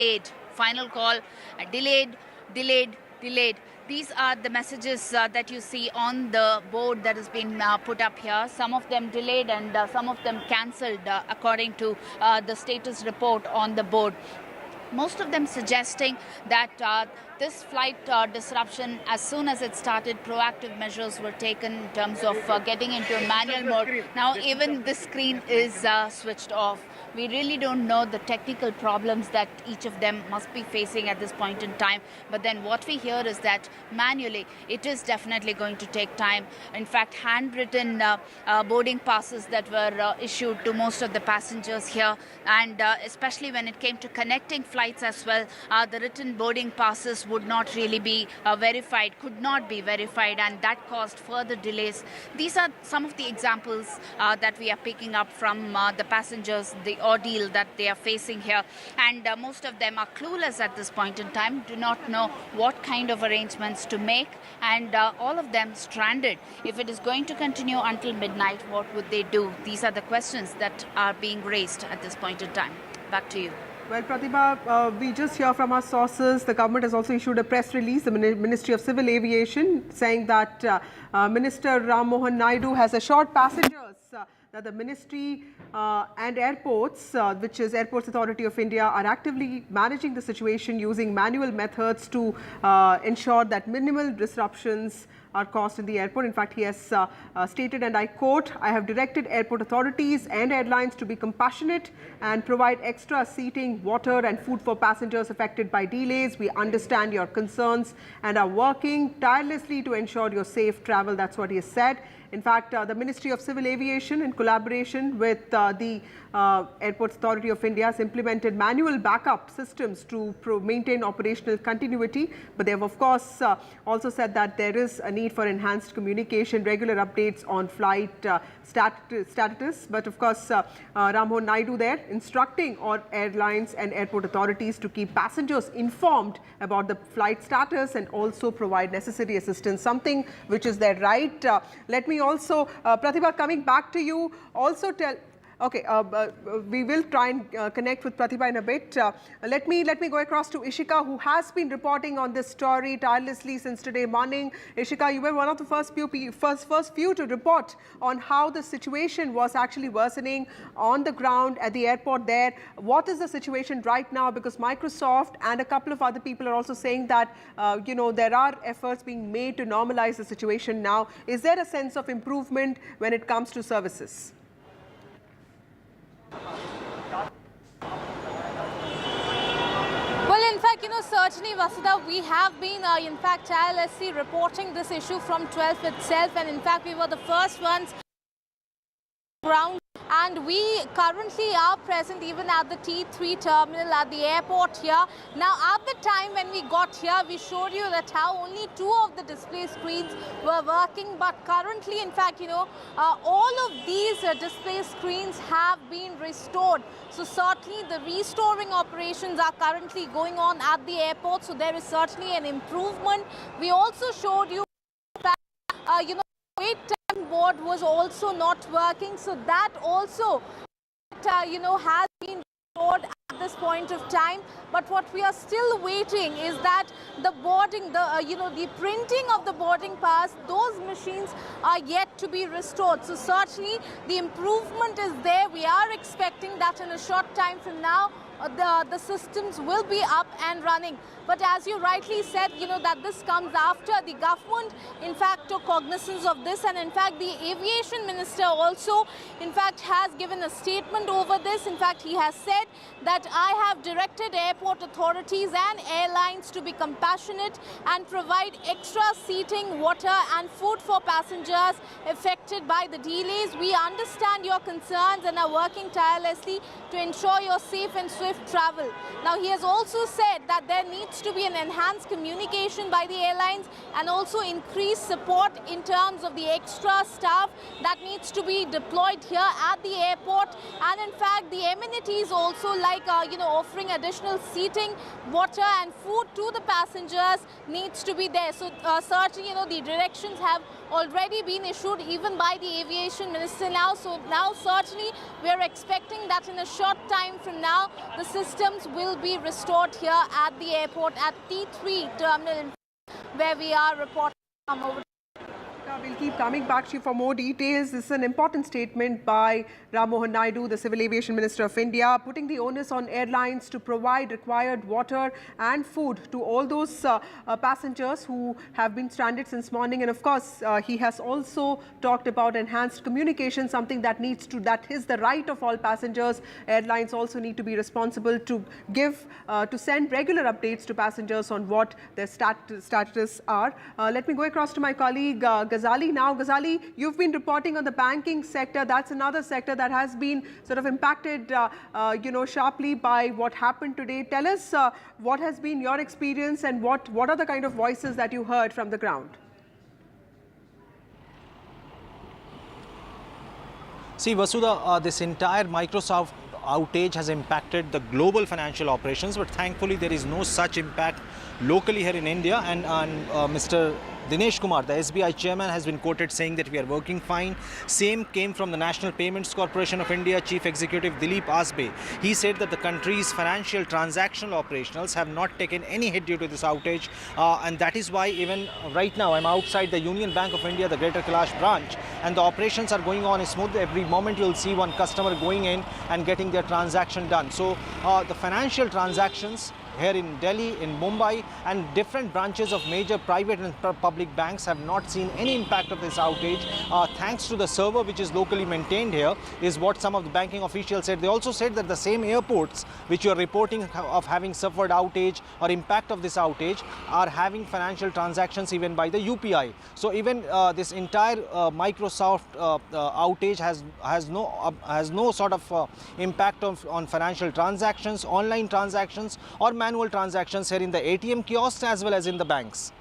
delayed. Final call, delayed, delayed, delayed. These are the messages that you see on the board that has been put up here. Some of them delayed and some of them cancelled according to the status report on the board. Most of them suggesting that this flight disruption, as soon as it started, proactive measures were taken in terms of getting into a manual mode. Now even the screen is switched off. We really don't know the technical problems that each of them must be facing at this point in time. But then what we hear is that manually, it is definitely going to take time. In fact, handwritten boarding passes that were issued to most of the passengers here, and especially when it came to connecting flights as well, the written boarding passes would not really be verified, could not be verified, and that caused further delays. These are some of the examples that we are picking up from the passengers, the ordeal that they are facing here, and most of them are clueless at this point in time, do not know what kind of arrangements to make, and all of them stranded. If it is going to continue until midnight, what would they do? These are the questions that are being raised at this point in time. Back to you. Well, Pratibha, we just hear from our sources. The government has also issued a press release, the Ministry of Civil Aviation, saying that Minister Ram Mohan Naidu has assured passengers that the ministry and airports, which is Airports Authority of India, are actively managing the situation using manual methods to ensure that minimal disruptions are caused in the airport. In fact, he has stated, and I quote, "I have directed airport authorities and airlines to be compassionate and provide extra seating, water and food for passengers affected by delays. We understand your concerns and are working tirelessly to ensure your safe travel." That's what he has said. In fact, the Ministry of Civil Aviation, in collaboration with the Airports Authority of India, has implemented manual backup systems to maintain operational continuity. But they have, of course, also said that there is a need for enhanced communication, regular updates on flight status. But, of course, Ram Mohan Naidu there instructing all airlines and airport authorities to keep passengers informed about the flight status and also provide necessary assistance, something which is their right. Let me also, Pratibha, coming back to you, also tell. Okay, we will try and connect with Pratibha in a bit. Let me go across to Ishika, who has been reporting on this story tirelessly since today morning. Ishika, you were one of the first few to report on how the situation was actually worsening on the ground at the airport there. What is the situation right now? Because Microsoft and a couple of other people are also saying that there are efforts being made to normalize the situation now. Is there a sense of improvement when it comes to services? Well, in fact, certainly, Vasudha, we have been, in fact, tirelessly reporting this issue from 12 itself. And in fact, we were the first ones ground. And we currently are present even at the T3 terminal at the airport here. Now, at the time when we got here, we showed you that how only 2 of the display screens were working. But currently, in fact, all of these display screens have been restored. So certainly the restoring operations are currently going on at the airport. So there is certainly an improvement. We also showed you that, wait time board was also not working, so that also has been restored at this point of time. But what we are still waiting is that the boarding, the printing of the boarding pass, those machines are yet to be restored. So certainly the improvement is there. We are expecting that in a short time from now the systems will be up and running. But as you rightly said, that this comes after the government, in fact, took cognizance of this. And in fact, the aviation minister also, in fact, has given a statement over this. In fact, he has said that I have directed airport authorities and airlines to be compassionate and provide extra seating, water and food for passengers affected by the delays. We understand your concerns and are working tirelessly to ensure your safe and swift travel. Now, he has also said that there needs to be an enhanced communication by the airlines and also increased support in terms of the extra staff that needs to be deployed here at the airport. And in fact, the amenities also like, offering additional seating, water and food to the passengers needs to be there. So certainly, the directions have already been issued even given by the aviation minister now. So now certainly we are expecting that in a short time from now, the systems will be restored here at the airport at T3 terminal where we are reporting from over. We'll keep coming back to you for more details. This is an important statement by Ram Mohan Naidu, the Civil Aviation Minister of India, putting the onus on airlines to provide required water and food to all those passengers who have been stranded since morning. And of course, he has also talked about enhanced communication, something that that is the right of all passengers. Airlines also need to be responsible to send regular updates to passengers on what their status are. Let me go across to my colleague Ghazali. Now, Ghazali, you've been reporting on the banking sector. That's another sector that has been sort of impacted, sharply by what happened today. Tell us what has been your experience and what are the kind of voices that you heard from the ground? See, Vasudha, this entire Microsoft outage has impacted the global financial operations, but thankfully there is no such impact locally here in India. And Mr. Dinesh Kumar, the SBI chairman, has been quoted saying that we are working fine. Same came from the National Payments Corporation of India Chief Executive Dilip Asbe. He said that the country's financial transactional operationals have not taken any hit due to this outage, and that is why even right now I'm outside the Union Bank of India, the Greater Kailash branch, and the operations are going on smoothly. Every moment you'll see one customer going in and getting their transaction done. So the financial transactions here in Delhi, in Mumbai, and different branches of major private and public banks have not seen any impact of this outage, thanks to the server which is locally maintained here, is what some of the banking officials said. They also said that the same airports which you are reporting of having suffered outage or impact of this outage are having financial transactions even by the UPI. So even this entire Microsoft outage has no sort of impact on financial transactions, online transactions, or manual transactions here in the ATM kiosks as well as in the banks.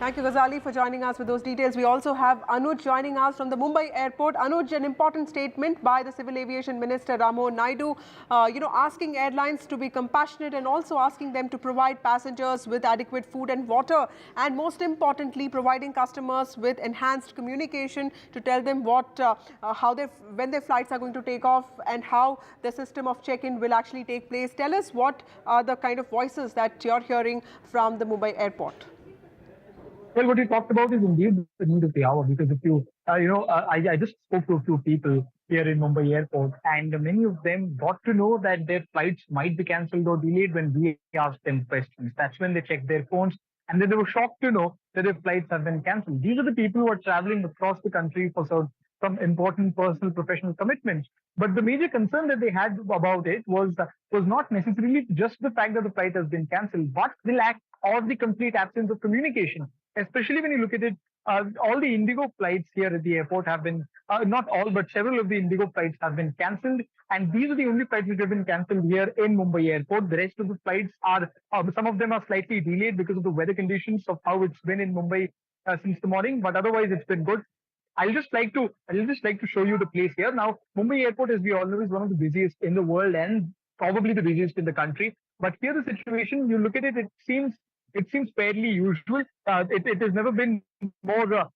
Thank you, Ghazali, for joining us with those details. We also have Anuj joining us from the Mumbai airport. Anuj, an important statement by the Civil Aviation Minister Ram Mohan Naidu, asking airlines to be compassionate and also asking them to provide passengers with adequate food and water, and most importantly, providing customers with enhanced communication to tell them when their flights are going to take off and how the system of check-in will actually take place. Tell us what are the kind of voices that you're hearing from the Mumbai airport. Well, what you talked about is indeed the need of the hour, because if you, I just spoke to a few people here in Mumbai airport, and many of them got to know that their flights might be cancelled or delayed when we asked them questions. That's when they checked their phones, and then they were shocked to know that their flights have been cancelled. These are the people who are traveling across the country for some important personal professional commitments. But the major concern that they had about it was not necessarily just the fact that the flight has been cancelled, but the lack or the complete absence of communication. Especially when you look at it, all the Indigo flights here at the airport have been, not all, but several of the Indigo flights have been cancelled. And these are the only flights which have been cancelled here in Mumbai airport. The rest of the flights are, some of them are slightly delayed because of the weather conditions of how it's been in Mumbai since the morning. But otherwise, it's been good. I'll just like to show you the place here. Now, Mumbai airport, as we all know, is one of the busiest in the world and probably the busiest in the country. But here the situation, you look at it, it seems fairly usual. It has never been more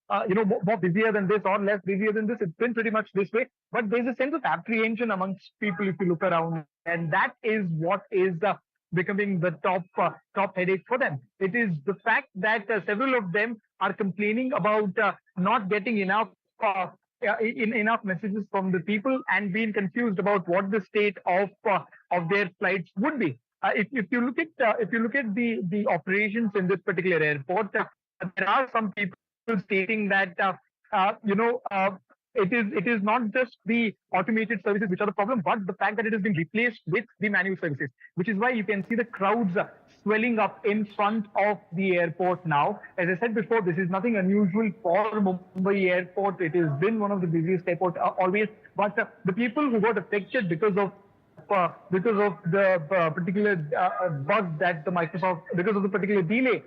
busier than this or less busier than this. It's been pretty much this way. But there's a sense of apprehension amongst people if you look around, and that is what is becoming the top headache for them. It is the fact that several of them are complaining about not getting enough messages from the people and being confused about what the state of their flights would be. If you look at the operations in this particular airport, there are some people stating that it is not just the automated services which are the problem, but the fact that it has been replaced with the manual services, which is why you can see the crowds swelling up in front of the airport now. As I said before, this is nothing unusual for Mumbai airport. It has been one of the busiest airports always, but the people who got affected because of the particular bug that because of the particular delay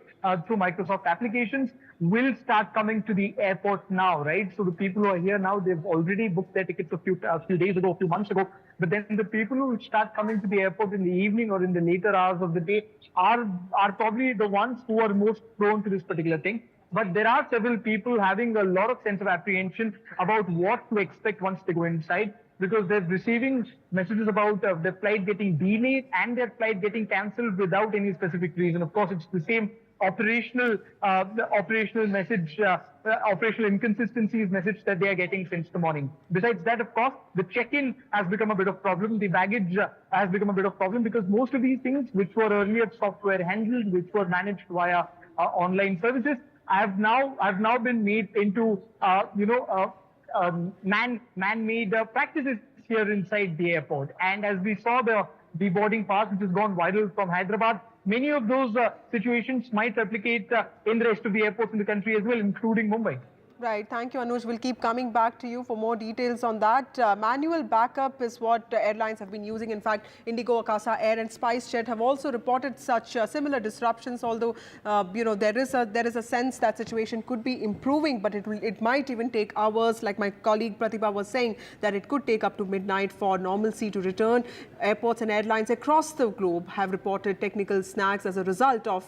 through Microsoft applications will start coming to the airport now, right? So the people who are here now, they've already booked their tickets a few days ago, a few months ago. But then the people who start coming to the airport in the evening or in the later hours of the day are probably the ones who are most prone to this particular thing. but there are several people having a lot of sense of apprehension about what to expect once they go inside, because they're receiving messages about their flight getting delayed and their flight getting cancelled without any specific reason. Of course, it's the same operational message, operational inconsistencies message that they are getting since the morning. Besides that, of course, the check-in has become a bit of problem. The baggage has become a bit of problem, because most of these things, which were earlier software handled, which were managed via online services, have now been made into man-made practices here inside the airport. And as we saw the boarding pass, which has gone viral from Hyderabad, many of those situations might replicate in the rest of the airports in the country as well, including Mumbai. Right. Thank you, Anuj. We'll keep coming back to you for more details on that. Manual backup is what airlines have been using. In fact, Indigo, Akasa Air and SpiceJet have also reported such similar disruptions, although, there is a sense that situation could be improving, but it might even take hours. Like my colleague Pratibha was saying, that it could take up to midnight for normalcy to return. Airports and airlines across the globe have reported technical snags as a result of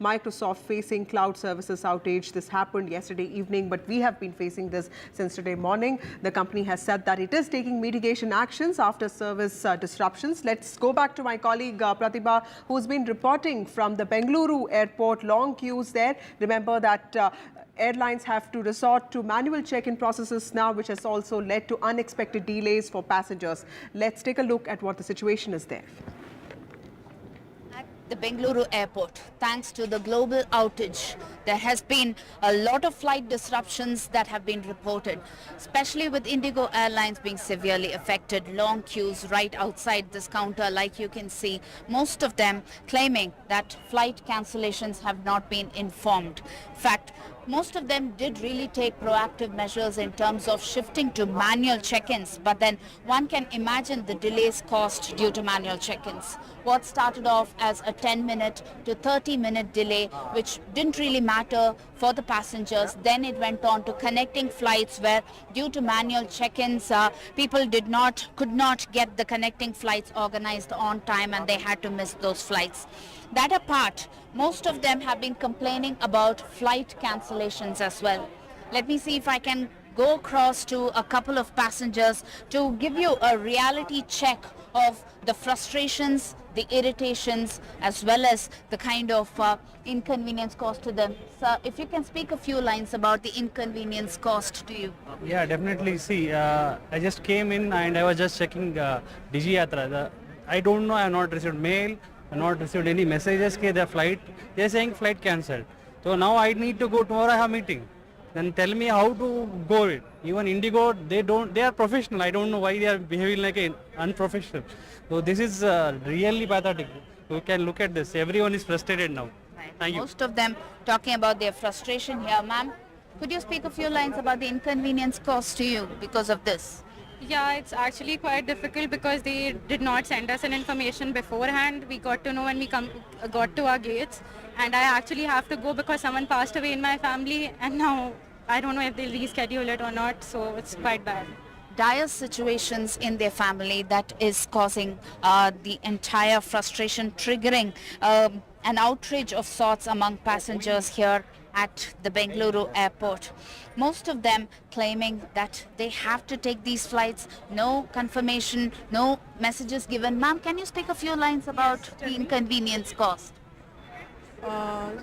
Microsoft facing cloud services outage. This happened yesterday evening, but we have been facing this since today morning. The company has said that it is taking mitigation actions after service disruptions. Let's go back to my colleague Pratibha, who's been reporting from the Bengaluru airport. Long queues there. Remember that airlines have to resort to manual check-in processes now, which has also led to unexpected delays for passengers. Let's take a look at what the situation is there. The Bengaluru airport, thanks to the global outage, there has been a lot of flight disruptions that have been reported, especially with Indigo Airlines being severely affected. Long queues right outside this counter, like you can see, most of them claiming that flight cancellations have not been informed. In fact, most of them did really take proactive measures in terms of shifting to manual check-ins, but then one can imagine the delays caused due to manual check-ins. What started off as a 10-minute to 30-minute delay, which didn't really matter for the passengers, then it went on to connecting flights where due to manual check-ins, people could not get the connecting flights organized on time, and they had to miss those flights. That apart, most of them have been complaining about flight cancellations as well. Let me see if I can go across to a couple of passengers to give you a reality check of the frustrations, the irritations, as well as the kind of inconvenience caused to them. So if you can speak a few lines about the inconvenience caused to you. Yeah, definitely. See, I just came in and I was just checking Digi Yatra. I don't know, I have not received mail, I have not received any messages. They're saying flight cancelled. So now I need to go tomorrow, I have meeting. Then tell me how to go it. Even Indigo, they are professional. I don't know why they are behaving like an unprofessional. So this is really pathetic. You can look at this. Everyone is frustrated now. Right. Thank you. Most of them talking about their frustration here. Ma'am, could you speak a few lines about the inconvenience caused to you because of this? Yeah, it's actually quite difficult because they did not send us an information beforehand. We got to know when we got to our gates, and I actually have to go because someone passed away in my family, and now I don't know if they'll reschedule it or not, so it's quite bad. Dire situations in their family that is causing the entire frustration, triggering an outrage of sorts among passengers here at the Bengaluru airport. Most of them claiming that they have to take these flights, no confirmation, no messages given. Ma'am, can you speak a few lines about the inconvenience caused?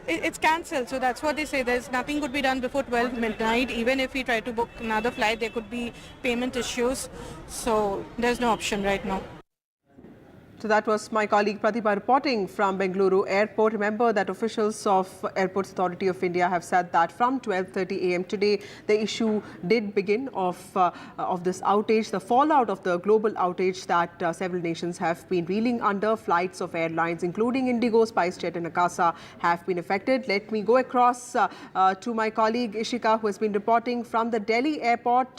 It's cancelled, so that's what they say. There's nothing could be done before 12 midnight. Even if we try to book another flight, there could be payment issues. So there's no option right now. So that was my colleague Pratibha reporting from Bengaluru Airport. Remember that officials of Airports Authority of India have said that from 12:30 a.m. today, the issue did begin of this outage, the fallout of the global outage that several nations have been reeling under. Flights of airlines, including Indigo, SpiceJet and Akasa, have been affected. Let me go across to my colleague Ishika, who has been reporting from the Delhi airport.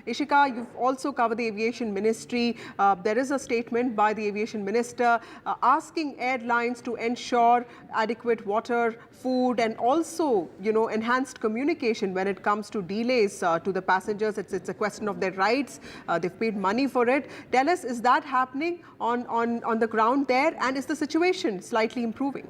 Ishika, you've also covered the aviation ministry. There is a statement by the aviation minister asking airlines to ensure adequate water, food and also, enhanced communication when it comes to delays to the passengers. It's a question of their rights. They've paid money for it. Tell us, is that happening on the ground there, and is the situation slightly improving?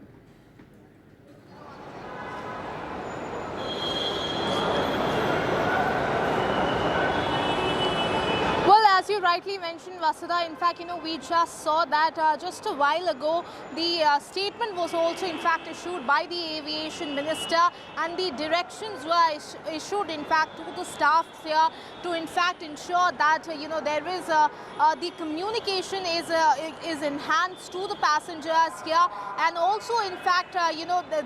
rightly mentioned, Vasudha. In fact, we just saw that just a while ago, the statement was also, in fact, issued by the aviation minister, and the directions were issued, in fact, to the staff here to, in fact, ensure that there is the communication is enhanced to the passengers here, and also, in fact,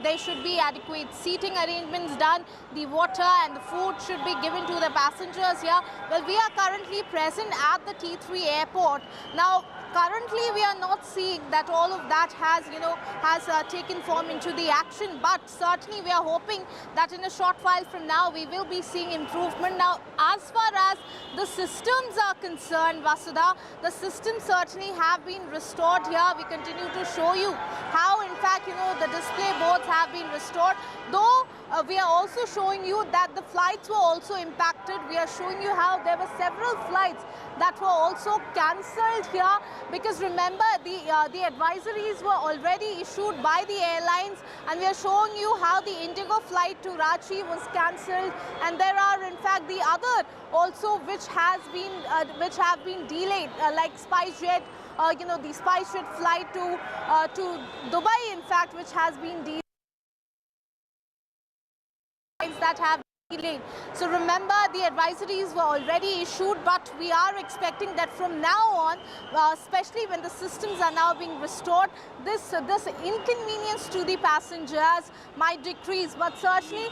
there should be adequate seating arrangements done. The water and the food should be given to the passengers here. Well, we are currently present at the T3 airport. Now, currently we are not seeing that all of that has taken form into the action, but certainly we are hoping that in a short while from now we will be seeing improvement. Now, as far as the systems are concerned, Vasudha, the systems certainly have been restored here. We continue to show you how, in fact, the display boards have been restored, though we are also showing you that the flights were also impacted. We are showing you how there were several flights that were also cancelled here, because remember, the advisories were already issued by the airlines, and we are showing you how the Indigo flight to Ranchi was cancelled, and there are, in fact, the other also which have been delayed, like SpiceJet, the SpiceJet flight to Dubai, in fact, which has been delayed. That have delayed. So remember, the advisories were already issued, but we are expecting that from now on, especially when the systems are now being restored, this inconvenience to the passengers might decrease. But certainly,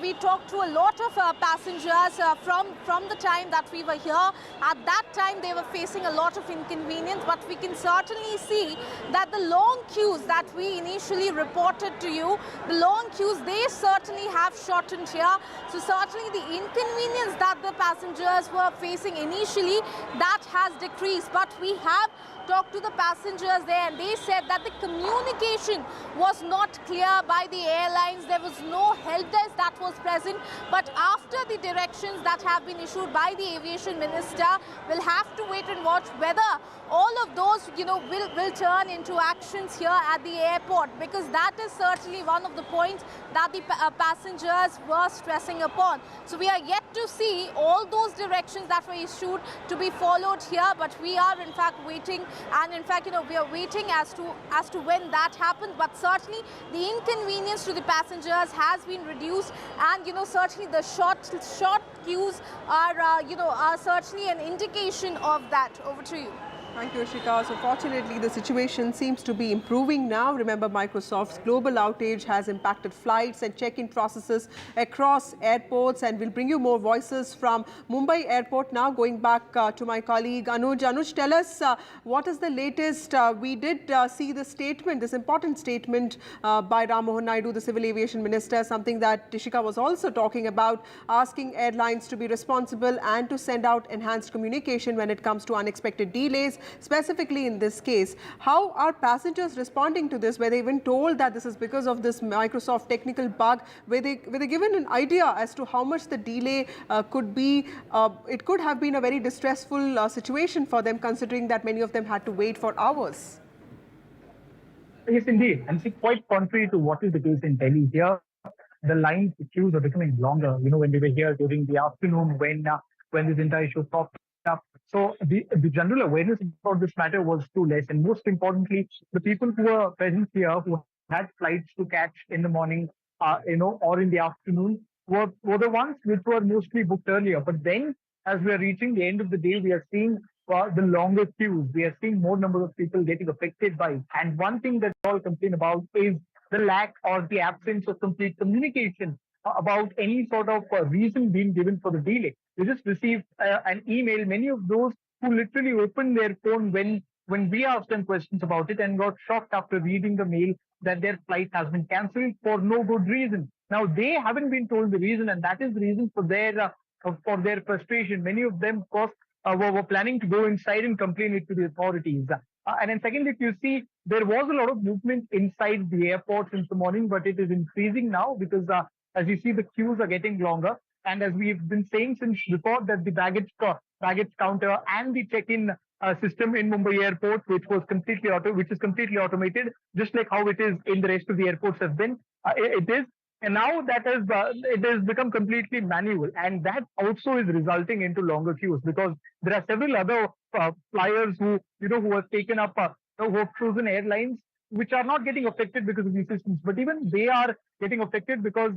we talked to a lot of passengers from the time that we were here. At that time, they were facing a lot of inconvenience, but we can certainly see that the long queues that we initially reported to you, the long queues, they certainly have shortened here. So certainly the inconvenience that the passengers were facing initially, that has decreased. But we have talked to the passengers there, and they said that the communication was not clear by the airlines. There was no help desk that was present. But after the directions that have been issued by the aviation minister, we'll have to wait and watch whether all of those, will turn into actions here at the airport, because that is certainly one of the points that the passengers were stressing upon. So we are yet to see all those directions that were issued to be followed here, but we are in fact waiting, and in fact, we are waiting as to when that happens. But certainly the inconvenience to the passengers has been reduced, and certainly the short queues are certainly an indication of that. Over to you. Thank you, Ishika. So fortunately, the situation seems to be improving now. Remember, Microsoft's global outage has impacted flights and check-in processes across airports, and we'll bring you more voices from Mumbai airport now. Going back to my colleague Anuj. Anuj, tell us what is the latest? We did see the statement, this important statement by Ram Mohan Naidu, the civil aviation minister, something that Ishika was also talking about, asking airlines to be responsible and to send out enhanced communication when it comes to unexpected delays. Specifically in this case, how are passengers responding to this? Were they even told that this is because of this Microsoft technical bug? Were they given an idea as to how much the delay could be? It could have been a very distressful situation for them, considering that many of them had to wait for hours. Yes, indeed. And see, quite contrary to what is the case in Delhi here, the lines, the queues are becoming longer. When we were here during the afternoon, when this entire issue popped up. So the general awareness about this matter was too less. And most importantly, the people who were present here, who had flights to catch in the morning, or in the afternoon, were the ones which were mostly booked earlier. But then, as we are reaching the end of the day, we are seeing the longer queues. We are seeing more number of people getting affected by it. And one thing that we all complain about is the lack or the absence of complete communication about any sort of reason being given for the delay. We just received an email, many of those who literally opened their phone when we asked them questions about it, and got shocked after reading the mail that their flight has been cancelled for no good reason. Now, they haven't been told the reason, and that is the reason for their frustration. Many of them, of course, were planning to go inside and complain it to the authorities. And then secondly, if you see, there was a lot of movement inside the airport since the morning, but it is increasing now because as you see, the queues are getting longer. And as we've been saying since before, that the baggage counter and the check-in system in Mumbai airport, which is completely automated, just like how it is in the rest of the airports have been, it is. And now that it has become completely manual, and that also is resulting into longer queues because there are several other flyers who have taken up who have chosen airlines which are not getting affected because of these systems, but even they are getting affected because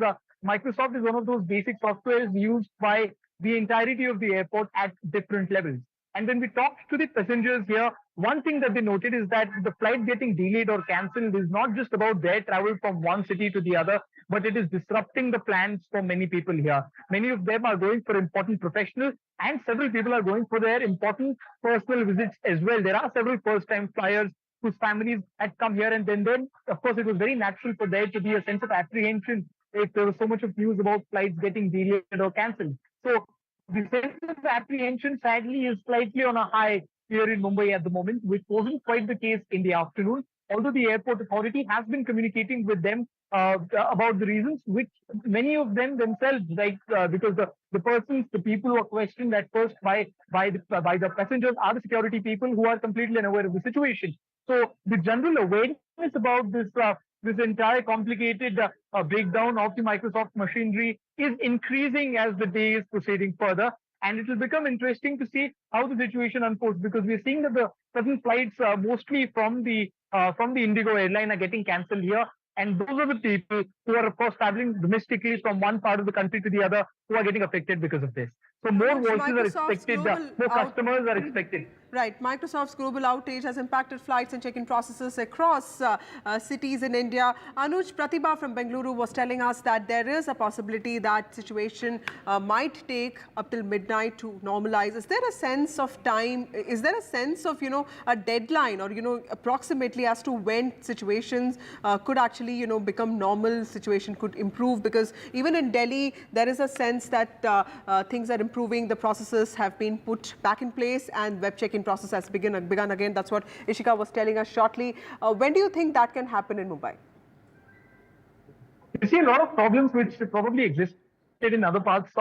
Microsoft is one of those basic softwares used by the entirety of the airport at different levels. And when we talked to the passengers here, one thing that they noted is that the flight getting delayed or cancelled is not just about their travel from one city to the other, but it is disrupting the plans for many people here. Many of them are going for important professional, and several people are going for their important personal visits as well. There are several first-time flyers whose families had come here, and then of course it was very natural for there to be a sense of apprehension if there was so much of news about flights getting delayed or cancelled. So the sense of apprehension sadly is slightly on a high here in Mumbai at the moment, which wasn't quite the case in the afternoon. Although the airport authority has been communicating with them about the reasons, which many of them themselves, because the people who are questioned at first by the passengers are the security people who are completely unaware of the situation. So the general awareness about this entire complicated breakdown of the Microsoft machinery is increasing as the day is proceeding further. And it will become interesting to see how the situation unfolds because we're seeing that the certain flights, mostly from the Indigo airline, are getting cancelled here. And those are the people who are, of course, traveling domestically from one part of the country to the other who are getting affected because of this. So more voices are expected, more customers are expected. Right. Microsoft's global outage has impacted flights and check-in processes across cities in India. Anuj, Pratibha from Bengaluru was telling us that there is a possibility that situation might take up till midnight to normalize. Is there a sense of time? Is there a sense of, a deadline or, approximately as to when situations could actually, become normal, situation could improve? Because even in Delhi, there is a sense that things are improving. The processes have been put back in place and web check-in process has begun again. That's what Ishika was telling us shortly. When do you think that can happen in Mumbai? You see a lot of problems which probably existed in other parts,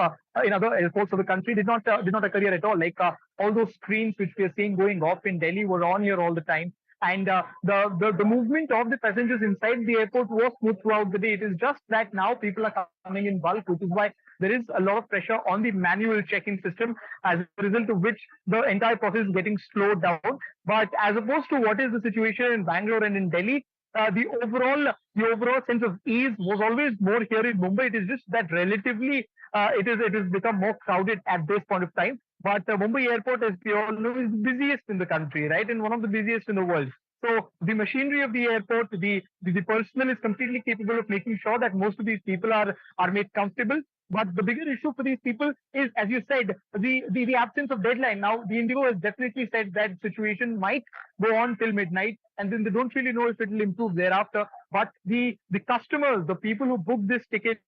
in other airports of the country did not occur here at all. Like all those screens which we are seeing going off in Delhi were on here all the time. And the movement of the passengers inside the airport was smooth throughout the day. It is just that now people are coming in bulk, which is why there is a lot of pressure on the manual check-in system, as a result of which the entire process is getting slowed down. But as opposed to what is the situation in Bangalore and in Delhi, the overall sense of ease was always more here in Mumbai. It is just that relatively it has become more crowded at this point of time. But Mumbai airport, as we all know, is the busiest in the country, right? And one of the busiest in the world. So the machinery of the airport, the personnel is completely capable of making sure that most of these people are made comfortable. But the bigger issue for these people is, as you said, the absence of deadline. Now, the Indigo has definitely said that situation might go on till midnight, and then they don't really know if it will improve thereafter. But the customers, the people who booked this ticket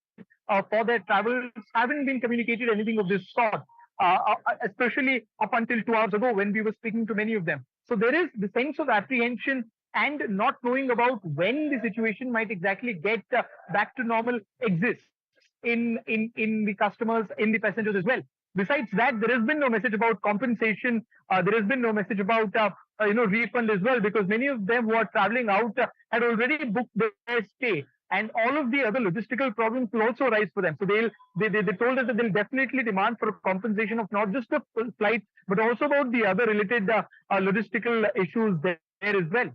for their travel, haven't been communicated anything of this sort, especially up until 2 hours ago when we were speaking to many of them. So there is the sense of apprehension and not knowing about when the situation might exactly get back to normal exists in the customers, in the passengers as well. Besides that, there has been no message about compensation. There has been no message about refund as well, because many of them who are traveling out had already booked their stay, and all of the other logistical problems will also arise for them. So they told us that they'll definitely demand for compensation of not just the flight, but also about the other related logistical issues there as well.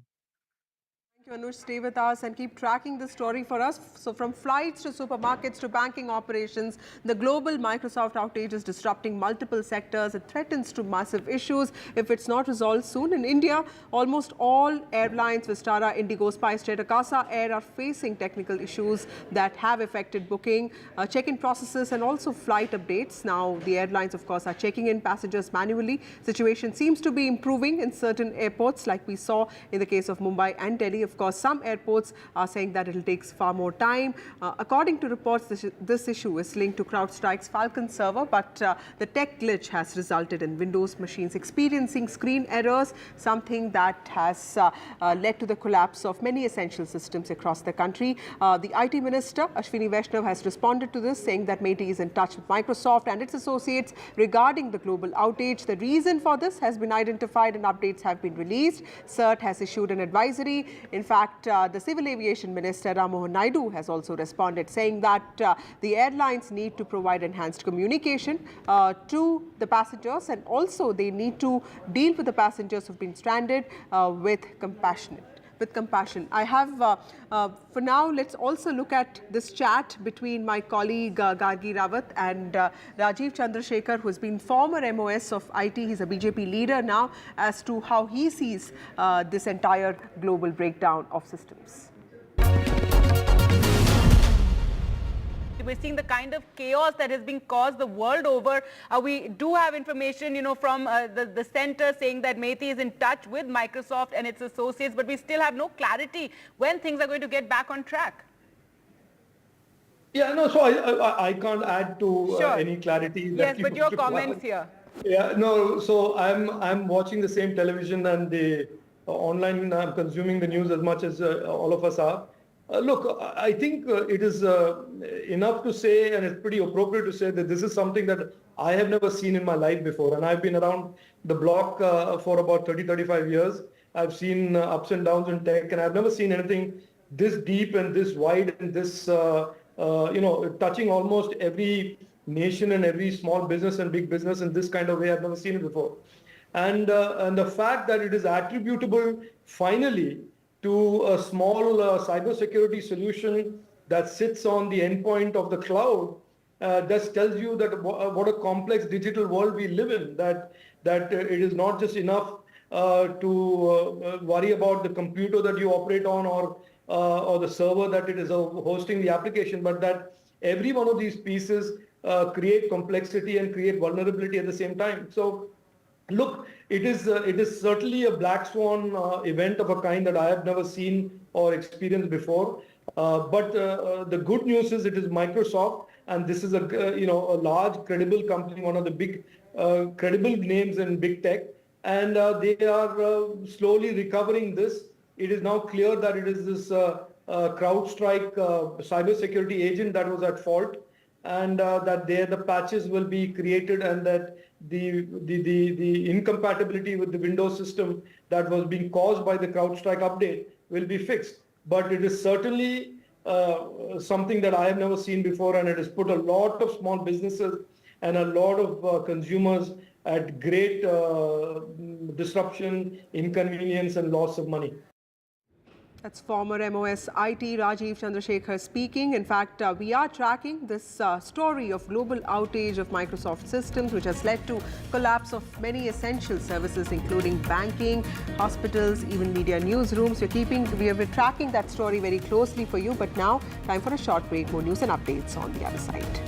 Thank you, Anush. Stay with us and keep tracking the story for us. So from flights to supermarkets to banking operations, the global Microsoft outage is disrupting multiple sectors. It threatens to massive issues if it's not resolved soon. In India, almost all airlines, Vistara, Indigo, SpiceJet, Akasa Air, are facing technical issues that have affected booking, check-in processes and also flight updates. Now, the airlines, of course, are checking in passengers manually. Situation seems to be improving in certain airports, like we saw in the case of Mumbai and Delhi. Of course, some airports are saying that it will take far more time. According to reports, this issue is linked to CrowdStrike's Falcon server, but the tech glitch has resulted in Windows machines experiencing screen errors, something that has led to the collapse of many essential systems across the country. The IT Minister, Ashwini Vaishnav, has responded to this, saying that MeitY is in touch with Microsoft and its associates regarding the global outage. The reason for this has been identified and updates have been released. CERT has issued an advisory In fact, the Civil Aviation Minister Ram Mohan Naidu has also responded, saying that the airlines need to provide enhanced communication to the passengers, and also they need to deal with the passengers who've been stranded with compassion. I have, for now, let's also look at this chat between my colleague Gargi Rawat and Rajiv Chandrasekhar, who has been former MOS of IT. He's a BJP leader now, as to how he sees this entire global breakdown of systems. We're seeing the kind of chaos that has been caused the world over. We do have information, from the center saying that Methi is in touch with Microsoft and its associates, but we still have no clarity when things are going to get back on track. Yeah, no, so I can't add to any clarity. Yes, but your comments here. Yeah, no, so I'm watching the same television and the online, I'm consuming the news as much as all of us are. Look, I think it is enough to say, and it's pretty appropriate to say, that this is something that I have never seen in my life before. And I've been around the block for about 35 years. I've seen ups and downs in tech, and I've never seen anything this deep and this wide and this, touching almost every nation and every small business and big business in this kind of way. I've never seen it before. And the fact that it is attributable finally to a small cybersecurity solution that sits on the endpoint of the cloud, just tells you that what a complex digital world we live in, that it is not just enough to worry about the computer that you operate on or the server that it is hosting the application, but that every one of these pieces create complexity and create vulnerability at the same time. So look, it is certainly a black swan event of a kind that I have never seen or experienced before. But the good news is it is Microsoft, and this is a large credible company, one of the big credible names in big tech, and they are slowly recovering this. It is now clear that it is this CrowdStrike cybersecurity agent that was at fault, and that the patches will be created, and that the incompatibility with the Windows system that was being caused by the CrowdStrike update will be fixed. But it is certainly something that I have never seen before, and it has put a lot of small businesses and a lot of consumers at great disruption, inconvenience, and loss of money. That's former MOS IT Rajiv Chandrasekhar speaking. In fact, we are tracking this story of global outage of Microsoft systems, which has led to collapse of many essential services, including banking, hospitals, even media newsrooms. We have been tracking that story very closely for you. But now, time for a short break. More news and updates on the other side.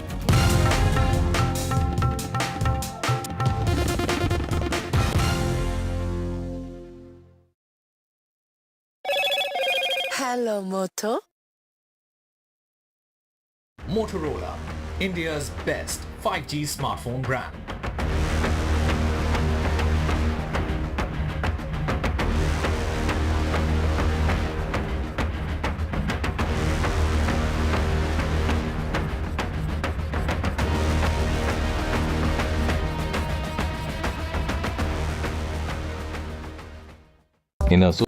Hello, Moto. Motorola, India's best 5G smartphone brand.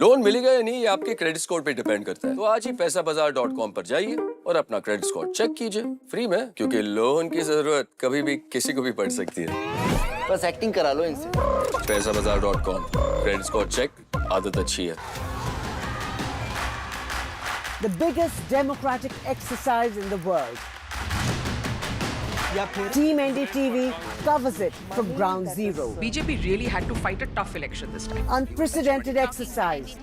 Loan मिलेगा या नहीं ये आपके credit score पे depend करता है। तो आज ही पैसाबाजार.com पर जाइए और अपना क्रेडिट स्कोर चेक कीजिए फ्री में, क्योंकि लोन की जरूरत कभी भी किसी को भी पड़ सकती है। बस एक्टिंग करा लो इनसे। पैसाबाजार.com, क्रेडिट स्कोर चेक, आदत अच्छी है। The biggest democratic exercise in the world. Team NDTV covers it from ground zero. BJP really had to fight a tough election this time. Unprecedented exercise.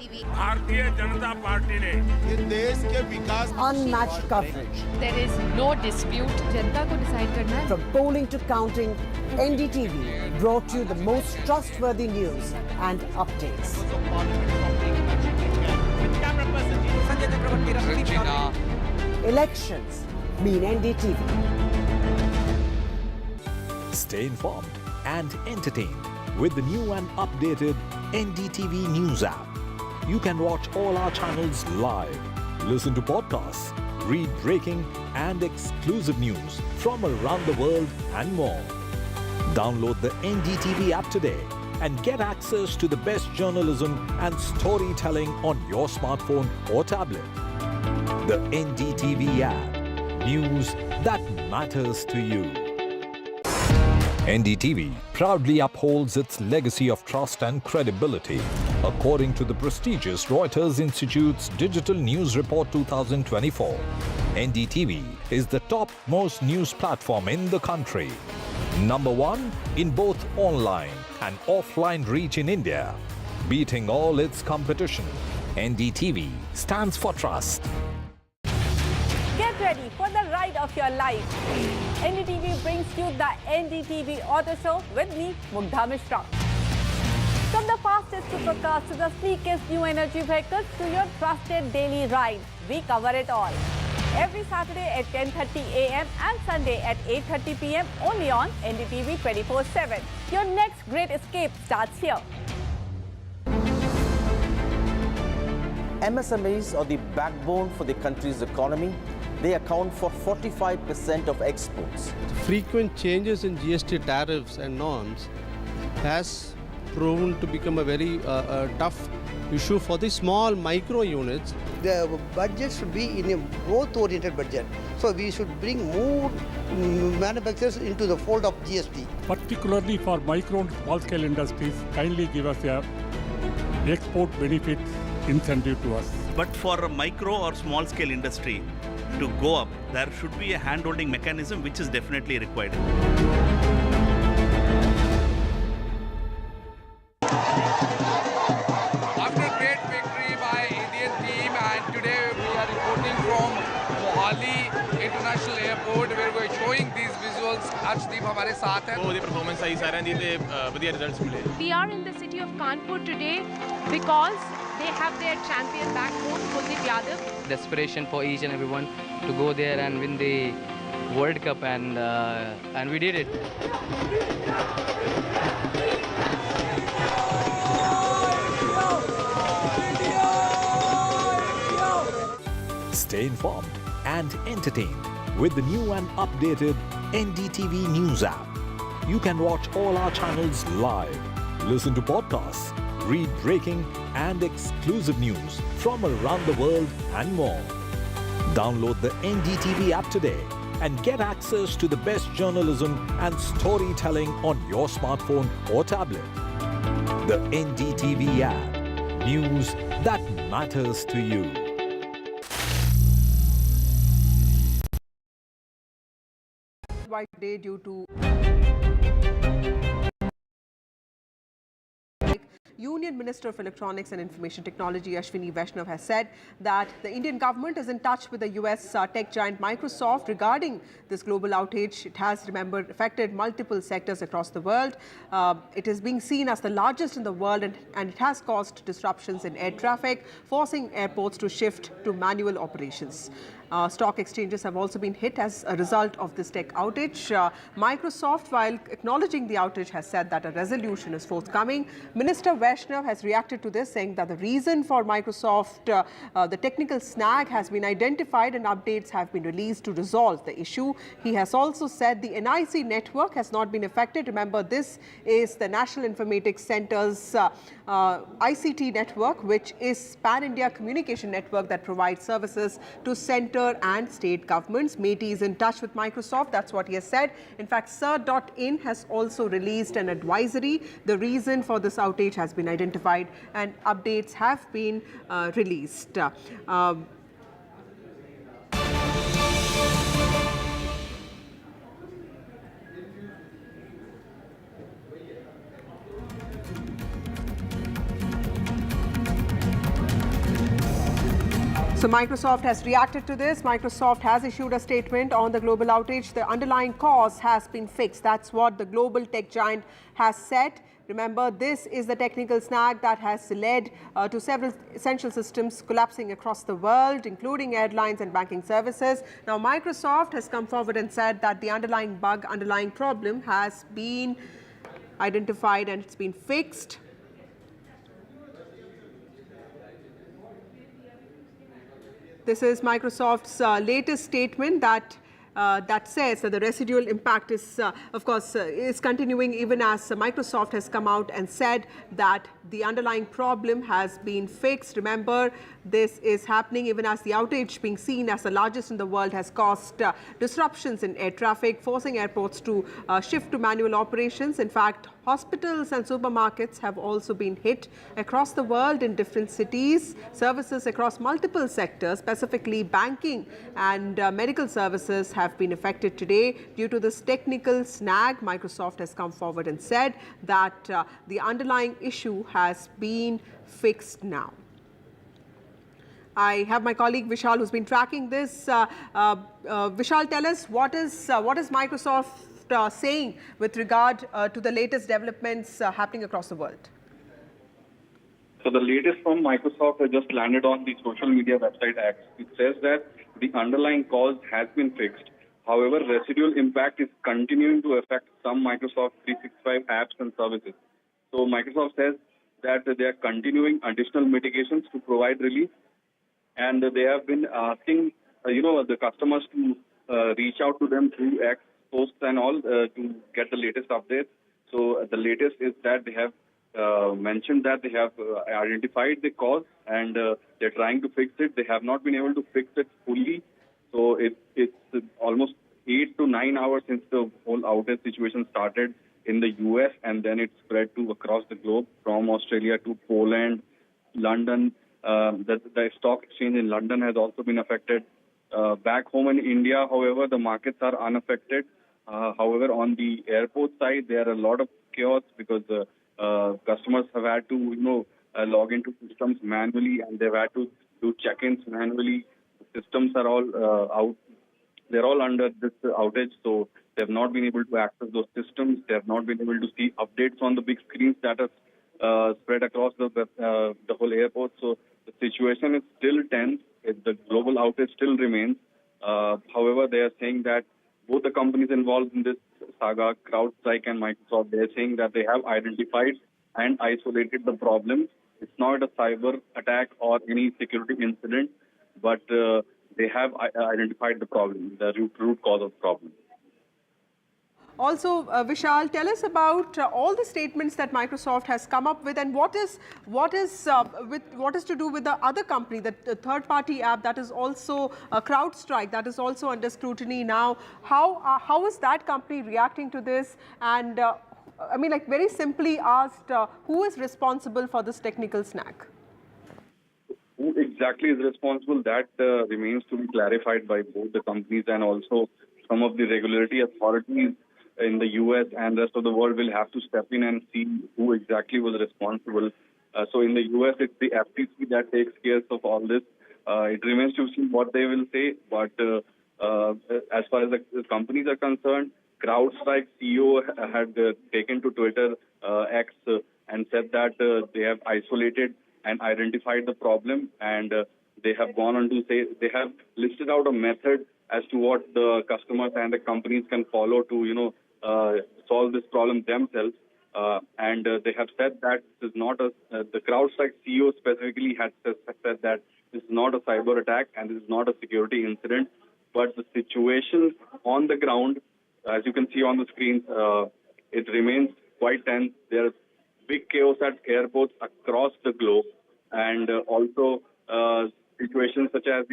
Unmatched coverage. There is no dispute. जनता को decide करना है. From polling to counting, NDTV brought you the most trustworthy news and updates. Elections mean NDTV. Stay informed and entertained with the new and updated NDTV News app. You can watch all our channels live, listen to podcasts, read breaking and exclusive news from around the world and more. Download the NDTV app today and get access to the best journalism and storytelling on your smartphone or tablet. The NDTV app. News that matters to you. NDTV proudly upholds its legacy of trust and credibility. According to the prestigious Reuters Institute's Digital News Report 2024, NDTV is the topmost news platform in the country. Number one in both online and offline reach in India, beating all its competition. NDTV stands for trust. Get ready for the ride of your life. NDTV brings you the NDTV Auto Show with me, Mugdha Mishra. From the fastest supercars to the sleekest new energy vehicles to your trusted daily ride, we cover it all. Every Saturday at 10:30 a.m. and Sunday at 8:30 p.m. only on NDTV 24/7. Your next great escape starts here. MSMEs are the backbone for the country's economy. They account for 45% of exports. Frequent changes in GST tariffs and norms has proven to become a very tough issue for the small micro units. The budget should be in a growth-oriented budget. So we should bring more manufacturers into the fold of GST. Particularly for micro and small-scale industries, kindly give us a export benefit incentive to us. But for a micro or small-scale industry to go up, there should be a hand-holding mechanism which is definitely required. After great victory by Indian team, and today we are reporting from Mohali International Airport where we are showing these visuals. Arshdeep हमारे साथ हैं. The performance सही सारे दी थे बढ़िया results मिले. We are in the city of Kanpur today because they have their champion back home, Kuldeep Yadav. Desperation for each and everyone to go there and win the World Cup, and we did it. Stay informed and entertained with the new and updated NDTV News app. You can watch all our channels live, listen to podcasts, read breaking and exclusive news from around the world and more. Download the NDTV app today and get access to the best journalism and storytelling on your smartphone or tablet. The NDTV app. News that matters to you. White day due to Union Minister of Electronics and Information Technology Ashwini Vaishnav has said that the Indian government is in touch with the US tech giant Microsoft regarding this global outage. It has, remember, affected multiple sectors across the world. It is being seen as the largest in the world, and it has caused disruptions in air traffic, forcing airports to shift to manual operations. Stock exchanges have also been hit as a result of this tech outage. Microsoft, while acknowledging the outage, has said that a resolution is forthcoming. Minister Vaishnav has reacted to this, saying that the reason for Microsoft, the technical snag has been identified and updates have been released to resolve the issue. He has also said the NIC network has not been affected. Remember, this is the National Informatics Centre's ICT network, which is pan-India communication network that provides services to center and state governments. MeitY is in touch with Microsoft. That's what he has said. In fact, Sir.in has also released an advisory. The reason for this outage has been identified and updates have been released. So Microsoft has reacted to this. Microsoft has issued a statement on the global outage. The underlying cause has been fixed. That's what the global tech giant has said. Remember, this is the technical snag that has led to several essential systems collapsing across the world, including airlines and banking services. Now, Microsoft has come forward and said that the underlying bug, underlying problem has been identified and it's been fixed. This is Microsoft's latest statement that that says that the residual impact is, of course, is continuing, even as Microsoft has come out and said that the underlying problem has been fixed. Remember, this is happening even as the outage, being seen as the largest in the world, has caused disruptions in air traffic, forcing airports to shift to manual operations. In fact, hospitals and supermarkets have also been hit across the world in different cities. Services across multiple sectors, specifically banking and medical services, have been affected today due to this technical snag. Microsoft has come forward and said that the underlying issue has been fixed now. I have my colleague Vishal, who's been tracking this. Vishal, tell us what is Microsoft saying with regard to the latest developments happening across the world. So the latest from Microsoft has just landed on the social media website X. It says that the underlying cause has been fixed. However, residual impact is continuing to affect some Microsoft 365 apps and services. So Microsoft says that they are continuing additional mitigations to provide relief. And they have been asking, the customers to reach out to them through X posts and all to get the latest updates. So the latest is that they have mentioned that they have identified the cause and they're trying to fix it. They have not been able to fix it fully. So it's almost 8 to 9 hours since the whole outage situation started in the US, and then it spread to across the globe from Australia to Poland, London. The stock exchange in London has also been affected. Back home in India, however, the markets are unaffected. However, on the airport side, there are a lot of chaos because customers have had to, log into systems manually, and they've had to do check-ins manually. The systems are all out. They're all under this outage, so they've not been able to access those systems. They have not been able to see updates on the big screens that are spread across the whole airport. So the situation is still tense. The global outage still remains. However, they are saying that both the companies involved in this saga, CrowdStrike and Microsoft, they are saying that they have identified and isolated the problem. It's not a cyber attack or any security incident, but they have identified the problem, the root cause of the problem. Also, Vishal, tell us about all the statements that Microsoft has come up with, and what is to do with the other company, the third-party app that is also CrowdStrike, that is also under scrutiny now. How is that company reacting to this? And I mean, like, very simply asked, who is responsible for this technical snag? Who exactly is responsible? That remains to be clarified by both the companies, and also some of the regulatory authorities in the US and rest of the world will have to step in and see who exactly was responsible. So in the US, it's the FTC that takes care of all this. It remains to see what they will say. But as far as the companies are concerned, CrowdStrike CEO had taken to Twitter X and said that they have isolated and identified the problem, and they have gone on to say they have listed out a method as to what the customers and the companies can follow to, solve this problem themselves. And they have said that this is not the CrowdStrike CEO specifically has said that this is not a cyber attack and this is not a security incident, but the situation on the ground, as you can see on the screens, it remains quite tense. There is big chaos at airports across the globe, and also situations such as,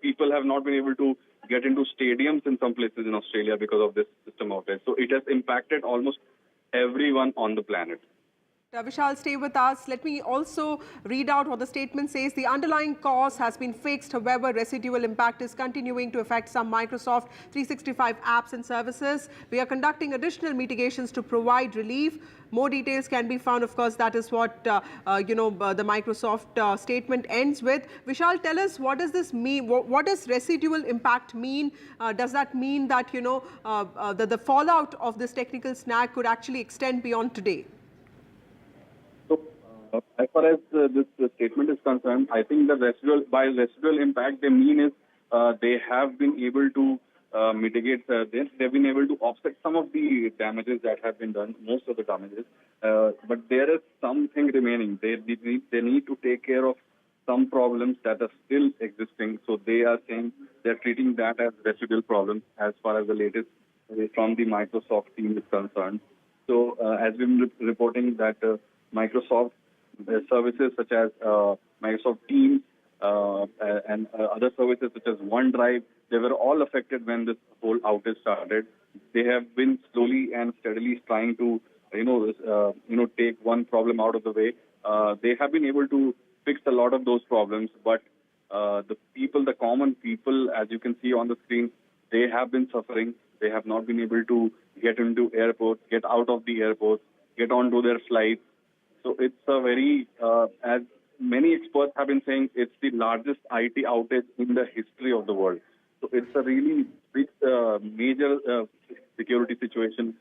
people have not been able to get into stadiums in some places in Australia because of this system outage. So it has impacted almost everyone on the planet. Vishal, stay with us. Let me also read out what the statement says. The underlying cause has been fixed. However, residual impact is continuing to affect some Microsoft 365 apps and services. We are conducting additional mitigations to provide relief. More details can be found. Of course, that is what, the Microsoft statement ends with. Vishal, tell us, what does this mean? What does residual impact mean? Does that mean that, the fallout of this technical snag could actually extend beyond today? As far as this statement is concerned, I think the residual impact they mean is they have been able to mitigate this. They've been able to offset some of the damages that have been done, most of the damages. But there is something remaining. They need to take care of some problems that are still existing. So they are saying they're treating that as residual problems as far as the latest from the Microsoft team is concerned. So as we've been reporting that Microsoft services such as Microsoft Teams and other services such as OneDrive, they were all affected when this whole outage started. They have been slowly and steadily trying to, take one problem out of the way. They have been able to fix a lot of those problems, but the common people, as you can see on the screen, they have been suffering. They have not been able to get into airports, get out of the airports, get onto their flights. So it's a very, as many experts have been saying, it's the largest IT outage in the history of the world. So it's a really big, major security situation.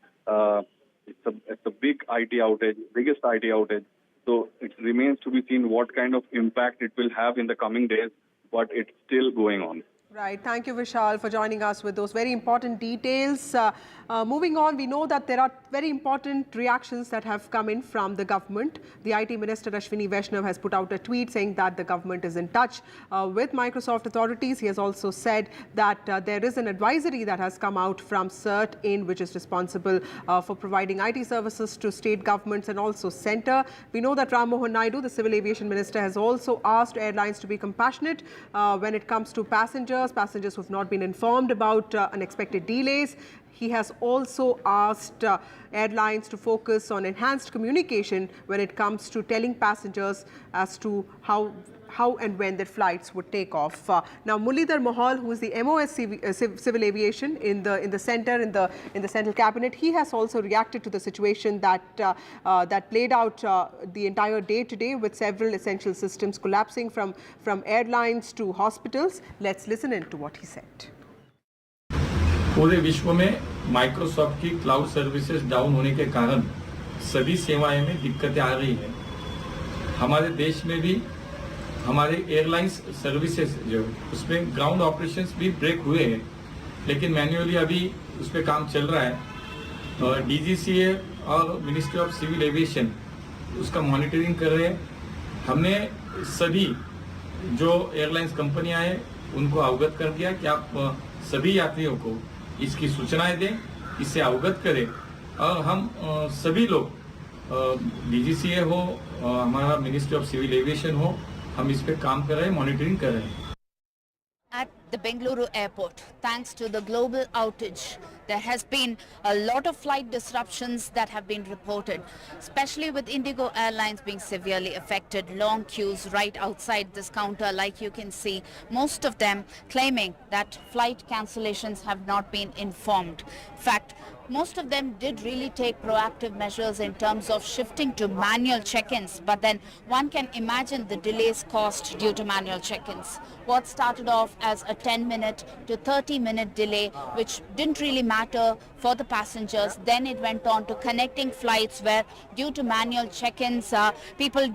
It's a big IT outage, biggest IT outage. So it remains to be seen what kind of impact it will have in the coming days, but it's still going on. Right. Thank you, Vishal, for joining us with those very important details. Moving on, we know that there are very important reactions that have come in from the government. The IT Minister, Ashwini Vaishnav, has put out a tweet saying that the government is in touch with Microsoft authorities. He has also said that there is an advisory that has come out from CERT-IN, which is responsible for providing IT services to state governments and also centre. We know that Ram Mohan Naidu, the Civil Aviation Minister, has also asked airlines to be compassionate when it comes to passengers who have not been informed about unexpected delays. He has also asked airlines to focus on enhanced communication when it comes to telling passengers as to how and when their flights would take off. Now, Mulidhar Mahal, who is the MOS Civil Aviation in the centre, in the central cabinet, he has also reacted to the situation that played out the entire day today, with several essential systems collapsing from airlines to hospitals. Let's listen in to what he said. पूरे विश्व में Microsoft की cloud services down होने के कारण सभी सेवाएं में दिक्कतें आ रही हैं। हमारे देश में भी हमारे एयरलाइंस सर्विसेज जो उसमें ग्राउंड ऑपरेशंस भी ब्रेक हुए हैं, लेकिन मैन्युअली अभी उस पर काम चल रहा है। डीजीसीए और मिनिस्ट्री ऑफ सिविल एविएशन उसका मॉनिटरिंग कर रहे हैं। हमने सभी जो एयरलाइंस कंपनियां हैं उनको अवगत कर दिया कि आप सभी यात्रियों को इसकी सूचनाएं दें, इससे अवगत करें, और हम सभी लोग डीजीसीए हो, हमारा मिनिस्ट्री ऑफ सिविल एविएशन हो, हम इस पे काम कर रहे हैं, मॉनिटरिंग कर रहे हैं। At the Bengaluru airport, thanks to the global outage, there has been a lot of flight disruptions that have been reported, especially with Indigo Airlines being severely affected. Long queues right outside this counter, like you can see, most of them claiming that flight cancellations have not been informed. In fact, most of them did really take proactive measures in terms of shifting to manual check-ins, but then one can imagine the delays caused due to manual check-ins. What started off as a 10-minute to 30-minute delay, which didn't really matter for the passengers, then it went on to connecting flights where due to manual check-ins, people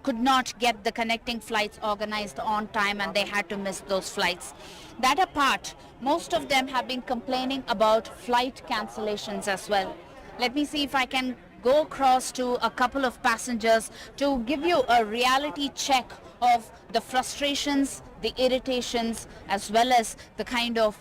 could not get the connecting flights organized on time, and they had to miss those flights. That apart, most of them have been complaining about flight cancellations as well. Let me see if I can go across to a couple of passengers to give you a reality check of the frustrations, the irritations, as well as the kind of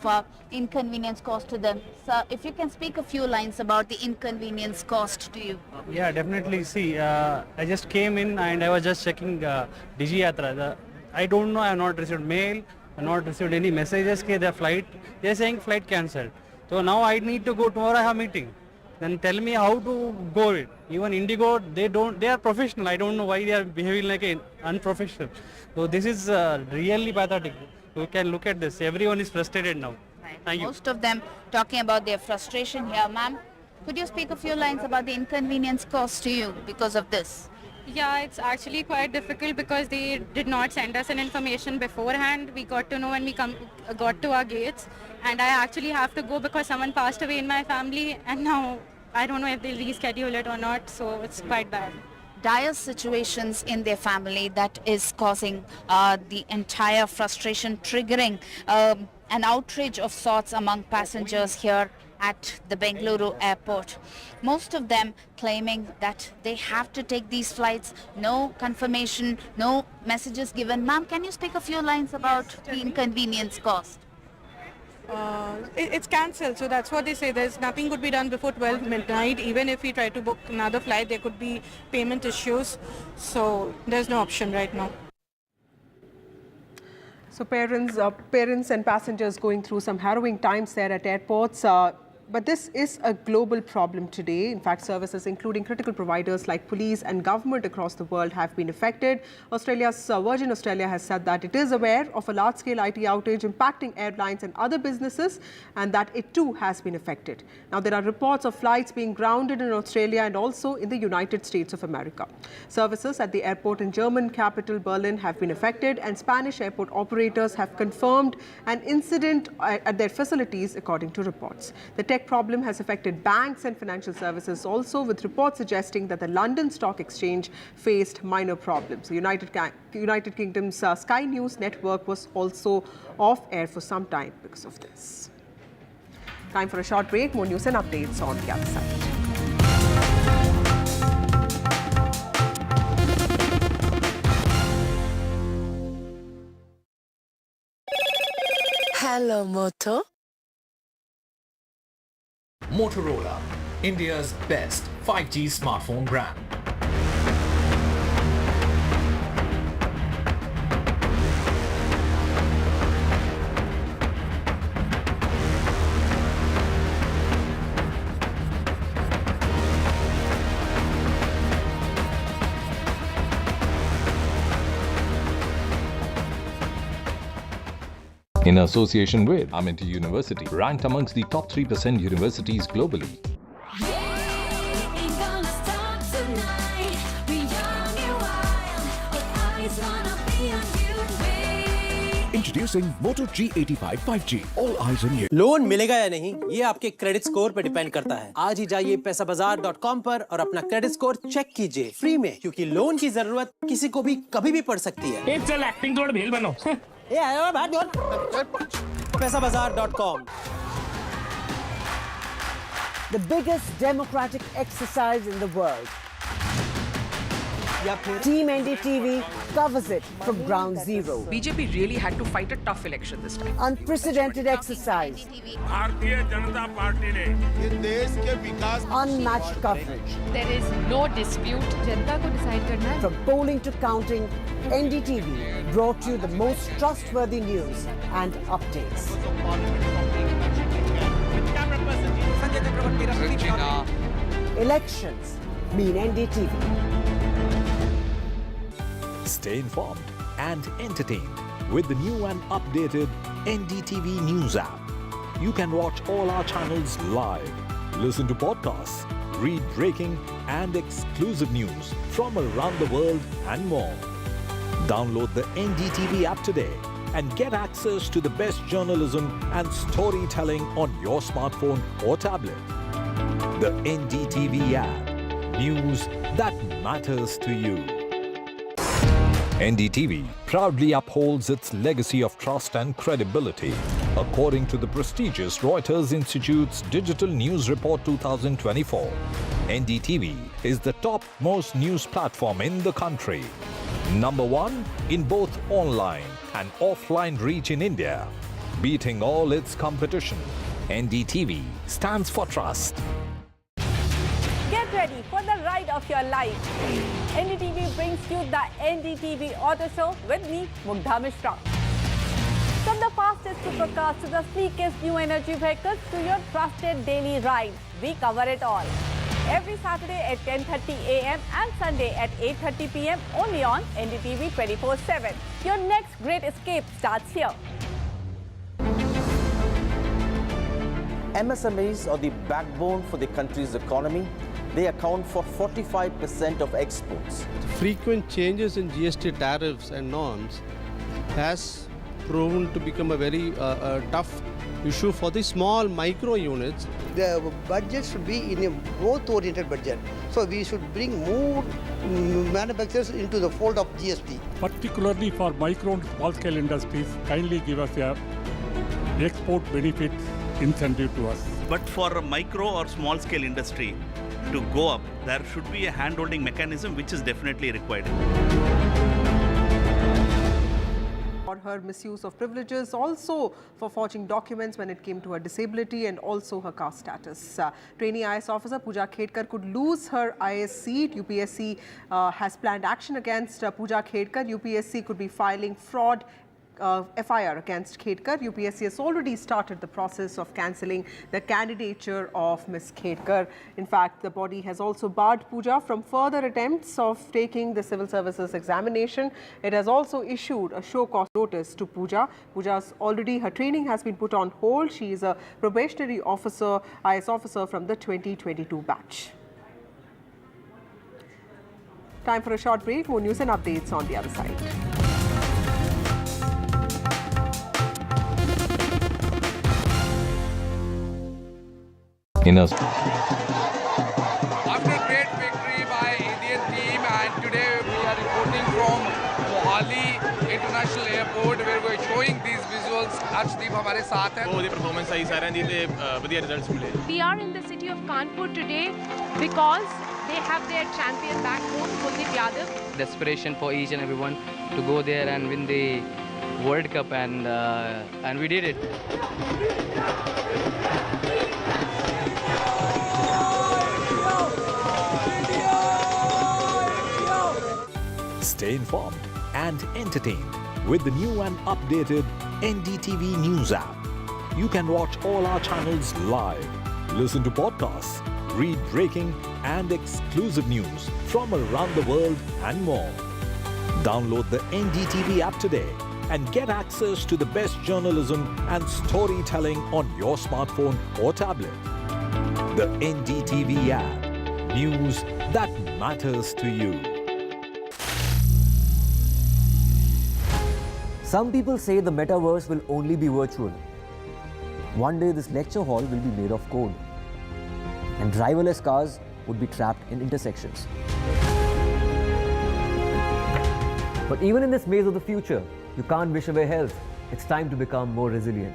inconvenience caused to them. So if you can speak a few lines about the inconvenience caused to you. Yeah, definitely. See, I just came in and I was just checking Digi Yatra. I don't know, I have not received mail, I have not received any messages that they're saying flight cancelled. So now I need to go tomorrow, I have a meeting. Then tell me how to go it. Even Indigo, they are professional. I don't know why they are behaving like an unprofessional. So this is really pathetic. You can look at this. Everyone is frustrated now. Right. Thank you. Most of them talking about their frustration here. Ma'am, could you speak a few lines about the inconvenience caused to you because of this? Yeah, it's actually quite difficult because they did not send us an information beforehand. We got to know when we got to our gates, and I actually have to go because someone passed away in my family, and now I don't know if they'll reschedule it or not, so it's quite bad. Dire situations in their family that is causing the entire frustration, triggering an outrage of sorts among passengers here at the Bengaluru airport. Most of them claiming that they have to take these flights, no confirmation, no messages given. Ma'am, can you speak a few lines about the inconvenience caused? It's cancelled, so that's what they say. There's nothing could be done before 12 midnight. Even if we try to book another flight, there could be payment issues. So there's no option right now. So parents and passengers going through some harrowing times there at airports. But this is a global problem today. In fact, services including critical providers like police and government across the world have been affected. Australia's Virgin Australia has said that it is aware of a large-scale IT outage impacting airlines and other businesses, and that it too has been affected. Now, there are reports of flights being grounded in Australia and also in the United States of America. Services at the airport in German capital Berlin have been affected, and Spanish airport operators have confirmed an incident at their facilities, according to reports. The tech problem has affected banks and financial services also, with reports suggesting that the London Stock Exchange faced minor problems. The United Kingdom's Sky News network was also off air for some time because of this. Time for a short break. More news and updates on the other side. Hello, Moto. Motorola, India's best 5G smartphone brand. In association with Amity University, ranked amongst the top 3% universities globally. Introducing Moto G85 5G. All eyes on you. Loan मिलेगा या नहीं, ये आपके credit score पर depend करता है। आज ही जाइए पैसाबाजार.com पर और अपना क्रेडिट स्कोर चेक कीजिए फ्री में, क्योंकि लोन की जरूरत किसी को भी कभी भी पड़ सकती है। चल एक्टिंग थोड़ा भेल बनो। ए आयो बात बोल। पैसाबाजार.com. The biggest democratic exercise in the world. Team NDTV covers it from ground zero. BJP really had to fight a tough election this time. Unprecedented exercise. Bharatiya Janata party ने ये देश के विकास unmatched coverage. There is no dispute. जनता को decide करना है. From polling to counting, NDTV brought you the most trustworthy news and updates. Elections mean NDTV. Stay informed and entertained with the new and updated NDTV News app. You can watch all our channels live, listen to podcasts, read breaking and exclusive news from around the world and more. Download the NDTV app today and get access to the best journalism and storytelling on your smartphone or tablet. The NDTV app. News that matters to you. NDTV proudly upholds its legacy of trust and credibility. According to the prestigious Reuters Institute's Digital News Report 2024, NDTV is the top-most news platform in the country. Number one in both online and offline reach in India, beating all its competition. NDTV stands for trust. Get ready for the ride of your life. NDTV brings you the NDTV Auto Show with me, Mugdha Mishra. From the fastest supercars to the sleekest new energy vehicles to your trusted daily ride, we cover it all. Every Saturday at 10:30 a.m. and Sunday at 8:30 p.m. only on NDTV 24/7. Your next great escape starts here. MSMEs are the backbone for the country's economy. They account for 45% of exports. Frequent changes in GST tariffs and norms has proven to become a very tough issue for the small micro units. The budget should be in a growth-oriented budget. So we should bring more manufacturers into the fold of GST. Particularly for micro and small scale industries, kindly give us a export benefit incentive to us. But for a micro or small scale industry to go up, there should be a hand-holding mechanism which is definitely required. For her misuse of privileges, also for forging documents when it came to her disability and also her caste status. Trainee IS officer Pooja Khedkar could lose her IS seat. UPSC has planned action against Pooja Khedkar. UPSC could be filing fraud FIR against Khedkar. UPSC has already started the process of cancelling the candidature of Ms. Khedkar. In fact, the body has also barred Pooja from further attempts of taking the civil services examination. It has also issued a show-cause notice to Pooja. Her training has been put on hold. She is a probationary officer, IS officer from the 2022 batch. Time for a short break. More news and updates on the other side. After great victory by Indian team, and today we are reporting from Mohali International Airport where we are showing these visuals. Arshdeep हमारे साथ हैं. बहुत ही performance आई सारे दी थे बढ़िया results मिले. We are in the city of Kanpur today because they have their champion back home, Kuldeep Yadav. Desperation for each and everyone to go there and win the World Cup, and we did it. Stay informed and entertained with the new and updated NDTV News app. You can watch all our channels live, listen to podcasts, read breaking and exclusive news from around the world and more. Download the NDTV app today and get access to the best journalism and storytelling on your smartphone or tablet. The NDTV app. News that matters to you. Some people say the metaverse will only be virtual. One day this lecture hall will be made of code, and driverless cars would be trapped in intersections. But even in this maze of the future, you can't wish away health. It's time to become more resilient.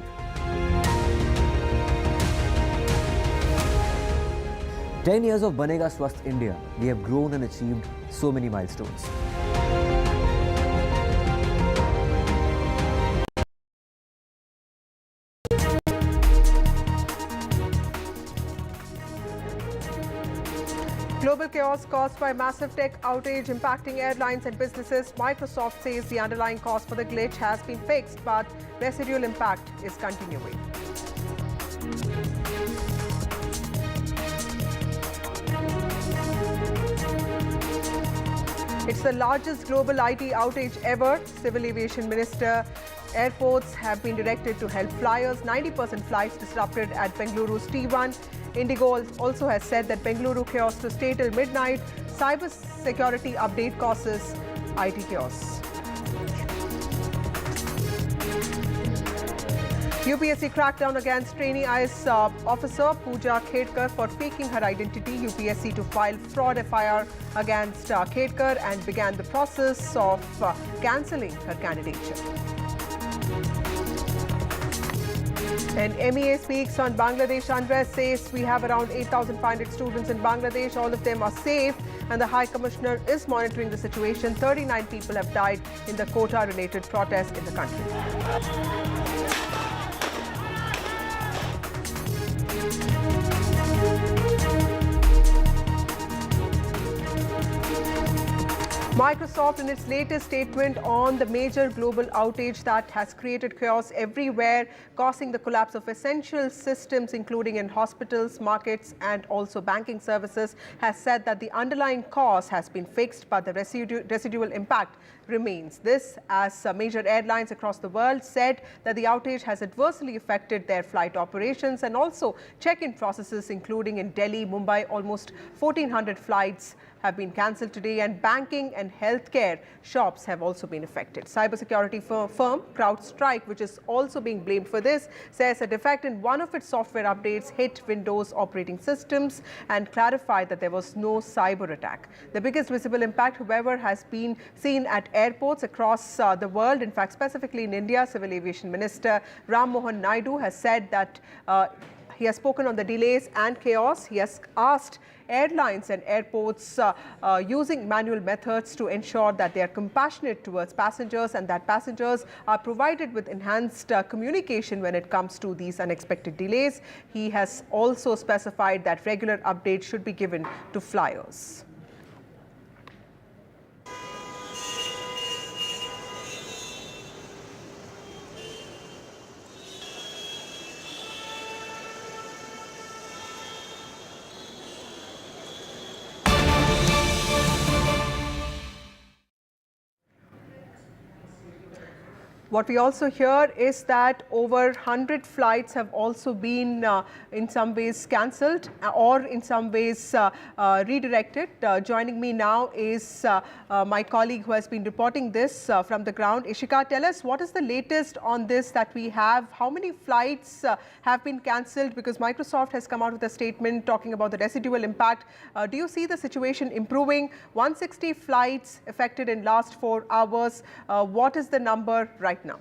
"10 years of Banega Swasth India, we have grown and achieved so many milestones. Global chaos caused by massive tech outage impacting airlines and businesses. Microsoft says the underlying cause for the glitch has been fixed, but residual impact is continuing. It's the largest global IT outage ever. Civil Aviation Minister, airports have been directed to help flyers. 90% flights disrupted at Bengaluru's T1. Indigo also has said that Bengaluru chaos to stay till midnight. Cyber security update causes IT chaos. UPSC crackdown against trainee IS officer Pooja Khedkar for faking her identity. UPSC to file fraud FIR against Khedkar and began the process of cancelling her candidature. And MEA speaks on Bangladesh unrest, says we have around 8,500 students in Bangladesh. All of them are safe, and the High Commissioner is monitoring the situation. 39 people have died in the quota-related protest in the country. Microsoft, in its latest statement on the major global outage that has created chaos everywhere, causing the collapse of essential systems, including in hospitals, markets, and also banking services, has said that the underlying cause has been fixed, but the residual impact remains. This as major airlines across the world said that the outage has adversely affected their flight operations and also check-in processes, including in Delhi, Mumbai. Almost 1,400 flights have been cancelled today, and banking and healthcare shops have also been affected. Cybersecurity firm CrowdStrike, which is also being blamed for this, says a defect in one of its software updates hit Windows operating systems and clarified that there was no cyber attack. The biggest visible impact, however, has been seen at airports across the world. In fact, specifically in India, Civil Aviation Minister Ram Mohan Naidu has said that He has spoken on the delays and chaos. He has asked airlines and airports using manual methods to ensure that they are compassionate towards passengers and that passengers are provided with enhanced communication when it comes to these unexpected delays. He has also specified that regular updates should be given to flyers. What we also hear is that over 100 flights have also been in some ways cancelled or in some ways redirected. Joining me now is my colleague who has been reporting this from the ground. Ishika, tell us what is the latest on this that we have? How many flights have been cancelled? Because Microsoft has come out with a statement talking about the residual impact. Do you see the situation improving? 160 flights affected in last 4 hours. What is the number right now?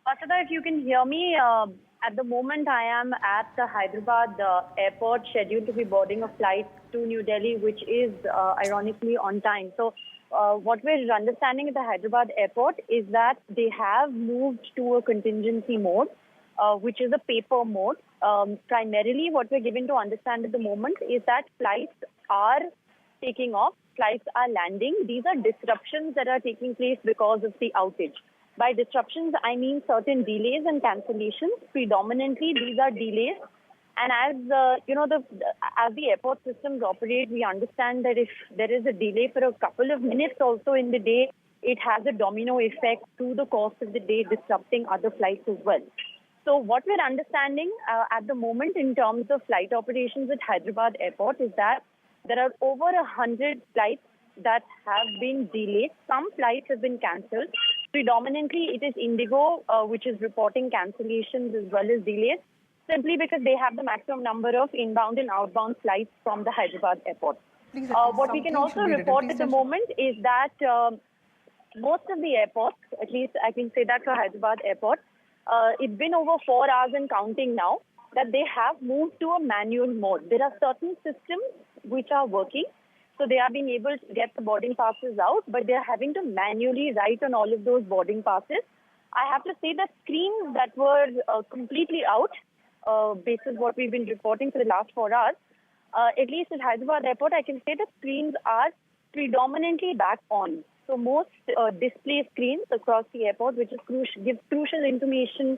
Vasudha, if you can hear me, at the moment I am at the Hyderabad airport, scheduled to be boarding a flight to New Delhi, which is ironically on time. So what we're understanding at the Hyderabad airport is that they have moved to a contingency mode, which is a paper mode. Primarily what we're given to understand at the moment is that flights are taking off. Flights are landing. These are disruptions that are taking place because of the outage. By disruptions, I mean certain delays and cancellations. Predominantly, these are delays. And as as the airport systems operate, we understand that if there is a delay for a couple of minutes also in the day, it has a domino effect to the course of the day, disrupting other flights as well. So what we're understanding at the moment in terms of flight operations at Hyderabad airport is that there are over 100 flights that have been delayed. Some flights have been cancelled. Predominantly, it is Indigo, which is reporting cancellations as well as delays, simply because they have the maximum number of inbound and outbound flights from the Hyderabad airport. What we can also report at the moment is that most of the airports, at least I can say that for Hyderabad airport, it's been over 4 hours and counting now, that they have moved to a manual mode. There are certain systems which are working. So they are being able to get the boarding passes out, but they are having to manually write on all of those boarding passes. I have to say that screens that were completely out, based on what we've been reporting for the last 4 hours, at least at Hyderabad airport, I can say that screens are predominantly back on. So most display screens across the airport, which is gives crucial information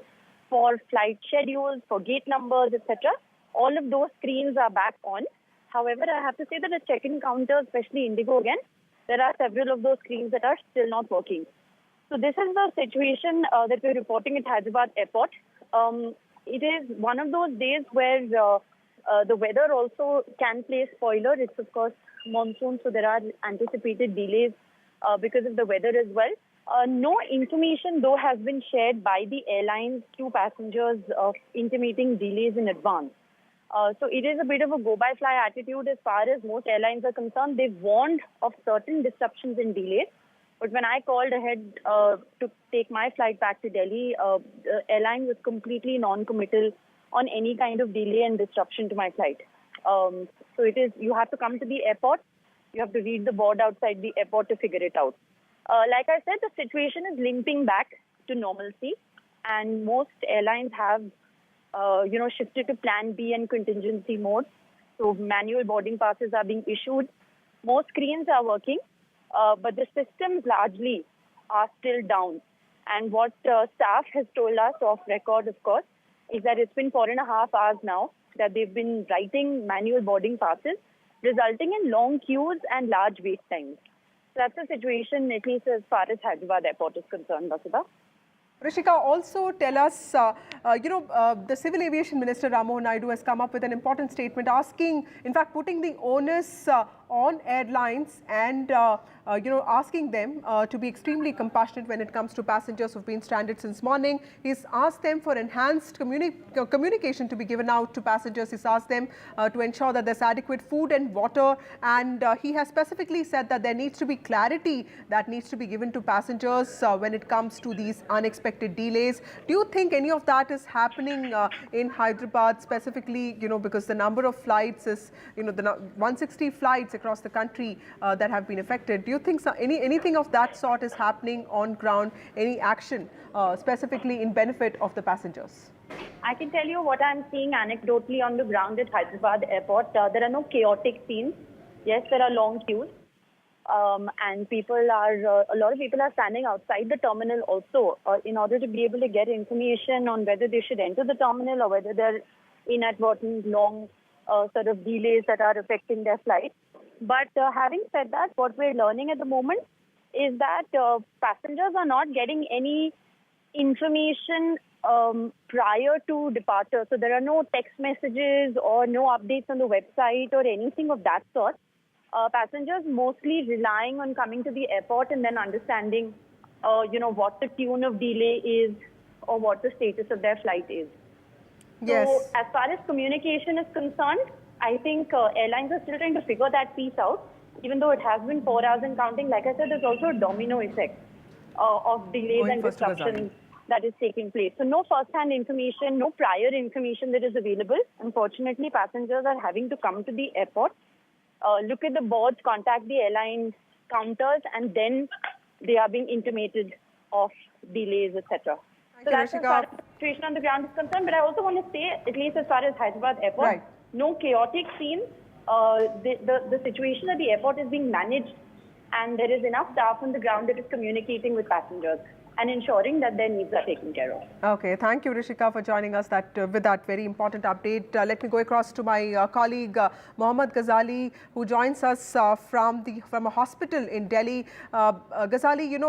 for flight schedules, for gate numbers, etc. All of those screens are back on. However, I have to say that at check-in counters, especially Indigo again, there are several of those screens that are still not working. So this is the situation that we're reporting at Hyderabad airport. It is one of those days where the weather also can play a spoiler. It's of course monsoon, so there are anticipated delays because of the weather as well. No information though has been shared by the airlines to passengers intimating delays in advance. So it is a bit of a go-by-fly attitude as far as most airlines are concerned. They've warned of certain disruptions and delays. But when I called ahead to take my flight back to Delhi, the airline was completely non-committal on any kind of delay and disruption to my flight. So it is, you have to come to the airport. You have to read the board outside the airport to figure it out. Like I said, the situation is limping back to normalcy. And most airlines have shifted to plan B and contingency mode. So manual boarding passes are being issued. Most screens are working, but the systems largely are still down. And what staff has told us off record, of course, is that it's been 4.5 hours now that they've been writing manual boarding passes, resulting in long queues and large wait times. So that's the situation, at least as far as Hyderabad airport is concerned, Vasudha. Rishika, also tell us, the Civil Aviation Minister Ram Mohan Naidu has come up with an important statement asking, in fact, putting the onus on airlines and asking them to be extremely compassionate when it comes to passengers who've been stranded since morning. He's asked them for enhanced communication to be given out to passengers. He's asked them to ensure that there's adequate food and water, and he has specifically said that there needs to be clarity that needs to be given to passengers when it comes to these unexpected delays. Do you think any of that is happening in Hyderabad specifically, because the number of flights is, the 160 flights across the country that have been affected? Do you think anything of that sort is happening on ground, any action specifically in benefit of the passengers? I can tell you what I'm seeing anecdotally on the ground at Hyderabad airport. There are no chaotic scenes. Yes, there are long queues. And a lot of people are standing outside the terminal also in order to be able to get information on whether they should enter the terminal or whether they're inadvertent long sort of delays that are affecting their flight. But having said that, what we're learning at the moment is that passengers are not getting any information prior to departure. So there are no text messages or no updates on the website or anything of that sort. Passengers mostly relying on coming to the airport and then understanding, what the tune of delay is or what the status of their flight is. Yes. So as far as communication is concerned, I think airlines are still trying to figure that piece out. Even though it has been 4 hours and counting, like I said, there's also a domino effect of delays and disruptions that is taking place. So no first-hand information, no prior information that is available. Unfortunately, passengers are having to come to the airport, look at the boards, contact the airline counters, and then they are being intimated of delays, etc. So that's as far as the situation on the ground is concerned. But I also want to say, at least as far as Hyderabad airport, no chaotic scenes. The situation at the airport is being managed, and there is enough staff on the ground that is communicating with passengers and ensuring that their needs are taken care of. Okay, thank you, Rishika, for joining us with that very important update. Let me go across to my colleague Mohammad Ghazali, who joins us from a hospital in Delhi. Ghazali,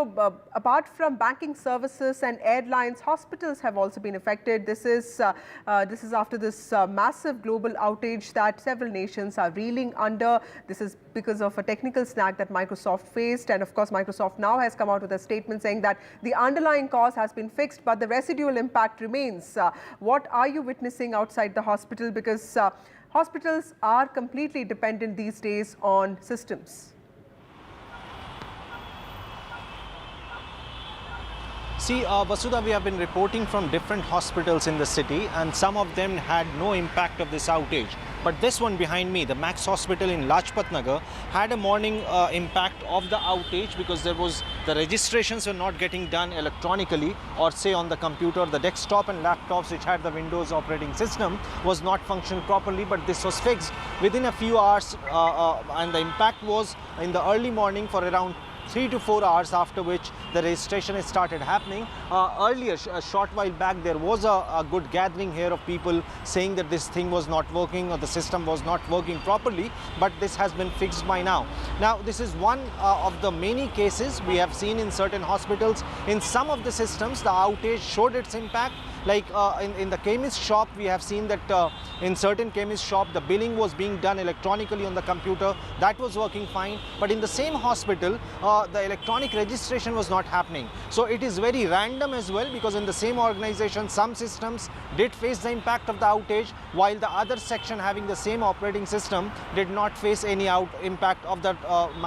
apart from banking services and airlines, hospitals have also been affected. This is after this massive global outage that several nations are reeling under. This is because of a technical snag that Microsoft faced, and of course, Microsoft now has come out with a statement saying that the underlying cause has been fixed, but the residual impact remains. What are you witnessing outside the hospital? Because hospitals are completely dependent these days on systems. See, Vasudha, we have been reporting from different hospitals in the city, and some of them had no impact of this outage. But this one behind me, the Max Hospital in Lajpat Nagar, had a morning impact of the outage because the registrations were not getting done electronically, or say on the computer, the desktop and laptops which had the Windows operating system was not functioning properly. But this was fixed within a few hours, and the impact was in the early morning for around 3 to 4 hours, after which the registration has started happening. Earlier, a short while back, there was a good gathering here of people saying that this thing was not working or the system was not working properly, but this has been fixed by now. Now, this is one of the many cases we have seen in certain hospitals. In some of the systems, the outage showed its impact. Like in the chemist shop, we have seen that in certain chemist shop, the billing was being done electronically on the computer. That was working fine. But in the same hospital, the electronic registration was not happening. So it is very random as well, because in the same organization, some systems did face the impact of the outage, while the other section having the same operating system did not face any impact of the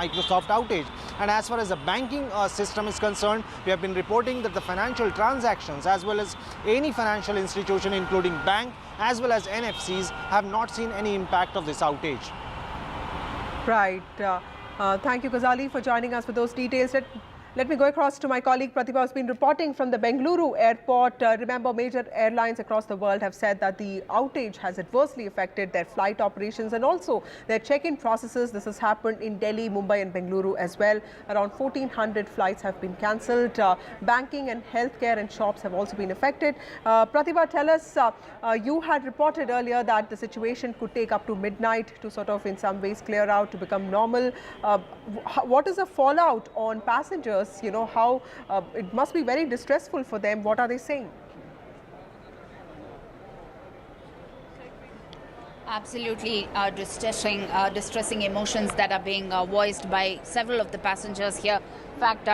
Microsoft outage. And as far as the banking system is concerned, we have been reporting that the financial transactions, as well as any financial institution, including bank as well as NFCs, have not seen any impact of this outage. Right. Thank you, Ghazali, for joining us with those details. Let me go across to my colleague Pratibha, who's been reporting from the Bengaluru airport. Remember, major airlines across the world have said that the outage has adversely affected their flight operations and also their check-in processes. This has happened in Delhi, Mumbai and Bengaluru as well. Around 1,400 flights have been cancelled. Banking and healthcare and shops have also been affected. Pratibha, tell us, you had reported earlier that the situation could take up to midnight to sort of in some ways clear out, to become normal. What is the fallout on passengers? How it must be very distressful for them. What are they saying? Absolutely distressing emotions that are being voiced by several of the passengers here. In fact,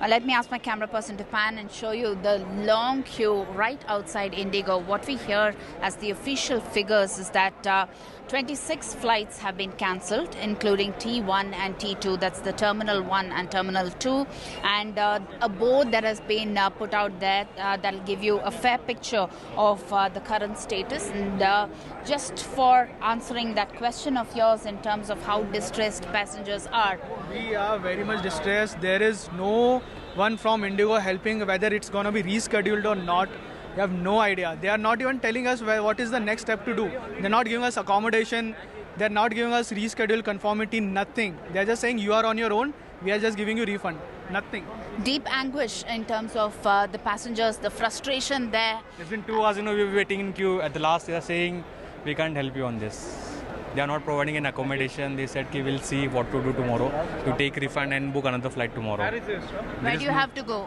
let me ask my camera person to pan and show you the long queue right outside Indigo. What we hear as the official figures is that 26 flights have been cancelled, including T1 and T2. That's the Terminal 1 and Terminal 2. And a board that has been put out there that will give you a fair picture of the current status. And just for answering that question of yours in terms of how distressed passengers are. We are very much distressed. There is no one from Indigo helping whether it's going to be rescheduled or not. We have no idea. They are not even telling us what is the next step to do. They're not giving us accommodation. They're not giving us reschedule conformity, nothing. They're just saying you are on your own. We are just giving you refund. Nothing. Deep anguish in terms of the passengers, the frustration there. It's been 2 hours, we were waiting in queue. At the last, they are saying, we can't help you on this. They are not providing an accommodation. They said, we'll see what to do tomorrow to take refund and book another flight tomorrow. Where do you have to go?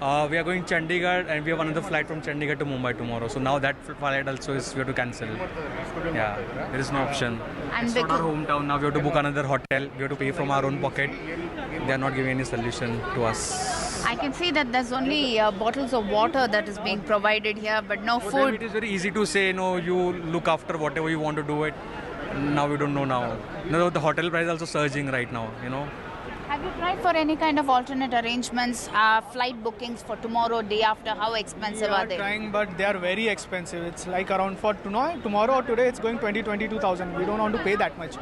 We are going Chandigarh and we have another flight from Chandigarh to Mumbai tomorrow. So now that flight also is we have to cancel. Yeah, there is no option. And it's not our hometown. Now we have to book another hotel. We have to pay from our own pocket. They are not giving any solution to us. I can see that there's only bottles of water that is being provided here, but no food. It is very easy to say, no, you look after whatever you want to do it. Now we don't know now. No, the hotel price is also surging right now, Have you tried for any kind of alternate arrangements, flight bookings for tomorrow, day after? How expensive are they? We are trying, but they are very expensive. It's like around for tomorrow or today, it's going 22,000. We don't want to pay that much.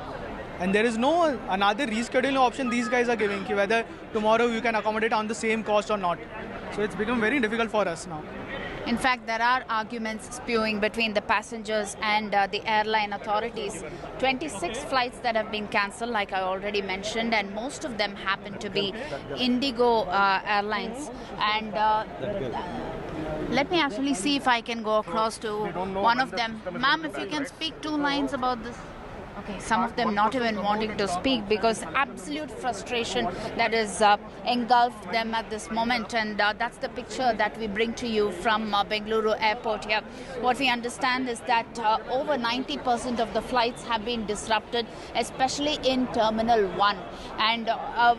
And there is no another rescheduling option these guys are giving, whether tomorrow you can accommodate on the same cost or not. So it's become very difficult for us now. In fact, there are arguments spewing between the passengers and the airline authorities. 26 flights that have been cancelled, like I already mentioned, and most of them happen to be Indigo Airlines. And let me actually see if I can go across to one of them. Ma'am, if you can speak 2 lines about this. Okay, some of them not even wanting to speak because absolute frustration that is engulfed them at this moment, and that's the picture that we bring to you from Bengaluru airport here. What we understand is that over 90% of the flights have been disrupted, especially in Terminal 1, and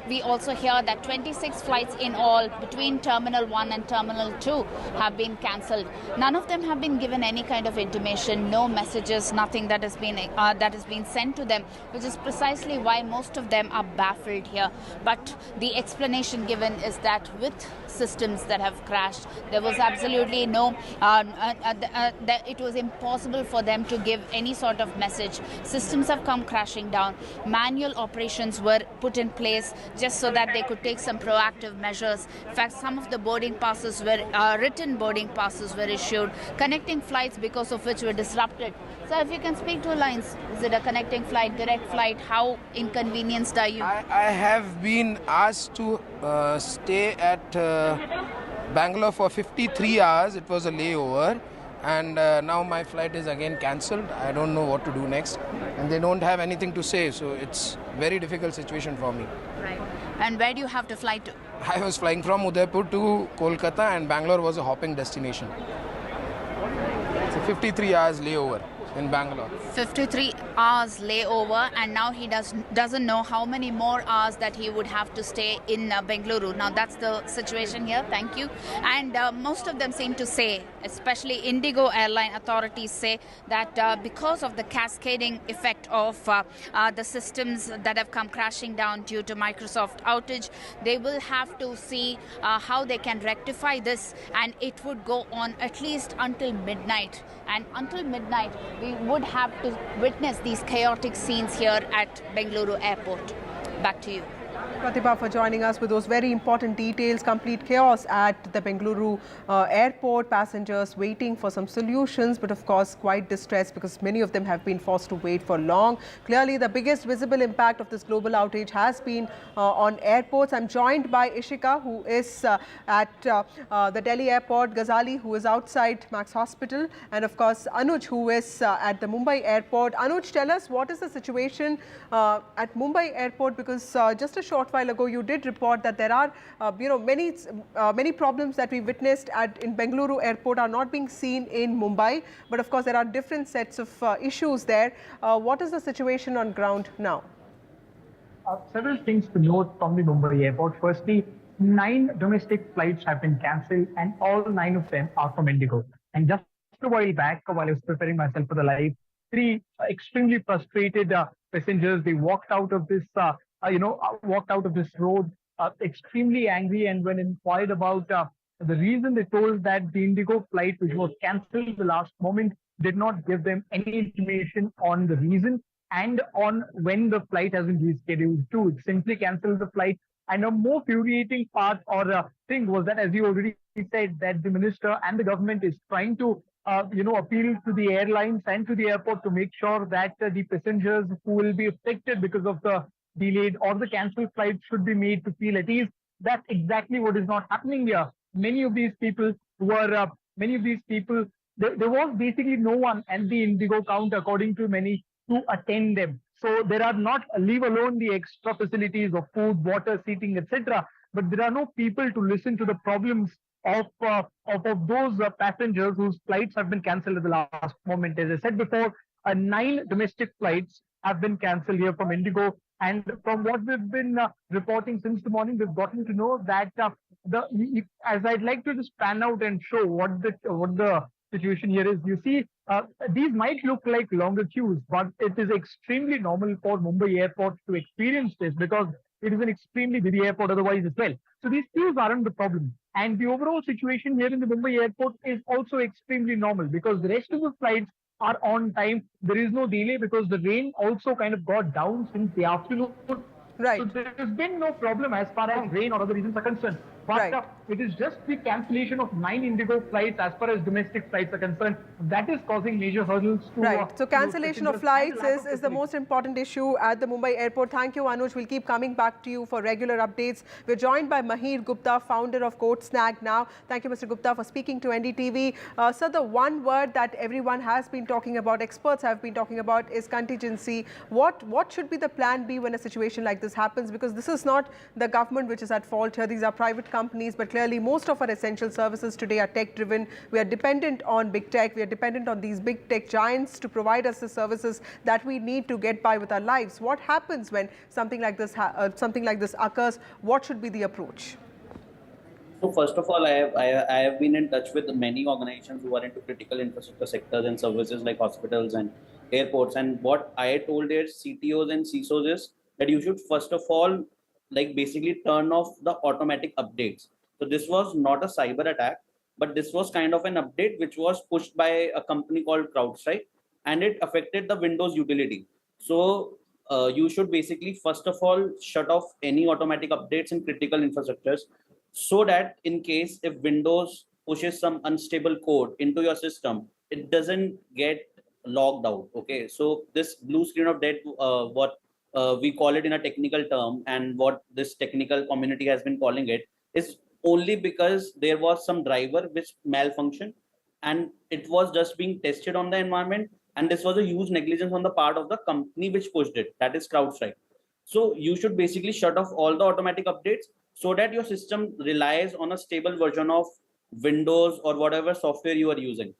we also hear that 26 flights in all between Terminal 1 and Terminal 2 have been cancelled. None of them have been given any kind of intimation, no messages, nothing that has been sent to them, which is precisely why most of them are baffled here. But the explanation given is that with systems that have crashed, there was absolutely no, it was impossible for them to give any sort of message. Systems have come crashing down. Manual operations were put in place just so that they could take some proactive measures. In fact, some of the boarding passes were, written boarding passes were issued, connecting flights because of which were disrupted. So if you can speak 2 lines, is it a connecting flight, direct flight? How inconvenienced are you? I have been asked to stay at Bangalore for 53 hours. It was a layover. And now my flight is again cancelled. I don't know what to do next. And they don't have anything to say. So it's a very difficult situation for me. Right. And where do you have to fly to? I was flying from Udaipur to Kolkata, and Bangalore was a hopping destination. It's a 53 hours layover in Bangalore. 53 hours layover, and now he doesn't know how many more hours that he would have to stay in Bengaluru. Now that's the situation here. Thank you. And most of them seem to say, especially Indigo airline authorities say that because of the cascading effect of the systems that have come crashing down due to Microsoft outage, they will have to see how they can rectify this, and it would go on at least until midnight. And until midnight, we would have to witness these chaotic scenes here at Bengaluru airport. Back to you. Pratibha, for joining us with those very important details. Complete chaos at the Bengaluru airport. Passengers waiting for some solutions, but of course quite distressed because many of them have been forced to wait for long. Clearly, the biggest visible impact of this global outage has been on airports. I'm joined by Ishika, who is at the Delhi airport, Ghazali, who is outside Max Hospital, and of course Anuj, who is at the Mumbai airport. Anuj, tell us what is the situation at Mumbai airport, because just a short short while ago, you did report that there are, many problems that we witnessed in Bengaluru airport are not being seen in Mumbai. But of course, there are different sets of issues there. What is the situation on ground now? Several things to note from the Mumbai airport. Firstly, 9 domestic flights have been cancelled, and all 9 of them are from Indigo. And just a while back, while I was preparing myself for the live, 3 extremely frustrated passengers, they walked out of this, road, extremely angry. And when inquired about the reason, they told that the Indigo flight, which was cancelled the last moment, did not give them any information on the reason and on when the flight has been rescheduled to. It simply cancelled the flight. And a more infuriating part or thing was that, as you already said, that the minister and the government is trying to, appeal to the airlines and to the airport to make sure that the passengers who will be affected because of the delayed or the cancelled flight should be made to feel at ease. That's exactly what is not happening here. Many of these people there was basically no one at the Indigo counter, according to many, to attend them. So there are not, leave alone the extra facilities of food, water, seating, etc. But there are no people to listen to the problems of those passengers whose flights have been cancelled at the last moment. As I said before, 9 domestic flights have been cancelled here from Indigo. And from what we've been reporting since the morning, we've gotten to know that as I'd like to just pan out and show what the situation here is. You see, these might look like longer queues, but it is extremely normal for Mumbai airport to experience this because it is an extremely busy airport otherwise as well. So these queues aren't the problem. And the overall situation here in the Mumbai airport is also extremely normal because the rest of the flights are on time. There is no delay because the rain also kind of got down since the afternoon. Right. So there has been no problem as far as rain or other reasons are concerned. But it is just the cancellation of 9 Indigo flights as far as domestic flights are concerned. That is causing major hurdles to... So cancellation of flights is the most important issue at the Mumbai airport. Thank you, Anuj. We'll keep coming back to you for regular updates. We're joined by Mahir Gupta, founder of Code Snag Now. Thank you, Mr. Gupta, for speaking to NDTV. Sir, the one word that everyone has been talking about, experts have been talking about, is contingency. What should be the plan B when a situation like this happens? Because this is not the government which is at fault here. These are private companies, but clearly most of our essential services today are tech-driven. We are dependent on big tech. We are dependent on these big tech giants to provide us the services that we need to get by with our lives. What happens when something like this occurs? What should be the approach? So first of all, I have been in touch with many organizations who are into critical infrastructure sectors and services like hospitals and airports. And what I told their CTOs and CISOs is that you should first of all basically turn off the automatic updates. So this was not a cyber attack, but this was kind of an update which was pushed by a company called CrowdStrike, and it affected the Windows utility. So you should basically first of all shut off any automatic updates in critical infrastructures, so that in case if Windows pushes some unstable code into your system, it doesn't get logged out. Okay, so this blue screen of death, what we call it in a technical term, and what this technical community has been calling it, is only because there was some driver which malfunctioned and it was just being tested on the environment, and this was a huge negligence on the part of the company which pushed it, that is CrowdStrike. So you should basically shut off all the automatic updates so that your system relies on a stable version of Windows or whatever software you are using.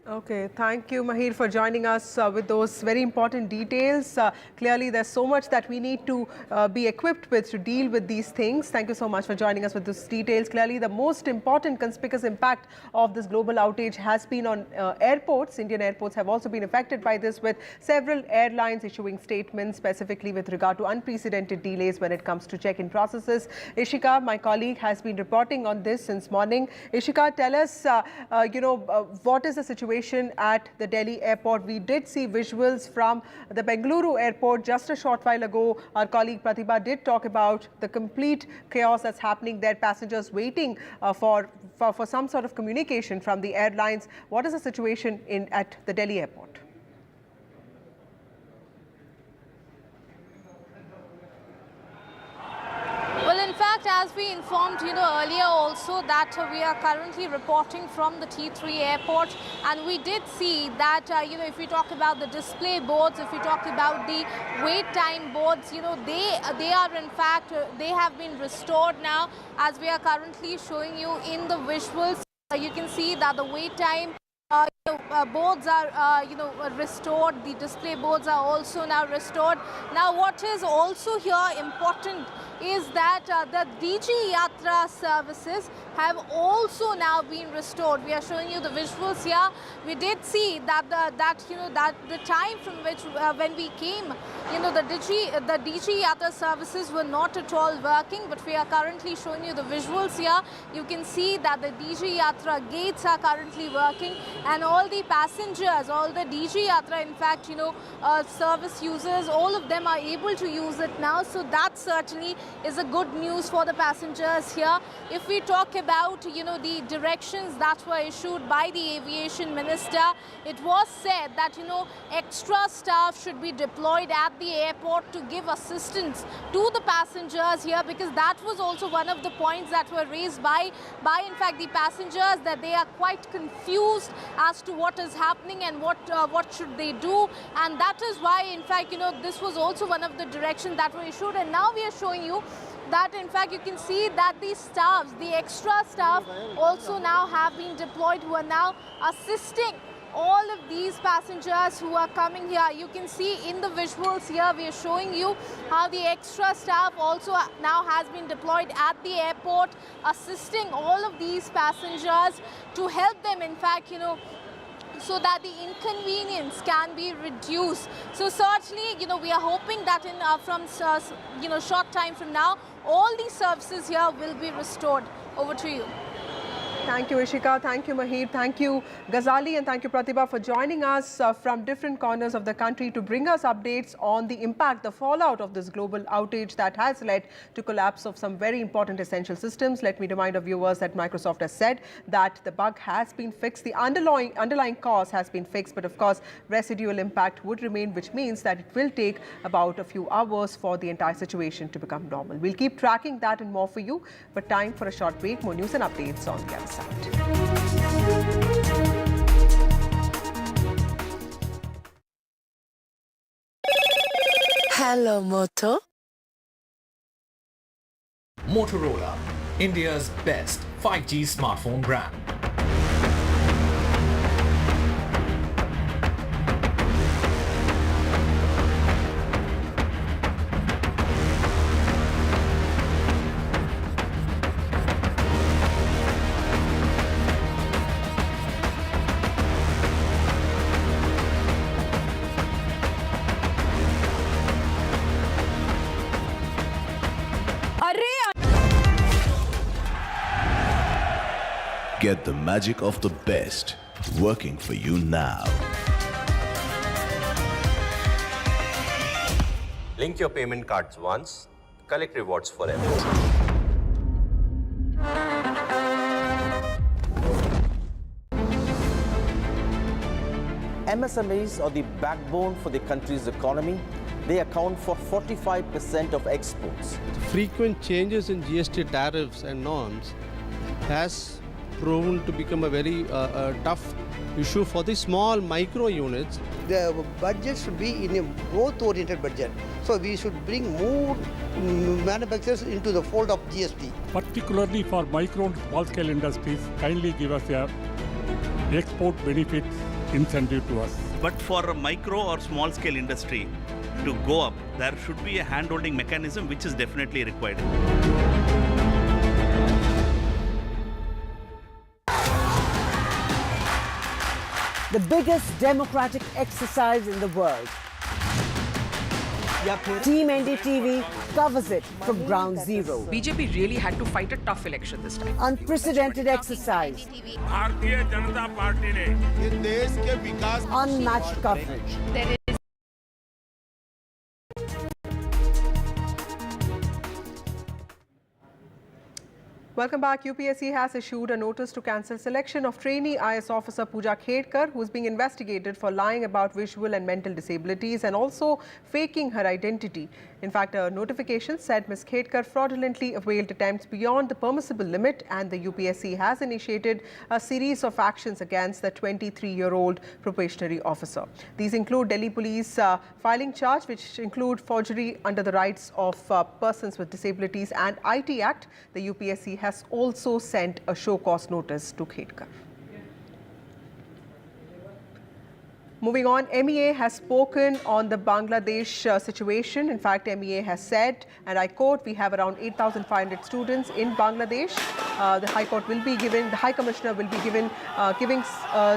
Okay, thank you, Mahir, for joining us with those very important details. Clearly, there's so much that we need to be equipped with to deal with these things. Thank you so much for joining us with those details. Clearly, the most important conspicuous impact of this global outage has been on airports. Indian airports have also been affected by this, with several airlines issuing statements specifically with regard to unprecedented delays when it comes to check-in processes. Ishika, my colleague, has been reporting on this since morning. Ishika, tell us, what is the situation at the Delhi airport? We did see visuals from the Bengaluru airport just a short while ago. Our colleague Pratibha did talk about the complete chaos that's happening there, passengers waiting for some sort of communication from the airlines. What is the situation at the Delhi airport? Well, in fact, as we informed earlier also that we are currently reporting from the T3 airport, and we did see that if we talk about the display boards, if we talk about the wait time boards, they are in fact they have been restored now, as we are currently showing you in the visuals. You can see that the wait time boards are restored. The display boards are also now restored. Now what is also here important is that the DG Yatra services have also now been restored. We are showing you the visuals here. We did see that the time from which when we came, the DG Yatra services were not at all working, but we are currently showing you the visuals here. You can see that the DG Yatra gates are currently working, and all the passengers, all the DG Yatra, in fact, service users, all of them are able to use it now. So that certainly is a good news for the passengers here. If we talk about, the directions that were issued by the aviation minister, it was said that, extra staff should be deployed at the airport to give assistance to the passengers here, because that was also one of the points that were raised by in fact, the passengers, that they are quite confused as to what is happening and what should they do. And that is why, in fact, this was also one of the directions that were issued. And now we are showing you that, in fact, you can see that the staffs, the extra staff also now have been deployed, who are now assisting all of these passengers who are coming here. You can see in the visuals here, we are showing you how the extra staff also now has been deployed at the airport, assisting all of these passengers to help them, in fact, so that the inconvenience can be reduced. So certainly, we are hoping that from short time from now, all these services here will be restored. Over to you. Thank you, Ishika. Thank you, Mahir. Thank you, Ghazali, and thank you, Pratibha, for joining us from different corners of the country to bring us updates on the impact, the fallout of this global outage that has led to collapse of some very important essential systems. Let me remind our viewers that Microsoft has said that the bug has been fixed. The underlying cause has been fixed, but of course, residual impact would remain, which means that it will take about a few hours for the entire situation to become normal. We'll keep tracking that and more for you, but time for a short break. More news and updates on the other side. Hello, Moto. Motorola, India's best 5G smartphone brand. Get the magic of the best working for you now. Link your payment cards once, collect rewards forever. MSMEs are the backbone for the country's economy. They account for 45% of exports. Frequent changes in GST tariffs and norms has proven to become a very tough issue for the small micro units. The budget should be in a growth-oriented budget. So we should bring more manufacturers into the fold of GST. Particularly for micro and small-scale industries, kindly give us a export benefit incentive to us. But for a micro or small scale industry to go up, there should be a hand-holding mechanism which is definitely required. The biggest democratic exercise in the world. Team NDTV covers it from ground zero. BJP really had to fight a tough election this time. Unprecedented exercise. Unmatched coverage. Welcome back. UPSC has issued a notice to cancel selection of trainee IS officer Pooja Khedkar, who is being investigated for lying about visual and mental disabilities and also faking her identity. In fact, a notification said Ms. Khedkar fraudulently availed attempts beyond the permissible limit, and the UPSC has initiated a series of actions against the 23-year-old probationary officer. These include Delhi Police filing charge, which include forgery under the Rights of Persons with Disabilities and IT Act. The UPSC has also sent a show-cause notice to Khedkar. Moving on, MEA has spoken on the Bangladesh situation. In fact, MEA has said, and I quote, "We have around 8,500 students in Bangladesh. The High Court will be given, the High Commissioner will be giving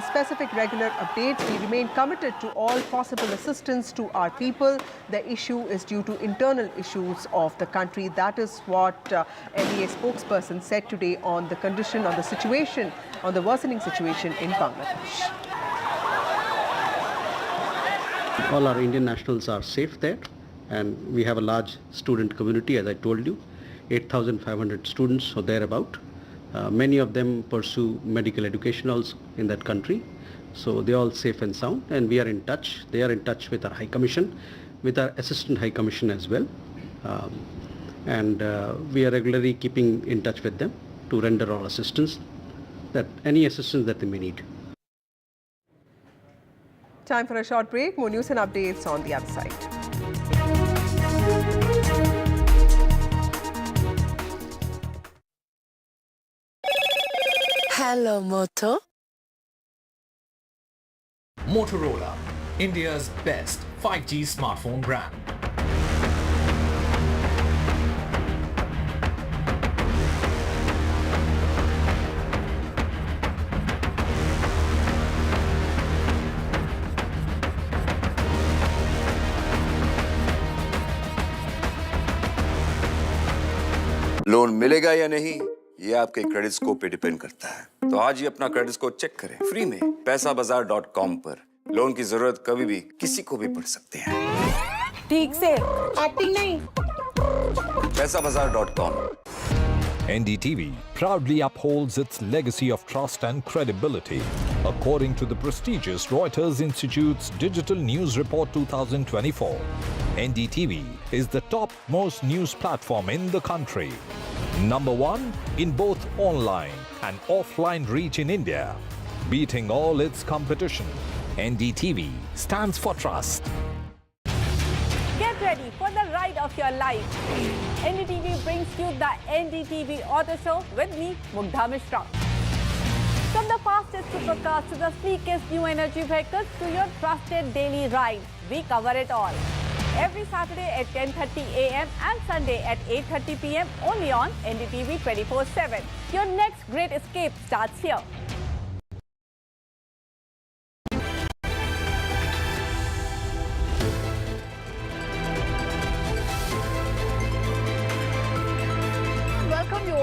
specific regular updates. We remain committed to all possible assistance to our people. The issue is due to internal issues of the country." That is what MEA spokesperson said today on the condition, on the situation, on the worsening situation in Bangladesh. All our Indian nationals are safe there, and we have a large student community, as I told you, 8,500 students or thereabout. Many of them pursue medical education also in that country. So they are all safe and sound, and we are in touch. They are in touch with our High Commission, with our Assistant High Commission as well. We are regularly keeping in touch with them to render all assistance, any assistance that they may need. Time for a short break. More news and updates on the other side. Hello, Moto. Motorola, India's best 5G smartphone brand. Loan मिलेगा या नहीं, ये आपके credit score पे depend करता है। तो आज ही अपना क्रेडिट स्कोर चेक करें फ्री में पैसाबाजार.com पर। लोन की जरूरत कभी भी किसी को भी पड़ सकती है। ठीक से एक्टिंग नहीं। पैसाबाजार.com। NDTV proudly upholds its legacy of trust and credibility. According to the prestigious Reuters Institute's Digital News Report 2024, NDTV is the top-most news platform in the country. Number one in both online and offline reach in India. Beating all its competition, NDTV stands for trust. Get ready for the ride of your life. NDTV brings you the NDTV Auto Show with me, Mugdha Mishra. From the fastest supercars to the sleekest new energy vehicles to your trusted daily ride, we cover it all. Every Saturday at 10:30 a.m. and Sunday at 8:30 p.m. only on NDTV 24/7. Your next great escape starts here.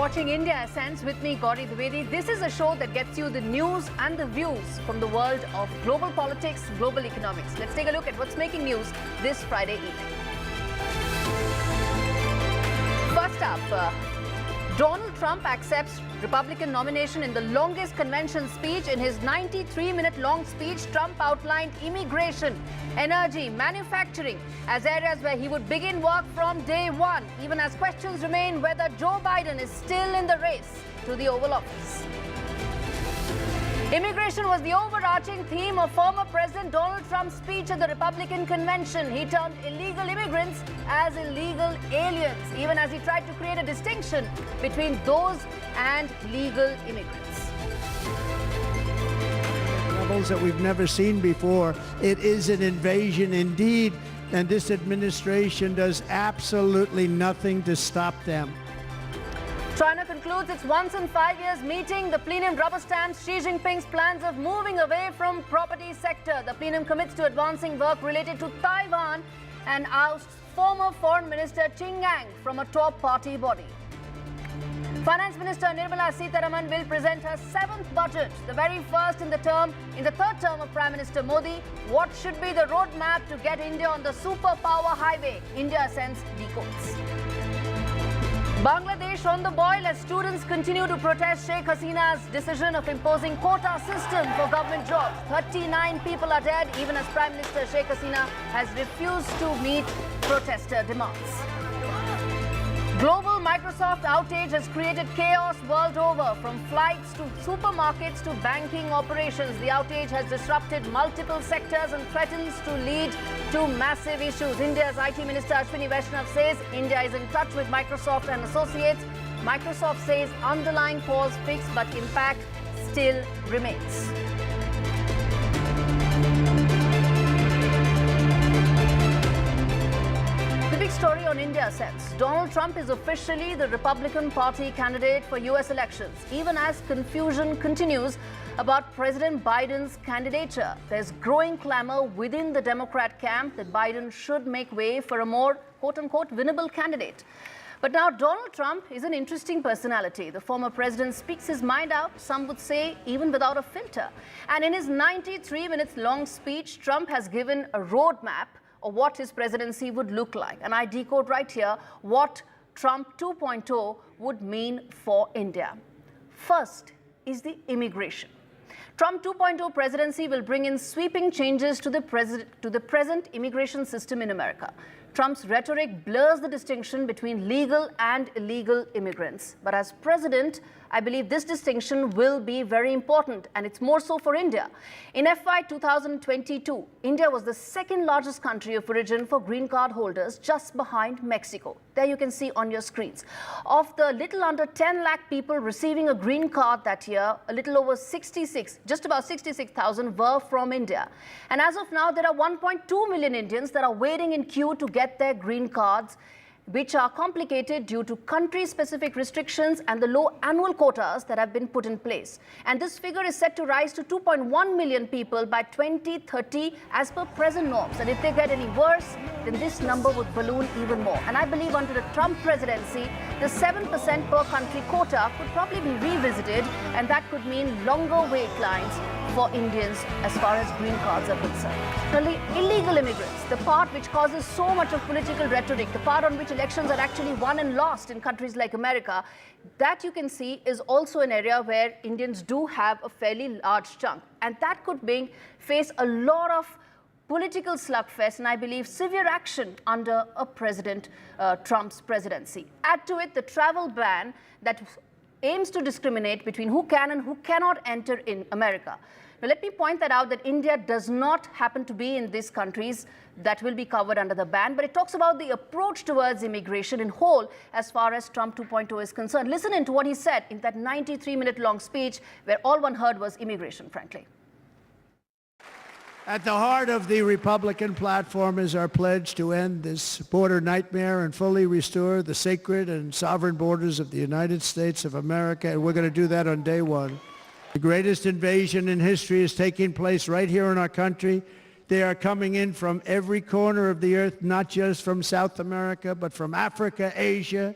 Watching India Ascends with me, Gauri Dwivedi. This is a show that gets you the news and the views from the world of global politics, global economics. Let's take a look at what's making news this Friday evening. First up, Donald Trump accepts Republican nomination. In the longest convention speech, in his 93-minute-long speech, Trump outlined immigration, energy, manufacturing as areas where he would begin work from day one, even as questions remain whether Joe Biden is still in the race to the Oval Office. Immigration was the overarching theme of former President Donald Trump's speech at the Republican convention. He termed illegal immigrants as illegal aliens, even as he tried to create a distinction between those and legal immigrants. Levels that we've never seen before. It is an invasion indeed, and this administration does absolutely nothing to stop them. China concludes its once in 5 years meeting. The plenum rubber stamps Xi Jinping's plans of moving away from property sector. The plenum commits to advancing work related to Taiwan and ousts former Foreign Minister Qin Gang from a top party body. Finance Minister Nirmala Sitharaman will present her 7th budget, the very first in the third term of Prime Minister Modi. What should be the roadmap to get India on the superpower highway? India Ascends decodes. Bangladesh Bangladesh on the boil as students continue to protest Sheikh Hasina's decision of imposing quota system for government jobs. 39 people are dead, even as Prime Minister Sheikh Hasina has refused to meet protester demands. Global Microsoft outage has created chaos world over, from flights to supermarkets to banking operations. The outage has disrupted multiple sectors and threatens to lead to massive issues. India's IT Minister Ashwini Vaishnav says India is in touch with Microsoft and associates. Microsoft says underlying cause fixed, but impact still remains. The big story on India sets. Donald Trump is officially the Republican Party candidate for US elections, even as confusion continues about President Biden's candidature. There's growing clamor within the Democrat camp that Biden should make way for a more quote-unquote winnable candidate. But now Donald Trump is an interesting personality. The former president speaks his mind out, some would say even without a filter. And in his 93 minutes long speech, Trump has given a roadmap of what his presidency would look like. And I decode right here what Trump 2.0 would mean for India. First is the immigration. Trump 2.0 presidency will bring in sweeping changes to the present immigration system in America. Trump's rhetoric blurs the distinction between legal and illegal immigrants. But as president, I believe this distinction will be very important, and it's more so for India. In FY 2022, India was the second largest country of origin for green card holders, just behind Mexico. There you can see on your screens. Of the little under 10 lakh people receiving a green card that year, a little over 66, just about 66,000 were from India. And as of now, there are 1.2 million Indians that are waiting in queue to get their green cards, which are complicated due to country-specific restrictions and the low annual quotas that have been put in place. And this figure is set to rise to 2.1 million people by 2030 as per present norms. And if they get any worse, then this number would balloon even more. And I believe under the Trump presidency, the 7% per country quota could probably be revisited, and that could mean longer wait lines for Indians as far as green cards are concerned. Now, illegal immigrants, the part which causes so much of political rhetoric, the part on which elections are actually won and lost in countries like America, that you can see is also an area where Indians do have a fairly large chunk. And that could face a lot of political slugfest and I believe severe action under a President Trump's presidency. Add to it the travel ban that aims to discriminate between who can and who cannot enter in America. Now, let me point that out that India does not happen to be in these countries that will be covered under the ban, but it talks about the approach towards immigration in whole as far as Trump 2.0 is concerned. Listen in to what he said in that 93-minute long speech where all one heard was immigration, frankly. At the heart of the Republican platform is our pledge to end this border nightmare and fully restore the sacred and sovereign borders of the United States of America, and we're going to do that on day one. The greatest invasion in history is taking place right here in our country. They are coming in from every corner of the earth, not just from South America, but from Africa, Asia,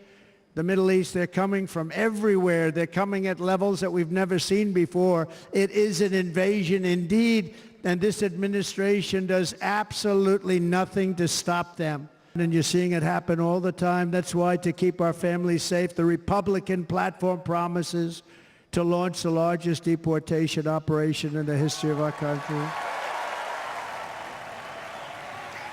the Middle East. They're coming from everywhere. They're coming at levels that we've never seen before. It is an invasion indeed, and this administration does absolutely nothing to stop them. And you're seeing it happen all the time. That's why, to keep our families safe, the Republican platform promises to launch the largest deportation operation in the history of our country.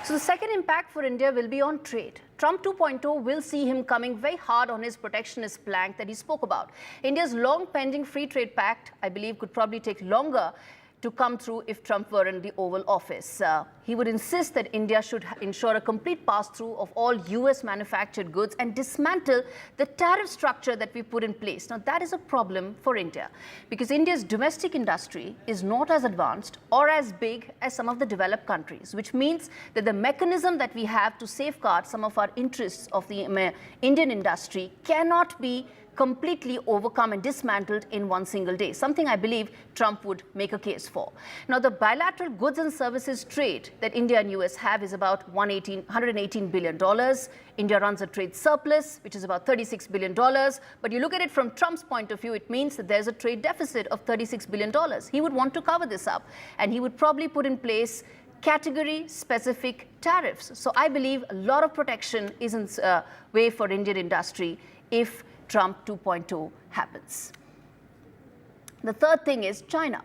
So the second impact for India will be on trade. Trump 2.0 will see him coming very hard on his protectionist plank that he spoke about. India's long pending free trade pact, I believe, could probably take longer to come through if Trump were in the Oval Office. He would insist that India should ensure a complete pass-through of all US manufactured goods and dismantle the tariff structure that we put in place. Now, that is a problem for India because India's domestic industry is not as advanced or as big as some of the developed countries, which means that the mechanism that we have to safeguard some of our interests of the Indian industry cannot be completely overcome and dismantled in one single day, something I believe Trump would make a case for. Now, the bilateral goods and services trade that India and US have is about $118 billion. India runs a trade surplus, which is about $36 billion. But you look at it from Trump's point of view, it means that there's a trade deficit of $36 billion. He would want to cover this up, and he would probably put in place category-specific tariffs. So I believe a lot of protection is in way for Indian industry if Trump 2.0 happens. The third thing is China.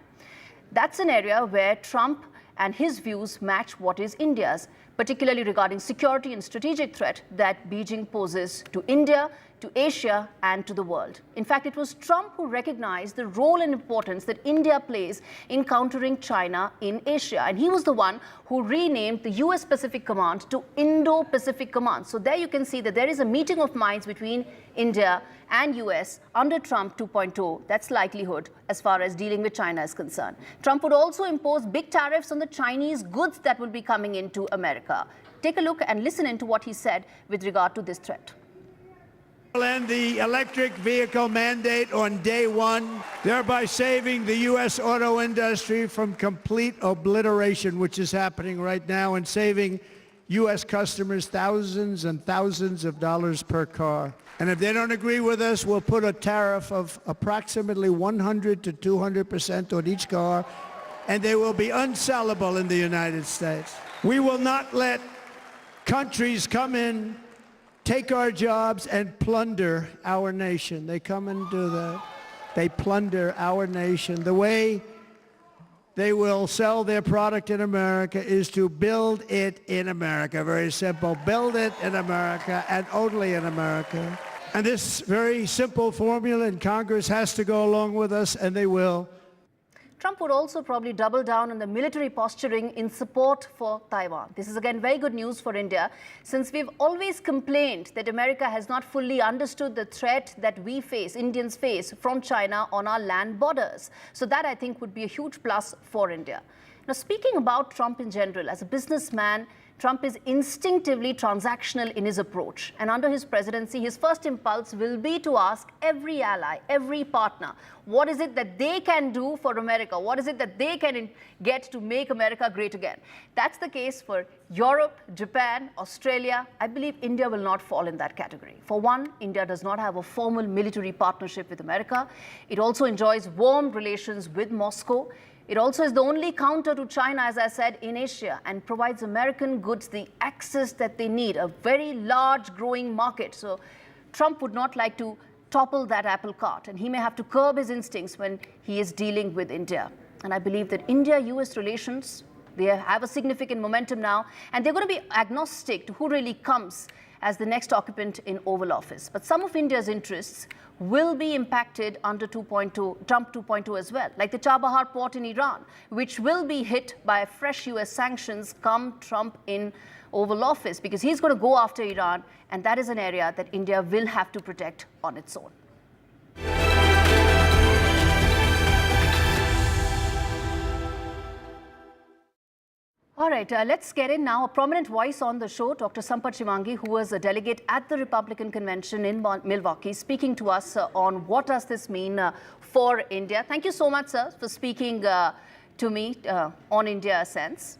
That's an area where Trump and his views match what is India's, particularly regarding security and strategic threat that Beijing poses to India, to Asia, and to the world. In fact, it was Trump who recognized the role and importance that India plays in countering China in Asia. And he was the one who renamed the US Pacific Command to Indo-Pacific Command. So there you can see that there is a meeting of minds between India and US under Trump 2.0. That's likelihood as far as dealing with China is concerned. Trump would also impose big tariffs on the Chinese goods that will be coming into America. Take a look and listen into what he said with regard to this threat. We'll end the electric vehicle mandate on day one, thereby saving the U.S. auto industry from complete obliteration, which is happening right now, and saving U.S. customers thousands and thousands of dollars per car. And if they don't agree with us, we'll put a tariff of approximately 100 to 200% on each car, and they will be unsellable in the United States. We will not let countries come in, take our jobs, and plunder our nation. They come and do that. They plunder our nation. The way they will sell their product in America is to build it in America. Very simple. Build it in America and only in America. And this very simple formula in Congress has to go along with us, and they will. Trump would also probably double down on the military posturing in support for Taiwan. This is again very good news for India, since we've always complained that America has not fully understood the threat that we face, Indians face, from China on our land borders. So that, I think, would be a huge plus for India. Now, speaking about Trump in general, as a businessman, Trump is instinctively transactional in his approach. And under his presidency, his first impulse will be to ask every ally, every partner, what is it that they can do for America? What is it that they can get to make America great again? That's the case for Europe, Japan, Australia. I believe India will not fall in that category. For one, India does not have a formal military partnership with America. It also enjoys warm relations with Moscow. It also is the only counter to China, as I said, in Asia, and provides American goods the access that they need, a very large growing market. So Trump would not like to topple that apple cart, and he may have to curb his instincts when he is dealing with India. And I believe that India-US relations, they have a significant momentum now, and they're going to be agnostic to who really comes as the next occupant in Oval Office. But some of India's interests will be impacted under Trump 2.0 as well, like the Chabahar port in Iran, which will be hit by fresh US sanctions come Trump in Oval Office, because he's going to go after Iran, and that is an area that India will have to protect on its own. All right, let's get in now. A prominent voice on the show, Dr. Sampath Shivangi, who was a delegate at the Republican convention in Milwaukee, speaking to us on what does this mean for India. Thank you so much, sir, for speaking to me on India Sense.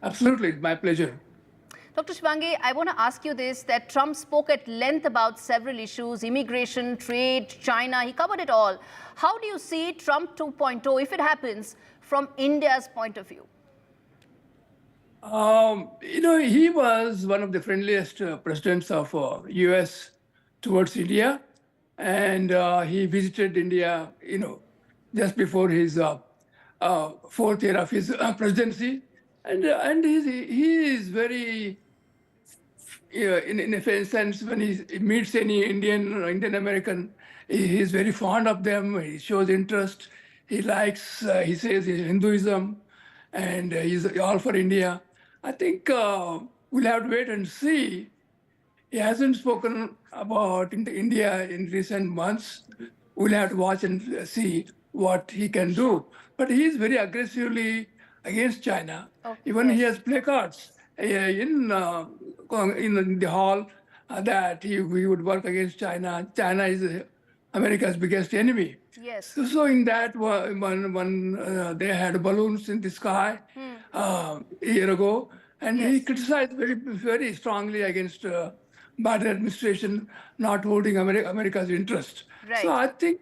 Absolutely, my pleasure. Dr. Shivangi, I want to ask you this, that Trump spoke at length about several issues, immigration, trade, China, he covered it all. How do you see Trump 2.0, if it happens, from India's point of view? He was one of the friendliest presidents of U.S. towards India, and he visited India, just before his fourth year of his presidency, and he is very, in a sense, when he meets any Indian or Indian American, he is very fond of them. He shows interest. He likes, he says, Hinduism, and he's all for India. I think we'll have to wait and see. He hasn't spoken about India in recent months. We'll have to watch and see what he can do. But he is very aggressively against China. Even he has placards in the hall that he would work against China. China is America's biggest enemy. Yes. So in that one they had balloons in the sky a year ago, and he criticized very strongly against Biden administration not holding America's interest. Right. So I think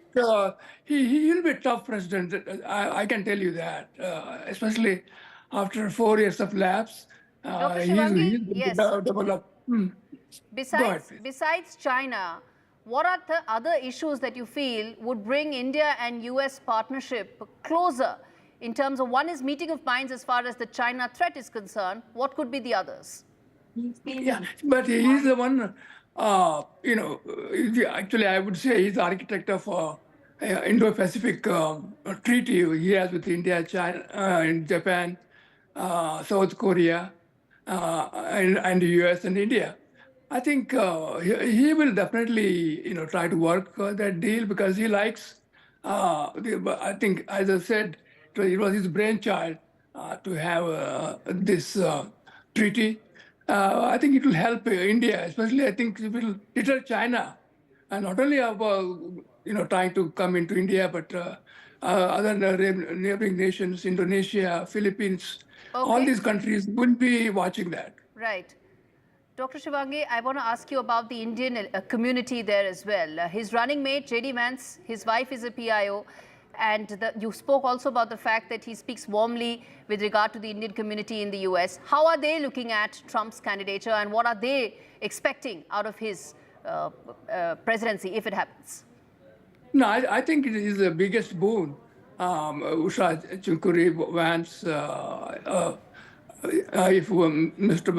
he will be a tough president. I can tell you that, especially after 4 years of lapse. Dr. Shivangi, yes. Develop. Besides China, what are the other issues that you feel would bring India and US partnership closer in terms of, one is meeting of minds as far as the China threat is concerned, what could be the others? Yeah, but he is the one, actually I would say he's the architect of Indo-Pacific treaty he has with India, China, and Japan, South Korea, and the US and India. I think he will definitely, try to work that deal because he likes. I think, as I said, it was his brainchild to have this treaty. I think it will help India, especially. I think it will deter China, and not only about trying to come into India, but other neighboring nations, Indonesia, Philippines, all these countries will be watching that. Right. Dr. Shivangi, I want to ask you about the Indian community there as well. His running mate, J.D. Vance, his wife is a PIO, and you spoke also about the fact that he speaks warmly with regard to the Indian community in the US. How are they looking at Trump's candidature, and what are they expecting out of his presidency if it happens? No, I think it is the biggest boon. Usha Chunkuri Vance, if Mr.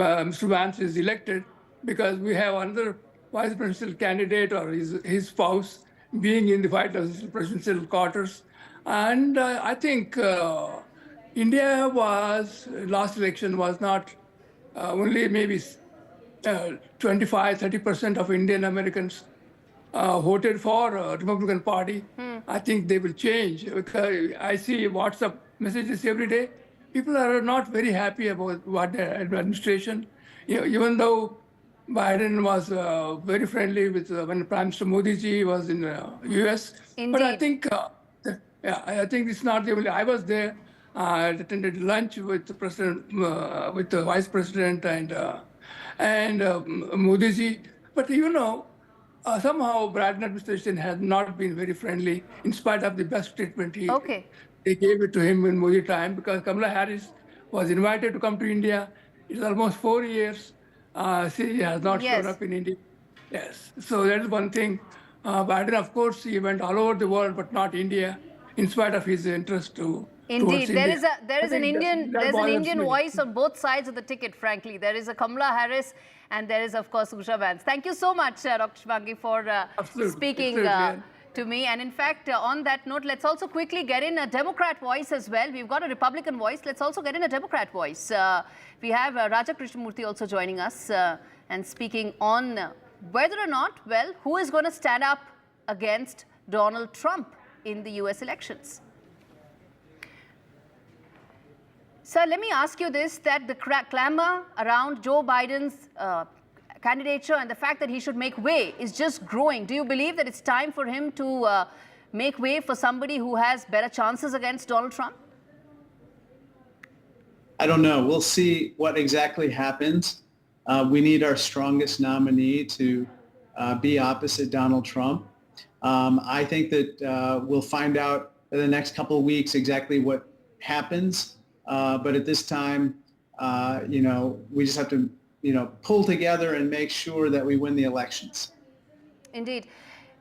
Vance is elected, because we have another vice presidential candidate or his spouse being in the White House presidential quarters. And I think India last election was not only maybe 25-30% of Indian Americans voted for Republican Party. I think they will change, because I see WhatsApp messages every day. People are not very happy about what the administration, even though Biden was very friendly with when Prime Minister Modi ji was in the US. Indeed. But I think, I think it's not the only. I was there. I attended lunch with the president, with the vice president, and Modi ji. But somehow Biden administration has not been very friendly, in spite of the best treatment they gave it to him in Modi time, because Kamala Harris was invited to come to India. It's almost 4 years. She has not shown up in India. Yes, so that is one thing. Biden, of course, he went all over the world, but not India, in spite of his interest to. Indeed, there is an Indian voice on both sides of the ticket. Frankly, there is a Kamala Harris, and there is, of course, Usha Vance. Thank you so much, Dr. Shivangi, for speaking to me. And in fact, on that note, let's also quickly get in a Democrat voice as well. We've got a Republican voice. Let's also get in a Democrat voice. We have Raja Krishnamurthy also joining us and speaking on whether or not, who is going to stand up against Donald Trump in the US elections. Sir, let me ask you this, that the clamor around Joe Biden's candidature and the fact that he should make way is just growing. Do you believe that it's time for him to make way for somebody who has better chances against Donald Trump? I don't know. We'll see what exactly happens. We need our strongest nominee to be opposite Donald Trump. I think that we'll find out in the next couple of weeks exactly what happens. But at this time, we just have to, pull together and make sure that we win the elections. Indeed.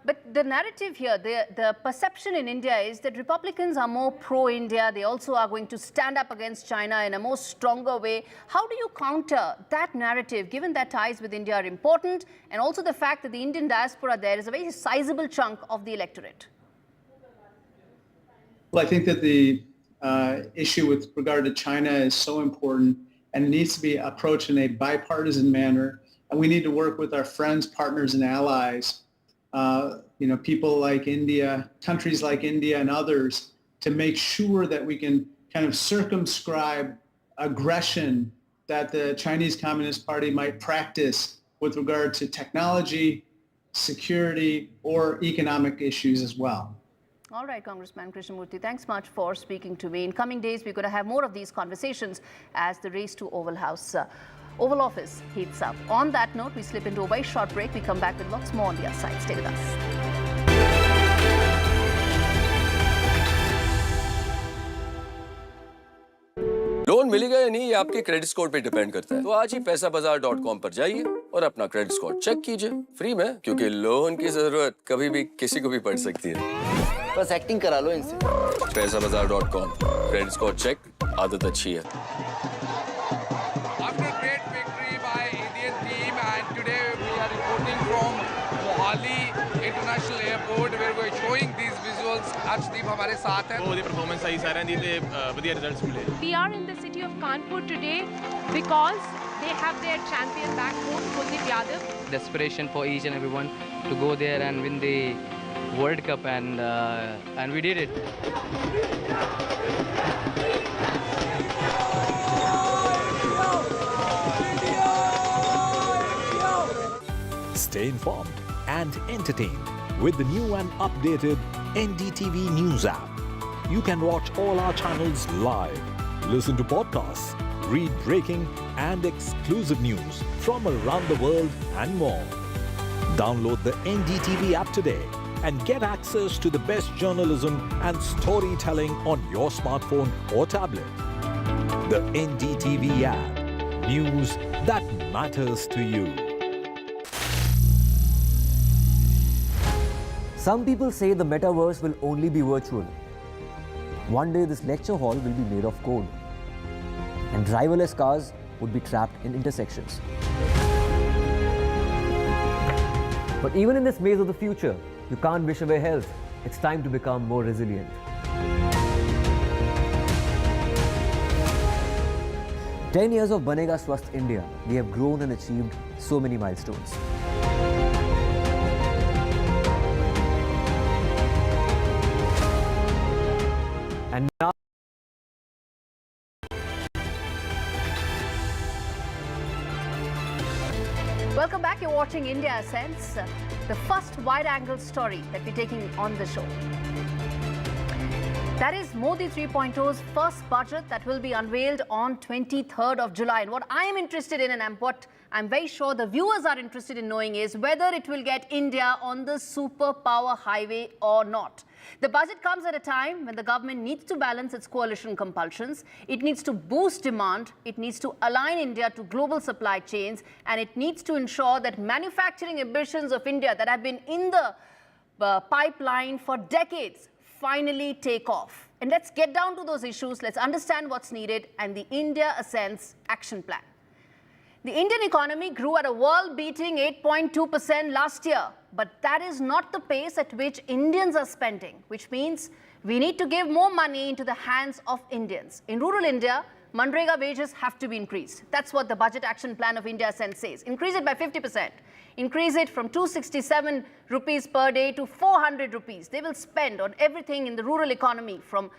But the narrative here, the perception in India is that Republicans are more pro-India. They also are going to stand up against China in a more stronger way. How do you counter that narrative, given that ties with India are important, and also the fact that the Indian diaspora there is a very sizable chunk of the electorate? Well, I think that the issue with regard to China is so important, and it needs to be approached in a bipartisan manner. And we need to work with our friends, partners, and allies, people like India, countries like India and others, to make sure that we can kind of circumscribe aggression that the Chinese Communist Party might practice with regard to technology, security, or economic issues as well. All right, Congressman Krishnamurthy, thanks much for speaking to me. In coming days, we're going to have more of these conversations as the race to Oval Office heats up. On that note, we slip into a very short break. We come back with lots more on the other side. Stay with us. Loan मिलेगा या नहीं, ये आपके credit score पे depend करता है। तो आज ही पैसाबाजार.com पर जाइए और अपना क्रेडिट स्कोर चेक कीजिए फ्री में, क्योंकि लोन की जरूरत कभी भी किसी को भी पड़ सकती है। बस एक्टिंग करा लो इनसे। पैसाबाजार.com, क्रेडिट स्कोर चेक, आदत अच्छी है। After great victory by Indian team, and today we are reporting from Mohali International Airport where we are showing these visuals. Arshdeep हमारे साथ हैं। ਉਹਦੀ ਪਰਫਾਰਮੈਂਸ ਆਈ ਸਾਰਿਆਂ ਦੀ ਤੇ ਵਧੀਆ ਰਿਜ਼ਲਟਸ ਮਿਲੇ। We are in the city of Kanpur today because they have their champion back home, Kuldeep Yadav. Desperation for each and everyone to go there and win the World Cup, and we did it. Stay informed and entertained with the new and updated NDTV News app. You can watch all our channels live, listen to podcasts, read breaking and exclusive news from around the world and more. Download the NDTV app today and get access to the best journalism and storytelling on your smartphone or tablet. The NDTV app. News that matters to you. Some people say the metaverse will only be virtual. One day this lecture hall will be made of code, and driverless cars would be trapped in intersections. But even in this maze of the future, you can't wish away health. It's time to become more resilient. 10 years of Banega Swasth India, we have grown and achieved so many milestones. And now, welcome back. You're watching India Ascends, the first wide-angle story that we're taking on the show. That is Modi 3.0's first budget that will be unveiled on 23rd of July. And what I am interested in, and what I'm very sure the viewers are interested in knowing, is whether it will get India on the superpower highway or not. The budget comes at a time when the government needs to balance its coalition compulsions. It needs to boost demand. It needs to align India to global supply chains. And it needs to ensure that manufacturing ambitions of India that have been in the pipeline for decades finally take off. And let's get down to those issues. Let's understand what's needed and the India Ascends action plan. The Indian economy grew at a world-beating 8.2% last year. But that is not the pace at which Indians are spending, which means we need to give more money into the hands of Indians. In rural India, Manrega wages have to be increased. That's what the Budget Action Plan of India Ascends says. Increase it by 50%. Increase it from 267 rupees per day to 400 rupees. They will spend on everything in the rural economy, from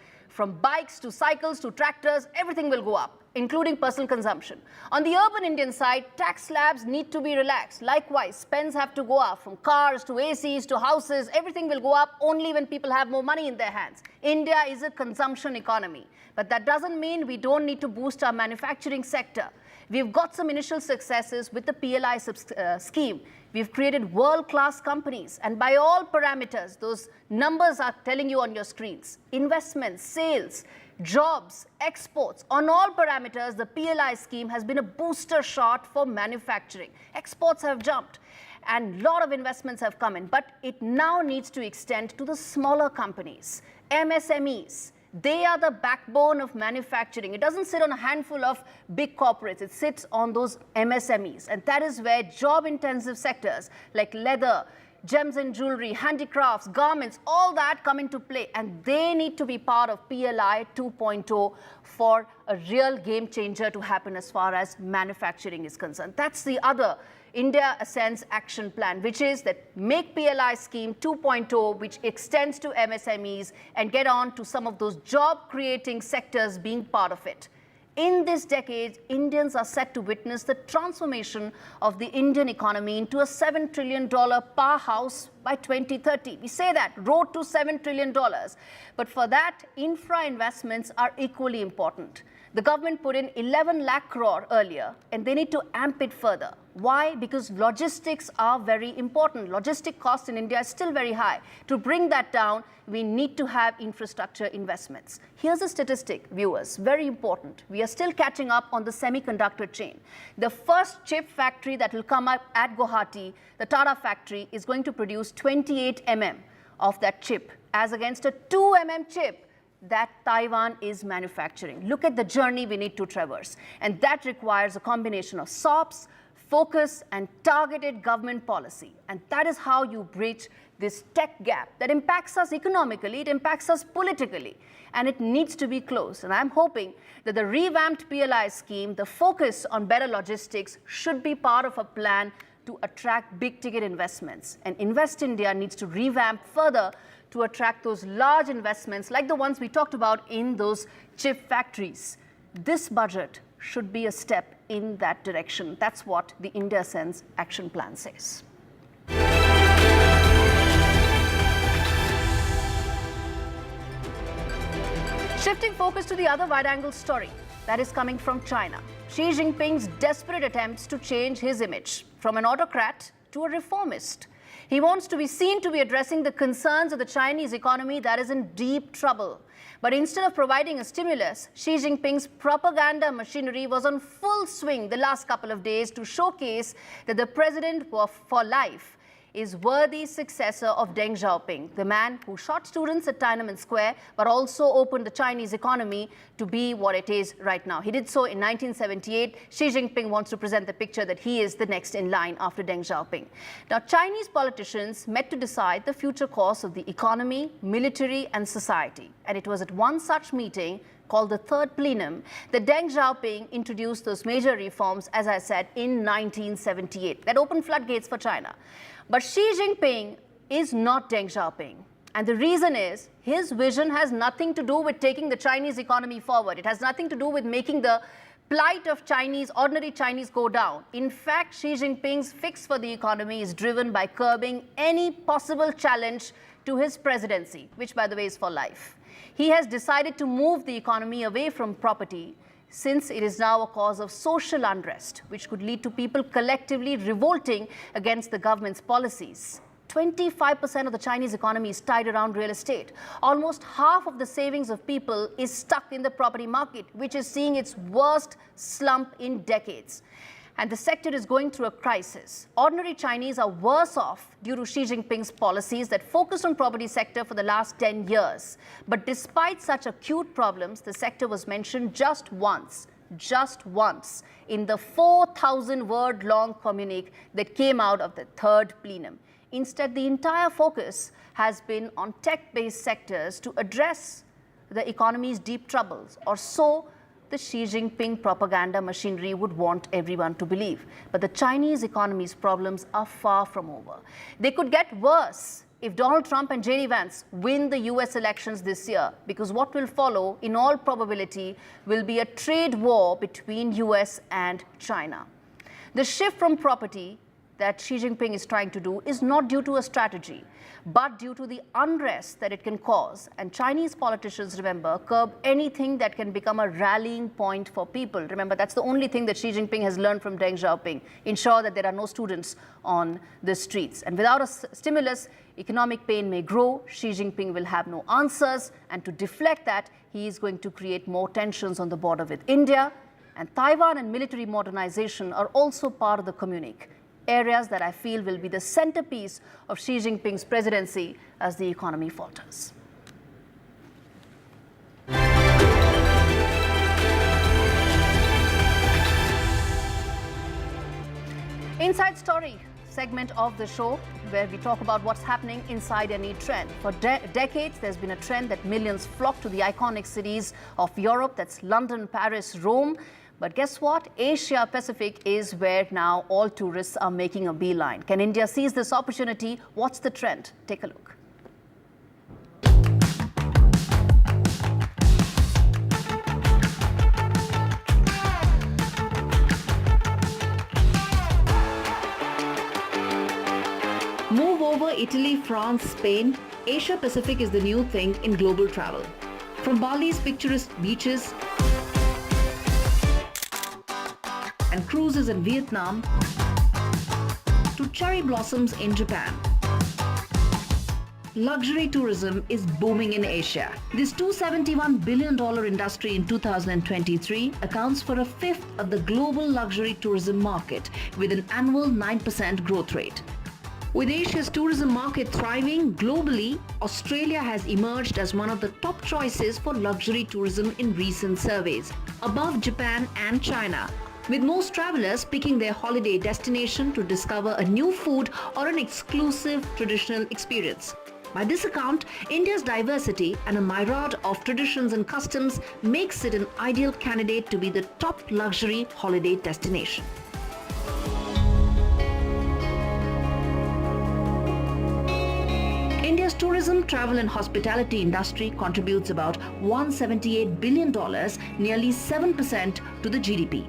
bikes to cycles to tractors. Everything will go up, including personal consumption. On the urban Indian side, tax slabs need to be relaxed. Likewise, spends have to go up, from cars to ACs to houses. Everything will go up only when people have more money in their hands. India is a consumption economy. But that doesn't mean we don't need to boost our manufacturing sector. We've got some initial successes with the PLI scheme. We've created world-class companies, and by all parameters, those numbers are telling you on your screens. Investments, sales, jobs, exports, on all parameters, the PLI scheme has been a booster shot for manufacturing. Exports have jumped, and a lot of investments have come in, but it now needs to extend to the smaller companies, MSMEs. They are the backbone of manufacturing. It doesn't sit on a handful of big corporates. It sits on those MSMEs. And that is where job-intensive sectors like leather, gems and jewelry, handicrafts, garments, all that come into play. And they need to be part of PLI 2.0 for a real game changer to happen as far as manufacturing is concerned. That's the other India Ascends action plan, which is that make PLI scheme 2.0, which extends to MSMEs and get on to some of those job-creating sectors being part of it. In this decade, Indians are set to witness the transformation of the Indian economy into a $7 trillion powerhouse by 2030. We say that, road to $7 trillion. But for that, infra investments are equally important. The government put in 11 lakh crore earlier, and they need to amp it further. Why? Because logistics are very important. Logistic costs in India is still very high. To bring that down, we need to have infrastructure investments. Here's a statistic, viewers, very important. We are still catching up on the semiconductor chain. The first chip factory that will come up at Guwahati, the Tata factory, is going to produce 28 mm of that chip, as against a 2 mm chip that Taiwan is manufacturing. Look at the journey we need to traverse. And that requires a combination of SOPs, focus, and targeted government policy. And that is how you bridge this tech gap that impacts us economically, it impacts us politically, and it needs to be closed. And I'm hoping that the revamped PLI scheme, the focus on better logistics, should be part of a plan to attract big-ticket investments. And Invest India needs to revamp further to attract those large investments like the ones we talked about in those chip factories. This budget should be a step in that direction. That's what the India Sense action plan says. Shifting focus to the other wide-angle story that is coming from China. Xi Jinping's desperate attempts to change his image from an autocrat to a reformist. He wants to be seen to be addressing the concerns of the Chinese economy that is in deep trouble. But instead of providing a stimulus, Xi Jinping's propaganda machinery was on full swing the last couple of days to showcase that the president for life is worthy successor of Deng Xiaoping, the man who shot students at Tiananmen Square, but also opened the Chinese economy to be what it is right now. He did so in 1978. Xi Jinping wants to present the picture that he is the next in line after Deng Xiaoping. Now, Chinese politicians met to decide the future course of the economy, military, and society. And it was at one such meeting, called the Third Plenum, that Deng Xiaoping introduced those major reforms, as I said, in 1978, that opened floodgates for China. But Xi Jinping is not Deng Xiaoping. And the reason is his vision has nothing to do with taking the Chinese economy forward. It has nothing to do with making the plight of ordinary Chinese go down. In fact, Xi Jinping's fix for the economy is driven by curbing any possible challenge to his presidency, which, by the way, is for life. He has decided to move the economy away from property, since it is now a cause of social unrest, which could lead to people collectively revolting against the government's policies. 25% of the Chinese economy is tied around real estate. Almost half of the savings of people is stuck in the property market, which is seeing its worst slump in decades. And the sector is going through a crisis. Ordinary Chinese are worse off due to Xi Jinping's policies that focused on property sector for the last 10 years. But despite such acute problems, the sector was mentioned just once in the 4,000-word long communique that came out of the Third Plenum. Instead, the entire focus has been on tech-based sectors to address the economy's deep troubles, or so the Xi Jinping propaganda machinery would want everyone to believe. But the Chinese economy's problems are far from over. They could get worse if Donald Trump and J.D. Vance win the US elections this year, because what will follow, in all probability, will be a trade war between US and China. The shift from property that Xi Jinping is trying to do is not due to a strategy, but due to the unrest that it can cause. And Chinese politicians, remember, curb anything that can become a rallying point for people. Remember, that's the only thing that Xi Jinping has learned from Deng Xiaoping. Ensure that there are no students on the streets. And without a stimulus, economic pain may grow. Xi Jinping will have no answers. And to deflect that, he is going to create more tensions on the border with India. And Taiwan and military modernization are also part of the communique, areas that I feel will be the centerpiece of Xi Jinping's presidency as the economy falters. Inside Story segment of the show, where we talk about what's happening inside any trend. For decades, there's been a trend that millions flock to the iconic cities of Europe. That's London, Paris, Rome. But guess what? Asia Pacific is where now all tourists are making a beeline. Can India seize this opportunity? What's the trend? Take a look. Move over, it Italy, France, Spain, Asia Pacific is the new thing in global travel. From Bali's picturesque beaches and cruises in Vietnam to cherry blossoms in Japan. Luxury tourism is booming in Asia. This $271 billion industry in 2023 accounts for a fifth of the global luxury tourism market with an annual 9% growth rate. With Asia's tourism market thriving globally, Australia has emerged as one of the top choices for luxury tourism in recent surveys, above Japan and China, with most travelers picking their holiday destination to discover a new food or an exclusive traditional experience. By this account, India's diversity and a myriad of traditions and customs makes it an ideal candidate to be the top luxury holiday destination. India's tourism, travel and hospitality industry contributes about $178 billion, nearly 7% to the GDP.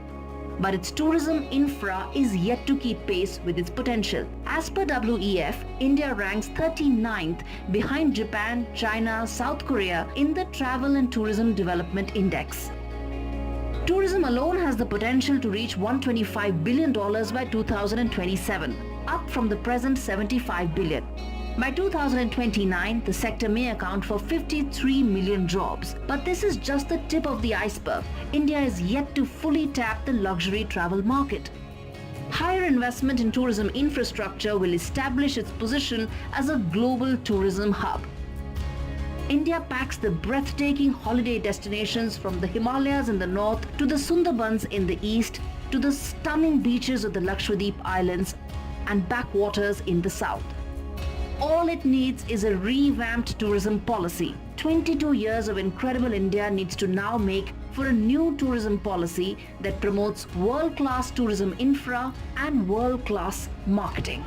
But its tourism infra is yet to keep pace with its potential. As per WEF, India ranks 39th behind Japan, China, South Korea in the Travel and Tourism Development Index. Tourism alone has the potential to reach $125 billion by 2027, up from the present $75 billion. By 2029, the sector may account for 53 million jobs. But this is just the tip of the iceberg. India is yet to fully tap the luxury travel market. Higher investment in tourism infrastructure will establish its position as a global tourism hub. India packs the breathtaking holiday destinations from the Himalayas in the north to the Sundarbans in the east to the stunning beaches of the Lakshadweep Islands and backwaters in the south. All it needs is a revamped tourism policy. 22 years of incredible India needs to now make for a new tourism policy that promotes world-class tourism infra and world-class marketing.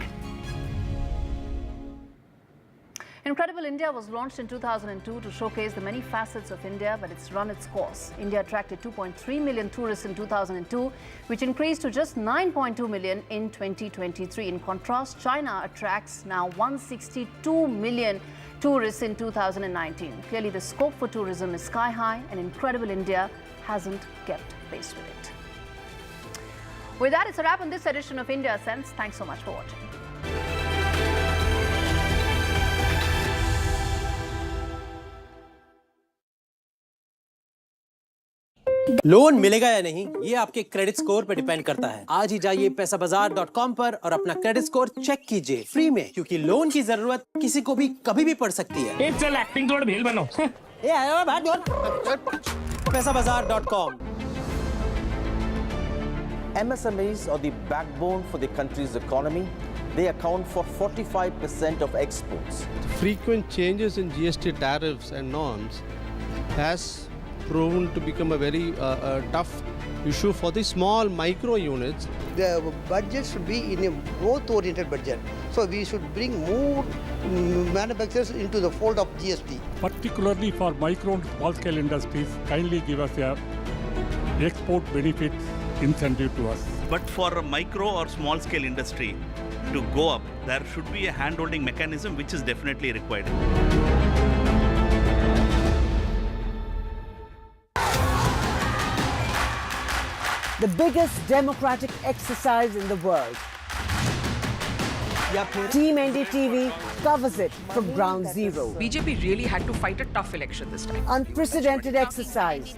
Incredible India was launched in 2002 to showcase the many facets of India, but it's run its course. India attracted 2.3 million tourists in 2002, which increased to just 9.2 million in 2023. In contrast, China attracts now 162 million tourists in 2019. Clearly, the scope for tourism is sky high, and Incredible India hasn't kept pace with it. With that, it's a wrap on this edition of India Sense. Thanks so much for watching. Loan मिलेगा या नहीं, ये आपके credit score पे depend करता है। आज ही जाइए पैसाबाजार.com पर और अपना क्रेडिट स्कोर चेक कीजिए फ्री में, क्योंकि लोन की जरूरत किसी को भी कभी भी पड़ सकती है। चल एक्टिंग थोड़ा भेल बनो। ये आया बात बोल। पैसाबाजार.com। MSMEs are the backbone for the country's economy. They account for 45% of exports. Frequent changes in GST tariffs and norms has proven to become a very tough issue for the small micro units. The budget should be in a growth-oriented budget. So we should bring more manufacturers into the fold of GST. Particularly for micro and small-scale industries, kindly give us a export benefit incentive to us. But for a micro or small scale industry to go up, there should be a hand-holding mechanism which is definitely required. The biggest democratic exercise in the world. Team NDTV covers it from ground zero. BJP really had to fight a tough election this time. Unprecedented exercise.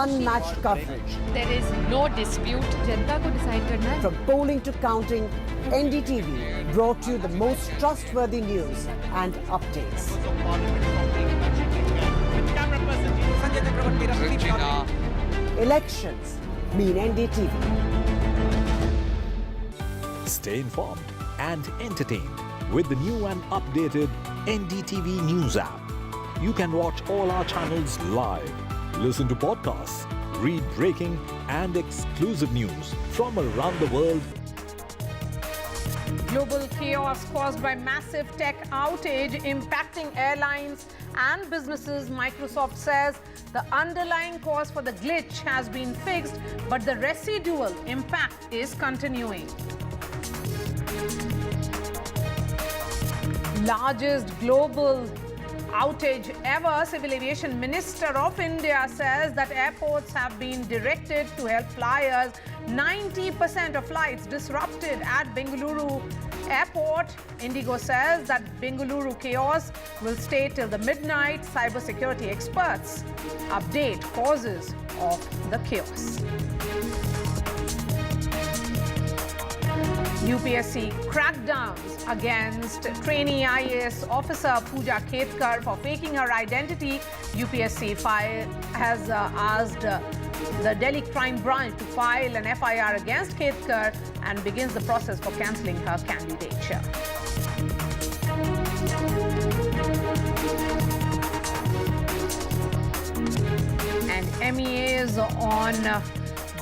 Unmatched coverage. There is no dispute. जनता को decide करना है. From polling to counting, NDTV brought you the most trustworthy news and updates. Elections mean NDTV. Stay informed and entertained with the new and updated NDTV News app. You can watch all our channels live, listen to podcasts, read breaking and exclusive news from around the world. Global chaos caused by massive tech outage impacting airlines and businesses. Microsoft says the underlying cause for the glitch has been fixed, but the residual impact is continuing. Largest global outage ever. Civil Aviation Minister of India says that airports have been directed to help flyers. 90% of flights disrupted at Bengaluru Airport. Indigo says that Bengaluru chaos will stay till the midnight. Cybersecurity experts update causes of the chaos. UPSC crackdowns against trainee IAS officer Pooja Ketkar for faking her identity. UPSC has asked the Delhi Crime Branch to file an FIR against Ketkar and begins the process for cancelling her candidature. And MEAs on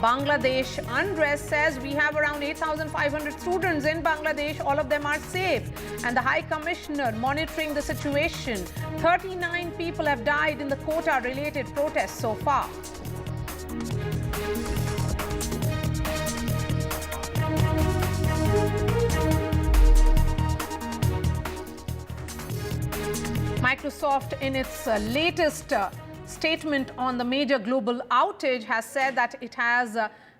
Bangladesh unrest says we have around 8,500 students in Bangladesh. All of them are safe. And the High Commissioner monitoring the situation. 39 people have died in the quota-related protests so far. Microsoft, in its latest statement on the major global outage, has said that it has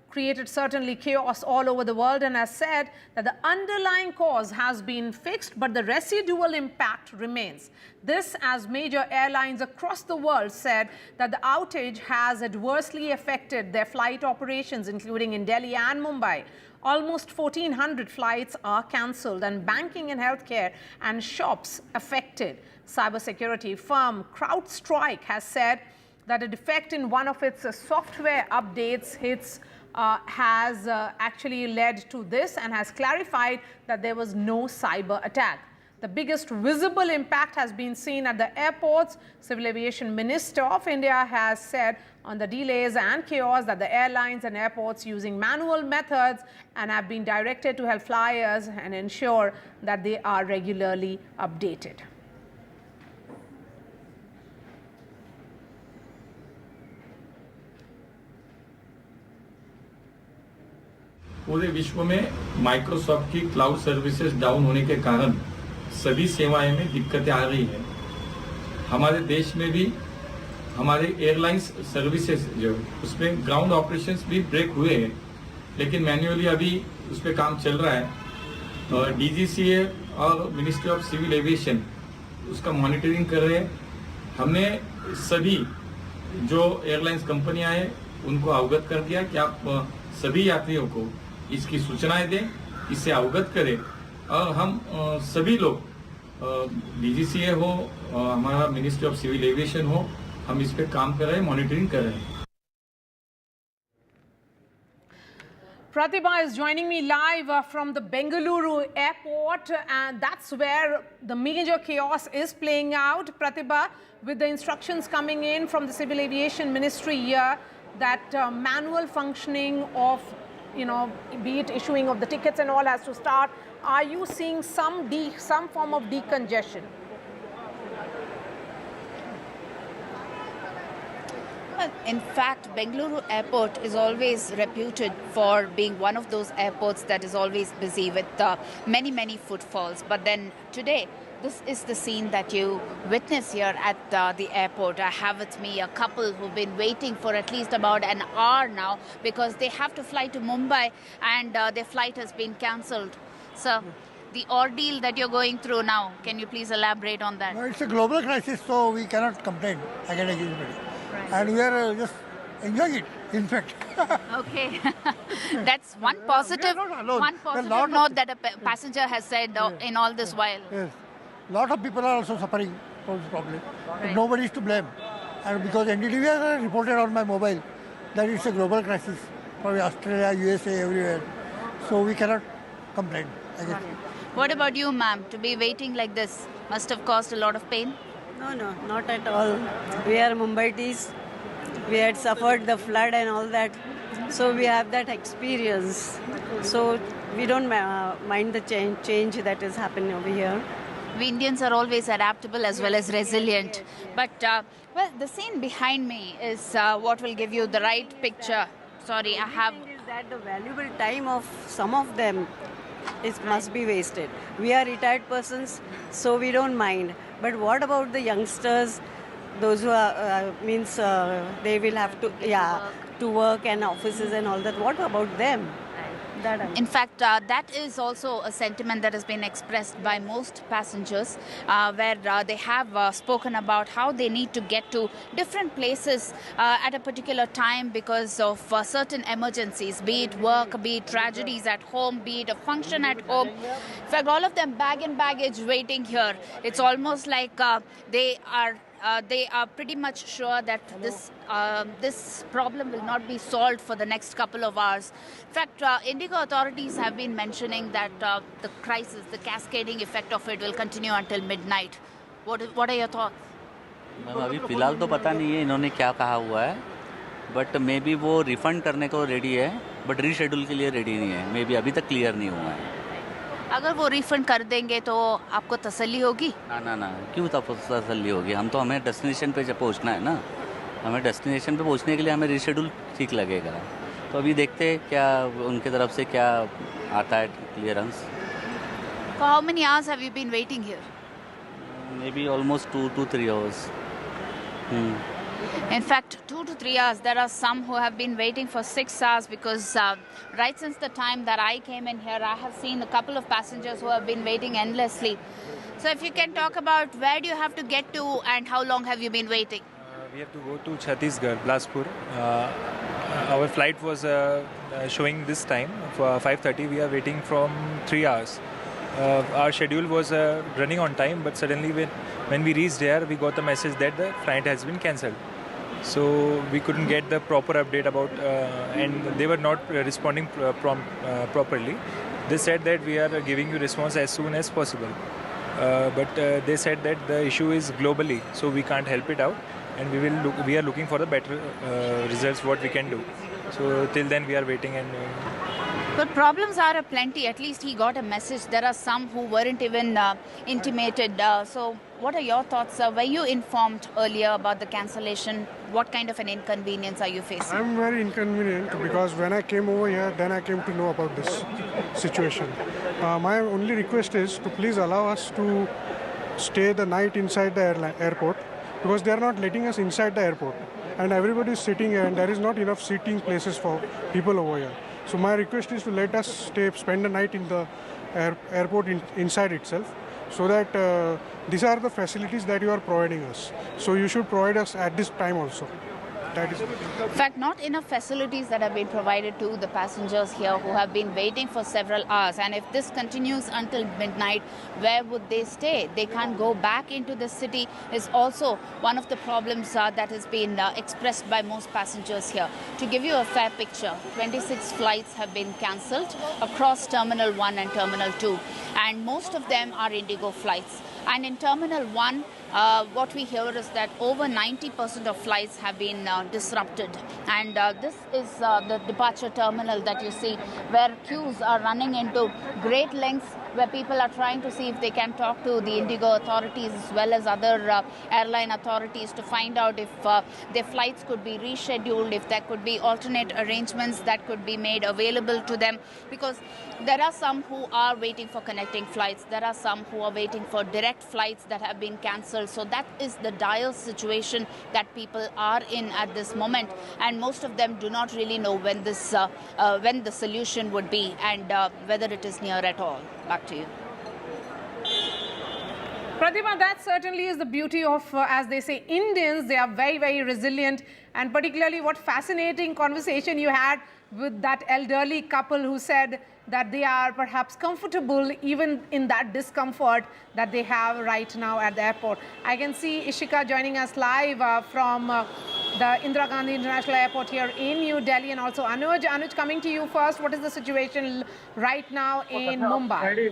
created certainly chaos all over the world and has said that the underlying cause has been fixed, but the residual impact remains. This as major airlines across the world said that the outage has adversely affected their flight operations, including in Delhi and Mumbai. Almost 1,400 flights are cancelled and banking and healthcare and shops affected. Cybersecurity firm CrowdStrike has said that a defect in one of its software updates has actually led to this and has clarified that there was no cyber attack. The biggest visible impact has been seen at the airports. Civil Aviation Minister of India has said on the delays and chaos that the airlines and airports using manual methods and have been directed to help flyers and ensure that they are regularly updated. पूरे विश्व में Microsoft की cloud services down होने के कारण सभी सेवाएं में दिक्कतें आ रही हैं। हमारे देश में भी हमारे एयरलाइंस सर्विसेज जो उसमें ग्राउंड ऑपरेशंस भी ब्रेक हुए हैं, लेकिन मैन्युअली अभी उस पर काम चल रहा है। डीजीसीए और मिनिस्ट्री ऑफ सिविल एविएशन उसका मॉनिटरिंग कर रहे हैं। हमने सभी जो एयरलाइंस कंपनियां हैं उनको अवगत कर दिया कि आप सभी यात्रियों को इसकी सूचनाएं दें, इससे अवगत करें और हम सभी लोग डीजीसीए हो, हमारा मिनिस्ट्री ऑफ सिविल एविएशन हो, हम इस पे काम कर रहे हैं, मॉनिटरिंग कर रहे हैं। Pratibha is joining me live from the Bengaluru airport, and that's where the major chaos is playing out. Pratibha, with the instructions coming in from the Civil Aviation Ministry here that manual functioning of, be it issuing of the tickets and all has to start, are you seeing some form of decongestion? In fact, Bengaluru airport is always reputed for being one of those airports that is always busy with many footfalls. But then today, this is the scene that you witness here at the airport. I have with me a couple who've been waiting for at least about an hour now because they have to fly to Mumbai and their flight has been cancelled. So, the ordeal that you're going through now, can you please elaborate on that? No, it's a global crisis, so we cannot complain against anybody. Right. And we are just enjoying it, in fact. Okay. That's one positive note that a passenger has said in all this while. Yes. A lot of people are also suffering from this problem. Right. Nobody is to blame. And because NDTV has reported on my mobile that it's a global crisis for Australia, USA, everywhere. So we cannot complain, I guess. What about you, ma'am? To be waiting like this must have caused a lot of pain? No, not at all. We are Mumbaitis. We had suffered the flood and all that. So we have that experience. So we don't mind the change that is happening over here. We Indians are always adaptable as well as resilient. But, well, the scene behind me is what will give you the right picture. Sorry, I have... Is that the valuable time of some of them it must be wasted. We are retired persons, so we don't mind. But what about the youngsters, those who are, they will have to work and offices and all that. What about them? In fact, that is also a sentiment that has been expressed by most passengers, where they have spoken about how they need to get to different places at a particular time because of certain emergencies, be it work, be it tragedies at home, be it a function at home. In fact, all of them bag and baggage waiting here. It's almost like they are pretty much sure that this problem will not be solved for the next couple of hours. In fact, Indigo authorities have been mentioning that the crisis, the cascading effect of it will continue until midnight. What are your thoughts? Ma'am अभी फ़िलहाल तो पता नहीं है इन्होंने क्या कहा हुआ है, बट मे बी वो रिफ़ंड करने को रेडी है, बट रीशेड्यूल के लिए रेडी नहीं है. मे बी अभी तक क्लियर नहीं हुआ है. अगर वो रिफंड कर देंगे तो आपको तसल्ली होगी? ना क्यों तसल्ली होगी? हमें डेस्टिनेशन पे जब पहुंचना है ना, हमें डेस्टिनेशन पे पहुंचने के लिए हमें रीशेड्यूल ठीक लगेगा. तो अभी देखते हैं क्या उनके तरफ से क्या आता है clearance. How many hours have you been waiting here? Maybe almost 2 to 3 hours. In fact, 2 to 3 hours. There are some who have been waiting for 6 hours because right since the time that I came in here, I have seen a couple of passengers who have been waiting endlessly. So if you can talk about where do you have to get to and how long have you been waiting? We have to go to Chhattisgarh, Bilaspur. Our flight was showing this time for 5:30. We are waiting from 3 hours. Our schedule was running on time, but suddenly when we reached there, we got the message that the flight has been cancelled. So we couldn't get the proper update about, and they were not responding properly. They said that we are giving you response as soon as possible, but they said that the issue is globally, so we can't help it out, and we are looking for the better results what we can do. So till then we are waiting and. But problems are aplenty. At least he got a message. There are some who weren't even intimated. So what are your thoughts? Were you informed earlier about the cancellation? What kind of an inconvenience are you facing? I'm very inconvenient because when I came over here, then I came to know about this situation. My only request is to please allow us to stay the night inside the airport because they are not letting us inside the airport. And everybody is sitting here and there is not enough seating places for people over here. So my request is to let us spend the night in the airport inside itself, so that these are the facilities that you are providing us. So you should provide us at this time also. That is. In fact, not enough facilities that have been provided to the passengers here who have been waiting for several hours. And if this continues until midnight, where would they stay? They can't go back into the city is also one of the problems that has been expressed by most passengers here. To give you a fair picture, 26 flights have been cancelled across Terminal 1 and Terminal 2. And most of them are Indigo flights. And in Terminal 1, what we hear is that over 90% of flights have been disrupted. And this is the departure terminal that you see, where queues are running into great lengths, where people are trying to see if they can talk to the Indigo authorities as well as other airline authorities to find out if their flights could be rescheduled, if there could be alternate arrangements that could be made available to them. Because there are some who are waiting for connecting flights. There are some who are waiting for direct flights that have been cancelled. So that is the dire situation that people are in at this moment. And most of them do not really know when this, when the solution would be and whether it is near at all. Back to you. Pratima, that certainly is the beauty of, as they say, Indians. They are very, very resilient. And particularly what fascinating conversation you had with that elderly couple who said that they are perhaps comfortable even in that discomfort that they have right now at the airport. I can see Ishika joining us live from the Indira Gandhi International Airport here in New Delhi, and also Anuj. Anuj, coming to you first, what is the situation right now in Mumbai?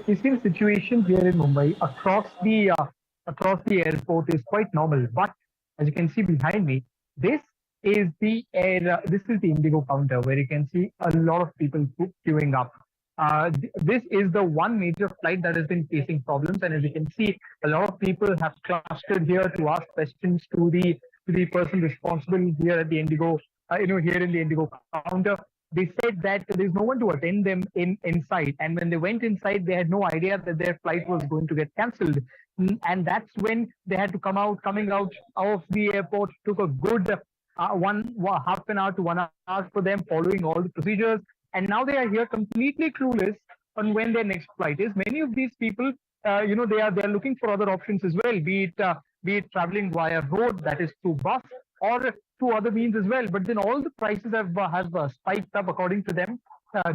You see, the situation here in Mumbai across the airport is quite normal, but as you can see behind me, this is the Indigo counter where you can see a lot of people queuing up. This is the one major flight that has been facing problems, and as you can see, a lot of people have clustered here to ask questions to the person responsible here at the Indigo, here in the Indigo counter. they said that there's no one to attend them inside. And when they went inside, they had no idea that their flight was going to get cancelled. And that's when they had to coming out of the airport. Took a good half an hour to 1 hour for them, following all the procedures. And now they are here completely clueless on when their next flight is. Many of these people, they are looking for other options as well, be it traveling via road, that is through bus, or through other means as well. But then all the prices have spiked up according to them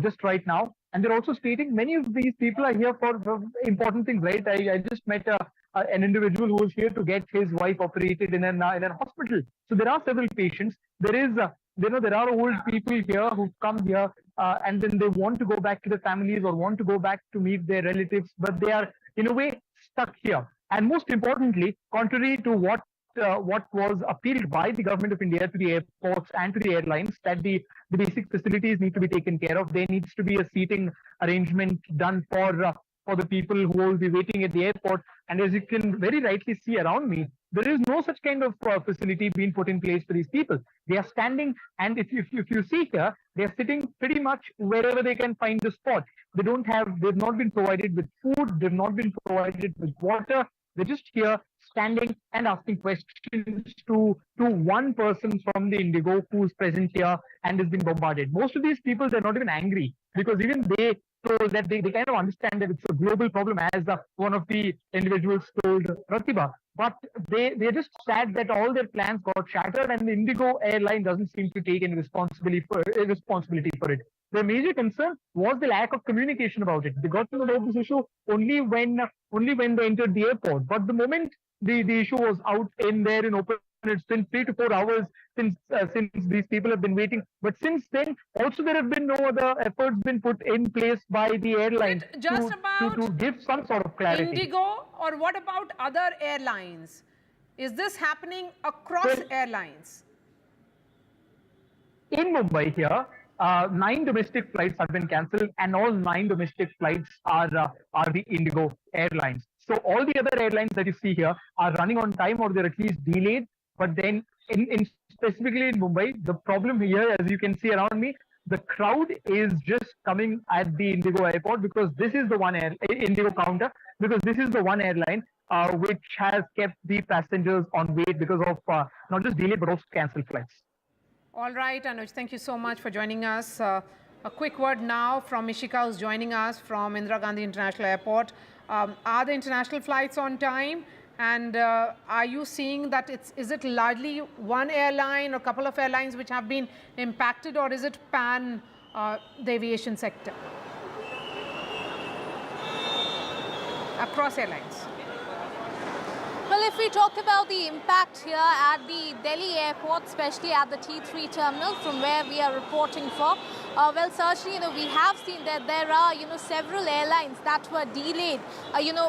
just right now. And they're also stating many of these people are here for important things, right? I just met an individual who was here to get his wife operated in an hospital. So there are several patients. There are old people here who come here and then they want to go back to their families or want to go back to meet their relatives, but they are in a way stuck here. And most importantly, contrary to what was appealed by the government of India to the airports and to the airlines, that the basic facilities need to be taken care of. There needs to be a seating arrangement done for the people who will be waiting at the airport. And as you can very rightly see around me, there is no such kind of facility being put in place for these people. They are standing, and if you see here, they are sitting pretty much wherever they can find the spot. They've not been provided with food, they've not been provided with water. They're just here standing and asking questions to one person from the Indigo who's present here and has been bombarded. Most of these people, they're not even angry, because even they told that they kind of understand that it's a global problem, as one of the individuals told Pratibha. But they're just sad that all their plans got shattered and the Indigo airline doesn't seem to take any responsibility for it. The major concern was the lack of communication about it. They got to know about this issue only when they entered the airport. But the moment the issue was out in there in open, it's been 3 to 4 hours since these people have been waiting. But since then, also there have been no other efforts been put in place by the airline to give some sort of clarity. Indigo, or what about other airlines? Is this happening across airlines? In Mumbai here, 9 domestic flights have been cancelled, and all 9 domestic flights are the Indigo airlines. So all the other airlines that you see here are running on time, or they're at least delayed. But then, specifically in Mumbai, the problem here, as you can see around me, the crowd is just coming at the Indigo airport, because this is the one Indigo counter, because this is the one airline which has kept the passengers on wait because of not just delayed but also cancelled flights. All right, Anuj, thank you so much for joining us. A quick word now from Ishika, who's joining us from Indira Gandhi International Airport. Are the international flights on time? And are you seeing that is it largely one airline or a couple of airlines which have been impacted, or is it pan the aviation sector across airlines? Well, if we talk about the impact here at the Delhi airport, especially at the T3 terminal from where we are reporting for, well, certainly, we have seen that there are, several airlines that were delayed.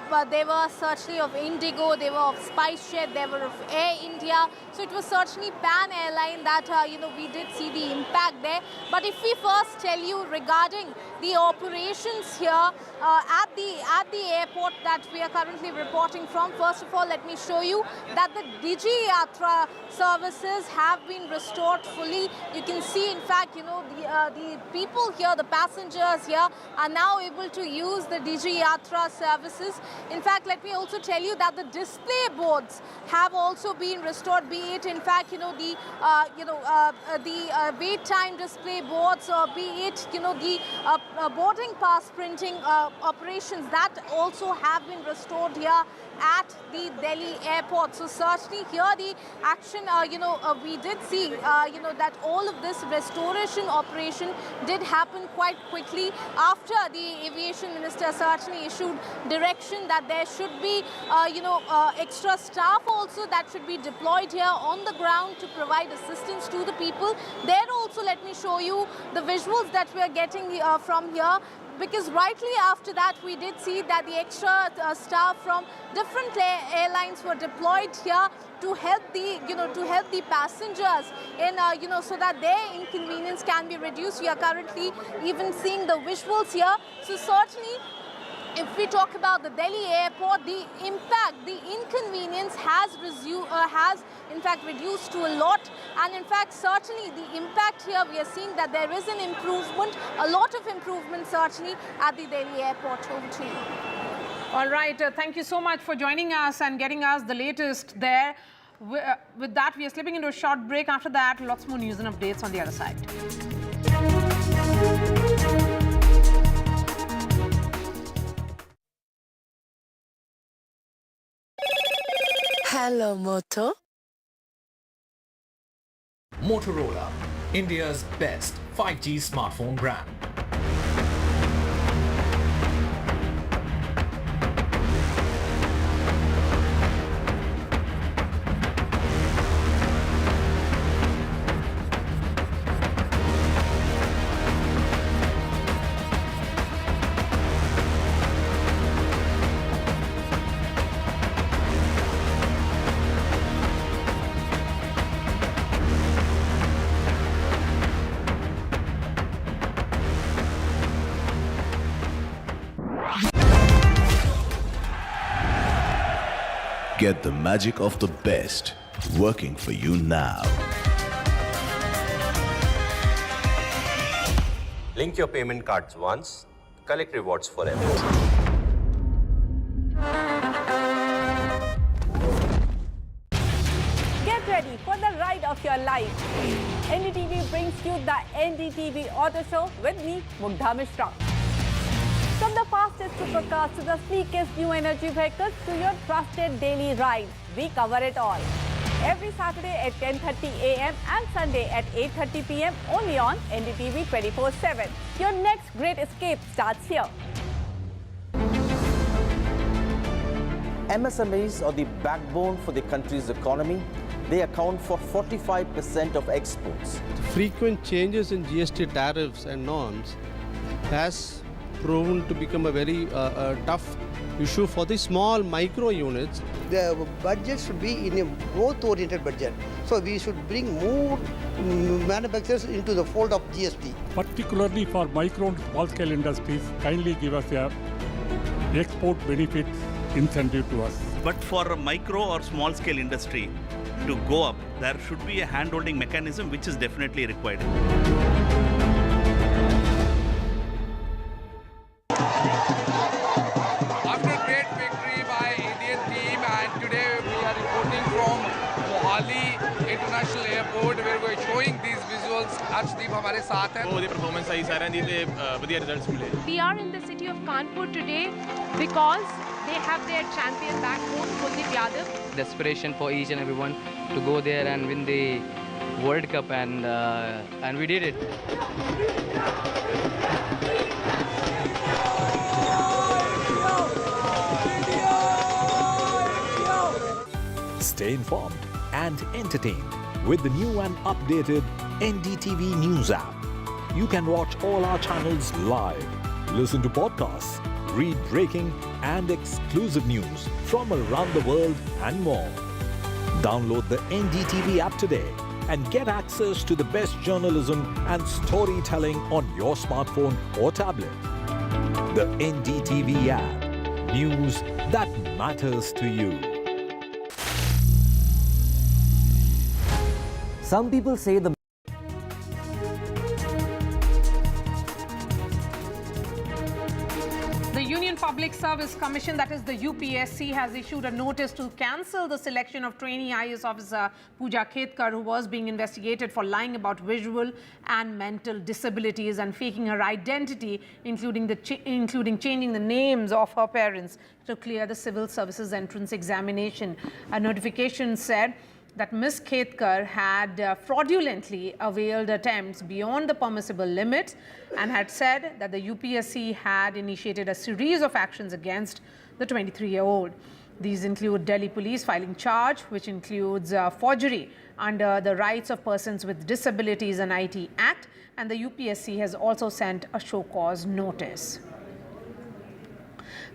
But they were certainly of Indigo, they were of SpiceJet, they were of Air India. So it was certainly Pan Airline that, we did see the impact there. But if we first tell you regarding the operations here at the airport that we are currently reporting from, first of all, let me show you that the Digi Yatra services have been restored fully. You can see, in fact, the people here, the passengers here, are now able to use the Digi Yatra services. In fact, let me also tell you that the display boards have also been restored, be it, in fact, the wait time display boards, or be it, the boarding pass printing operations that also have been restored here at the Delhi airport. So certainly here the action, we did see, that all of this restoration operation did happen quite quickly after the aviation minister certainly issued direction that there should be, extra staff also that should be deployed here on the ground to provide assistance to the people. There also, let me show you the visuals that we are getting from here. Because rightly after that, we did see that the extra staff from different airlines were deployed here to help the passengers in, so that their inconvenience can be reduced. We are currently even seeing the visuals here. So certainly, if we talk about the Delhi airport, the impact, the inconvenience has in fact reduced to a lot. And in fact, certainly the impact here, we are seeing that there is an improvement, a lot of improvement certainly at the Delhi airport. Over to you. All right, thank you so much for joining us and getting us the latest there. With that, we are slipping into a short break. After that, lots more news and updates on the other side. Hello, Moto. Motorola, India's best 5G smartphone brand. Get the magic of the best working for you now. Link your payment cards once, collect rewards forever. Get ready for the ride of your life. NDTV brings you the NDTV Auto Show with me, Mugdha Mishra. From the fastest supercars to the sleekest new energy vehicles to your trusted daily ride, we cover it all. Every Saturday at 10:30 a.m. and Sunday at 8:30 p.m. only on NDTV 24/7. Your next great escape starts here. MSMEs are the backbone for the country's economy. They account for 45% of exports. Frequent changes in GST tariffs and norms has proven to become a very tough issue for the small micro units. The budget should be in a growth-oriented budget. So we should bring more manufacturers into the fold of GST. Particularly for micro and small scale industries, kindly give us a export benefit incentive to us. But for a micro or small scale industry to go up, there should be a hand-holding mechanism which is definitely required. After great victory by Indian team, and today we are reporting from Mohali International Airport where we are showing these visuals. Arshdeep हमारे साथ हैं. बहुत ही performance सही सारे दी थे बढ़िया results मिले. We are in the city of Kanpur today because they have their champion back home, Kuldeep Yadav. Desperation for each and everyone to go there and win the World Cup, and we did it. Stay informed and entertained with the new and updated NDTV News app. You can watch all our channels live, listen to podcasts, read breaking and exclusive news from around the world and more. Download the NDTV app today and get access to the best journalism and storytelling on your smartphone or tablet. The NDTV app. News that matters to you. Some people say the Union Public Service Commission, that is the UPSC, has issued a notice to cancel the selection of trainee IAS officer Pooja Khetkar, who was being investigated for lying about visual and mental disabilities and faking her identity, including changing the names of her parents to clear the civil services entrance examination. A notification said that Ms. Khetkar had fraudulently availed attempts beyond the permissible limits and had said that the UPSC had initiated a series of actions against the 23-year-old. These include Delhi police filing charge, which includes forgery under the Rights of Persons with Disabilities and IT Act, and the UPSC has also sent a show cause notice.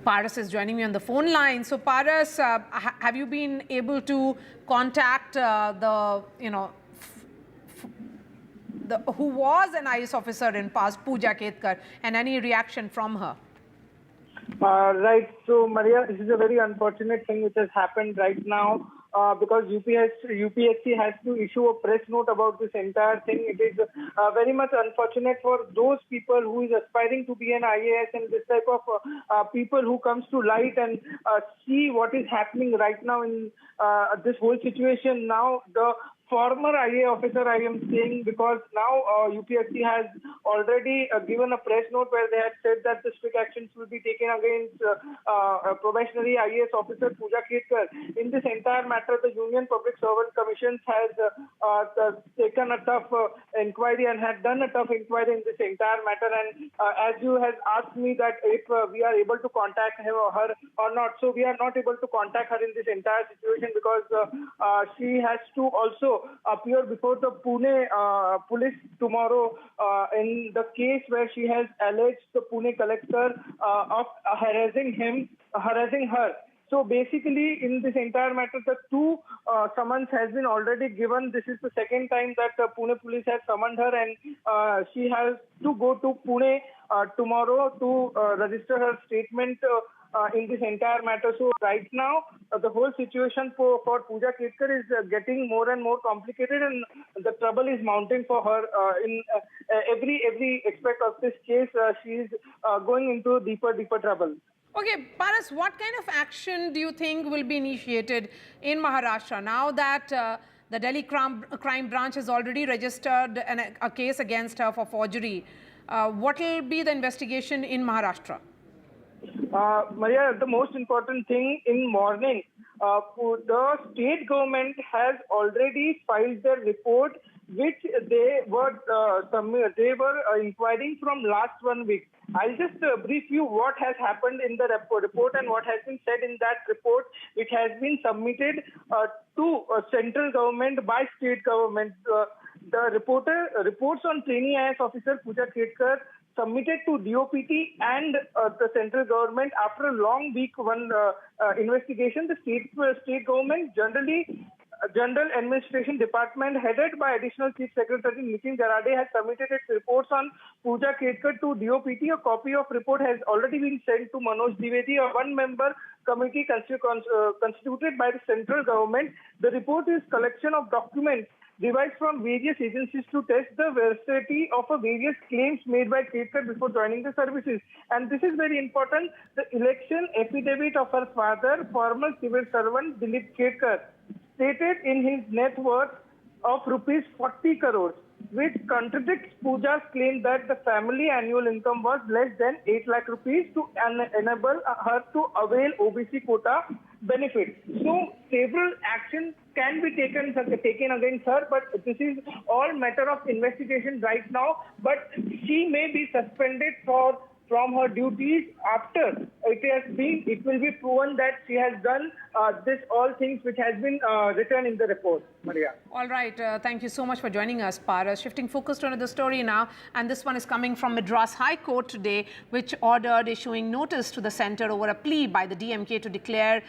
Paras is joining me on the phone line. So Paras, have you been able to contact who was an IAS officer in past, Pooja Khetkar, and any reaction from her? Right. So, Maria, this is a very unfortunate thing which has happened right now because UPSC has to issue a press note about this entire thing. It is very much unfortunate for those people who is aspiring to be an IAS and this type of people who comes to light and see what is happening right now in this whole situation. Now, the former IA officer, I am saying, because now UPSC has already given a press note where they have said that the strict actions will be taken against probationary IAS officer Pooja Ketkar. In this entire matter, the Union Public Servant Commission has taken a tough inquiry and had done a tough inquiry in this entire matter. And as you have asked me that if we are able to contact him or her or not, so we are not able to contact her in this entire situation because she has to also appear before the Pune police tomorrow in the case where she has alleged the Pune collector of harassing her. So basically, in this entire matter, the two summons has been already given. This is the second time that Pune police has summoned her, and she has to go to Pune tomorrow to register her statement in this entire matter. So right now, the whole situation for Pooja Ketkar is getting more and more complicated, and the trouble is mounting for her in every aspect of this case. She is going into deeper trouble. Okay, Paras, what kind of action do you think will be initiated in Maharashtra now that the Delhi crime branch has already registered a case against her for forgery? What will be the investigation in Maharashtra? Maria, the most important thing in morning, the state government has already filed their report, which they were inquiring from last 1 week. I'll just brief you what has happened in the report and what has been said in that report, which has been submitted to central government by state government. The reports on trainee IAS officer Pooja Ketkar submitted to DOPT and the central government after a long week one investigation. The state government General Administration Department headed by Additional Chief Secretary Nitin Jarade has submitted its reports on Pooja Ketkar to DOPT. A copy of report has already been sent to Manoj Dwivedi, a one-member committee constituted by the central government. The report is collection of documents derived from various agencies to test the veracity of various claims made by Ketkar before joining the services. And this is very important. The election affidavit of her father, former civil servant Dilip Ketkar, stated in his net worth of rupees 40 crores, which contradicts Pooja's claim that the family annual income was less than 8 lakh rupees to enable her to avail OBC quota benefits. So several actions can be taken against her, but this is all matter of investigation right now. But she may be suspended from her duties after it will be proven that she has done all things which has been written in the report. Maria. All right, thank you so much for joining us, Paras. Shifting focus to another story now, and this one is coming from Madras High Court today, which ordered issuing notice to the centre over a plea by the DMK to declare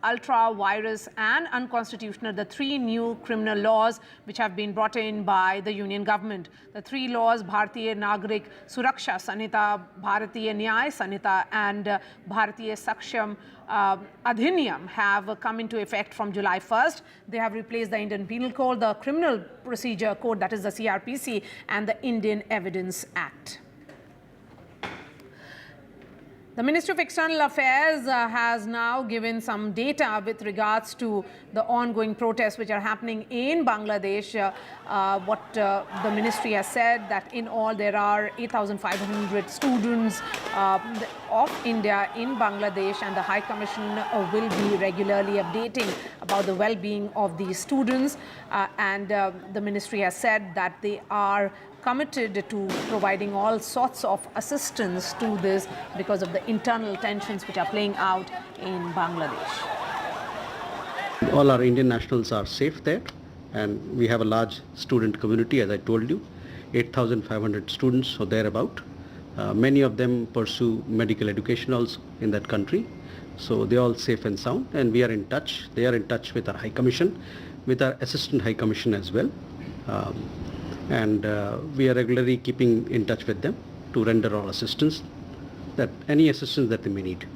ultra-virus and unconstitutional the 3 new criminal laws which have been brought in by the union government. The 3 laws, Bharatiya Nagrik Suraksha Sanhita, Bharatiya Nyay Sanhita and Bharatiya Saksham Adhiniyam have come into effect from July 1st. They have replaced the Indian Penal Code, the Criminal Procedure Code, that is the CRPC, and the Indian Evidence Act. The Ministry of External Affairs has now given some data with regards to the ongoing protests which are happening in Bangladesh. What the ministry has said that in all there are 8,500 students of India in Bangladesh, and the High Commission will be regularly updating about the well-being of these students. And the ministry has said that they are committed to providing all sorts of assistance to this because of the internal tensions which are playing out in Bangladesh. All our Indian nationals are safe there, and we have a large student community, as I told you, 8,500 students or thereabout. Many of them pursue medical education also in that country. So they are all safe and sound, and we are in touch. They are in touch with our High Commission, with our Assistant High Commission as well. And we are regularly keeping in touch with them to render our assistance. that any assistance that they may need.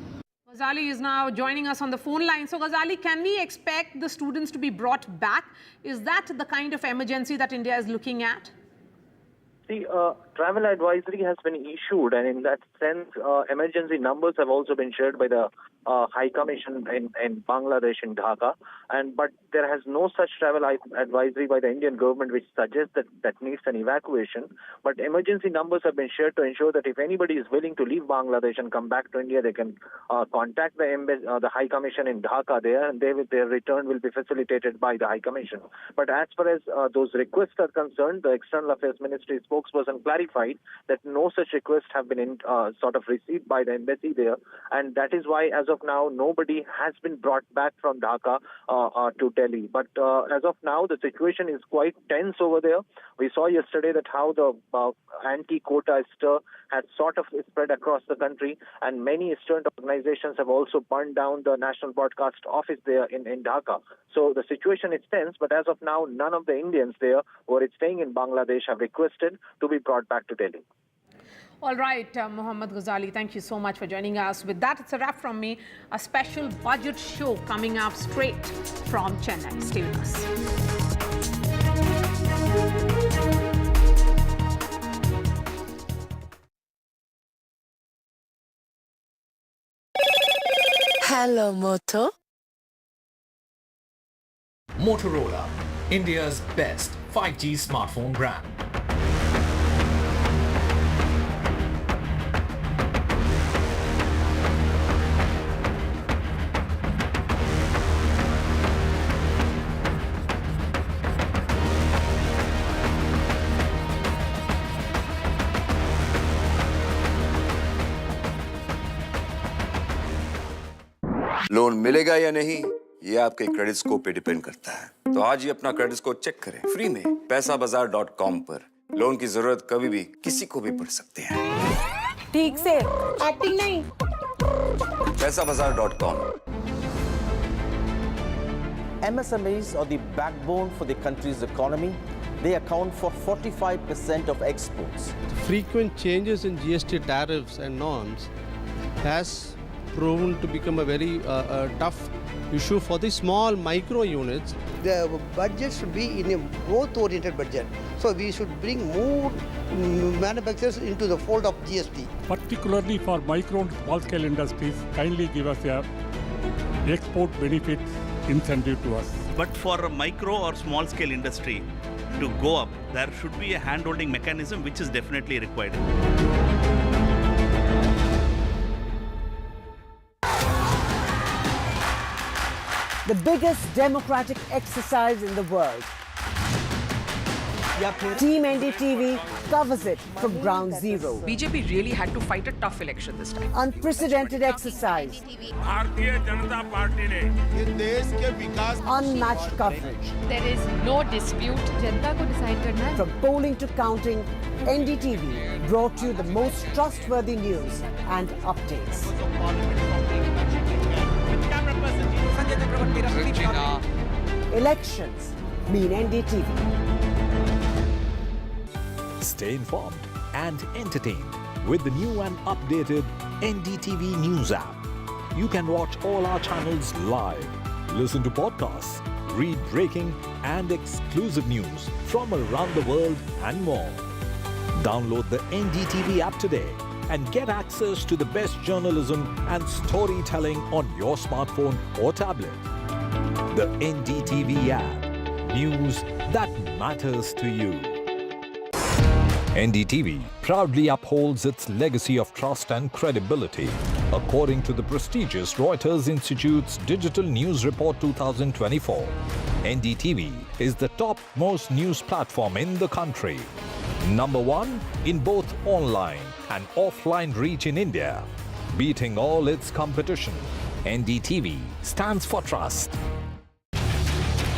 Ghazali is now joining us on the phone line. So Ghazali, can we expect the students to be brought back? Is that the kind of emergency that India is looking at? See, travel advisory has been issued, and in that sense, emergency numbers have also been shared by the High Commission in Bangladesh in Dhaka. But there has no such travel advisory by the Indian government which suggests that needs an evacuation. But emergency numbers have been shared to ensure that if anybody is willing to leave Bangladesh and come back to India, they can contact the High Commission in Dhaka there, and their return will be facilitated by the High Commission. But as far as those requests are concerned, the External Affairs Ministry spokesperson clarified that no such requests have been sort of received by the embassy there, and that is why as of now nobody has been brought back from Dhaka to Delhi. But as of now the situation is quite tense over there. We saw yesterday that how the anti-quota stir has sort of spread across the country, and many Eastern organizations have also burned down the National Broadcast Office there in Dhaka. So the situation is tense, but as of now none of the Indians there who are staying in Bangladesh have requested to be brought back to Delhi. All right, Mohammad Ghazali, thank you so much for joining us. With that, it's a wrap from me. A special budget show coming up straight from Chennai. Stay with us. Hello, Moto. Motorola, India's best 5G smartphone brand. Loan मिलेगा या नहीं ये आपके credit score पे depend करता है। तो आज ही अपना क्रेडिट स्कोर चेक करें फ्री में पैसाबाजार.com पर। लोन की जरूरत कभी भी किसी को भी पड़ सकती है। ठीक से एक्टिंग नहीं। पैसाबाजार.com। MSMEs are the backbone for the country's economy. They account for 45% of exports. Frequent changes in GST tariffs and norms has proven to become a very tough issue for the small micro units. The budget should be in a growth-oriented budget. So we should bring more manufacturers into the fold of GST. Particularly for micro and small-scale industries, kindly give us a export benefit incentive to us. But for a micro or small scale industry to go up, there should be a hand-holding mechanism which is definitely required. The biggest democratic exercise in the world. Team NDTV covers it from ground zero. BJP really had to fight a tough election this time. Unprecedented exercise. Unmatched coverage. There is no dispute. जनता को decide करना है. From polling to counting, NDTV brought you the most trustworthy news and updates. Elections mean NDTV. Stay informed and entertained with the new and updated NDTV News app. You can watch all our channels live, listen to podcasts, read breaking and exclusive news from around the world and more. Download the NDTV app today and get access to the best journalism and storytelling on your smartphone or tablet. The NDTV app. News that matters to you. NDTV proudly upholds its legacy of trust and credibility. According to the prestigious Reuters Institute's Digital News Report 2024, NDTV is the topmost news platform in the country. Number one in both online and offline reach in India. Beating all its competition, NDTV stands for trust.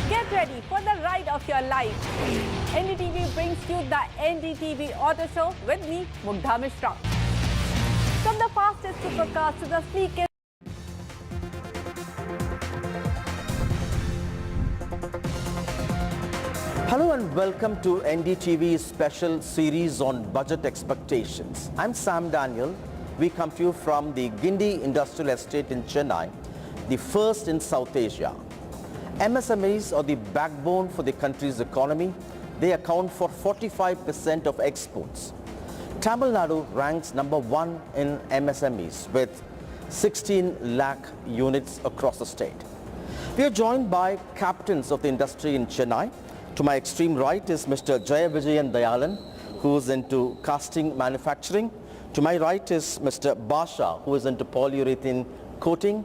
Get ready for the ride of your life. NDTV brings you the NDTV Auto Show with me, Mugdha Mishra. From the fastest supercars to the sleekest. Hello and welcome to NDTV's special series on budget expectations. I'm Sam Daniel. We come to you from the Guindy Industrial Estate in Chennai, the first in South Asia. MSMEs are the backbone for the country's economy. They account for 45% of exports. Tamil Nadu ranks number 1 in MSMEs with 16 lakh units across the state. We are joined by captains of the industry in Chennai. To my extreme right is Mr. Jaya Vijayan Dayalan, who is into casting manufacturing. To my right is Mr. Basha, who is into polyurethane coating.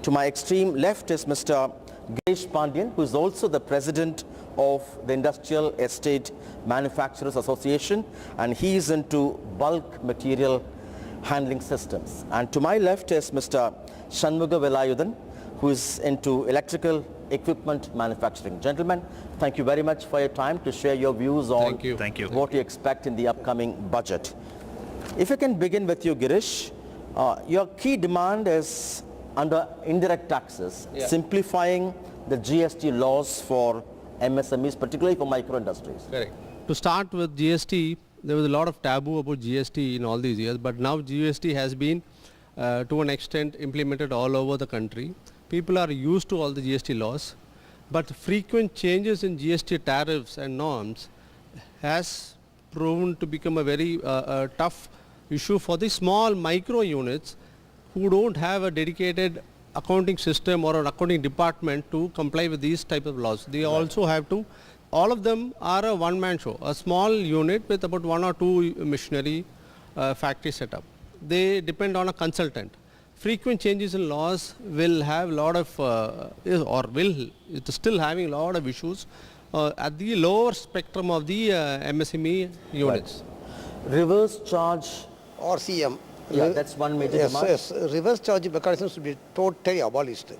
To my extreme left is Mr. Giresh Pandian, who is also the president of the Industrial Estate Manufacturers Association, and he is into bulk material handling systems. And to my left is Mr. Shanmuga Velayudan, who is into electrical equipment manufacturing. Gentlemen, thank you very much for your time to share your views on what you expect in the upcoming budget. If I can begin with you, Girish, your key demand is under indirect taxes, simplifying the GST laws for MSMEs, particularly for micro industries. Correct. To start with GST, there was a lot of taboo about GST in all these years, but now GST has been to an extent implemented all over the country. People are used to all the GST laws, but frequent changes in GST tariffs and norms has proven to become a very tough issue for the small micro units who don't have a dedicated accounting system or an accounting department to comply with these type of laws. They also have to, all of them are a one-man show, a small unit with about 1 or 2 machinery factory setup. They depend on a consultant. Frequent changes in laws will have a lot of, it's still having a lot of issues at the lower spectrum of the MSME units. Right. Reverse charge RCM. Yeah, that's one major demand. Yes, reverse charge mechanism should be totally abolished.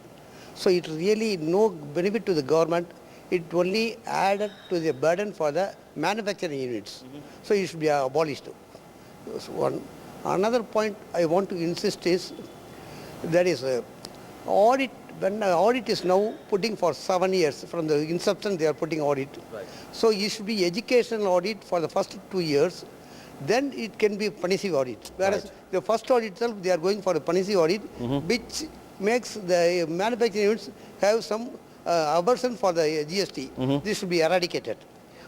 So it really no benefit to the government. It only added to the burden for the manufacturing units. So it should be abolished. One. Another point I want to insist is that is audit. When audit is now putting for 7 years from the inception, they are putting audit. Right. So it should be educational audit for the first 2 years. Then it can be punitive audit. Whereas the first audit itself, they are going for a punitive audit, which makes the manufacturing units have some aversion for the GST. This should be eradicated.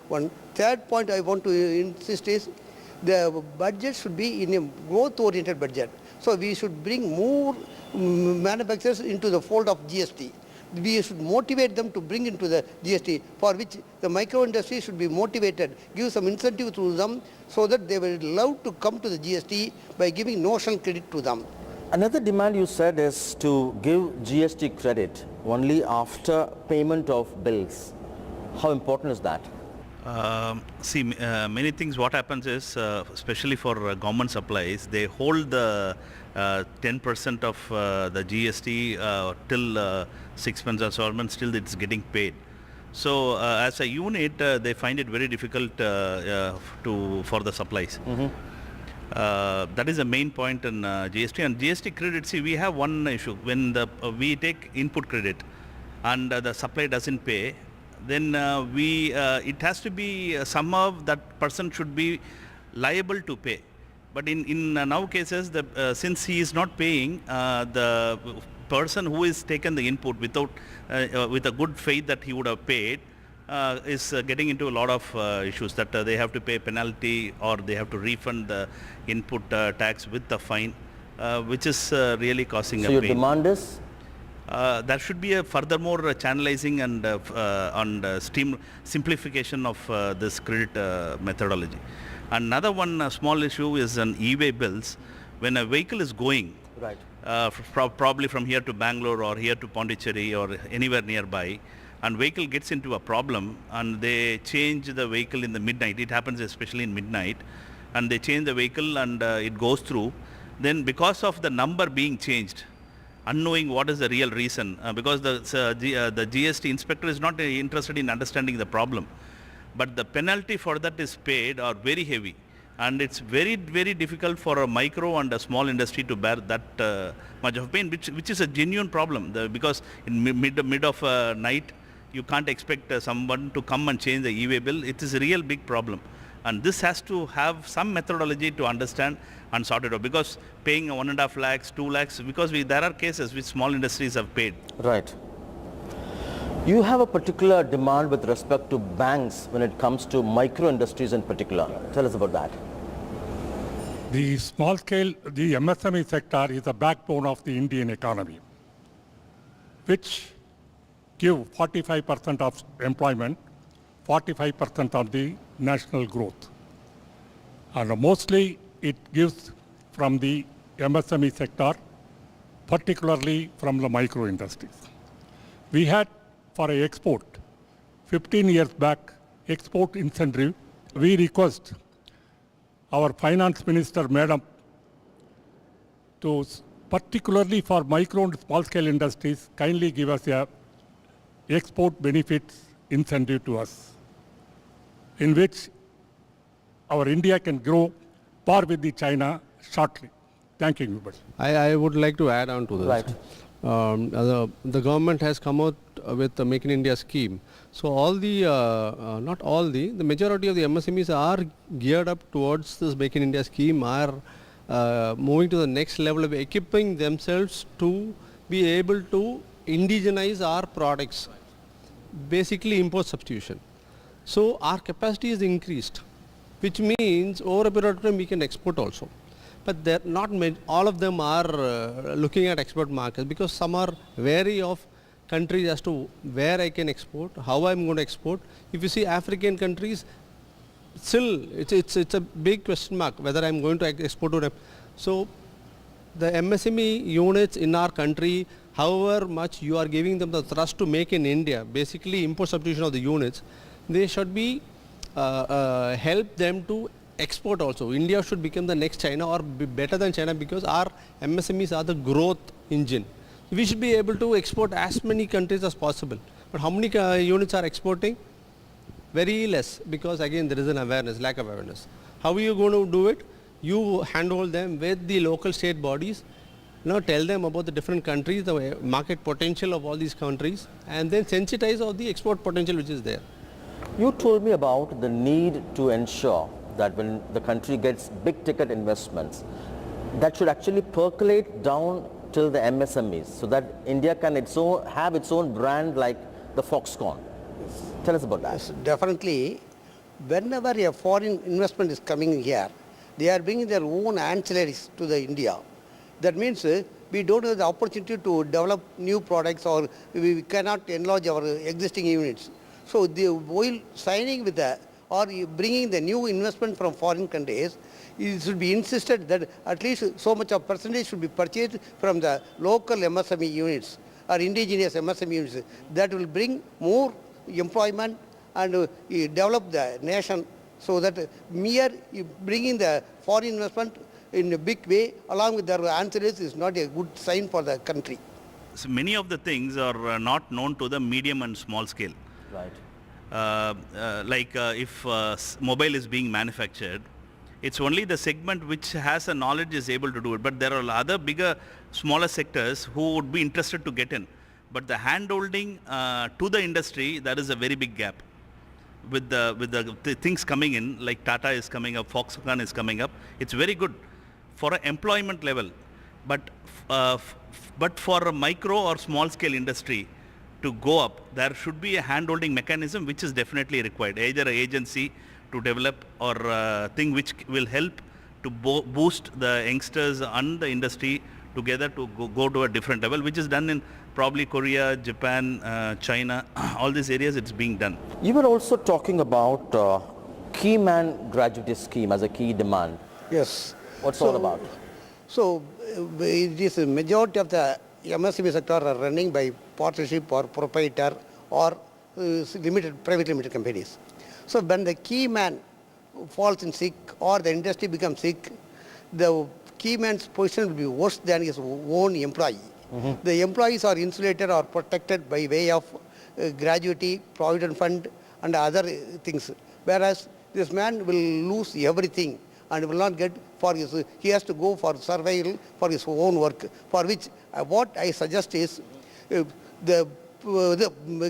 One third point I want to insist is the budget should be in a growth-oriented budget. So we should bring more manufacturers into the fold of GST. We should motivate them to bring into the GST, for which the micro industry should be motivated, give some incentive to them so that they will love to come to the GST by giving notional credit to them. Another demand you said is to give GST credit only after payment of bills. How important is that? Many things what happens is, especially for government supplies, they hold the 10% of the GST till 6 months or 12 months, still it's getting paid. So as a unit, they find it very difficult for the supplies. That is the main point in GST. And GST credit, see, we have one issue. When we take input credit and the supply doesn't pay, then it has to be somehow that person should be liable to pay. But in now cases, since he is not paying, the person who is taken the input without with a good faith that he would have paid is getting into a lot of issues that they have to pay penalty or they have to refund the input tax with the fine, which is really causing a pain. So your demand is? There should be a furthermore channelizing and simplification of this credit methodology. Another one small issue is on e-way bills. When a vehicle is going, right, probably from here to Bangalore or here to Pondicherry or anywhere nearby, and vehicle gets into a problem and they change the vehicle in the midnight. It happens especially in midnight, and they change the vehicle and it goes through. Then because of the number being changed, unknowing what is the real reason, because the GST inspector is not interested in understanding the problem, but the penalty for that is paid are very heavy, and it's very, very difficult for a micro and a small industry to bear that much of pain, which is a genuine problem, because in mid of night you can't expect someone to come and change the e-way bill. It is a real big problem, And this has to have some methodology to understand and sort it out, because paying 1.5 lakhs, 2 lakhs, because there are cases which small industries have paid. Right. You have a particular demand with respect to banks when it comes to micro industries in particular. Tell us about that. The small scale, the MSME sector is the backbone of the Indian economy, which give 45% of employment, 45% of the national growth. And mostly it gives from the MSME sector, particularly from the micro industries. We had for export, 15 years back, export incentive, we request our finance minister, madam, to particularly for micro and small scale industries, kindly give us a export benefits incentive to us, in which our India can grow par with the China shortly. Thank you, everybody. I would like to add on to this. Right. The government has come out with the Make in India scheme. So all the, not all the majority of the MSMEs are geared up towards this Make in India scheme, are moving to the next level of equipping themselves to be able to indigenize our products, basically import substitution. So our capacity is increased, which means over a period of time we can export also. But they're not all of them are looking at export markets, because some are wary of countries as to where I can export, how I'm going to export. If you see African countries, still it's a big question mark whether I'm going to export to them. So the MSME units in our country, however much you are giving them the thrust to make in India, basically import substitution of the units, they should be help them to export also. India should become the next China or be better than China, because our MSMEs are the growth engine. We should be able to export as many countries as possible. But how many units are exporting? Very less, because again there is an awareness, lack of awareness. How are you going to do it? You handhold them with the local state bodies, tell them about the different countries, the market potential of all these countries, and then sensitize of the export potential which is there. You told me about the need to ensure that when the country gets big ticket investments, that should actually percolate down till the MSMEs, so that India can have its own brand like the Foxconn. Tell us about that. Yes, definitely. Whenever a foreign investment is coming here, they are bringing their own ancillaries to the India. That means we don't have the opportunity to develop new products, or we cannot enlarge our existing units. So while signing with or bringing the new investment from foreign countries, it should be insisted that at least so much of percentage should be purchased from the local MSME units or indigenous MSME units. That will bring more employment and develop the nation, so that mere bringing the foreign investment in a big way along with their ancillaries is not a good sign for the country. So many of the things are not known to the medium and small scale. Right. If mobile is being manufactured, it's only the segment which has a knowledge is able to do it. But there are other bigger, smaller sectors who would be interested to get in. But the hand-holding to the industry, that is a very big gap. With the things coming in, like Tata is coming up, Foxconn is coming up, it's very good for an employment level. But for a micro or small scale industry to go up, there should be a hand-holding mechanism which is definitely required, either an agency to develop or a thing which will help to boost the youngsters and the industry together to go to a different level, which is done in probably Korea, Japan, China, all these areas it's being done. You were also talking about key man gratuity scheme as a key demand. Yes. What's all about? So it is a majority of the MSME sector are running by partnership or proprietor or private limited companies. So when the key man falls in sick or the industry becomes sick, the key man's position will be worse than his own employee. Mm-hmm. The employees are insulated or protected by way of gratuity, provident fund and other things. Whereas this man will lose everything and will not get he has to go for survival for his own work, for which what I suggest is the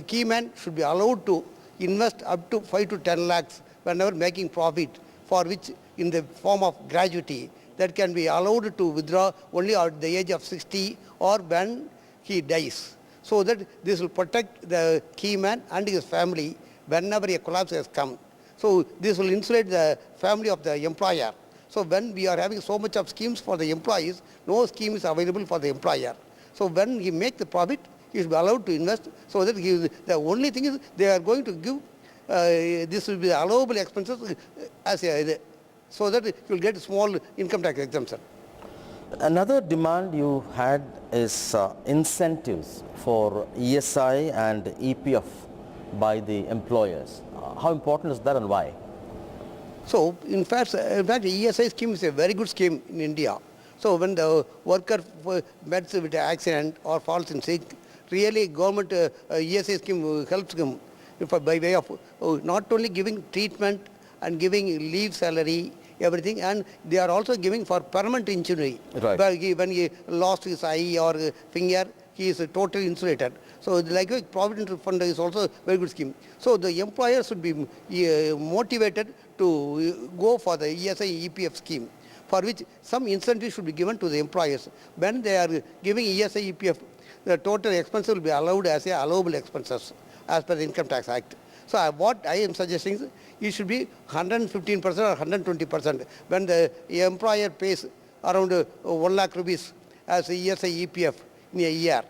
key man should be allowed to invest up to 5 to 10 lakhs whenever making profit, for which in the form of gratuity, that can be allowed to withdraw only at the age of 60 or when he dies. So that this will protect the key man and his family whenever a collapse has come. So this will insulate the family of the employer. So when we are having so much of schemes for the employees, no scheme is available for the employer. So when he makes the profit, he is allowed to invest, so that the only thing is they are going to give, this will be the allowable expenses as a, so that you will get small income tax exemption. Another demand you had is incentives for ESI and EPF by the employers. How important is that and why? So in fact, ESI scheme is a very good scheme in India. So when the worker meets with an accident or falls in sick, really government ESI scheme helps them by way of not only giving treatment and giving leave salary, everything, and they are also giving for permanent injury. Right. When he lost his eye or finger, he is totally insulated. So likewise, Provident Fund is also a very good scheme. So the employers should be motivated to go for the ESI EPF scheme, for which some incentive should be given to the employers. When they are giving ESI EPF, the total expenses will be allowed as allowable expenses as per the Income Tax Act. So what I am suggesting is it should be 115% or 120%. When the employer pays around 1 lakh rupees as ESI EPF in a year,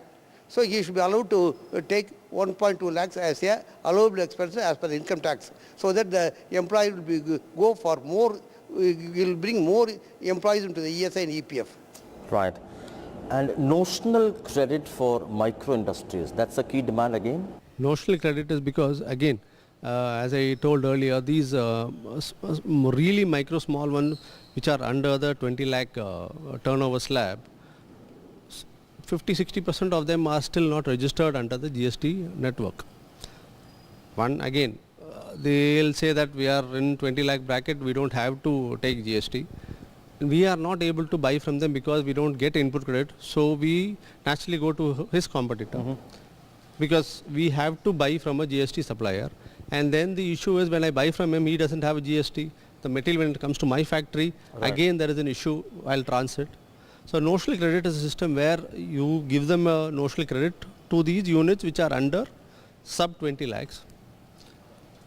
so he should be allowed to take 1.2 lakhs as a allowable expenses as per the income tax, so that the employer will go for more, will bring more employees into the ESI and EPF. Right. And notional credit for micro industries, that's a key demand again? Notional credit is because, again, as I told earlier, these really micro small ones which are under the 20 lakh turnover slab, 50-60% of them are still not registered under the GST network. One, again, they'll say that we are in 20 lakh bracket, we don't have to take GST. We are not able to buy from them because we don't get input credit, so we naturally go to his competitor. Because we have to buy from a GST supplier, and then the issue is when I buy from him, he doesn't have a GST. The material, when it comes to my factory, again there is an issue while transit. So notional credit is a system where you give them a notional credit to these units which are under sub 20 lakhs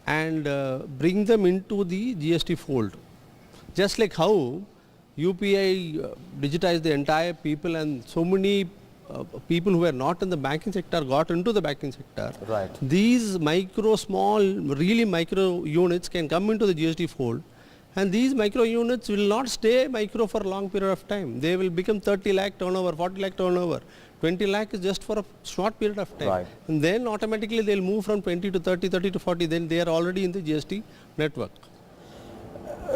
and bring them into the GST fold. Just like how UPI digitized the entire people, and so many people who were not in the banking sector got into the banking sector. Right. These micro, small, really micro units can come into the GST fold, and these micro units will not stay micro for a long period of time. They will become 30 lakh turnover, 40 lakh turnover. 20 lakh is just for a short period of time. Right. And then automatically they will move from 20 to 30, 30 to 40. Then they are already in the GST network.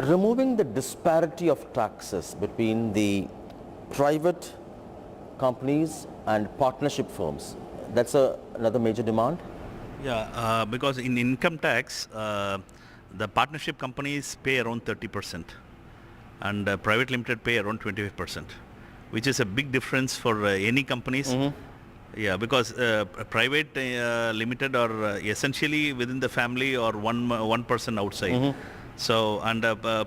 Removing the disparity of taxes between the private companies and partnership firms, that's another major demand? Yeah, because in income tax, the partnership companies pay around 30% and private limited pay around 25%, which is a big difference for any companies. Yeah, because private limited are essentially within the family or one person outside. So, and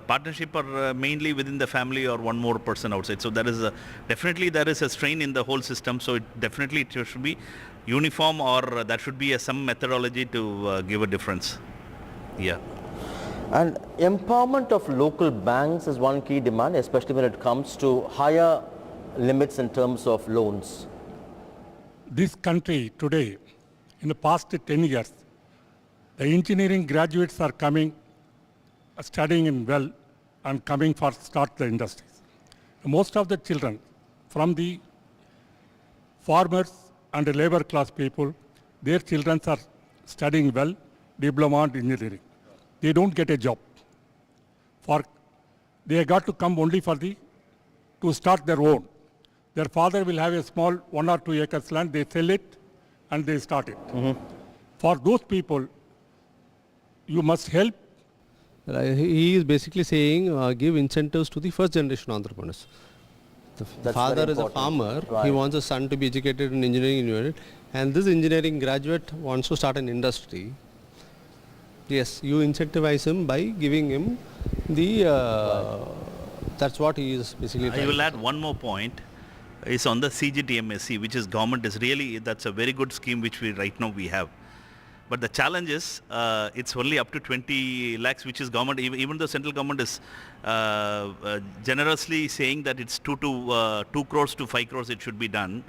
partnership are mainly within the family or one more person outside. So there is definitely there is a strain in the whole system. So it should be uniform, or there should be some methodology to give a difference. Yeah. And empowerment of local banks is one key demand, especially when it comes to higher limits in terms of loans. This country today, in the past 10 years, the engineering graduates are coming, studying in well and coming for start the industries. Most of the children from the farmers and the labor class people, their children are studying well, diploma and engineering. They don't get a job. They got to come only to start their own. Their father will have a small 1 or 2 acres land, they sell it and they start it. For those people, you must help. He is basically saying give incentives to the first generation entrepreneurs. The father is a farmer, he wants his son to be educated in engineering unit, and this engineering graduate wants to start an industry. Yes, you incentivize him by giving him the, that's what he is basically I trying will to add say. one more point. Is on the CGTMSC, which is government is really, that's a very good scheme which we right now we have. But the challenge is it's only up to 20 lakhs, which is government, even the central government is generously saying that it's 2 crores to 5 crores it should be done.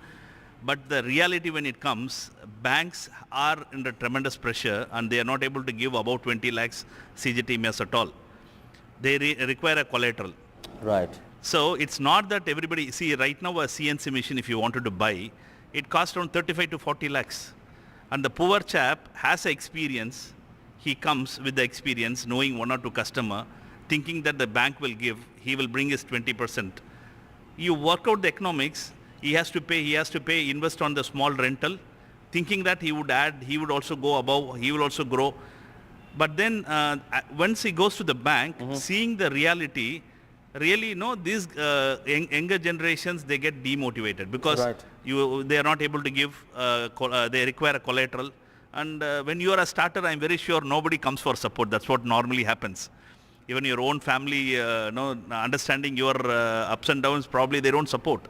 But the reality when it comes, banks are under tremendous pressure and they are not able to give about 20 lakhs CGTMS at all. They require a collateral. Right. So it's not that everybody, see right now a CNC machine if you wanted to buy, it costs around 35 to 40 lakhs. And the poor chap has experience, he comes with the experience knowing one or two customer, thinking that the bank will give, he will bring his 20%. You work out the economics, he has to pay, invest on the small rental, thinking that he would add, he would also go above, he will also grow. But then once he goes to the bank, seeing the reality, really, these younger generations, they get demotivated because they are not able to give, they require a collateral. And when you are a starter, I'm very sure nobody comes for support. That's what normally happens. Even your own family, understanding your ups and downs, probably they don't support.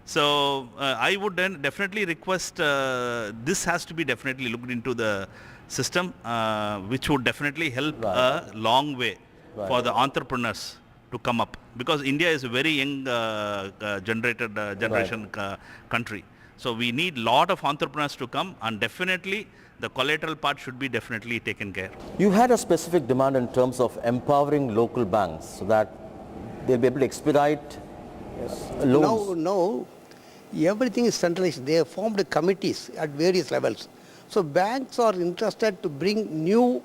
So I would then definitely request, this has to be definitely looked into the system, which would definitely help a long way for the entrepreneurs to come up, because India is a very young generation country. So we need lot of entrepreneurs to come, and definitely the collateral part should be definitely taken care. You had a specific demand in terms of empowering local banks so that they'll be able to expedite loans. No, everything is centralized. They have formed committees at various levels. So banks are interested to bring new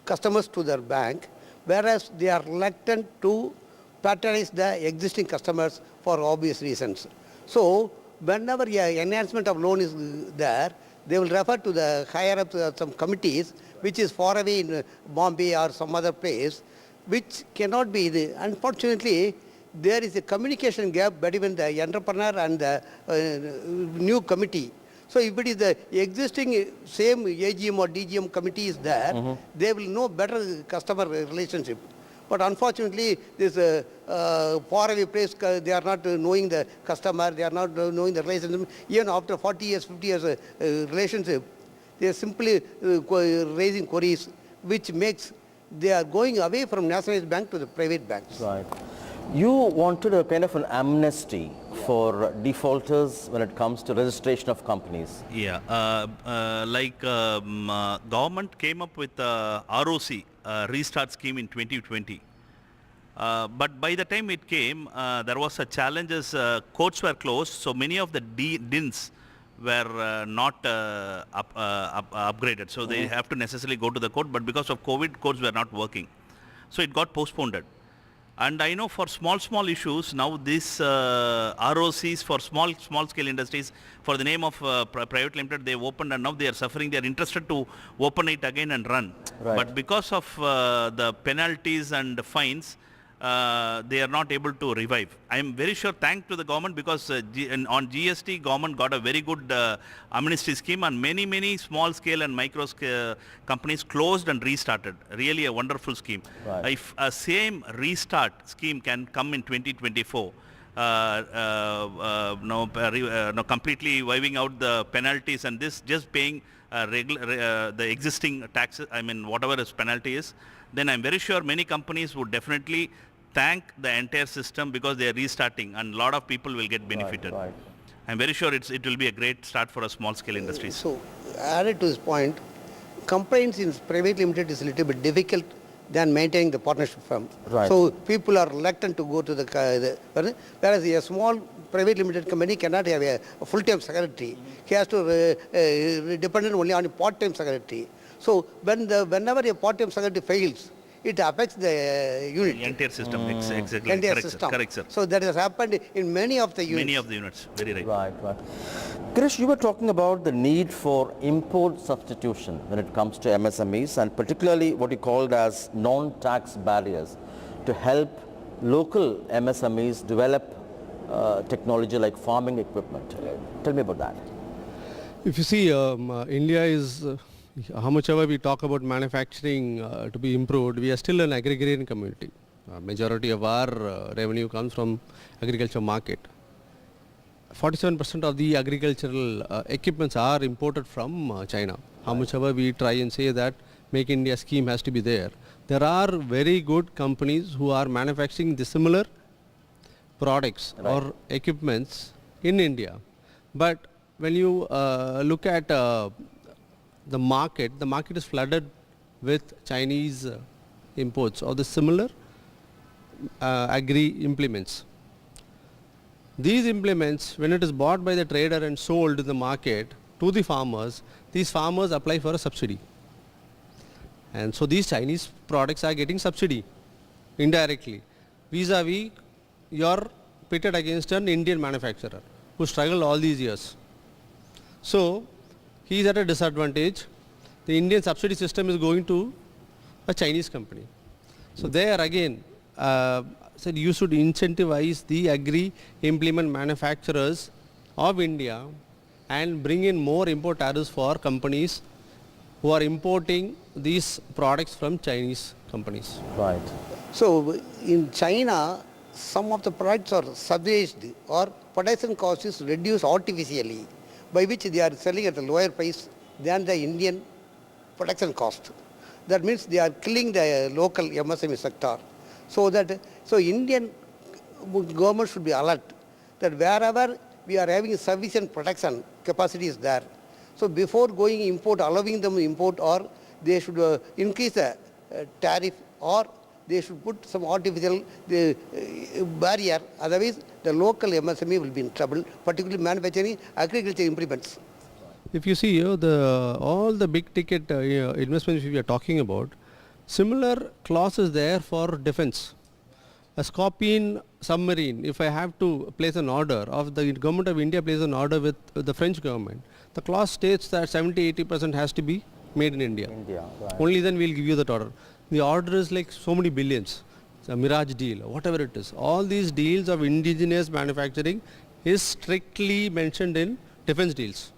customers to their bank, whereas they are reluctant to patronize the existing customers for obvious reasons. So whenever an enhancement of loan is there, they will refer to the higher up some committees which is far away in Bombay or some other place, which cannot be. Unfortunately, there is a communication gap between the entrepreneur and the new committee. So if it is the existing same AGM or DGM committee is there, they will know better customer relationship. But unfortunately, this faraway place, they are not knowing the customer, they are not knowing the relationship. Even after 40 years, 50 years relationship, they are simply raising queries, which makes they are going away from nationalized bank to the private banks. Right. You wanted a kind of an amnesty for defaulters when it comes to registration of companies. Yeah, government came up with ROC, restart scheme in 2020. But by the time it came, there was a challenge as courts were closed, so many of the DINs were not upgraded. So they have to necessarily go to the court, but because of COVID, courts were not working. So it got postponed. And I know for small issues, now these ROCs for small scale industries, for the name of private limited, they've opened and now they are suffering. They are interested to open it again and run. Right. But because of the penalties and fines, they are not able to revive. I am very sure thanks to the government, because on GST, government got a very good amnesty scheme, and many small scale and micro scale companies closed and restarted. Really a wonderful scheme. Right. If a same restart scheme can come in 2024, completely wiping out the penalties and this, just paying the existing taxes, I mean whatever his penalty is, then I'm very sure many companies would definitely thank the entire system, because they are restarting and a lot of people will get benefited. Right. I'm very sure it will be a great start for a small scale industries. So added to this point, compliance in private limited is a little bit difficult than maintaining the partnership firm. Right. So people are reluctant to go to whereas a small private limited company cannot have a full-time secretary. He has to depend only on a part-time secretary. So whenever a part-time secretary fails, it affects the unit. The entire system, exactly. Entire Correct, system. Sir. Correct, sir. So that has happened in many of the units. Many of the units, very right. Right. Krish, you were talking about the need for import substitution when it comes to MSMEs, and particularly what you called as non-tax barriers to help local MSMEs develop technology like farming equipment. Tell me about that. If you see, India is How much ever we talk about manufacturing to be improved, we are still an agrarian community. Majority of our revenue comes from agriculture market. 47% of the agricultural equipments are imported from China. How much ever we try and say that Make India scheme has to be there. There are very good companies who are manufacturing the similar products or equipments in India. But when you look at the market is flooded with Chinese imports or the similar agri implements. These implements, when it is bought by the trader and sold in the market to the farmers, these farmers apply for a subsidy. And so these Chinese products are getting subsidy indirectly. Vis-a-vis, you're pitted against an Indian manufacturer who struggled all these years. So he is at a disadvantage. The Indian subsidy system is going to a Chinese company. So there again, said you should incentivize the agri implement manufacturers of India and bring in more import tariffs for companies who are importing these products from Chinese companies. Right. So in China, some of the products are subsidized or production cost is reduced artificially, by which they are selling at a lower price than the Indian production cost. That means they are killing the local MSME sector. So Indian government should be alert that wherever we are having sufficient production capacity is there. So before going import, allowing them import, or they should increase the tariff, or they should put some artificial barrier. Otherwise, the local MSME will be in trouble, particularly manufacturing agriculture implements. If you see all the big ticket investments we are talking about, similar clauses there for defense. A Scorpion submarine, if I have to place an order, of the government of India places an order with the French government, the clause states that 70-80% has to be made in India. Right. Only then we'll give you that order. The order is like so many billions. It's a Mirage deal, or whatever it is. All these deals of indigenous manufacturing is strictly mentioned in defense deals.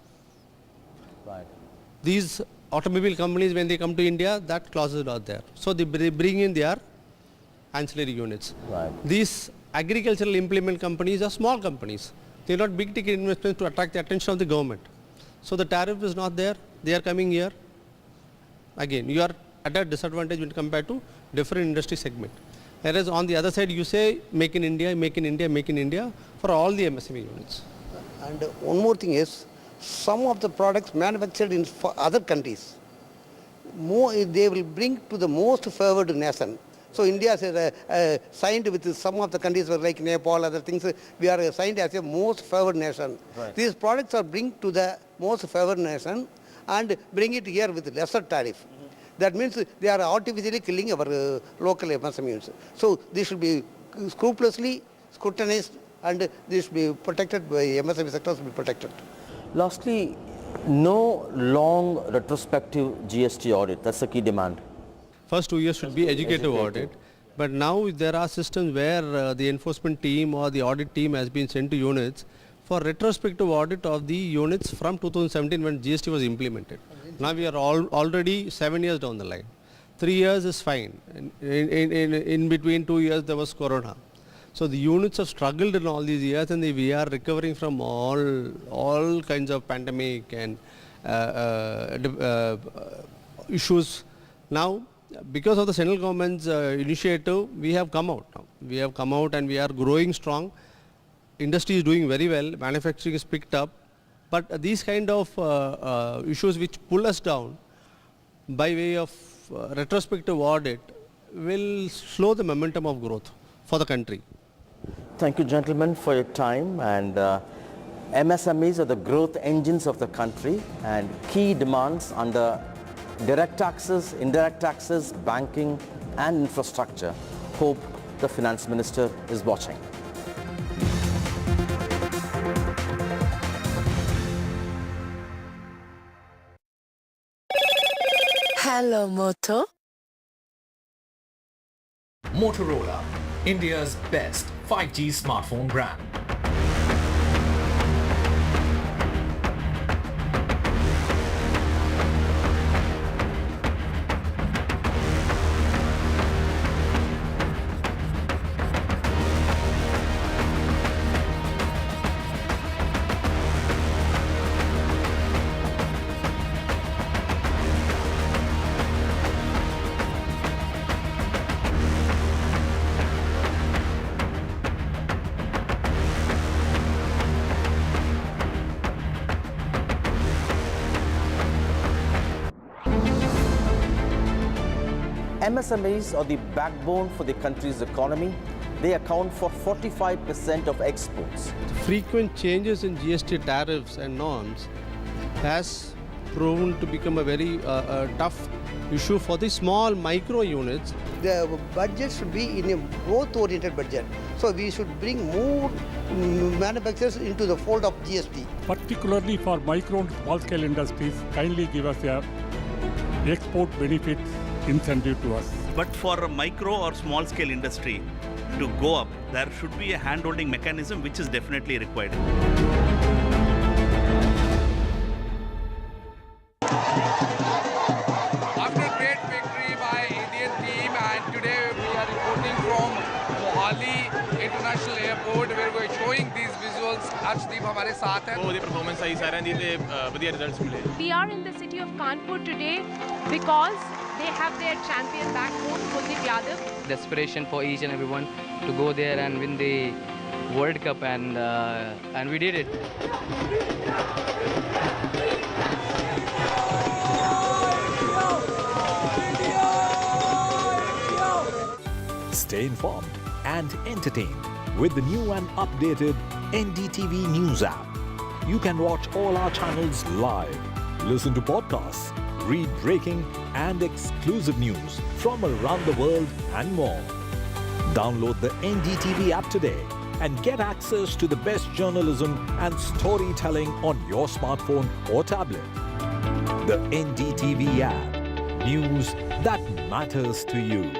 Right. These automobile companies, when they come to India, that clause is not there. So they bring in their ancillary units. Right. These agricultural implement companies are small companies. They are not big ticket investments to attract the attention of the government. So the tariff is not there. They are coming here. Again, you are at a disadvantage when compared to different industry segment. Whereas on the other side, you say make in India, make in India, make in India for all the MSME units. And one more thing is, some of the products manufactured in other countries, they will bring to the most favored nation. So India has signed with some of the countries like Nepal, other things. We are signed as a most favored nation. Right. These products are bring to the most favored nation and bring it here with lesser tariff. That means they are artificially killing our local MSMEs. So this should be scrupulously scrutinized, and this should be protected by MSME sectors should be protected. Lastly, no long retrospective GST audit. That's the key demand. First 2 years should be educative audit. But now there are systems where the enforcement team or the audit team has been sent to units for retrospective audit of the units from 2017 when GST was implemented. Now we are already 7 years down the line. 3 years is fine. In between 2 years there was Corona. So the units have struggled in all these years, and we are recovering from all kinds of pandemic and issues. Now, because of the central government's initiative, we have come out now. We have come out and we are growing strong. Industry is doing very well. Manufacturing is picked up. But these kind of issues which pull us down by way of retrospective audit will slow the momentum of growth for the country. Thank you, gentlemen, for your time. And MSMEs are the growth engines of the country, and key demands under direct taxes, indirect taxes, banking and infrastructure. Hope the Finance Minister is watching. Hello, Moto. Motorola, India's best 5G smartphone brand. MSMEs are the backbone for the country's economy. They account for 45% of exports. Frequent changes in GST tariffs and norms has proven to become a very tough issue for the small micro units. The budget should be in a growth-oriented budget. So we should bring more manufacturers into the fold of GST. Particularly for micro and small-scale industries, kindly give us a export benefit incentive to us. But for a micro or small scale industry to go up, there should be a hand-holding mechanism which is definitely required. After a great victory by Indian team, and today we are reporting from Mohali International Airport where we are showing these visuals. Arshdeep हमारे साथ हैं. वो performance आई सारे दी ते बढ़िया results मिले. We are in the city of Kanpur today because they have their champion back home, Kuldeep Yadav. Desperation for each and everyone to go there and win the World Cup, and we did it. Stay informed and entertained with the new and updated NDTV News app. You can watch all our channels live, listen to podcasts, read breaking and exclusive news from around the world and more. Download the NDTV app today and get access to the best journalism and storytelling on your smartphone or tablet. The NDTV app. News that matters to you.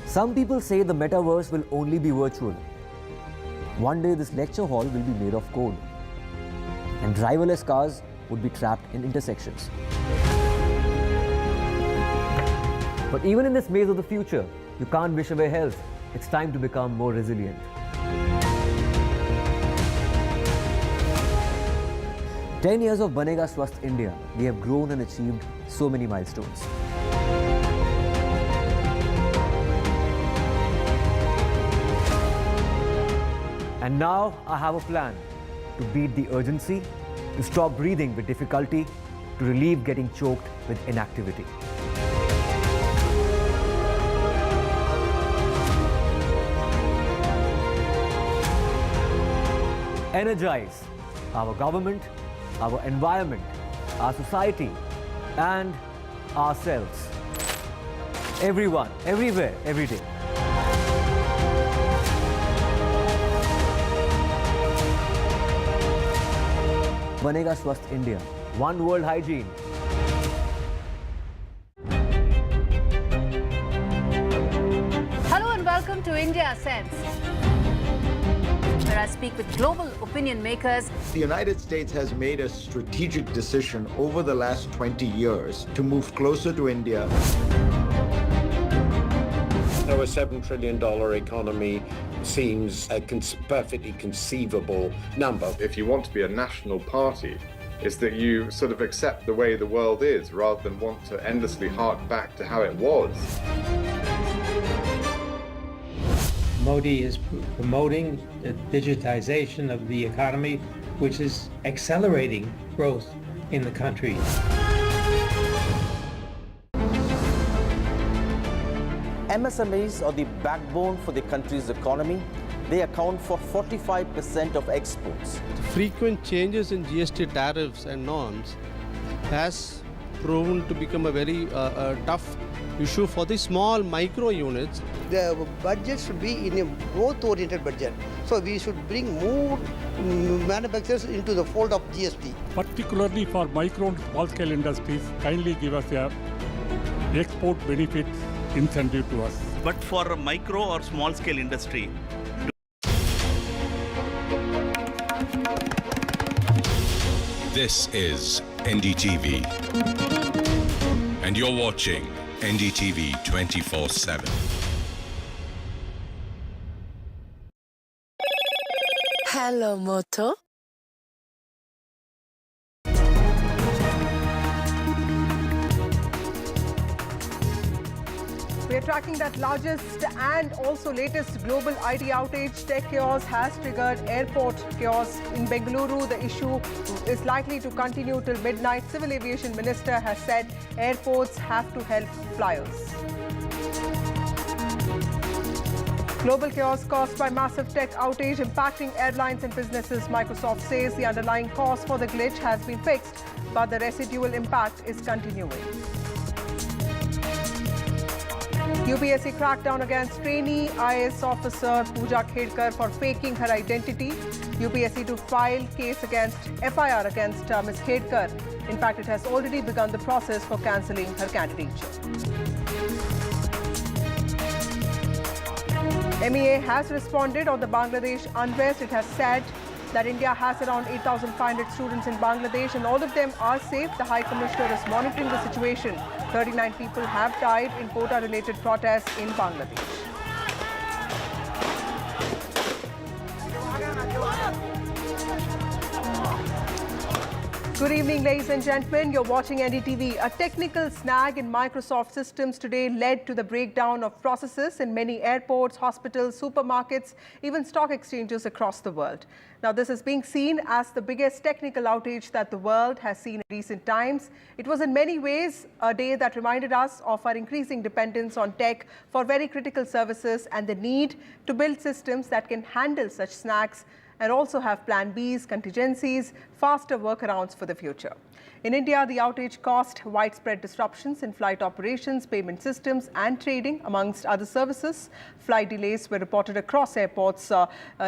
Some people say the metaverse will only be virtual. One day this lecture hall will be made of code, and driverless cars would be trapped in intersections. But even in this maze of the future, you can't wish away health. It's time to become more resilient. "10 years of Banega Swasth India, we have grown and achieved so many milestones. And now I have a plan to beat the urgency, to stop breathing with difficulty, to relieve getting choked with inactivity. Energize our government, our environment, our society, and ourselves. Everyone, everywhere, every day. Banega Swasth India. One world hygiene. Hello and welcome to India Sense, where I speak with global opinion makers. The United States has made a strategic decision over the last 20 years to move closer to India. So a $7 trillion economy seems a perfectly conceivable number. If you want to be a national party, is that you sort of accept the way the world is rather than want to endlessly hark back to how it was. Modi is promoting the digitization of the economy, which is accelerating growth in the country. MSMEs are the backbone for the country's economy. They account for 45% of exports. Frequent changes in GST tariffs and norms has proven to become a very tough issue for the small micro units. The budget should be in a growth-oriented budget. So we should bring more manufacturers into the fold of GST. Particularly for micro and small-scale industries, kindly give us a export benefit incentive to us. But for a micro or small scale industry, This is NDTV, and you're watching NDTV 24/7. Hello, Moto. We are tracking that largest and also latest global IT outage. Tech chaos has triggered airport chaos in Bengaluru. The issue is likely to continue till midnight. Civil Aviation Minister has said airports have to help flyers. Global chaos caused by massive tech outage impacting airlines and businesses. Microsoft says the underlying cause for the glitch has been fixed, but the residual impact is continuing. UPSC crackdown against trainee IAS officer Pooja Khedkar for faking her identity. UPSC to file case against FIR against Ms. Khedkar. In fact, it has already begun the process for cancelling her candidature. MEA has responded on the Bangladesh unrest. It has said that India has around 8,500 students in Bangladesh and all of them are safe. The High Commissioner is monitoring the situation. 39 people have died in quota-related protests in Bangladesh. Good evening, ladies and gentlemen. You're watching NDTV. A technical snag in Microsoft systems today led to the breakdown of processes in many airports, hospitals, supermarkets, even stock exchanges across the world. Now, this is being seen as the biggest technical outage that the world has seen in recent times. It was in many ways a day that reminded us of our increasing dependence on tech for very critical services and the need to build systems that can handle such snags and also have plan Bs, contingencies, faster workarounds for the future. In India, the outage caused widespread disruptions in flight operations, payment systems and trading, amongst other services. Flight delays were reported across airports,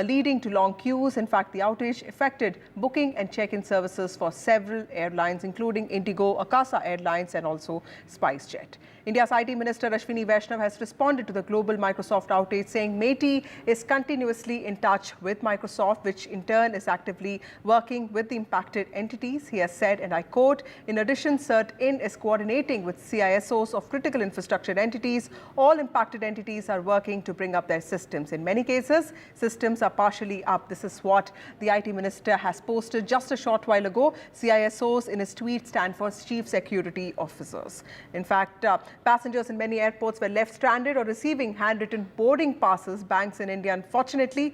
leading to long queues. In fact, the outage affected booking and check-in services for several airlines, including Indigo, Akasa Airlines and also SpiceJet. India's IT Minister Ashwini Vaishnav has responded to the global Microsoft outage, saying MeitY is continuously in touch with Microsoft, which in turn is actively working with the impacted entities. He has said, and I quote, "In addition, CERT-IN is coordinating with CISOs of critical infrastructure entities. All impacted entities are working to bring up their systems. In many cases, systems are partially up." This is what the IT Minister has posted just a short while ago. CISOs in his tweet stand for Chief Security Officers. In fact, passengers in many airports were left stranded or receiving handwritten boarding passes. Banks in India, unfortunately,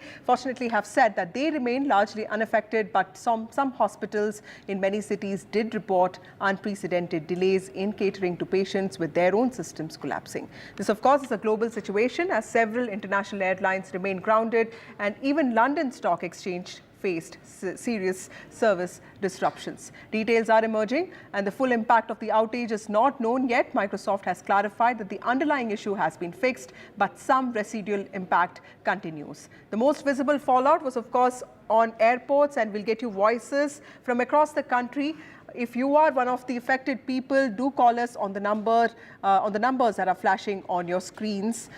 have said that they remain largely unaffected, but some hospitals in many cities did report unprecedented delays in catering to patients with their own systems collapsing. This, of course, is a global situation as several international airlines remain grounded and even London Stock Exchange faced serious service disruptions. Details are emerging and the full impact of the outage is not known yet. Microsoft has clarified that the underlying issue has been fixed, but some residual impact continues. The most visible fallout was, of course, on airports, and we'll get you voices from across the country. If you are one of the affected people, do call us on the numbers that are flashing on your screens.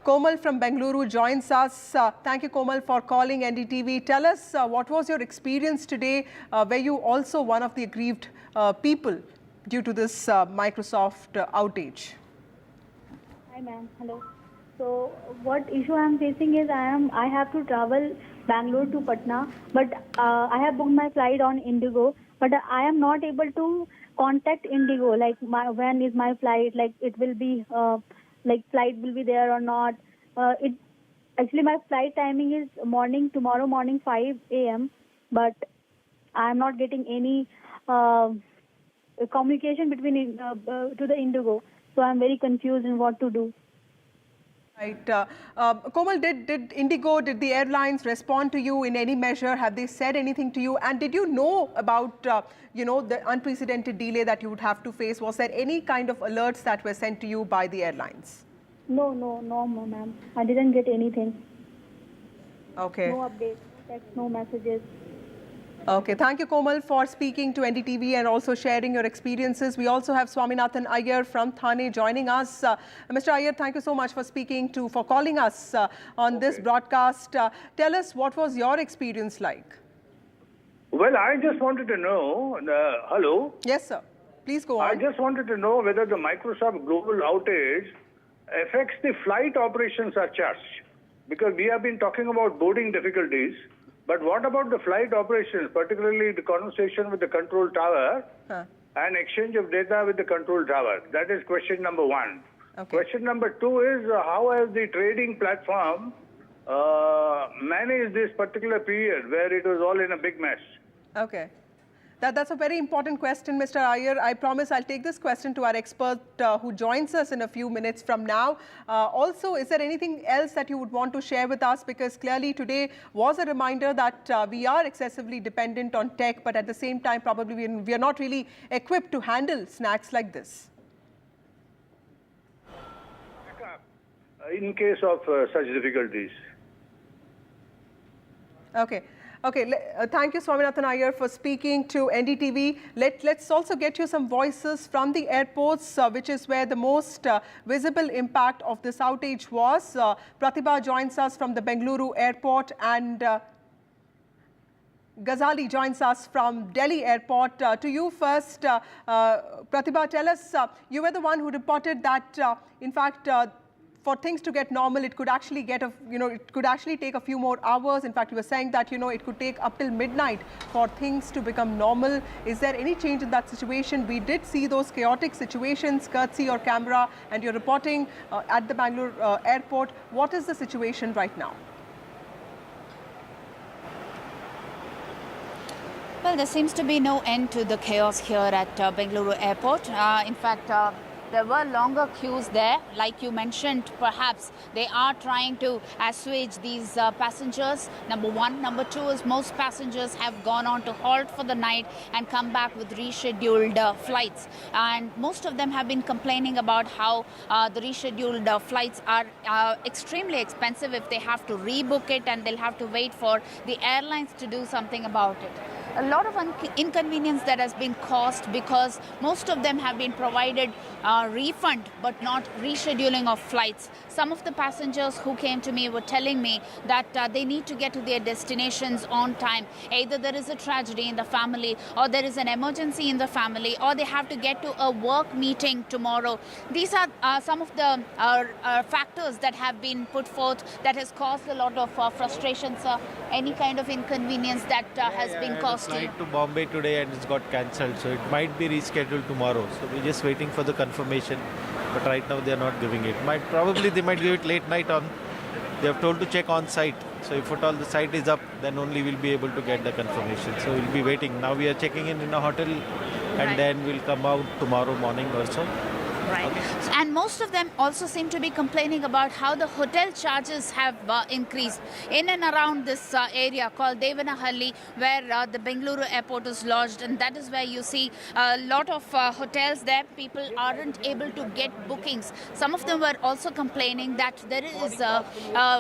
Komal from Bengaluru joins us. Thank you, Komal, for calling NDTV. Tell us, what was your experience today? Were you also one of the aggrieved people due to this Microsoft outage? Hi, ma'am. Hello. So, what issue I am facing is I have to travel Bangalore to Patna, but I have booked my flight on Indigo, but I am not able to contact Indigo. Like, when is my flight? Like, it will be. Flight will be there or not. Actually, my flight timing is tomorrow morning 5 a.m. But I am not getting any communication between to the Indigo. So I am very confused in what to do. Right. Komal, did Indigo, did the airlines respond to you in any measure? Have they said anything to you? And did you know about, the unprecedented delay that you would have to face? Was there any kind of alerts that were sent to you by the airlines? No, ma'am. I didn't get anything. Okay. No updates, text, no messages. Okay, thank you, Komal, for speaking to NDTV and also sharing your experiences. We also have Swaminathan Iyer from Thane joining us. Mr. Iyer, thank you so much for calling us on this broadcast. Tell us, what was your experience like? Well, I just wanted to know, hello? Yes, sir. Please go on. I just wanted to know whether the Microsoft global outage affects the flight operations as such, because we have been talking about boarding difficulties. But what about the flight operations, particularly the conversation with the control tower? and exchange of data with the control tower. That is question number one. Okay. Question number two is how has the trading platform managed this particular period where it was all in a big mess? Okay. That's a very important question, Mr. Iyer. I promise I'll take this question to our expert who joins us in a few minutes from now. Also, is there anything else that you would want to share with us? Because clearly today was a reminder that we are excessively dependent on tech, but at the same time, probably we are not really equipped to handle snacks like this. In case of such difficulties. Okay. Okay, thank you, Swaminathan Iyer, for speaking to NDTV. Let's also get you some voices from the airports, which is where the most visible impact of this outage was. Pratibha joins us from the Bengaluru airport, and Ghazali joins us from Delhi airport. To you first, Pratibha, tell us, you were the one who reported that, in fact, for things to get normal, it could actually it could actually take a few more hours. In fact, you were saying that, it could take up till midnight for things to become normal. Is there any change in that situation? We did see those chaotic situations, courtesy your camera, and you're reporting at the Bangalore airport. What is the situation right now? Well, there seems to be no end to the chaos here at Bengaluru airport. In fact, there were longer queues there. Like you mentioned, perhaps they are trying to assuage these passengers, number one. Number two is most passengers have gone on to halt for the night and come back with rescheduled flights. And most of them have been complaining about how the rescheduled flights are extremely expensive if they have to rebook it, and they'll have to wait for the airlines to do something about it. A lot of inconvenience that has been caused because most of them have been provided refund but not rescheduling of flights. Some of the passengers who came to me were telling me that they need to get to their destinations on time. Either there is a tragedy in the family, or there is an emergency in the family, or they have to get to a work meeting tomorrow. These are some of the factors that have been put forth that has caused a lot of frustrations. Any kind of inconvenience that has been caused to you? To Bombay today and it's got cancelled, so it might be rescheduled tomorrow. So we're just waiting for the confirmation, but right now they're not giving it. Probably they might give it late night on. They have told to check on site. So if at all the site is up, then only we'll be able to get the confirmation. So we'll be waiting. Now we are checking in a hotel, and then we'll come out tomorrow morning or so. Right. Okay. And most of them also seem to be complaining about how the hotel charges have increased in and around this area called Devanahalli, where the Bengaluru airport is lodged, and that is where you see a lot of hotels there. People aren't able to get bookings. Some of them were also complaining that there is a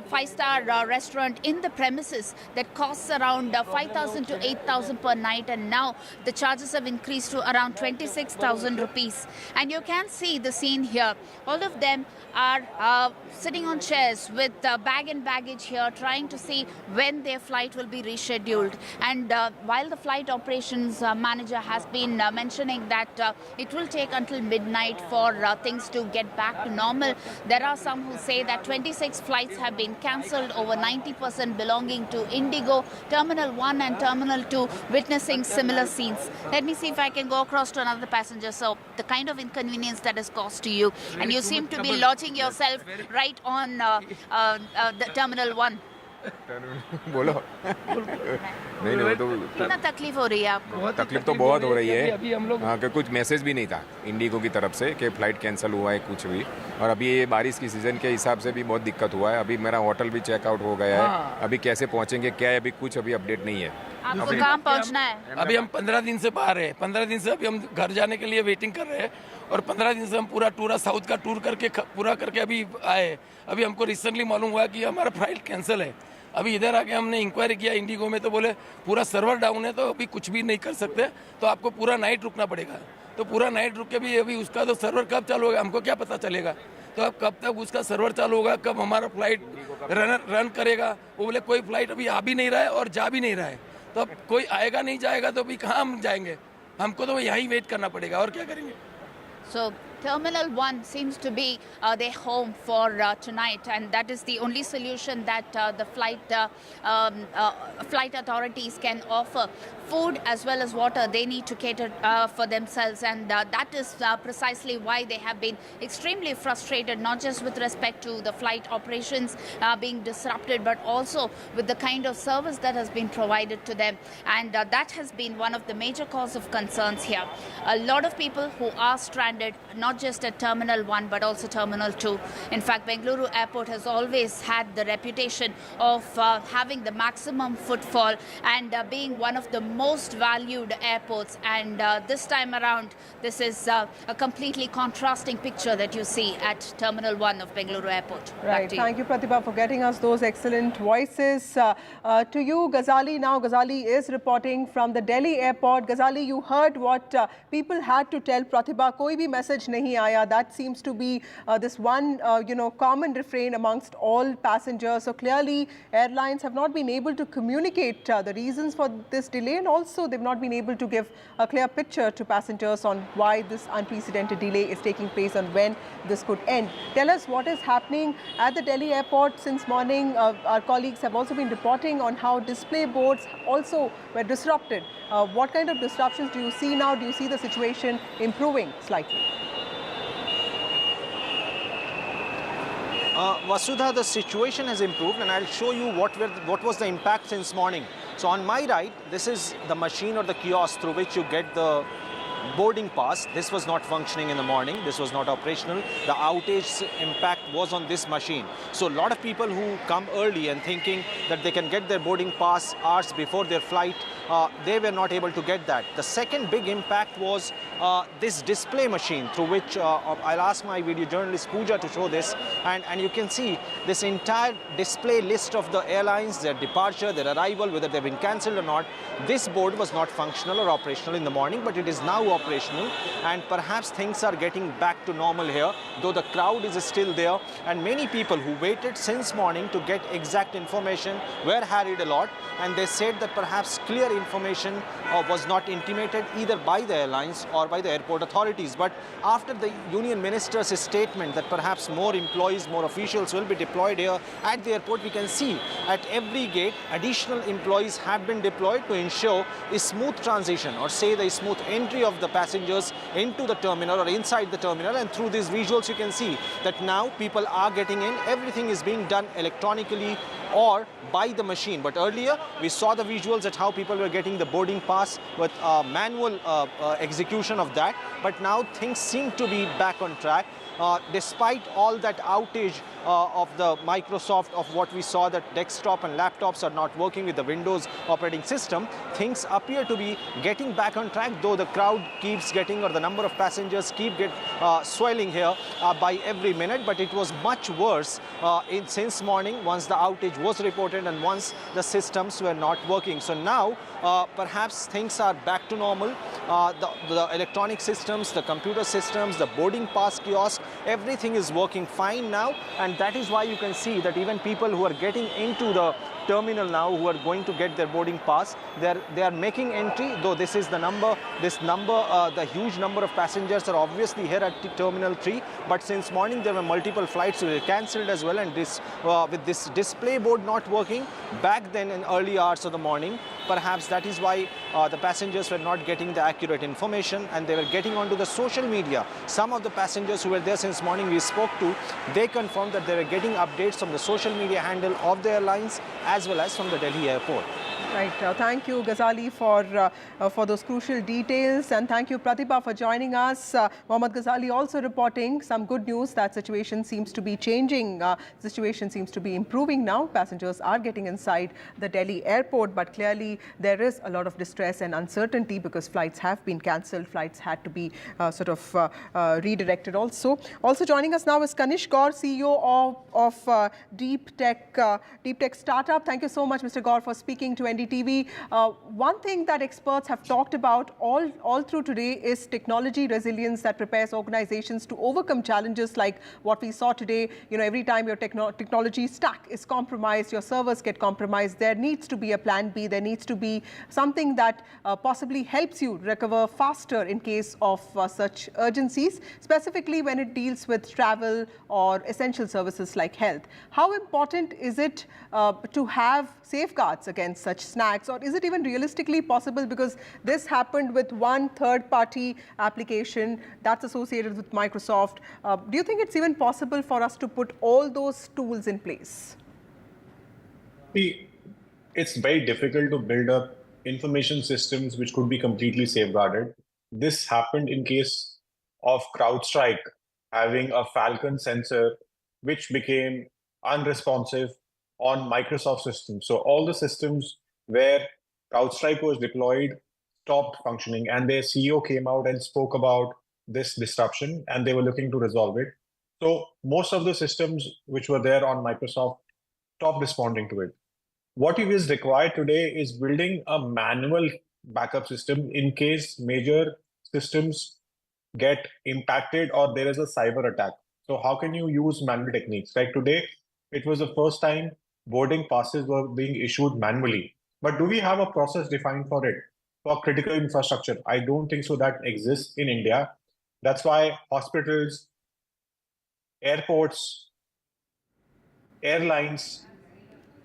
five-star restaurant in the premises that costs around 5,000 to 8,000 per night, and now the charges have increased to around 26,000 rupees. And you can see the scene here. All of them are sitting on chairs with bag and baggage here, trying to see when their flight will be rescheduled. And while the flight operations manager has been mentioning that it will take until midnight for things to get back to normal, there are some who say that 26 flights have been cancelled, over 90% belonging to Indigo, Terminal 1 and Terminal 2 witnessing similar scenes. Let me see if I can go across to another passenger. So the kind of inconvenience that is caused to you, and you seem to be lodging yourself right on the Terminal 1. बोलो नहीं वो तो कितना तकलीफ हो रही है आपको? तकलीफ तो बहुत हो रही है। हाँ, कि कुछ मैसेज भी नहीं था इंडिगो की तरफ से कि फ़्लाइट कैंसिल हुआ है कुछ भी, और अभी ये बारिश की सीज़न के हिसाब से भी बहुत दिक्कत हुआ है। अभी मेरा होटल भी चेकआउट हो गया है, अभी कैसे पहुँचेंगे क्या है, अभी कुछ अभी अपडेट नहीं है। आपको कहाँ पहुँचना है? अभी हम 15 दिन से बाहर है, 15 दिन से अभी हम घर जाने के लिए वेटिंग कर रहे हैं, और 15 दिन से हम पूरा साउथ का टूर करके पूरा करके अभी आए। अभी हमको रिसेंटली मालूम हुआ कि हमारा फ्लाइट कैंसिल है। अभी इधर आके हमने इंक्वायरी किया इंडिगो में, तो बोले पूरा सर्वर डाउन है, तो अभी कुछ भी नहीं कर सकते, तो आपको पूरा नाइट रुकना पड़ेगा। तो पूरा नाइट रुक के भी अभी उसका तो सर्वर कब चालू होगा हमको क्या पता चलेगा। तो अब कब तक उसका सर्वर चालू होगा, कब हमारा फ्लाइट रन करेगा। वो बोले कोई फ्लाइट अभी आ भी नहीं रहा है और जा भी नहीं रहा है, तो अब कोई आएगा नहीं जाएगा तो अभी कहाँ हम जाएंगे, हमको तो यहीं वेट करना पड़ेगा और क्या करेंगे। So Terminal 1 seems to be their home for tonight, and that is the only solution that the flight authorities can offer. Food as well as water, they need to cater for themselves, and that is precisely why they have been extremely frustrated, not just with respect to the flight operations being disrupted, but also with the kind of service that has been provided to them. And that has been one of the major cause of concerns here. A lot of people who are stranded, not just at Terminal 1, but also Terminal 2. In fact, Bengaluru Airport has always had the reputation of having the maximum footfall and being one of the most valued airports. And this time around, this is a completely contrasting picture that you see at Terminal 1 of Bengaluru Airport. Right. Thank you, Pratibha, for getting us those excellent voices. To you, Ghazali. Now, Ghazali is reporting from the Delhi airport. Ghazali, you heard what people had to tell Pratibha. Koi bhi message nahi aaya. That seems to be this one, common refrain amongst all passengers. So clearly, airlines have not been able to communicate the reasons for this delay, and also they've not been able to give a clear picture to passengers on why this unprecedented delay is taking place and when this could end. Tell us what is happening at the Delhi airport since morning. Our colleagues have also been reporting on how display boards also were disrupted. What kind of disruptions do you see now? Do you see the situation improving slightly? Vasudha, the situation has improved, and I'll show you what was the impact since morning. So on my right, this is the machine or the kiosk through which you get the boarding pass. This was not functioning in the morning. This was not operational. The outage impact was on this machine. So a lot of people who come early and thinking that they can get their boarding pass hours before their flight, they were not able to get that. The second big impact was this display machine through which I'll ask my video journalist Pooja to show this, and you can see this entire display list of the airlines, their departure, their arrival, whether they've been cancelled or not. This board was not functional or operational in the morning, but it is now operational, and perhaps things are getting back to normal here, though the crowd is still there, and many people who waited since morning to get exact information were harried a lot, and they said that perhaps clear information was not intimated either by the airlines or by the airport authorities. But after the union minister's statement that perhaps more employees, more officials will be deployed here at the airport, we can see at every gate additional employees have been deployed to ensure a smooth transition, or say the smooth entry of the passengers into the terminal or inside the terminal. And through these visuals you can see that now people are getting in. Everything is being done electronically or by the machine. But earlier we saw the visuals at how people were getting the boarding pass with manual execution of that. But now things seem to be back on track. Despite all that outage of the Microsoft, of what we saw that desktop and laptops are not working with the Windows operating system, things appear to be getting back on track, though the crowd keeps getting, or the number of passengers keep swelling here by every minute. But it was much worse since morning once the outage was reported and once the systems were not working. So now perhaps things are back to normal. The electronic systems, the computer systems, the boarding pass kiosk, everything is working fine now, and that is why you can see that even people who are getting into the terminal now, who are going to get their boarding pass, they are making entry, though this is the number, the huge number of passengers are obviously here at Terminal 3, but since morning there were multiple flights so they cancelled as well, and this with this display board not working back then in early hours of the morning, perhaps that is why the passengers were not getting the accurate information, and they were getting onto the social media. Some of the passengers who were there since morning we spoke to, they confirmed that they were getting updates from the social media handle of the airlines as well as from the Delhi airport. Right. Thank you, Ghazali, for those crucial details, and thank you, Pratibha, for joining us. Mohammad Ghazali also reporting some good news that situation seems to be changing. Situation seems to be improving now. Passengers are getting inside the Delhi airport, but clearly there is a lot of distress and uncertainty because flights have been cancelled. Flights had to be redirected also. Also joining us now is Kanish Gaur, CEO of Deep Tech Startup. Thank you so much, Mr. Gaur, for speaking to NDTV. One thing that experts have talked about all through today is technology resilience that prepares organizations to overcome challenges like what we saw today. Every time your technology stack is compromised, your servers get compromised, there needs to be a plan B. There needs to be something that possibly helps you recover faster in case of such urgencies, specifically when it deals with travel or essential services like health. How important is it to have safeguards against such snags, or is it even realistically possible? Because this happened with one third-party application that's associated with Microsoft. Do you think it's even possible for us to put all those tools in place? See, it's very difficult to build up information systems which could be completely safeguarded. This happened in case of CrowdStrike having a Falcon sensor which became unresponsive on Microsoft systems. So all the systems where CrowdStrike was deployed stopped functioning, and their CEO came out and spoke about this disruption, and they were looking to resolve it. So most of the systems which were there on Microsoft stopped responding to it. What is required today is building a manual backup system in case major systems get impacted or there is a cyber attack. So how can you use manual techniques? Like today, it was the first time boarding passes were being issued manually. But do we have a process defined for it, for critical infrastructure? I don't think so that exists in India. That's why hospitals, airports, airlines,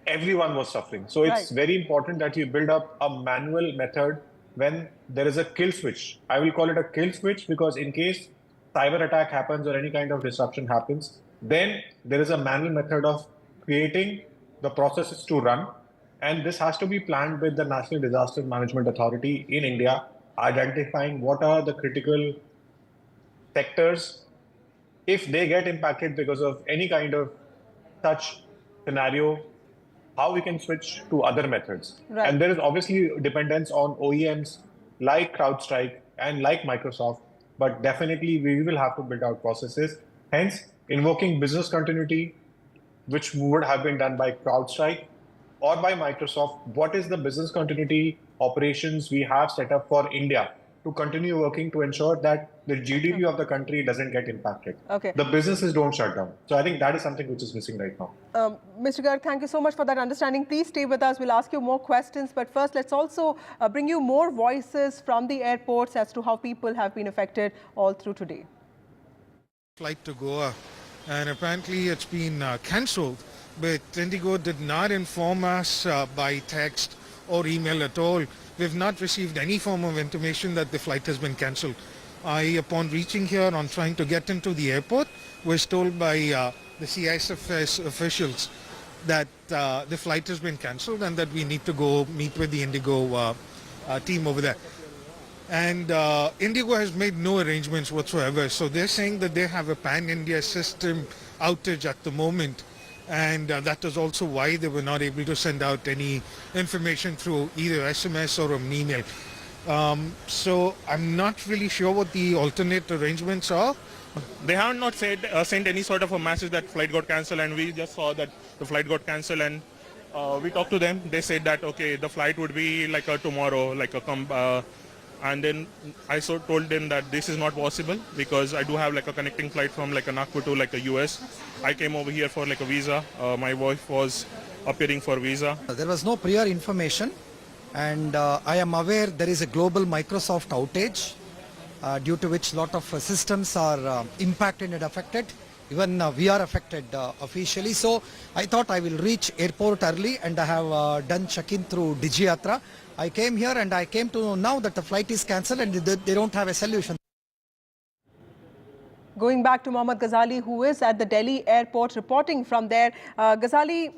everyone was suffering. So it's very important that you build up a manual method when there is a kill switch. I will call it a kill switch because in case cyber attack happens or any kind of disruption happens, then there is a manual method of creating the processes to run. And this has to be planned with the National Disaster Management Authority in India, identifying what are the critical sectors. If they get impacted because of any kind of such scenario, how we can switch to other methods. Right. And there is obviously dependence on OEMs like CrowdStrike and like Microsoft, but definitely we will have to build out processes. Hence, invoking business continuity, which would have been done by CrowdStrike or by Microsoft. What is the business continuity operations we have set up for India to continue working to ensure that the GDP of the country doesn't get impacted? Okay. The businesses don't shut down. So I think that is something which is missing right now. Mr. Garg, thank you so much for that understanding. Please stay with us. We'll ask you more questions. But first, let's also bring you more voices from the airports as to how people have been affected all through today. Flight to Goa, and apparently it's been cancelled, but Indigo did not inform us by text or email at all. We've not received any form of intimation that the flight has been cancelled. Upon reaching here on trying to get into the airport, was told by the CISFS officials that the flight has been cancelled and that we need to go meet with the Indigo team over there. And Indigo has made no arrangements whatsoever. So they're saying that they have a pan-India system outage at the moment. And that is also why they were not able to send out any information through either SMS or an email. So I'm not really sure what the alternate arrangements are. They have not sent any sort of a message that flight got cancelled, and we just saw that the flight got cancelled, and we talked to them. They said that, okay, the flight would be like a tomorrow, and then I told them that this is not possible because I do have like a connecting flight from like a Nagpur to like a US. I came over here for like a visa. My wife was appearing for visa. There was no prior information, and I am aware there is a global Microsoft outage due to which a lot of systems are impacted and affected. Even we are affected officially. So I thought I will reach airport early, and I have done check-in through DigiYatra. I came here and I came to know now that the flight is cancelled and they don't have a solution. Going back to Mohammad Ghazali, who is at the Delhi airport reporting from there. Ghazali,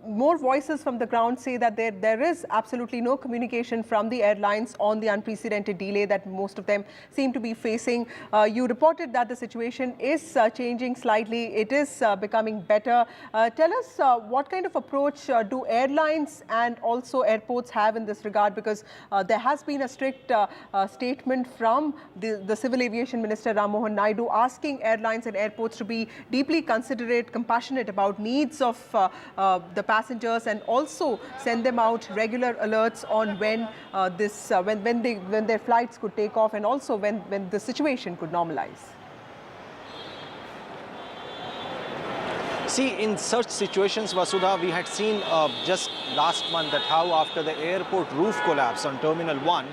more voices from the ground say that there is absolutely no communication from the airlines on the unprecedented delay that most of them seem to be facing. You reported that the situation is changing slightly. It is becoming better. Tell us what kind of approach do airlines and also airports have in this regard? Because there has been a strict statement from the Civil Aviation Minister Ram Mohan Naidu Naidu, asking airlines and airports to be deeply considerate, compassionate about needs of the passengers, and also send them out regular alerts on when when their flights could take off, and also when the situation could normalize. See, in such situations, Vasudha, we had seen just last month that how after the airport roof collapse on Terminal 1,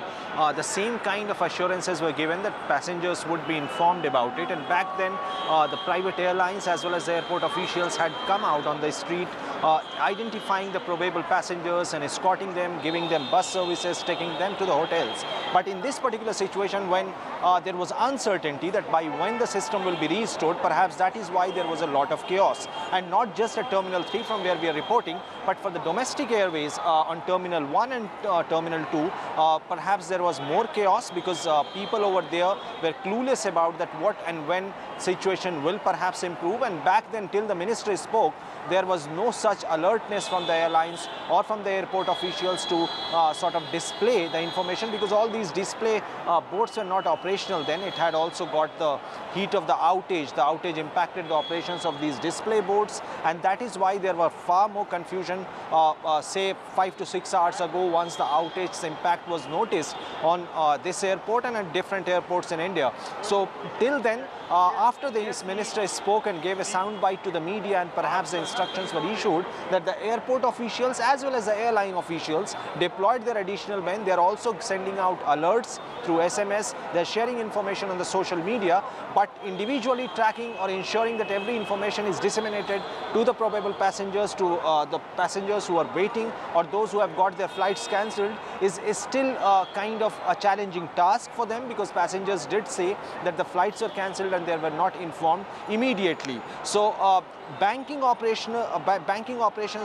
the same kind of assurances were given that passengers would be informed about it. And back then, the private airlines as well as the airport officials had come out on the street, identifying the probable passengers and escorting them, giving them bus services, taking them to the hotels. But in this particular situation, when there was uncertainty that by when the system will be restored, perhaps that is why there was a lot of chaos. And not just at Terminal 3 from where we are reporting, but for the domestic airways on Terminal 1 and Terminal 2, perhaps there was more chaos because people over there were clueless about that what and when situation will perhaps improve. And back then, till the ministry spoke, there was no such alertness from the airlines or from the airport officials to sort of display the information, because all these display boards were not operational then. It had also got the heat of the outage. The outage impacted the operations of these display boards, and that is why there were far more confusion, say 5 to 6 hours ago, once the outage impact was noticed on this airport and at different airports in India. So till then, after the minister spoke and gave a soundbite to the media, and perhaps the instructions were issued that the airport officials as well as the airline officials deployed their additional men. They are also sending out alerts through SMS. They are sharing information on the social media, but individually tracking or ensuring that every information is disseminated to the probable passengers, to the passengers who are waiting or those who have got their flights cancelled is still kind of a challenging task for them, because passengers did say that the flights were cancelled and they were not informed immediately. So banking operations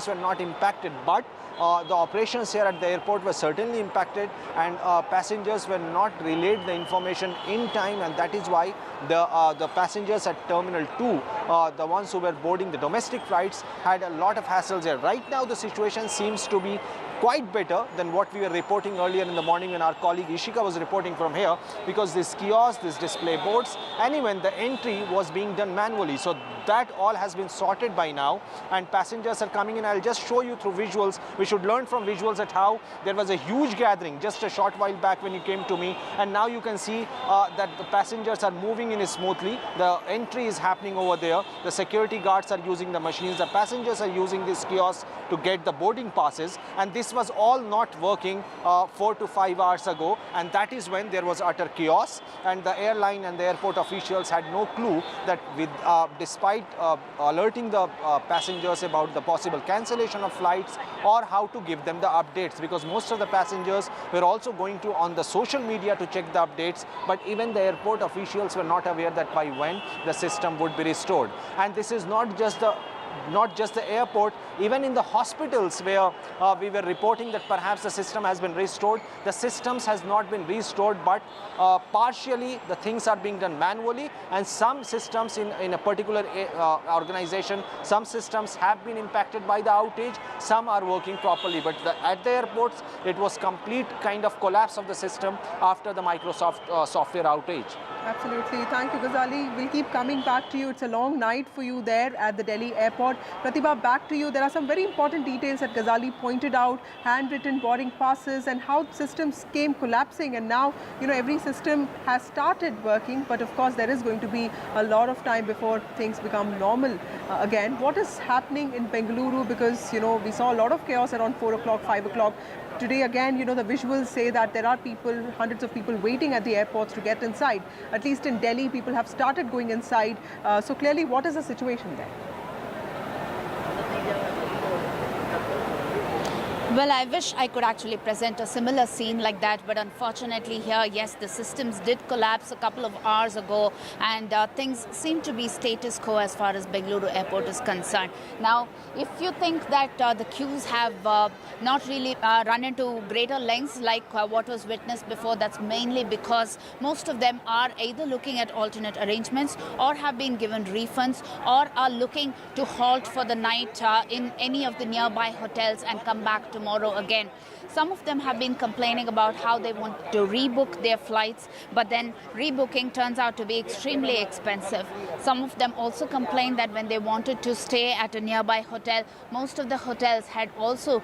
were not impacted, but the operations here at the airport were certainly impacted, and passengers were not relayed the information in time, and that is why the passengers at Terminal 2, the ones who were boarding the domestic flights, had a lot of hassles here. Right now the situation seems to be quite better than what we were reporting earlier in the morning when our colleague Ishika was reporting from here, because this kiosk, this display boards, and even the entry was being done manually. So that all has been sorted by now, and passengers are coming in. I'll just show you through visuals. We should learn from visuals at how there was a huge gathering just a short while back when you came to me, and now you can see that the passengers are moving in smoothly. The entry is happening over there. The security guards are using the machines. The passengers are using this kiosk to get the boarding passes, and this was all not working 4 to 5 hours ago, and that is when there was utter chaos, and the airline and the airport officials had no clue that despite alerting the passengers about the possible cancellation of flights or how to give them the updates, because most of the passengers were also going to on the social media to check the updates, but even the airport officials were not aware that by when the system would be restored. And this is not just the airport, even in the hospitals where we were reporting that perhaps the system has been restored, the systems has not been restored, but partially the things are being done manually, and some systems in a particular organization, some systems have been impacted by the outage, some are working properly, but at the airports it was complete kind of collapse of the system after the Microsoft software outage. Absolutely. Thank you, Ghazali. We'll keep coming back to you. It's a long night for you there at the Delhi airport. Pratibha, back to you. There are some very important details that Ghazali pointed out, handwritten boarding passes and how systems came collapsing. And now, every system has started working. But of course, there is going to be a lot of time before things become normal again. What is happening in Bengaluru? Because, we saw a lot of chaos around 4 o'clock, 5 o'clock. Today again, the visuals say that there are people, hundreds of people waiting at the airports to get inside. At least in Delhi, people have started going inside. So clearly, what is the situation there? Well, I wish I could actually present a similar scene like that, but unfortunately here, yes, the systems did collapse a couple of hours ago, and things seem to be status quo as far as Bengaluru airport is concerned. Now, if you think that the queues have not really run into greater lengths like what was witnessed before, that's mainly because most of them are either looking at alternate arrangements or have been given refunds or are looking to halt for the night in any of the nearby hotels and come back tomorrow tomorrow again. Some of them have been complaining about how they want to rebook their flights, but then rebooking turns out to be extremely expensive. Some of them also complained that when they wanted to stay at a nearby hotel, most of the hotels had also,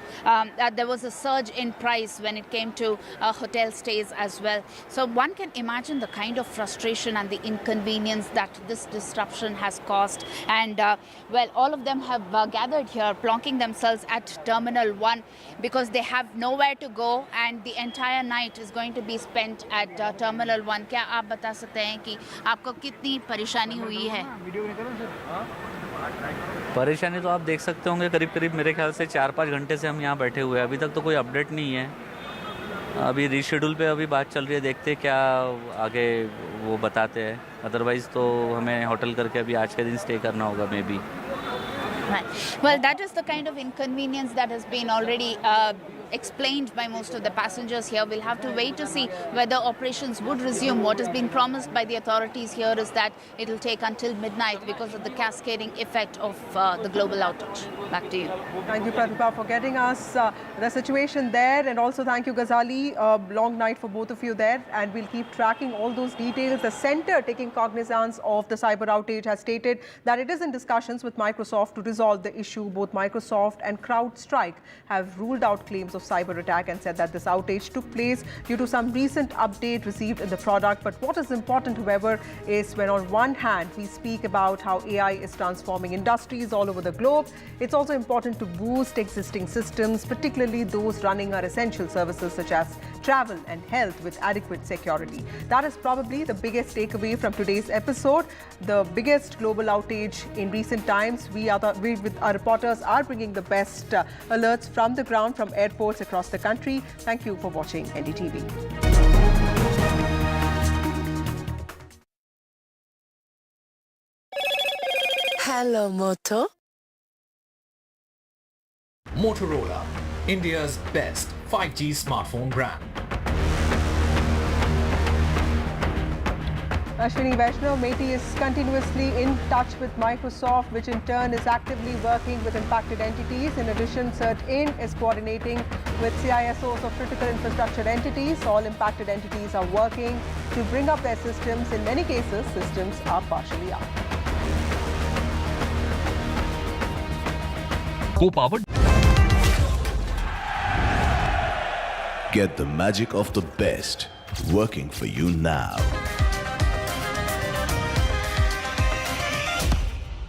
there was a surge in price when it came to hotel stays as well. So one can imagine the kind of frustration and the inconvenience that this disruption has caused. And well, all of them have gathered here, plonking themselves at Terminal 1 because they have nowhere to go and the entire night is going to be spent at Terminal 1. क्या आप बता सकते हैं कि आपको कितनी परेशानी हुई है? परेशानी तो आप देख सकते होंगे, करीब करीब मेरे ख्याल से 4-5 घंटे से हम यहाँ बैठे हुए हैं। अभी तक तो कोई अपडेट नहीं है। अभी रीशेड्यूल पे अभी बात चल रही है, देखते हैं क्या आगे वो बताते हैं। अदरवाइज़ तो हमें होटल करके अभी आज के दिन स्टे करना होगा may be. Right. Well, that is the kind of inconvenience that has been already explained by most of the passengers here. We'll have to wait to see whether operations would resume. What has been promised by the authorities here is that it will take until midnight because of the cascading effect of the global outage. Back to you. Thank you, Pratibha, for getting us the situation there, and also thank you, Ghazali. Long night for both of you there, and we'll keep tracking all those details. The center taking cognizance of the cyber outage has stated that it is in discussions with Microsoft to resolve the issue. Both Microsoft and CrowdStrike have ruled out claims of cyber attack and said that this outage took place due to some recent update received in the product. But what is important, however, is when on one hand we speak about how AI is transforming industries all over the globe, it's also important to boost existing systems, particularly those running our essential services such as travel and health with adequate security. That is probably the biggest takeaway from today's episode. The biggest global outage in recent times. We with our reporters are bringing the best alerts from the ground from airports across the country. Thank you for watching NDTV. Hello, Moto. Motorola, India's best 5G smartphone brand. Ashwini Vaishnav, MeitY is continuously in touch with Microsoft, which in turn is actively working with impacted entities. In addition, CERT-In is coordinating with CISOs of critical infrastructure entities. All impacted entities are working to bring up their systems. In many cases, systems are partially up. Co-powered. Get the magic of the best working for you now.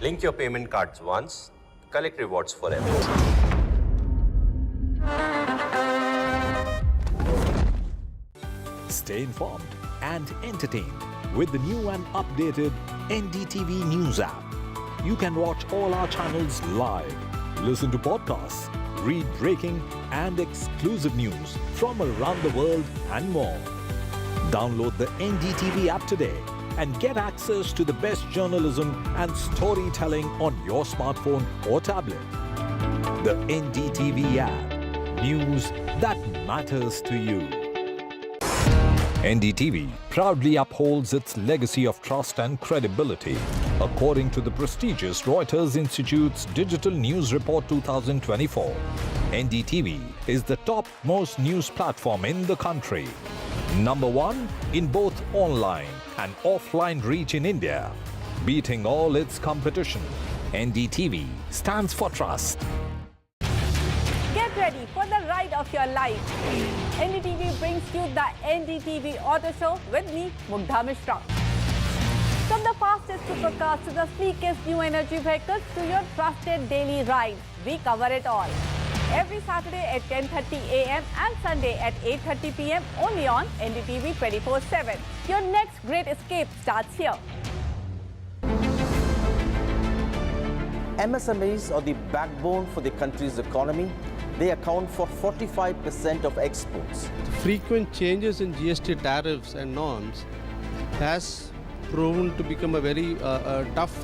Link your payment cards once, collect rewards forever. Stay informed and entertained with the new and updated NDTV News app. You can watch all our channels live, listen to podcasts, read breaking and exclusive news from around the world and more. Download the NDTV app today and get access to the best journalism and storytelling on your smartphone or tablet. The NDTV app. News that matters to you. NDTV proudly upholds its legacy of trust and credibility. According to the prestigious Reuters Institute's Digital News Report 2024, NDTV is the topmost news platform in the country. #1 in both online and offline reach in India, beating all its competition. NDTV stands for trust. Get ready for the ride of your life. NDTV brings you the NDTV Auto Show with me, Mugdha Mishra. From the fastest supercars to the sleekest new energy vehicles to your trusted daily ride, we cover it all. Every Saturday at 10:30 a.m. and Sunday at 8:30 p.m. only on NDTV 24/7. Your next great escape starts here. MSMEs are the backbone for the country's economy. They account for 45% of exports. Frequent changes in GST tariffs and norms has proven to become a very tough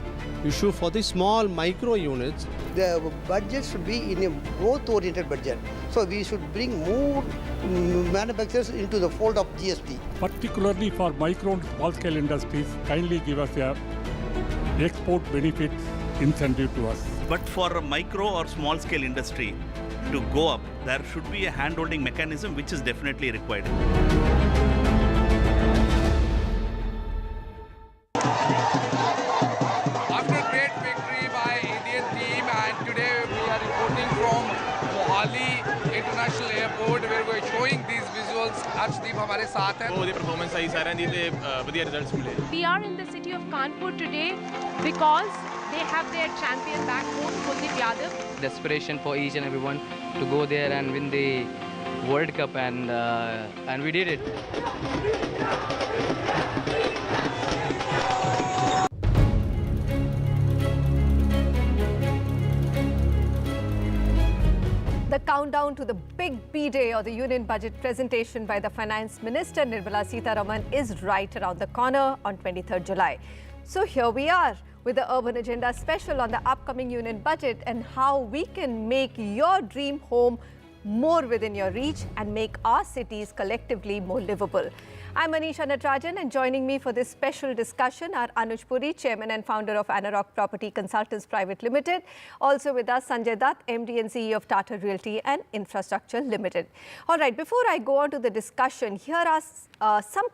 issue for the small micro units. The budget should be in a growth-oriented budget. So we should bring more manufacturers into the fold of GST. Particularly for micro and small-scale industries, kindly give us a export benefit incentive to us. But for a micro or small scale industry, to go up, there should be a hand-holding mechanism which is definitely required. After a great victory by Indian team, and today we are reporting from Mohali International Airport where we are showing these visuals. Arshdeep हमारे साथ हैं. बहुत performance आई सारे दी ते बढ़िया results मिले. We are in the city of Kanpur today because they have their champion back home, Kuldeep Yadav. Desperation for each and everyone to go there and win the World Cup, and we did it. The countdown to the big B-Day or the Union Budget presentation by the Finance Minister Nirmala Sitharaman is right around the corner on 23rd July. So here we are with the Urban Agenda special on the upcoming Union Budget and how we can make your dream home more within your reach and make our cities collectively more livable. I'm Manisha Natarajan, and joining me for this special discussion are Anuj Puri, Chairman and Founder of Anarok Property Consultants Private Limited. Also with us, Sanjay Dutt, MD and CEO of Tata Realty and Infrastructure Limited. All right, before I go on to the discussion, here are some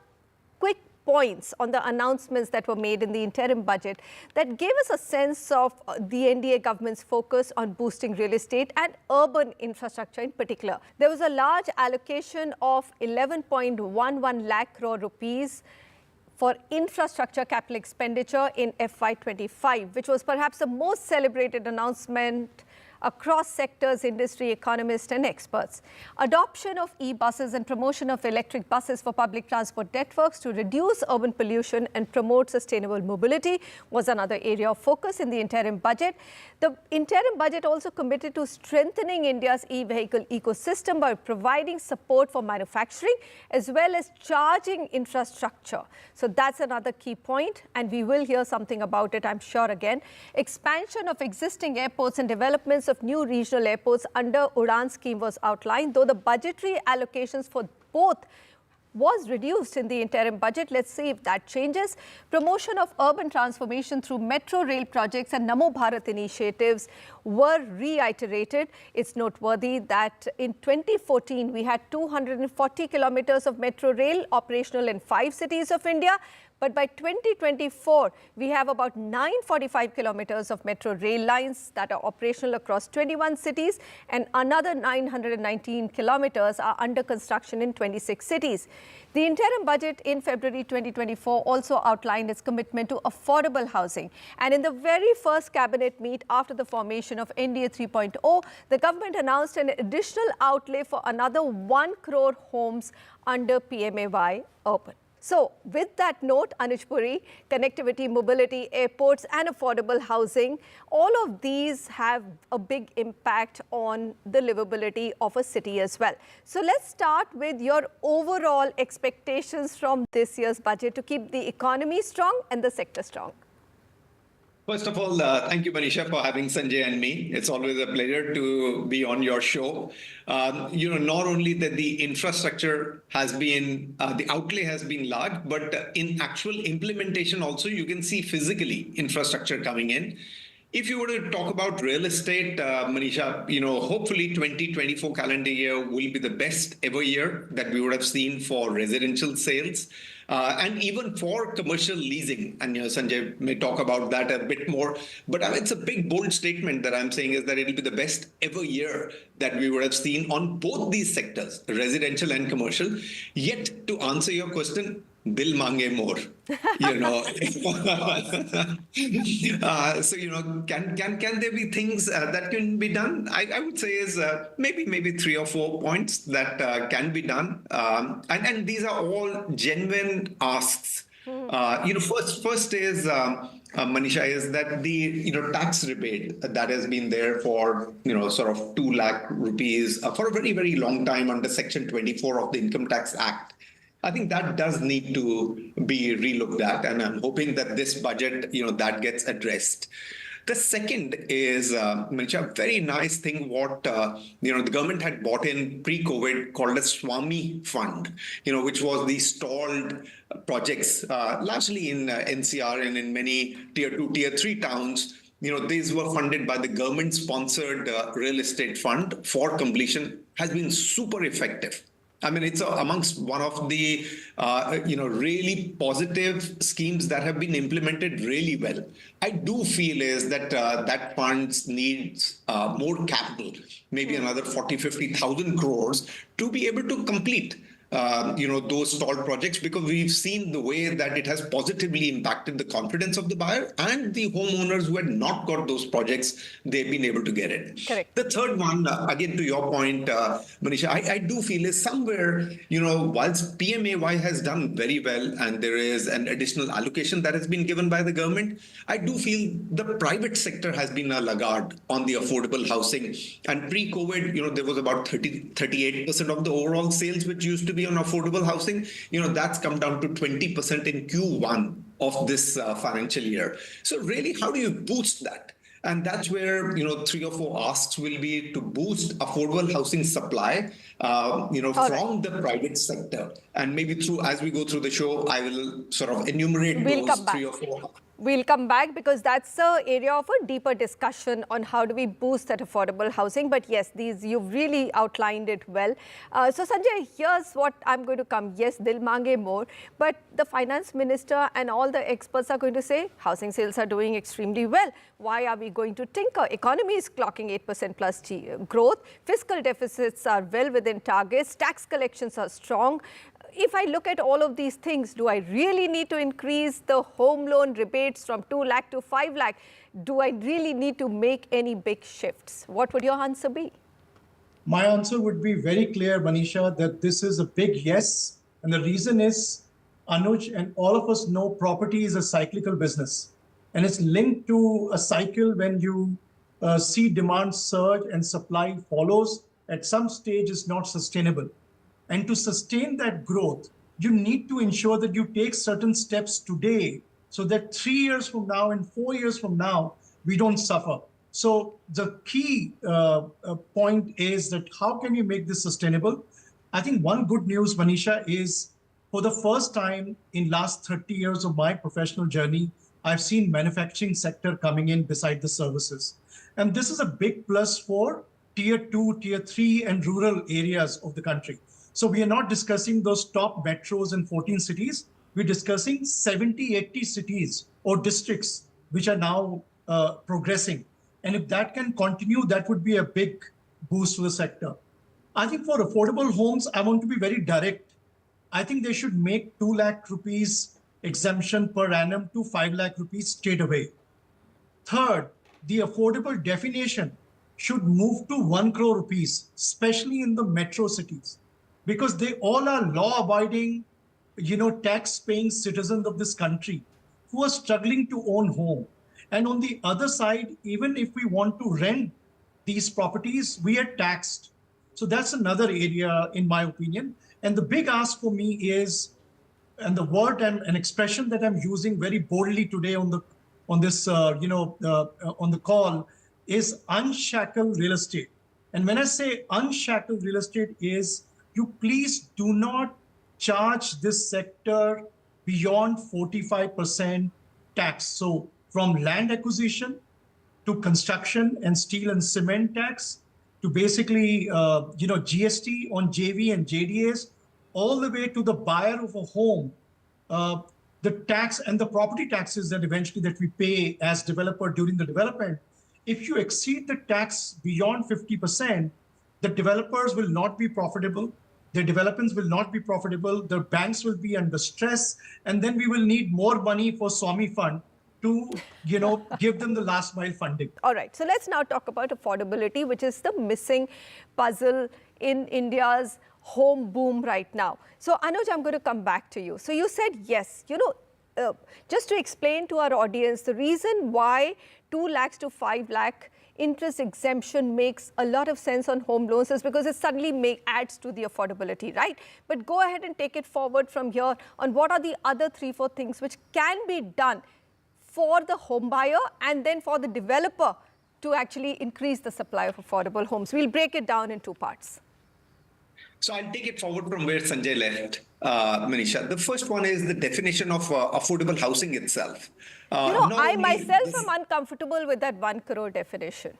quick points on the announcements that were made in the interim budget that gave us a sense of the NDA government's focus on boosting real estate and urban infrastructure in particular. There was a large allocation of 11.11 lakh crore rupees for infrastructure capital expenditure in FY25, which was perhaps the most celebrated announcement across sectors, industry, economists and experts. Adoption of e-buses and promotion of electric buses for public transport networks to reduce urban pollution and promote sustainable mobility was another area of focus in the interim budget. The interim budget also committed to strengthening India's e-vehicle ecosystem by providing support for manufacturing as well as charging infrastructure. So that's another key point, and we will hear something about it, I'm sure, again. Expansion of existing airports and developments of new regional airports under Udan scheme was outlined, though the budgetary allocations for both was reduced in the interim budget. Let's see if that changes. Promotion of urban transformation through metro rail projects and Namo Bharat initiatives were reiterated. It's noteworthy that in 2014, we had 240 kilometers of metro rail operational in 5 cities of India. But by 2024, we have about 945 kilometers of metro rail lines that are operational across 21 cities, and another 919 kilometers are under construction in 26 cities. The interim budget in February 2024 also outlined its commitment to affordable housing. And in the very first cabinet meet after the formation of NDA 3.0, the government announced an additional outlay for another 1 crore homes under PMAY Urban. So, with that note, Anuj Puri, connectivity, mobility, airports and affordable housing, all of these have a big impact on the livability of a city as well. So, let's start with your overall expectations from this year's budget to keep the economy strong and the sector strong. First of all, thank you, Manisha, for having Sanjay and me. It's always a pleasure to be on your show. Not only that the infrastructure has been, the outlay has been large, but in actual implementation also, you can see physically infrastructure coming in. If you were to talk about real estate, Manisha, hopefully 2024 calendar year will be the best ever year that we would have seen for residential sales. And even for commercial leasing, and Sanjay may talk about that a bit more, but it's a big, bold statement that I'm saying is that it'll be the best ever year that we would have seen on both these sectors, residential and commercial. Yet, to answer your question, Dil mange more, So, can there be things that can be done? I would say is maybe 3 or 4 points that can be done. And these are all genuine asks. First is, Manisha, is that the, tax rebate that has been there for, sort of 2 lakh rupees for a very, very long time under Section 24 of the Income Tax Act. I think that does need to be relooked at, and I'm hoping that this budget, that gets addressed. The second is, Manisha, very nice thing what, the government had bought in pre-COVID called a Swami Fund, which was the stalled projects, largely in NCR and in many tier 2, tier 3 towns, these were funded by the government-sponsored real estate fund for completion, has been super effective. I mean, it's amongst one of the, really positive schemes that have been implemented really well. I do feel is that that funds needs more capital, maybe another 50,000 crores to be able to complete those stalled projects, because we've seen the way that it has positively impacted the confidence of the buyer, and the homeowners who had not got those projects, they've been able to get it. Correct. The third one, again, to your point, Manisha, I do feel is somewhere, whilst PMAY has done very well and there is an additional allocation that has been given by the government, I do feel the private sector has been a laggard on the affordable housing. And pre-COVID, there was about 38% of the overall sales which used to be on affordable housing. That's come down to 20% in Q1 of this financial year. So really, how do you boost that? And that's where, 3 or 4 asks will be to boost affordable housing supply, from the private sector. And maybe as we go through the show, I will sort of enumerate those 3 or 4. We'll come back because that's the area of a deeper discussion on how do we boost that affordable housing. But yes, you've really outlined it well. So Sanjay, here's what I'm going to come. Yes, they'll mange more, but the finance minister and all the experts are going to say housing sales are doing extremely well. Why are we going to tinker? Economy is clocking 8% plus growth. Fiscal deficits are well within targets. Tax collections are strong. If I look at all of these things, do I really need to increase the home loan rebates from 2 lakh to 5 lakh? Do I really need to make any big shifts? What would your answer be? My answer would be very clear, Manisha, that this is a big yes. And the reason is, Anuj and all of us know property is a cyclical business. And it's linked to a cycle when you see demand surge and supply follows. At some stage, it's not sustainable. And to sustain that growth, you need to ensure that you take certain steps today so that 3 years from now and 4 years from now, we don't suffer. So the key point is that how can you make this sustainable? I think one good news, Manisha, is for the first time in last 30 years of my professional journey, I've seen manufacturing sector coming in beside the services. And this is a big plus for tier 2, tier 3 and rural areas of the country. So we are not discussing those top metros in 14 cities. We're discussing 70, 80 cities or districts which are now progressing. And if that can continue, that would be a big boost to the sector. I think for affordable homes, I want to be very direct. I think they should make 2 lakh rupees exemption per annum to 5 lakh rupees straight away. Third, the affordable definition should move to 1 crore rupees, especially in the metro cities, because they all are law-abiding, tax-paying citizens of this country who are struggling to own home. And on the other side, even if we want to rent these properties, we are taxed. So that's another area, in my opinion. And the big ask for me is, and the word and an expression that I'm using very boldly today on the call, is unshackle real estate. And when I say unshackle real estate is, you please do not charge this sector beyond 45% tax. So from land acquisition to construction and steel and cement tax to basically, GST on JV and JDAs, all the way to the buyer of a home, the tax and the property taxes that eventually that we pay as developer during the development. If you exceed the tax beyond 50%, the developers will not be profitable. The developments will not be profitable. The banks will be under stress. And then we will need more money for Swami Fund to, give them the last mile funding. All right. So let's now talk about affordability, which is the missing puzzle in India's home boom right now. So Anuj, I'm going to come back to you. So you said yes, just to explain to our audience, the reason why 2 lakhs to 5 lakh interest exemption makes a lot of sense on home loans is because it suddenly adds to the affordability, right? But go ahead and take it forward from here on what are the other 3-4 things which can be done for the home buyer and then for the developer to actually increase the supply of affordable homes. We'll break it down in 2 parts. So I'll take it forward from where Sanjay left, Manisha. The first one is the definition of affordable housing itself. I myself am uncomfortable with that 1 crore definition.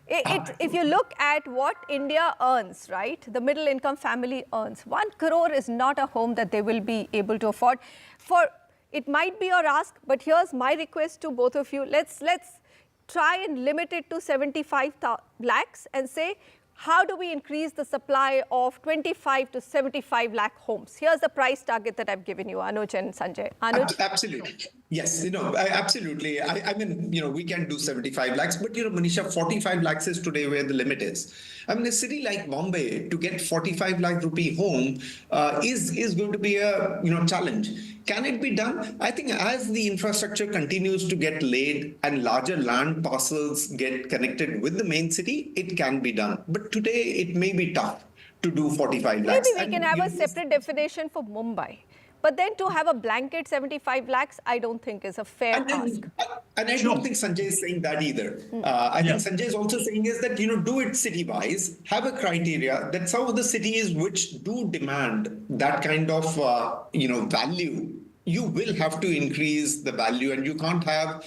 If you look at what India earns, right, the middle income family earns, 1 crore is not a home that they will be able to afford. It might be your ask, but here's my request to both of you. Let's try and limit it to 75 lakhs and say, how do we increase the supply of 25 to 75 lakh homes? Here's the price target that I've given you, Anuj and Sanjay. Anuj? Absolutely. Yes, absolutely. I mean, we can do 75 lakhs, but, Manisha, 45 lakhs is today where the limit is. I mean, a city like Bombay, to get 45 lakh rupee home is going to be a, challenge. Can it be done? I think as the infrastructure continues to get laid and larger land parcels get connected with the main city, it can be done. But today, it may be tough to do 45 lakhs. Maybe we can have a separate definition for Mumbai. But then to have a blanket 75 lakhs, I don't think is a fair ask. And I don't think Sanjay is saying that either. I think Sanjay is also saying is that, do it city-wise, have a criteria that some of the cities which do demand that kind of, value, you will have to increase the value and you can't have,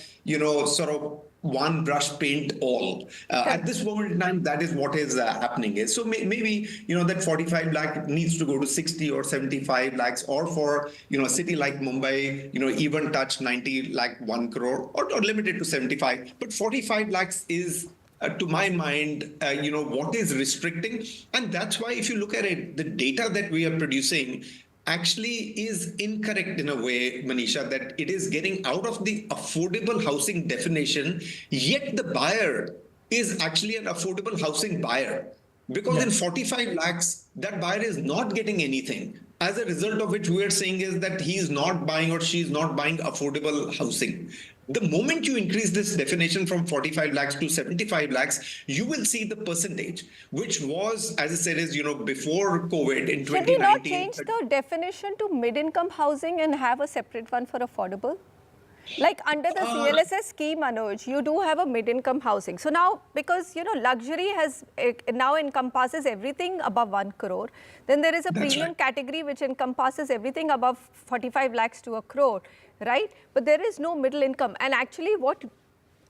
sort of one brush paint all. At this moment in time, that is what is happening. So maybe, that 45 lakh needs to go to 60 or 75 lakhs, or for, a city like Mumbai, even touch 90 lakh, 1 crore, or limited to 75. But 45 lakhs is, to my mind, what is restricting. And that's why if you look at it, the data that we are producing actually is incorrect in a way, Manisha, that it is getting out of the affordable housing definition, yet the buyer is actually an affordable housing buyer. Because in 45 lakhs, that buyer is not getting anything. As a result of which we are saying is that he is not buying or she is not buying affordable housing. The moment you increase this definition from 45 lakhs to 75 lakhs, you will see the percentage, which was, as I said, is, before COVID in 2019. Should we not change the definition to mid-income housing and have a separate one for affordable? Like under the CLSS scheme, Anuj, you do have a mid-income housing. So now, because, luxury now encompasses everything above 1 crore, then there is a premium category which encompasses everything above 45 lakhs to 1 crore, right? But there is no middle income. And actually what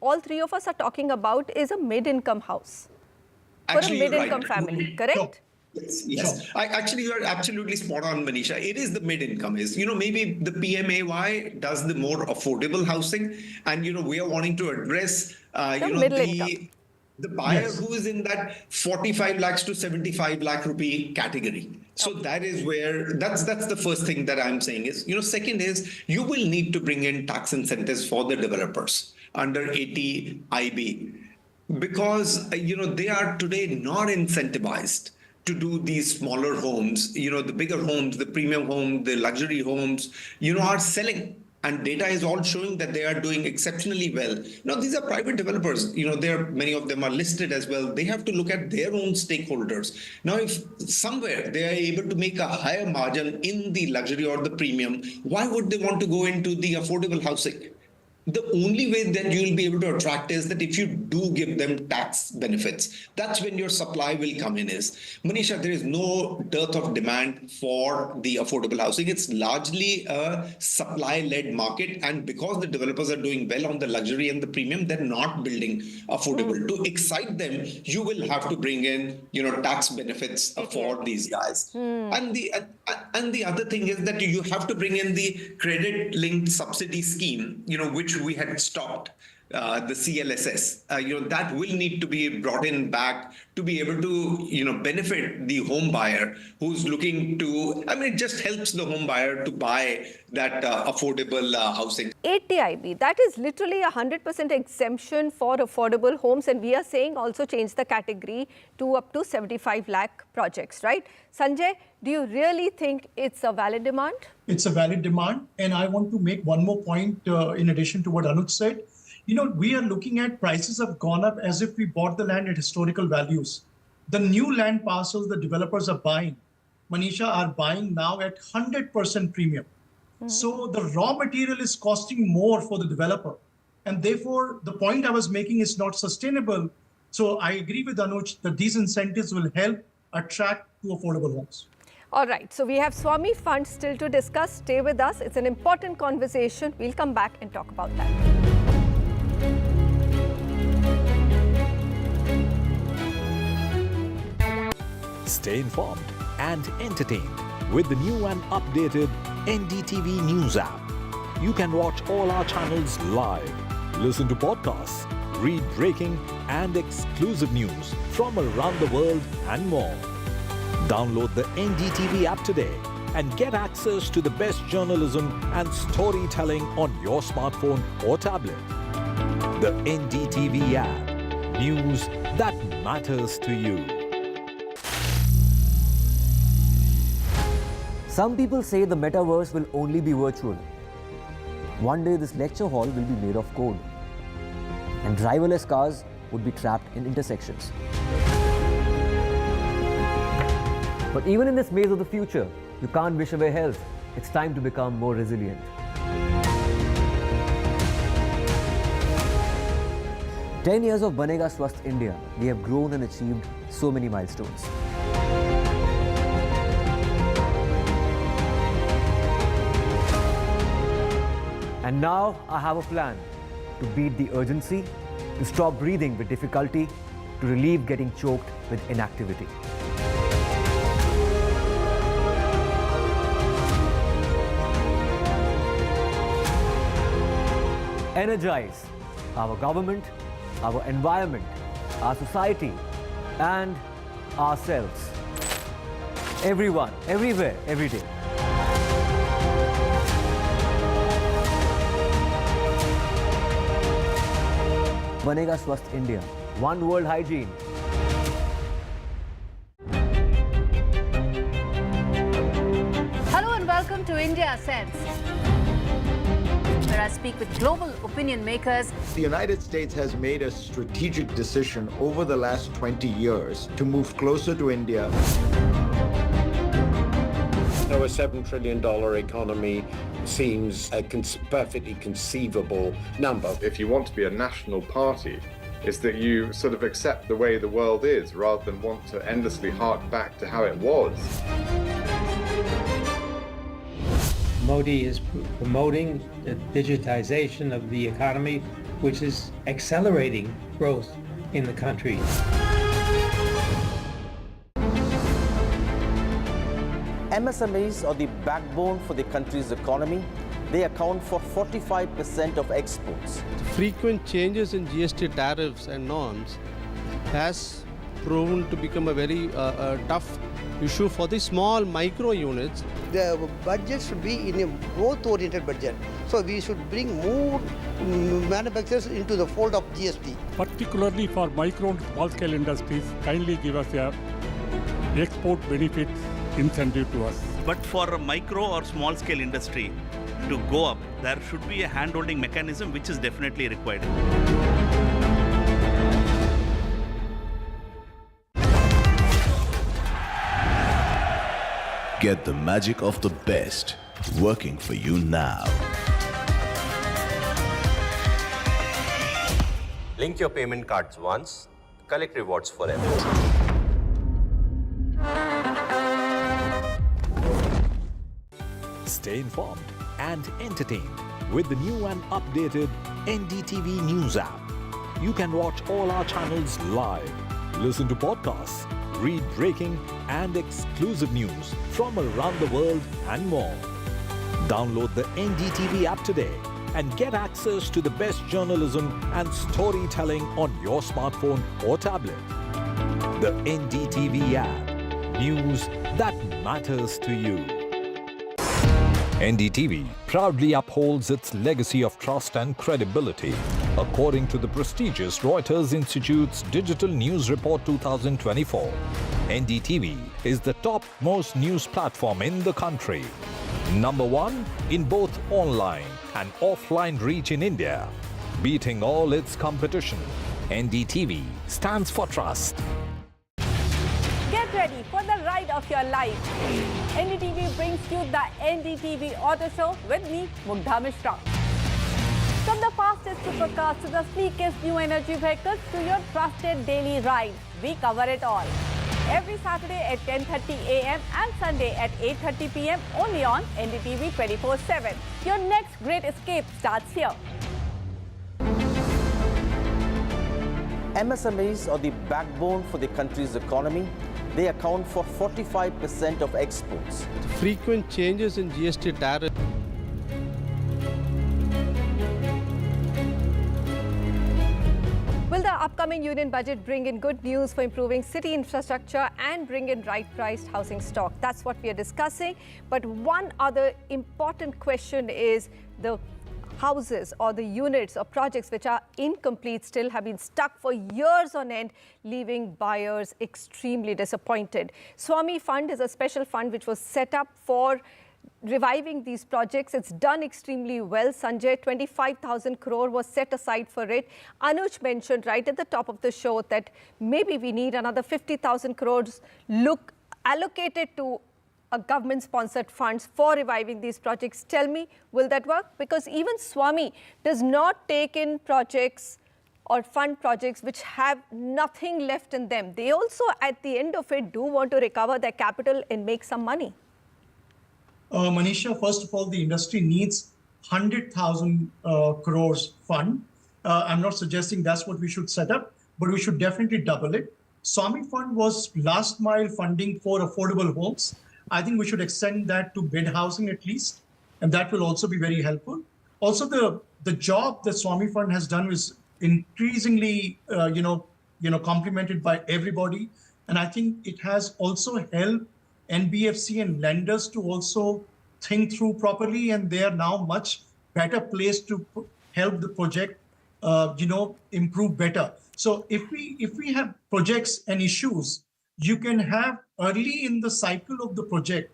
all three of us are talking about is a mid-income house for a mid-income family, correct? Yes. You are absolutely spot on, Manisha. It is the mid-income maybe the PMAY does the more affordable housing, and, we are wanting to address, the buyer who is in that 45 lakhs to 75 lakh rupee category. So that is where, that's the first thing that I'm saying is, second is you will need to bring in tax incentives for the developers under 80 IB, because, they are today not incentivized to do these smaller homes. The bigger homes, the premium homes, the luxury homes, are selling. And data is all showing that they are doing exceptionally well. Now, these are private developers. Many of them are listed as well. They have to look at their own stakeholders. Now, if somewhere they are able to make a higher margin in the luxury or the premium, why would they want to go into the affordable housing? The only way that you will be able to attract is that if you do give them tax benefits, that's when your supply will come in is. Manisha, there is no dearth of demand for the affordable housing. It's largely a supply-led market. And because the developers are doing well on the luxury and the premium, they're not building affordable. To excite them, you will have to bring in, tax benefits for these guys. And the other thing is that you have to bring in the credit-linked subsidy scheme, which we had stopped, the CLSS, that will need to be brought in back to be able to, benefit the home buyer who's looking to, it just helps the home buyer to buy that affordable housing. 80 IB, that is literally 100% exemption for affordable homes. And we are saying also change the category to up to 75 lakh projects, right? Sanjay, do you really think it's a valid demand? It's a valid demand. And I want to make one more point in addition to what Anuj said. We are looking at prices have gone up as if we bought the land at historical values. The new land parcels the developers are buying, Manisha, are buying now at 100% premium. So the raw material is costing more for the developer. And therefore, the point I was making is not sustainable. So I agree with Anuj that these incentives will help attract to affordable homes. All right, so we have Swami Fund still to discuss. Stay with us. It's an important conversation. We'll come back and talk about that. Stay informed and entertained with the new and updated NDTV News app. You can watch all our channels live, listen to podcasts, read breaking and exclusive news from around the world and more. Download the NDTV app today and get access to the best journalism and storytelling on your smartphone or tablet. The NDTV app. News that matters to you. Some people say the metaverse will only be virtual. One day this lecture hall will be made of code, and driverless cars would be trapped in intersections. But even in this maze of the future, you can't wish away health. It's time to become more resilient. "10 years of Banega Swasth India, we have grown and achieved so many milestones. And now I have a plan to beat the urgency, to stop breathing with difficulty, to relieve getting choked with inactivity. Energize our government, our environment, our society, and ourselves. Everyone, everywhere, every day. Banega Swasth India. One world hygiene. Hello and welcome to India Sense, where I speak with global opinion makers. The United States has made a strategic decision over the last 20 years to move closer to India. So a $7 trillion economy seems a perfectly conceivable number. If you want to be a national party, it's that you sort of accept the way the world is rather than want to endlessly hark back to how it was. Modi is promoting the digitization of the economy, which is accelerating growth in the country. MSMEs are the backbone for the country's economy. They account for 45% of exports. Frequent changes in GST tariffs and norms has proven to become a very tough issue for the small micro units. The budget should be in a growth-oriented budget. So we should bring more manufacturers into the fold of GST. Particularly for micro and small-scale industries, kindly give us a export benefit incentive to us. But for a micro or small scale industry to go up, there should be a hand-holding mechanism which is definitely required. Get the magic of the best working for you now. Link your payment cards once, collect rewards forever. Stay informed and entertained with the new and updated NDTV News app. You can watch all our channels live, listen to podcasts, read breaking and exclusive news from around the world and more. Download the NDTV app today and get access to the best journalism and storytelling on your smartphone or tablet. The NDTV app. News that matters to you. NDTV proudly upholds its legacy of trust and credibility. According to the prestigious Reuters Institute's Digital News Report 2024, NDTV is the top-most news platform in the country. Number one in both online and offline reach in India. Beating all its competition, NDTV stands for trust. Get ready for the ride of your life. NDTV brings you the NDTV Auto Show with me, Mugdha Mishra. From the fastest supercars to the sleekest new energy vehicles to your trusted daily ride, we cover it all. every Saturday at 10:30 a.m. and Sunday at 8:30 p.m. only on NDTV 24/7. Your next great escape starts here. MSMEs are the backbone for the country's economy. They account for 45% of exports. Frequent changes in GST tariff. Will the upcoming union budget bring in good news for improving city infrastructure and bring in right-priced housing stock? That's what we are discussing. But one other important question is the houses or the units or projects which are incomplete still have been stuck for years on end, leaving buyers extremely disappointed. Swami Fund is a special fund which was set up for reviving these projects. It's done extremely well. Sanjay, 25,000 crore was set aside for it. Anuj mentioned right at the top of the show that maybe we need another 50,000 crores allocated to a government-sponsored funds for reviving these projects. Tell me, will that work? Because even Swami does not take in projects or fund projects which have nothing left in them. They also, at the end of it, do want to recover their capital and make some money. Manisha, first of all, the industry needs 100,000 crores fund. I'm not suggesting that's what we should set up, but we should definitely double it. Swami Fund was last mile funding for affordable homes. I think we should extend that to bid housing at least, and that will also be very helpful. Also, the job that Swami Fund has done is increasingly, complimented by everybody, and I think it has also helped NBFC and lenders to also think through properly, and they are now much better placed to help the project, improve better. So if we have projects and issues, you can have early in the cycle of the project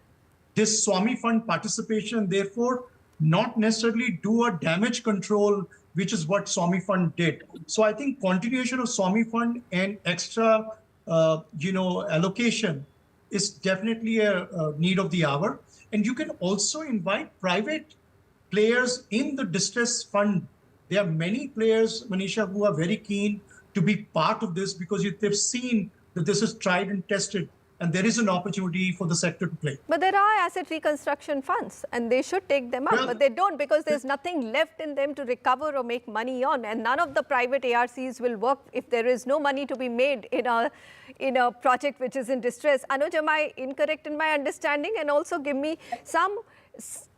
this Swami Fund participation, therefore not necessarily do a damage control, which is what Swami Fund did. So I think continuation of Swami Fund and extra, allocation is definitely a need of the hour. And you can also invite private players in the distress fund. There are many players, Manisha, who are very keen to be part of this because they've seen that this is tried and tested, and there is an opportunity for the sector to play. But there are asset reconstruction funds, and they should take them up, but they don't because there's nothing left in them to recover or make money on, and none of the private ARCs will work if there is no money to be made in a project which is in distress. Anuj, am I incorrect in my understanding? And also give me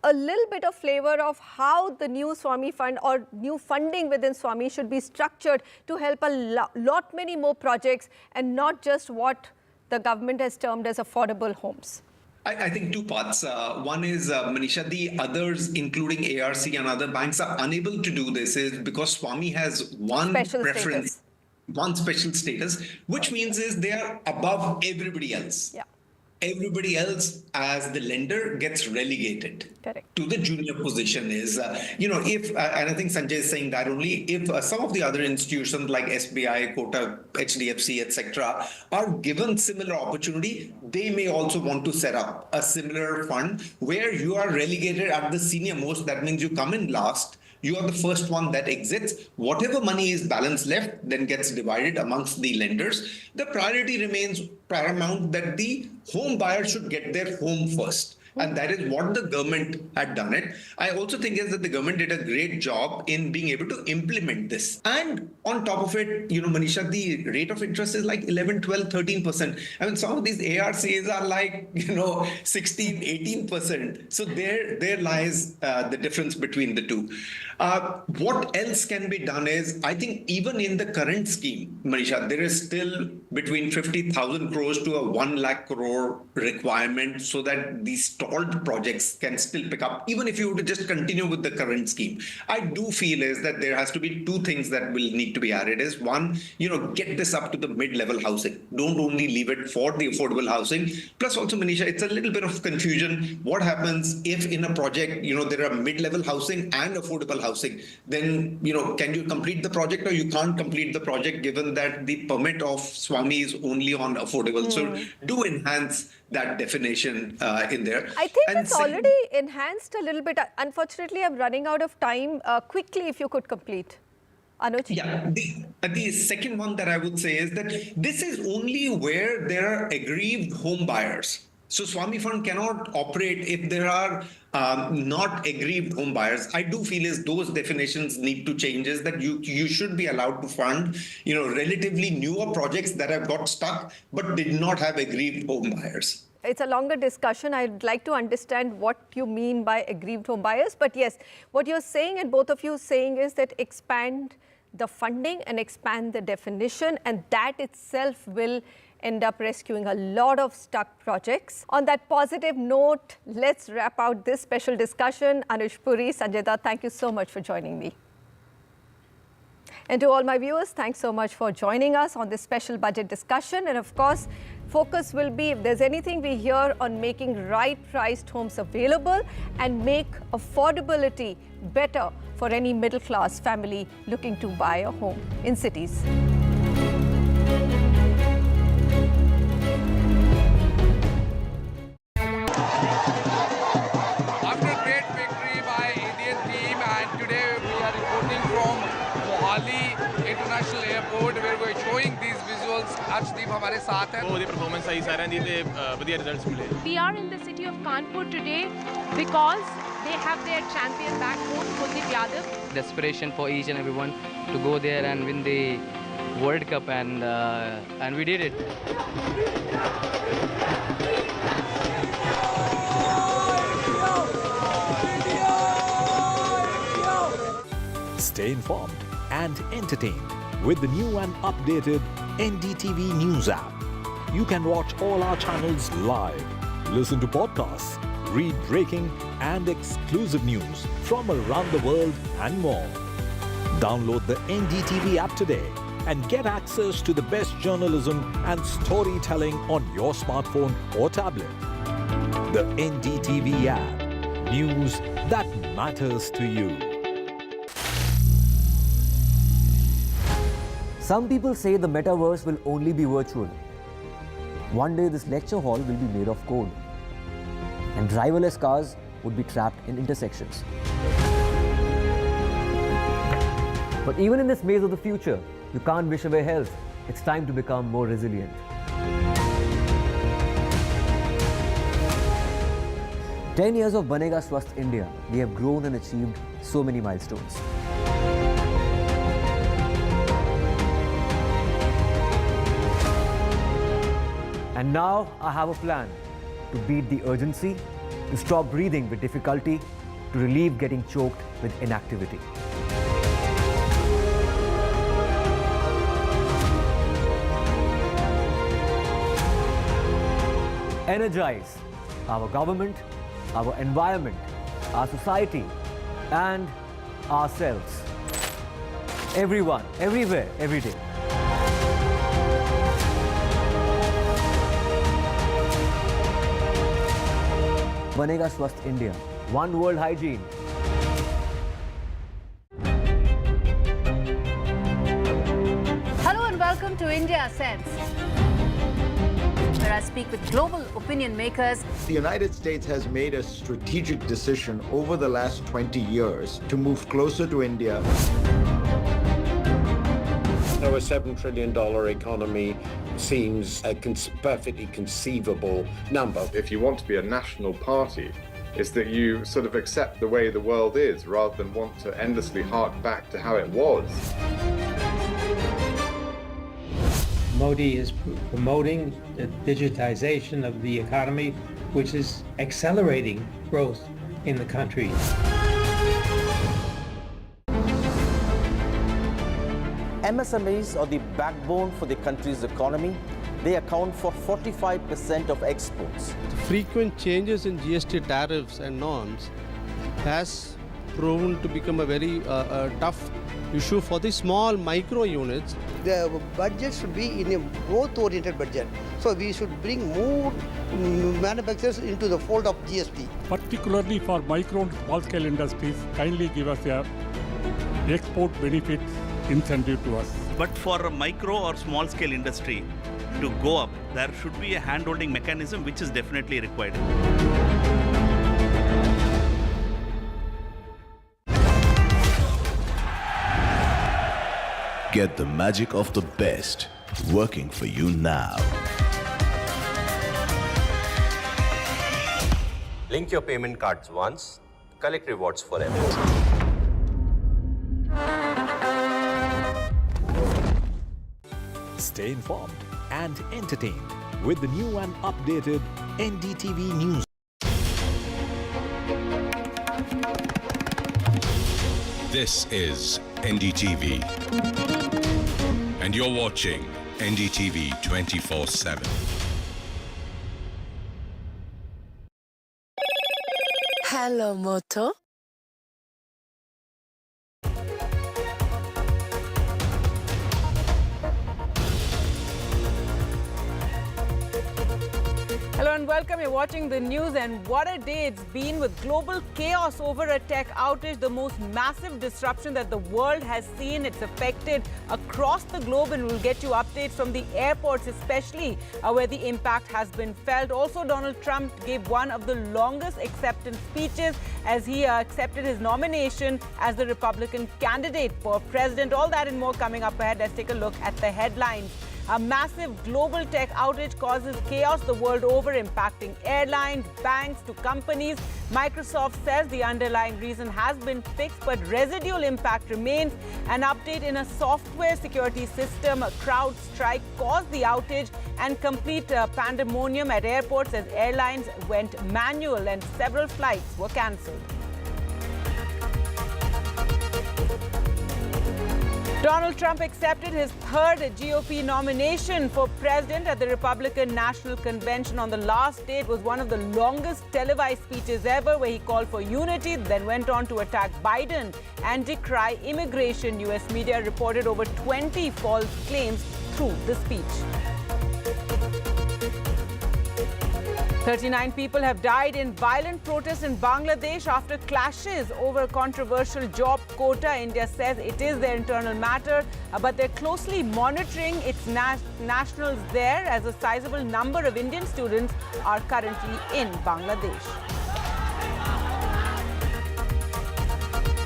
a little bit of flavor of how the new Swami Fund or new funding within Swami should be structured to help a lot many more projects and not just what the government has termed as affordable homes. I think two parts. One is, Manisha, the others, including ARC and other banks, are unable to do this is because Swami has one preference, one special status, which means is they are above everybody else. Yeah. Everybody else as the lender gets relegated to the junior position is, if, and I think Sanjay is saying that only if some of the other institutions like SBI, Kotak, HDFC, etc. are given similar opportunity, they may also want to set up a similar fund where you are relegated at the senior most. That means you come in last. You are the first one that exits. Whatever money is balance left then gets divided amongst the lenders. The priority remains paramount that the home buyer should get their home first. And that is what the government had done it. I also think is that the government did a great job in being able to implement this. And on top of it, Manisha, the rate of interest is like 11, 12, 13%. I mean, some of these ARCs are like, 16, 18%. So there lies the difference between the two. What else can be done is, I think even in the current scheme, Manisha, there is still between 50,000 crores to a 1 lakh crore requirement so that these stalled projects can still pick up, even if you were to just continue with the current scheme. I do feel is that there has to be two things that will need to be added is one, get this up to the mid-level housing. Don't only leave it for the affordable housing. Plus also, Manisha, it's a little bit of confusion. What happens if in a project, there are mid-level housing and affordable housing? Then, can you complete the project or you can't complete the project given that the permit of Swami is only on affordable? So do enhance that definition in there. I think it's already enhanced a little bit. Unfortunately, I'm running out of time. Quickly, if you could complete. Anuj? Yeah, the second one that I would say is that this is only where there are aggrieved home buyers. So Swami Fund cannot operate if there are not aggrieved home buyers. I do feel is those definitions need to change, is that you should be allowed to fund, relatively newer projects that have got stuck but did not have aggrieved home buyers. It's a longer discussion. I'd like to understand what you mean by aggrieved home buyers. But yes, what you're saying, and both of you saying, is that expand the funding and expand the definition, and that itself will end up rescuing a lot of stuck projects. On that positive note, let's wrap out this special discussion. Anuj Puri, Sanjay Dutt, thank you so much for joining me. And to all my viewers, thanks so much for joining us on this special budget discussion. And of course, focus will be, if there's anything we hear, on making right-priced homes available and make affordability better for any middle-class family looking to buy a home in cities. After great victory by Indian team, and today we are reporting from Mohali International Airport where we are showing these visuals. Arshdeep हमारे साथ हैं. बहुत ही performance सही सारे दी थे बढ़िया results मिले. We are in the city of Kanpur today because they have their champion back home, Kuldeep Yadav. Desperation for each and everyone to go there and win the World Cup, and we did it. Stay informed and entertained with the new and updated NDTV News app. You can watch all our channels live, listen to podcasts, read breaking and exclusive news from around the world and more. Download the NDTV app today and get access to the best journalism and storytelling on your smartphone or tablet. The NDTV app. News that matters to you. Some people say the metaverse will only be virtual. One day this lecture hall will be made of code, and driverless cars would be trapped in intersections. But even in this maze of the future, you can't wish away health. It's time to become more resilient. 10 years of Banega Swasth India, we have grown and achieved so many milestones. And now I have a plan to beat the urgency, to stop breathing with difficulty, to relieve getting choked with inactivity. Energize our government, our environment, our society, and ourselves. Everyone, everywhere, every day. Banega Swasth India. One world hygiene. Hello and welcome to India Sense, where I speak with global opinion makers. The United States has made a strategic decision over the last 20 years to move closer to India. Now, a $7 trillion economy seems a perfectly conceivable number. If you want to be a national party, it's that you sort of accept the way the world is rather than want to endlessly hark back to how it was. Modi is promoting the digitization of the economy, which is accelerating growth in the country. MSMEs are the backbone for the country's economy. They account for 45% of exports. Frequent changes in GST tariffs and norms has proven to become a very tough issue for the small micro units. The budget should be in a growth-oriented budget. So we should bring more manufacturers into the fold of GST. Particularly for micro and small-scale industries, kindly give us a export benefit incentive to us. But for a micro or small scale industry to go up, there should be a hand-holding mechanism which is definitely required. Get the magic of the best working for you now. Link your payment cards once, collect rewards forever. Stay informed and entertained with the new and updated NDTV News. This is NDTV, and you're watching NDTV 24/7. Hello, Moto. Hello and welcome. You're watching the news, and what a day it's been with global chaos over a tech outage, the most massive disruption that the world has seen. It's affected across the globe, and we'll get you updates from the airports, especially where the impact has been felt. Also, Donald Trump gave one of the longest acceptance speeches as he accepted his nomination as the Republican candidate for president. All that and more coming up ahead. Let's take a look at the headlines. A massive global tech outage causes chaos the world over, impacting airlines, banks to companies. Microsoft says the underlying reason has been fixed, but residual impact remains. An update in a software security system, CrowdStrike, caused the outage, and complete pandemonium at airports as airlines went manual and several flights were cancelled. Donald Trump accepted his third GOP nomination for president at the Republican National Convention on the last day. It was one of the longest televised speeches ever, where he called for unity, then went on to attack Biden and decry immigration. U.S. media reported over 20 false claims through the speech. 39 people have died in violent protests in Bangladesh after clashes over controversial job quota. India says it is their internal matter, but they're closely monitoring its nationals there, as a sizable number of Indian students are currently in Bangladesh.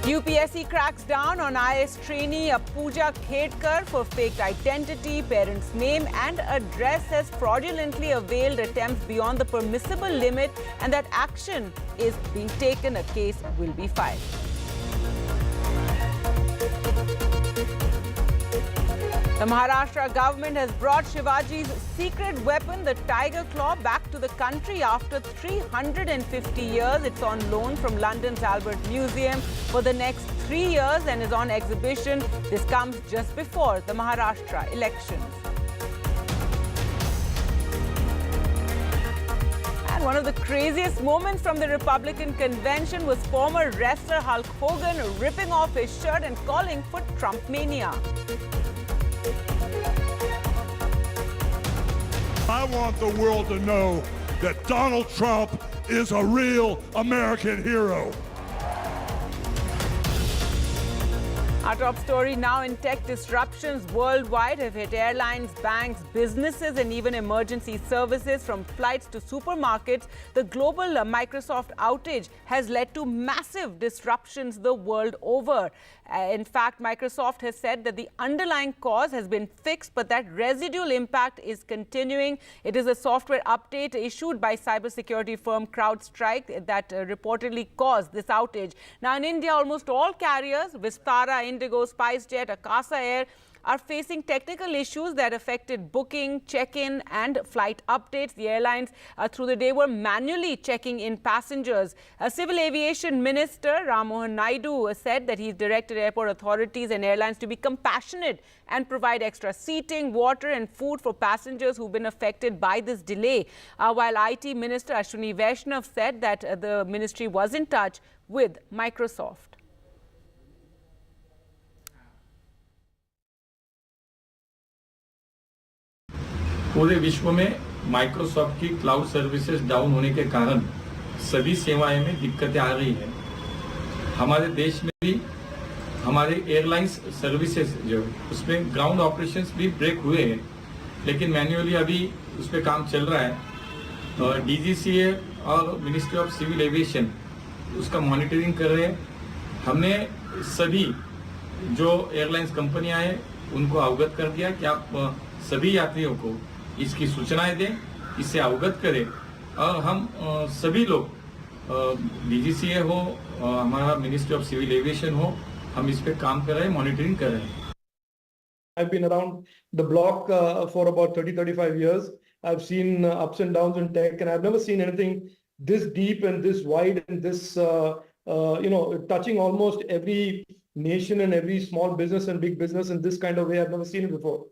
UPSC cracks down on IAS trainee Pooja Khedkar for faked identity, parents' name and address, has fraudulently availed attempts beyond the permissible limit, and that action is being taken. A case will be filed. The Maharashtra government has brought Shivaji's secret weapon, the Tiger Claw, back to the country after 350 years. It's on loan from London's Albert Museum for the next 3 years and is on exhibition. This comes just before the Maharashtra elections. And one of the craziest moments from the Republican convention was former wrestler Hulk Hogan ripping off his shirt and calling for Trump mania. I want the world to know that Donald Trump is a real American hero. Our top story now: in tech, disruptions worldwide have hit airlines, banks, businesses and even emergency services. From flights to supermarkets, the global Microsoft outage has led to massive disruptions the world over. In fact, Microsoft has said that the underlying cause has been fixed, but that residual impact is continuing. It is a software update issued by cybersecurity firm CrowdStrike that reportedly caused this outage. Now, in India, almost all carriers, Vistara, Indigo, SpiceJet, Akasa Air, are facing technical issues that affected booking, check-in and flight updates. The airlines through the day were manually checking in passengers. Civil Aviation Minister Ram Mohan Naidu said that he's directed airport authorities and airlines to be compassionate and provide extra seating, water and food for passengers who've been affected by this delay. While IT Minister Ashwini Vaishnav said that the ministry was in touch with Microsoft. पूरे विश्व में Microsoft की cloud services down होने के कारण सभी सेवाएं में दिक्कतें आ रही हैं। हमारे देश में भी हमारे एयरलाइंस सर्विसेज जो उसमें ग्राउंड ऑपरेशंस भी ब्रेक हुए हैं, लेकिन मैन्युअली अभी उस पर काम चल रहा है और डीजीसीए और मिनिस्ट्री ऑफ सिविल एविएशन उसका मॉनिटरिंग कर रहे हैं। हमने सभी जो एयरलाइंस कंपनियां हैं उनको अवगत कर दिया कि आप सभी यात्रियों को इसकी सूचनाएं दें, इससे अवगत करें और हम सभी लोग DGCA हो, हमारा मिनिस्ट्री ऑफ सिविल एविएशन हो, हम इस पे काम कर रहे हैं, मॉनिटरिंग कर रहे हैं. I've been around the block for about 30-35 years. I've seen ups and downs in tech, and I've never seen anything this deep and this wide and this, touching almost every nation and every small business and big business in this kind of way. I've never seen it before.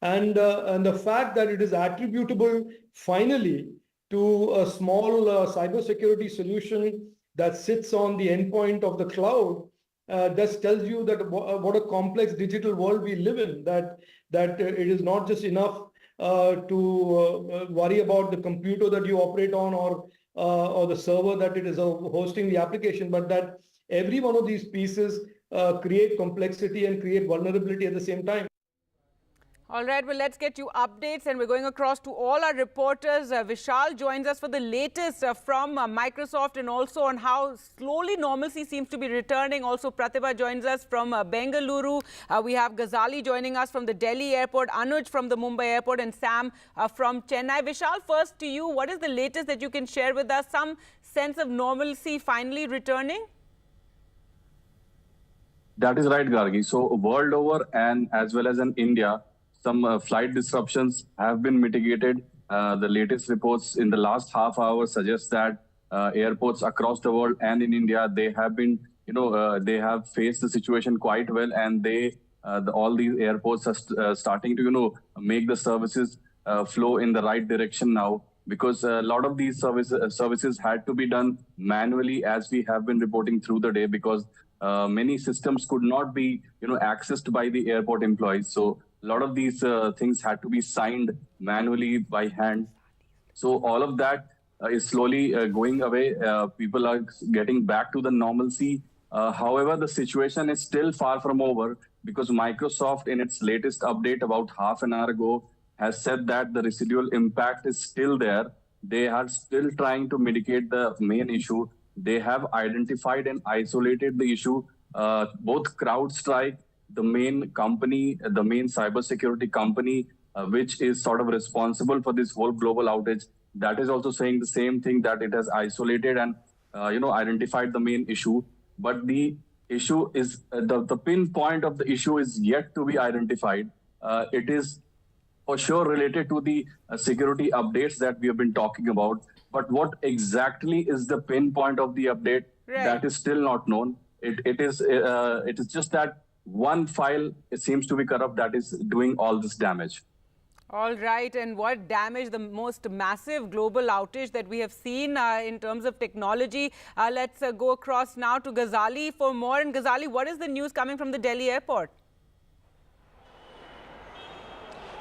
And the fact that it is attributable finally to a small cybersecurity solution that sits on the endpoint of the cloud just tells you that what a complex digital world we live in, that it is not just enough to worry about the computer that you operate on or the server that it is hosting the application, but that every one of these pieces create complexity and create vulnerability at the same time. All right, well, let's get you updates, and we're going across to all our reporters. Vishal joins us for the latest from Microsoft and also on how slowly normalcy seems to be returning. Also, Pratibha joins us from Bengaluru. We have Ghazali joining us from the Delhi airport, Anuj from the Mumbai airport, and Sam from Chennai. Vishal, first to you, what is the latest that you can share with us? Some sense of normalcy finally returning? That is right, Gargi. So, world over and as well as in India, some flight disruptions have been mitigated. The latest reports in the last half hour suggest that airports across the world and in India, they have been, they have faced the situation quite well, and all these airports are starting to, make the services flow in the right direction now, because a lot of these services had to be done manually, as we have been reporting through the day, because many systems could not be, accessed by the airport employees. So a lot of these things had to be signed manually by hand. So all of that is slowly going away. People are getting back to the normalcy. However, the situation is still far from over, because Microsoft, in its latest update about half an hour ago, has said that the residual impact is still there. They are still trying to mitigate the main issue. They have identified and isolated the issue. Both CrowdStrike, the main company, the main cybersecurity company, which is sort of responsible for this whole global outage, that is also saying the same thing, that it has isolated and identified the main issue. But the issue is the pinpoint of the issue is yet to be identified. It is for sure related to the security updates that we have been talking about. But what exactly is the pinpoint of the update, that is still not known. It is just that one file, it seems to be corrupt, that is doing all this damage. All right, and what damage, the most massive global outage that we have seen in terms of technology. Let's go across now to Ghazali for more. And Ghazali, what is the news coming from the Delhi airport?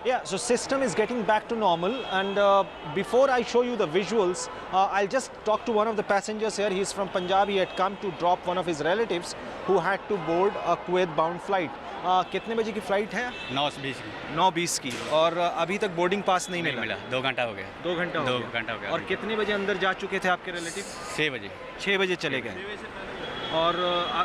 Yeah, so system is getting back to normal, and before I show you the visuals, I'll just talk to one of the passengers here. He's from Punjab. He had come to drop one of his relatives who had to board a Kuwait-bound flight. कितने बजे की flight है? 9:20 की. 9:20 की. और अभी तक boarding pass नहीं मिला? 2 घंटा हो गया. 2 घंटा हो गया. और कितने बजे अंदर जा चुके थे आपके रिलेटिव? 6 बजे. 6 बजे चले गए. और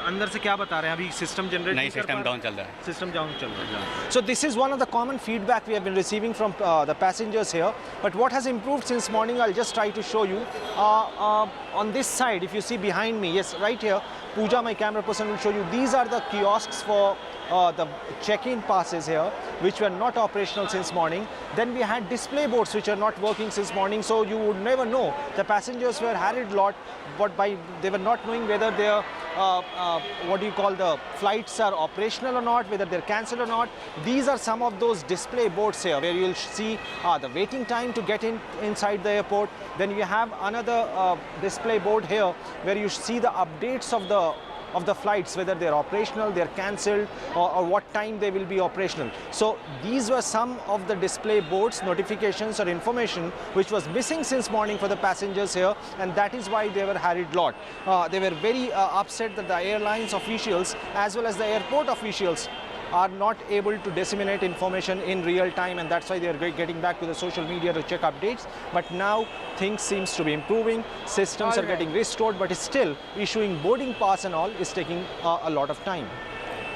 अंदर से क्या बता रहे हैं? अभी सिस्टम जनरेट नहीं, सिस्टम डाउन चल रहा है. सिस्टम डाउन चल रहा है. So this is one of the common feedback we have been receiving from the passengers here. But what has improved since morning, I'll just try to show you. On this side, if you see behind me, yes, right here, Pooja, my camera person, will show you. These are the kiosks for the check-in passes here, which were not operational since morning. Then we had display boards which are not working since morning, so you would never know. The passengers were harried lot, but they were not knowing whether their the flights are operational or not, whether they're cancelled or not. These are some of those display boards here, where you'll see the waiting time to get inside the airport. Then you have another display board here, where you see the updates of the flights, whether they're operational, they're cancelled, or what time they will be operational. So these were some of the display boards, notifications or information which was missing since morning for the passengers here, and that is why they were harried lot. They were very upset that the airlines officials as well as the airport officials are not able to disseminate information in real time, and that's why they are getting back to the social media to check updates. But now things seems to be improving, systems are getting restored, but still issuing boarding pass and all is taking a lot of time.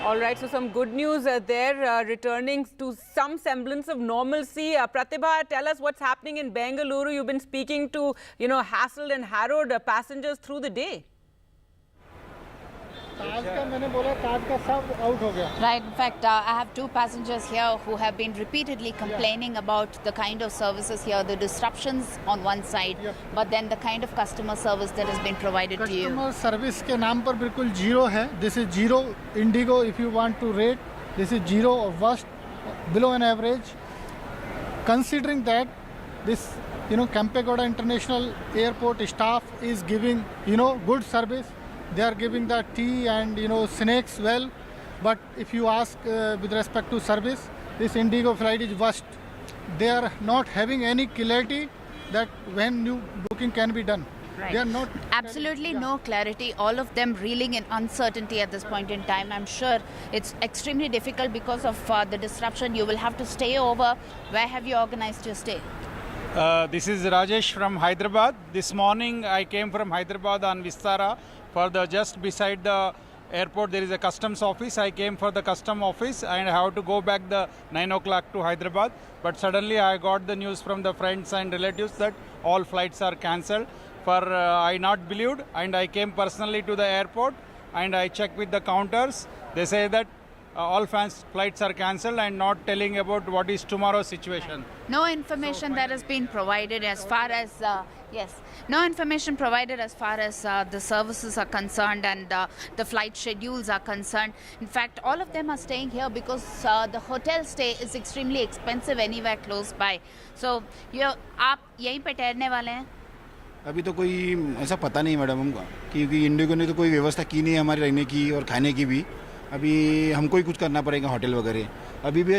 All right, so some good news there, returning to some semblance of normalcy. Pratibha, tell us what's happening in Bengaluru. You've been speaking to, hassled and harrowed passengers through the day. Right, in fact, I have two passengers here who have been repeatedly complaining about the kind of services here, the disruptions on one side, but then the kind of customer service that has been provided to you. Customer service के नाम पर बिल्कुल zero है. This is zero. Indigo, if you want to rate, this is zero or worst, below an average. Considering that this, Kempegowda International Airport staff is giving, good service. They are giving the tea and snacks well, but if you ask with respect to service, this Indigo flight is worst. They are not having any clarity that when new booking can be done. Right. They are not absolutely no clarity. All of them reeling in uncertainty at this point in time. I'm sure it's extremely difficult because of the disruption. You will have to stay over. Where have you organized your stay? This is Rajesh from Hyderabad. This morning I came from Hyderabad on Vistara. For just beside the airport there is a customs office. I came for the custom office and I have to go back the 9 o'clock to Hyderabad. But suddenly I got the news from the friends and relatives that all flights are cancelled. I not believed and I came personally to the airport and I checked with the counters. They say that all flights are cancelled and not telling about what is tomorrow's situation. No information that has been provided as far as no information provided as far as the services are concerned and the flight schedules are concerned. In fact, all of them are staying here because the hotel stay is extremely expensive anywhere close by. So आप यहीं पे ठहरने वाले हैं? अभी तो कोई ऐसा पता नहीं मैडम हमको, क्योंकि इंडिगो ने तो कोई व्यवस्था की नहीं हमारे रहने की और खाने की भी. अभी हमको ही कुछ करना पड़ेगा होटल वगैरह. अभी भी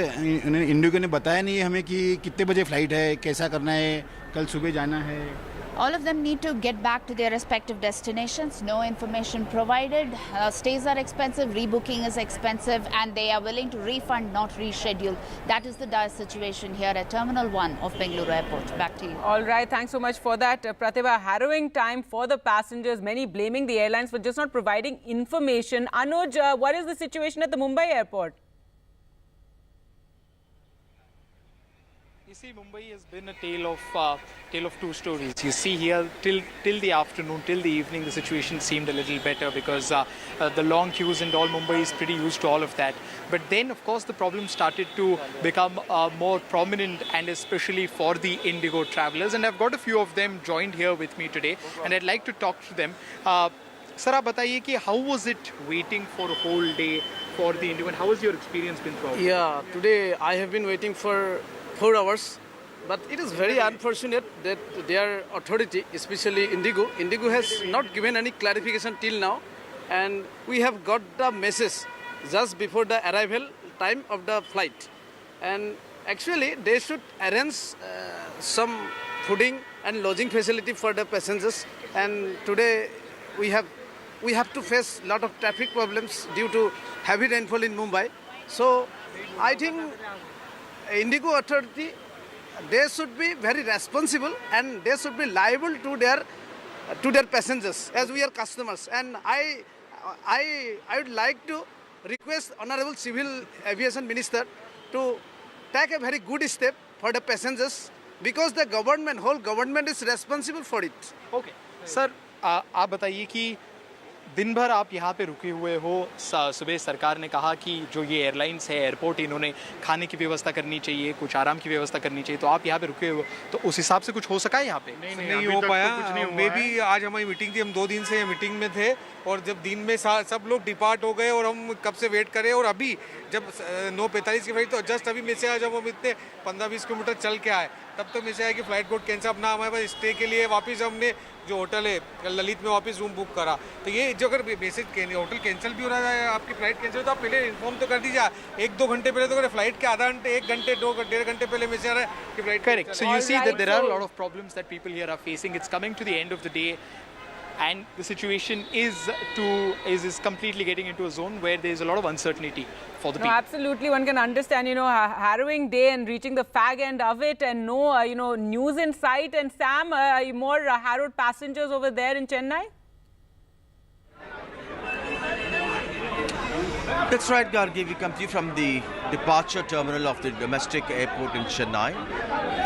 इंडिगो ने बताया नहीं है हमें कि कितने बजे फ्लाइट है, कैसा करना है, कल सुबह जाना है. All of them need to get back to their respective destinations. No information provided. Stays are expensive, rebooking is expensive, and they are willing to refund, not reschedule. That is the dire situation here at Terminal 1 of Bengaluru Airport. Back to you. All right, thanks so much for that. Pratibha, harrowing time for the passengers, many blaming the airlines for just not providing information. Anuj, what is the situation at the Mumbai airport? You see, Mumbai has been a tale of two stories. You see here, till the afternoon, till the evening, the situation seemed a little better because the long queues and all, Mumbai is pretty used to all of that. But then, of course, the problem started to become more prominent, and especially for the Indigo travelers. And I've got a few of them joined here with me today, and I'd like to talk to them. Sir, आप बताइए कि how was it waiting for a whole day for the Indigo, and how has your experience been throughout? Yeah, today I have been waiting for 4 hours, but it is very unfortunate that their authority, especially Indigo has not given any clarification till now, and we have got the message just before the arrival time of the flight. And actually they should arrange some fooding and lodging facility for the passengers, and today we have to face a lot of traffic problems due to heavy rainfall in Mumbai. So I think Indigo authority, they should be very responsible and they should be liable to their passengers, as we are customers. And I would like to request Honorable Civil Aviation Minister to take a very good step for the passengers, because the whole government is responsible for it. Okay, sir, आप बताइए कि दिन भर आप यहाँ पे रुके हुए हो. सुबह सरकार ने कहा कि जो ये एयरलाइंस है, एयरपोर्ट, इन्होंने खाने की व्यवस्था करनी चाहिए, कुछ आराम की व्यवस्था करनी चाहिए, तो आप यहाँ पे रुके हो, तो उस हिसाब से कुछ हो सका है यहाँ पे? नहीं हो पाया. मे भी आज हमारी मीटिंग थी, हम 2 दिन से मीटिंग में थे, और जब दिन में सब लोग डिपार्ट हो गए और हम कब से वेट करें, और अभी जब 9:45 की फ्लाइट, तो जस्ट अभी में से आज जब हम इतने 15-20 किलोमीटर चल के आए, तब तो में से आया कि फ्लाइट कोड कैंसिल. अपना हमारे पास स्टे के लिए वापस हमने जो होटल है ललित में वापस रूम बुक करा. तो ये जो अगर बेसिक होटल कैंसिल भी हो रहा है, आपकी फ्लाइट कैंसिल हो, तो आप पहले इन्फॉर्म तो कर दीजिए 1-2 घंटे पहले. तो अगर फ्लाइट के आधा घंटे, 1 घंटे, 2-1.5 घंटे पहले में से आ रहा है कि flight. Correct. So you see that there are a lot of problems that people here are facing. It's coming to the end of the day, and the situation is completely getting into a zone where there is a lot of uncertainty for the people. Absolutely, one can understand, harrowing day and reaching the fag end of it, and no, news in sight. And Sam, more harrowed passengers over there in Chennai? That's right, Gargi. We come to you from the departure terminal of the domestic airport in Chennai.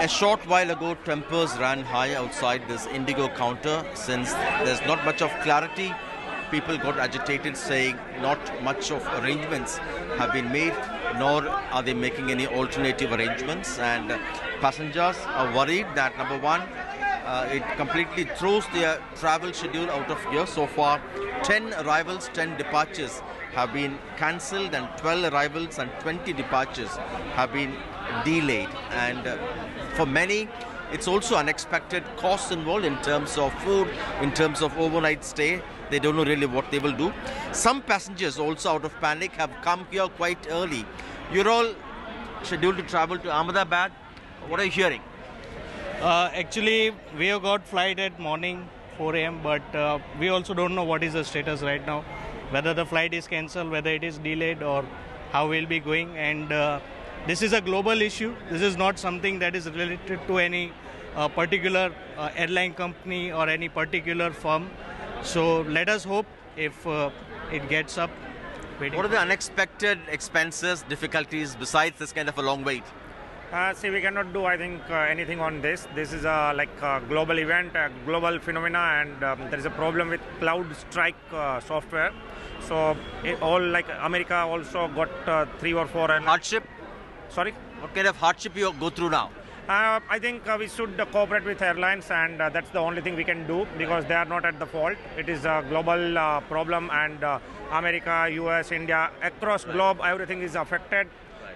A short while ago, tempers ran high outside this Indigo counter. Since there's not much of clarity, people got agitated, saying not much of arrangements have been made, nor are they making any alternative arrangements. And passengers are worried that, number one, it completely throws their travel schedule out of gear. So far, 10 arrivals, 10 departures have been cancelled, and 12 arrivals and 20 departures have been delayed. And for many, it's also unexpected costs involved in terms of food, in terms of overnight stay. They don't know really what they will do. Some passengers also, out of panic, have come here quite early. You're all scheduled to travel to Ahmedabad. What are you hearing? Actually, we have got flight at morning 4 a.m. but we also don't know what is the status right now. Whether the flight is cancelled, whether it is delayed, or how we'll be going. And this is a global issue. This is not something that is related to any particular airline company or any particular firm. So let us hope if it gets up. What are the unexpected expenses, difficulties besides this kind of a long wait? See, we cannot do, I think, anything on this. This is like a global event, a global phenomena, and there is a problem with CrowdStrike software. So all like America also got 3 or 4. Hardship? Sorry? What kind of hardship you go through now? I think we should cooperate with airlines, and that's the only thing we can do, because they are not at the fault. It is a global problem, and America, US, India, across globe, everything is affected.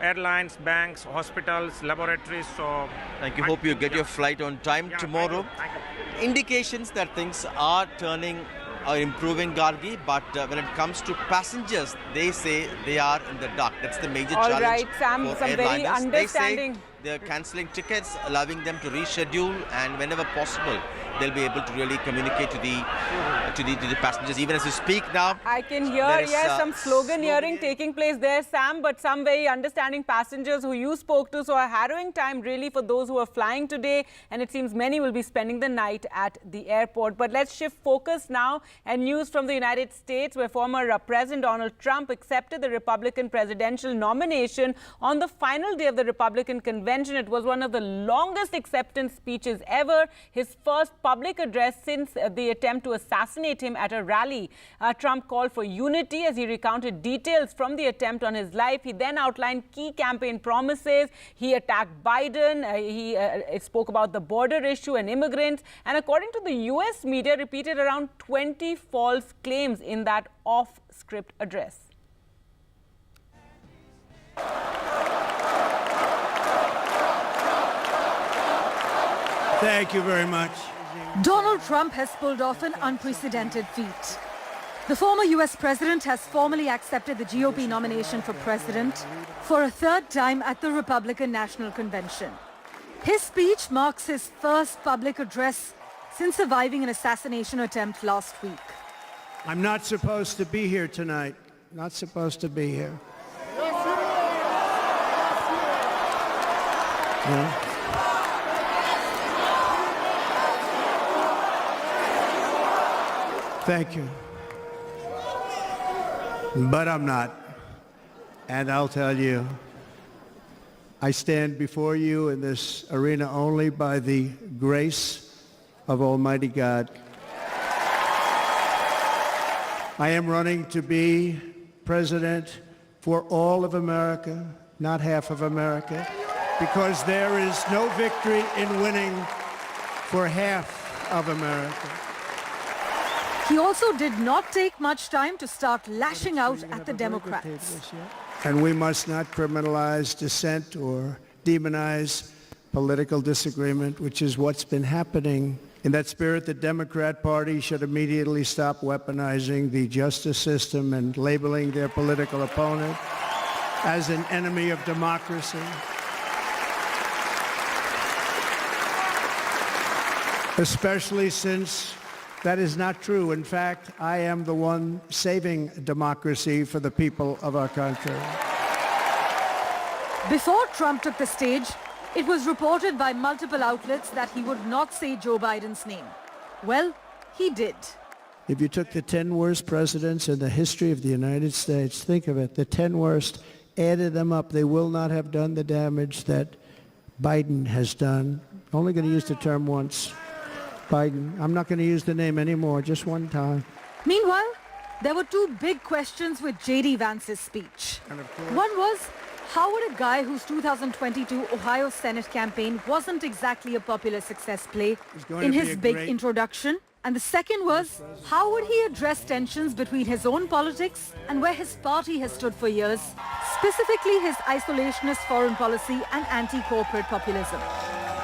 Airlines, banks, hospitals, laboratories. So thank you. Hope you get your flight on time tomorrow. Indications that things are improving, Gargi, but when it comes to passengers, they say they are in the dark. That's the major challenge. All right, Sam, for some airliners. very understanding. They say they're cancelling tickets, allowing them to reschedule, and whenever possible, they'll be able to really communicate to the passengers. Even as you speak now, I can hear some sloganeering taking place there, Sam, but some very understanding passengers who you spoke to. So a harrowing time really for those who are flying today, and it seems many will be spending the night at the airport. But let's shift focus now, and news from the United States, where former President Donald Trump accepted the Republican presidential nomination on the final day of the Republican convention. It was one of the longest acceptance speeches ever, his first public address since the attempt to assassinate him at a rally. Trump called for unity as he recounted details from the attempt on his life. He then outlined key campaign promises. He attacked Biden. He spoke about the border issue and immigrants. And according to the US media, repeated around 20 false claims in that off-script address. Thank you very much. Donald Trump has pulled off an unprecedented feat. The former US president has formally accepted the GOP nomination for president for a third time at the Republican National Convention. His speech marks his first public address since surviving an assassination attempt last week. I'm not supposed to be here tonight. Not supposed to be here. Yeah. Thank you. But I'm not. And I'll tell you, I stand before you in this arena only by the grace of Almighty God. I am running to be president for all of America, not half of America, because there is no victory in winning for half of America. He also did not take much time to start lashing out at the Democrats. And we must not criminalize dissent or demonize political disagreement, which is what's been happening. In that spirit, the Democrat Party should immediately stop weaponizing the justice system and labeling their political opponent as an enemy of democracy. Especially since that is not true. In fact, I am the one saving democracy for the people of our country. Before Trump took the stage, it was reported by multiple outlets that he would not say Joe Biden's name. Well, he did. If you took the 10 worst presidents in the history of the United States, think of it, the 10 worst, added them up, they will not have done the damage that Biden has done. Only going to use the term once. Biden. I'm not going to use the name anymore, just one time. Meanwhile, there were two big questions with J.D. Vance's speech. One was, how would a guy whose 2022 Ohio Senate campaign wasn't exactly a popular success play in his big introduction? And the second was, how would he address tensions between his own politics and where his party has stood for years, specifically his isolationist foreign policy and anti-corporate populism?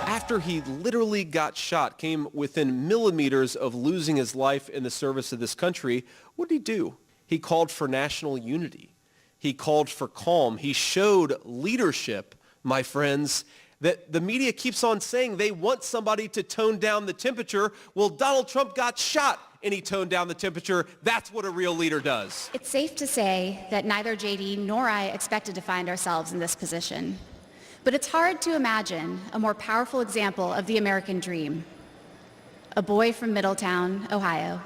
After he literally got shot, came within millimeters of losing his life in the service of this country, what did he do? He called for national unity. He called for calm. He showed leadership, my friends, that the media keeps on saying they want somebody to tone down the temperature. Well, Donald Trump got shot and he toned down the temperature. That's what a real leader does. It's safe to say that neither JD nor I expected to find ourselves in this position. But it's hard to imagine a more powerful example of the American dream. A boy from Middletown, Ohio.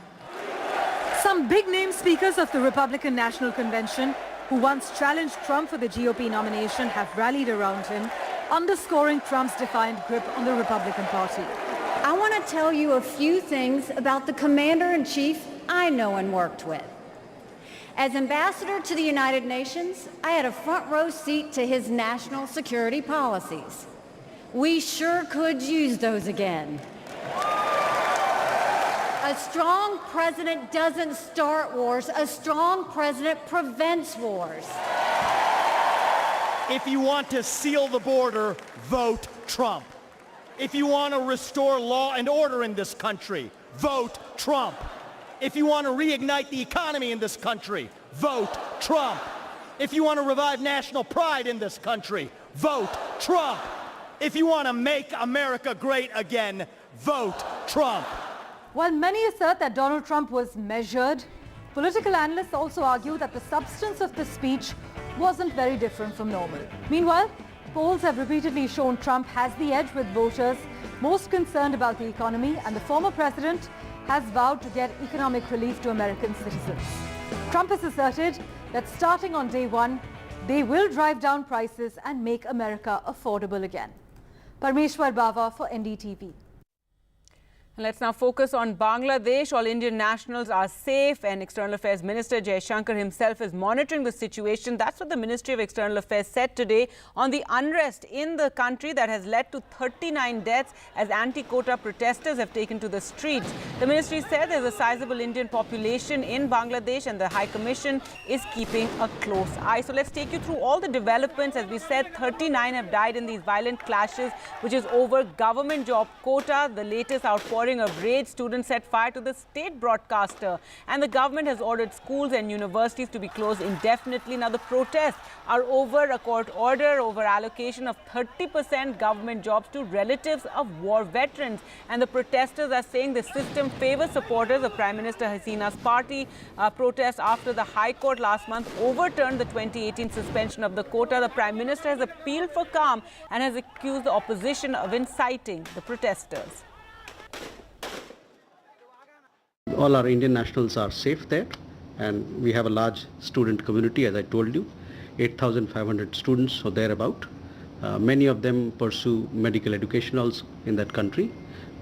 Some big-name speakers of the Republican National Convention who once challenged Trump for the GOP nomination have rallied around him, underscoring Trump's defiant grip on the Republican Party. I want to tell you a few things about the commander-in-chief I know and worked with. As ambassador to the United Nations, I had a front row seat to his national security policies. We sure could use those again. A strong president doesn't start wars. A strong president prevents wars. If you want to seal the border, vote Trump. If you want to restore law and order in this country, vote Trump. If you want to reignite the economy in this country, vote Trump. If you want to revive national pride in this country, vote Trump. If you want to make America great again, vote Trump. While many assert that Donald Trump was measured, political analysts also argue that the substance of the speech wasn't very different from normal. Meanwhile, polls have repeatedly shown Trump has the edge with voters most concerned about the economy, and the former president has vowed to get economic relief to American citizens. Trump has asserted that starting on day one, they will drive down prices and make America affordable again. Parmeshwar Bava for NDTV. Let's now focus on Bangladesh. All Indian nationals are safe, and External Affairs Minister Jai Shankar himself is monitoring the situation. That's what the Ministry of External Affairs said today on the unrest in the country that has led to 39 deaths as anti-quota protesters have taken to the streets. The ministry said there's a sizable Indian population in Bangladesh and the High Commission is keeping a close eye. So let's take you through all the developments. As we said, 39 have died in these violent clashes, which is over government job quota. The latest outpouring of rage, students set fire to the state broadcaster, and the government has ordered schools and universities to be closed indefinitely. Now the protests are over a court order over allocation of 30% government jobs to relatives of war veterans, and the protesters are saying the system favors supporters of Prime Minister Hasina's party. Protests after the High Court last month overturned the 2018 suspension of the quota. The Prime Minister has appealed for calm and has accused the opposition of inciting the protesters. All our Indian nationals are safe there, and we have a large student community, as I told you, 8,500 students or thereabout. Many of them pursue medical education also in that country.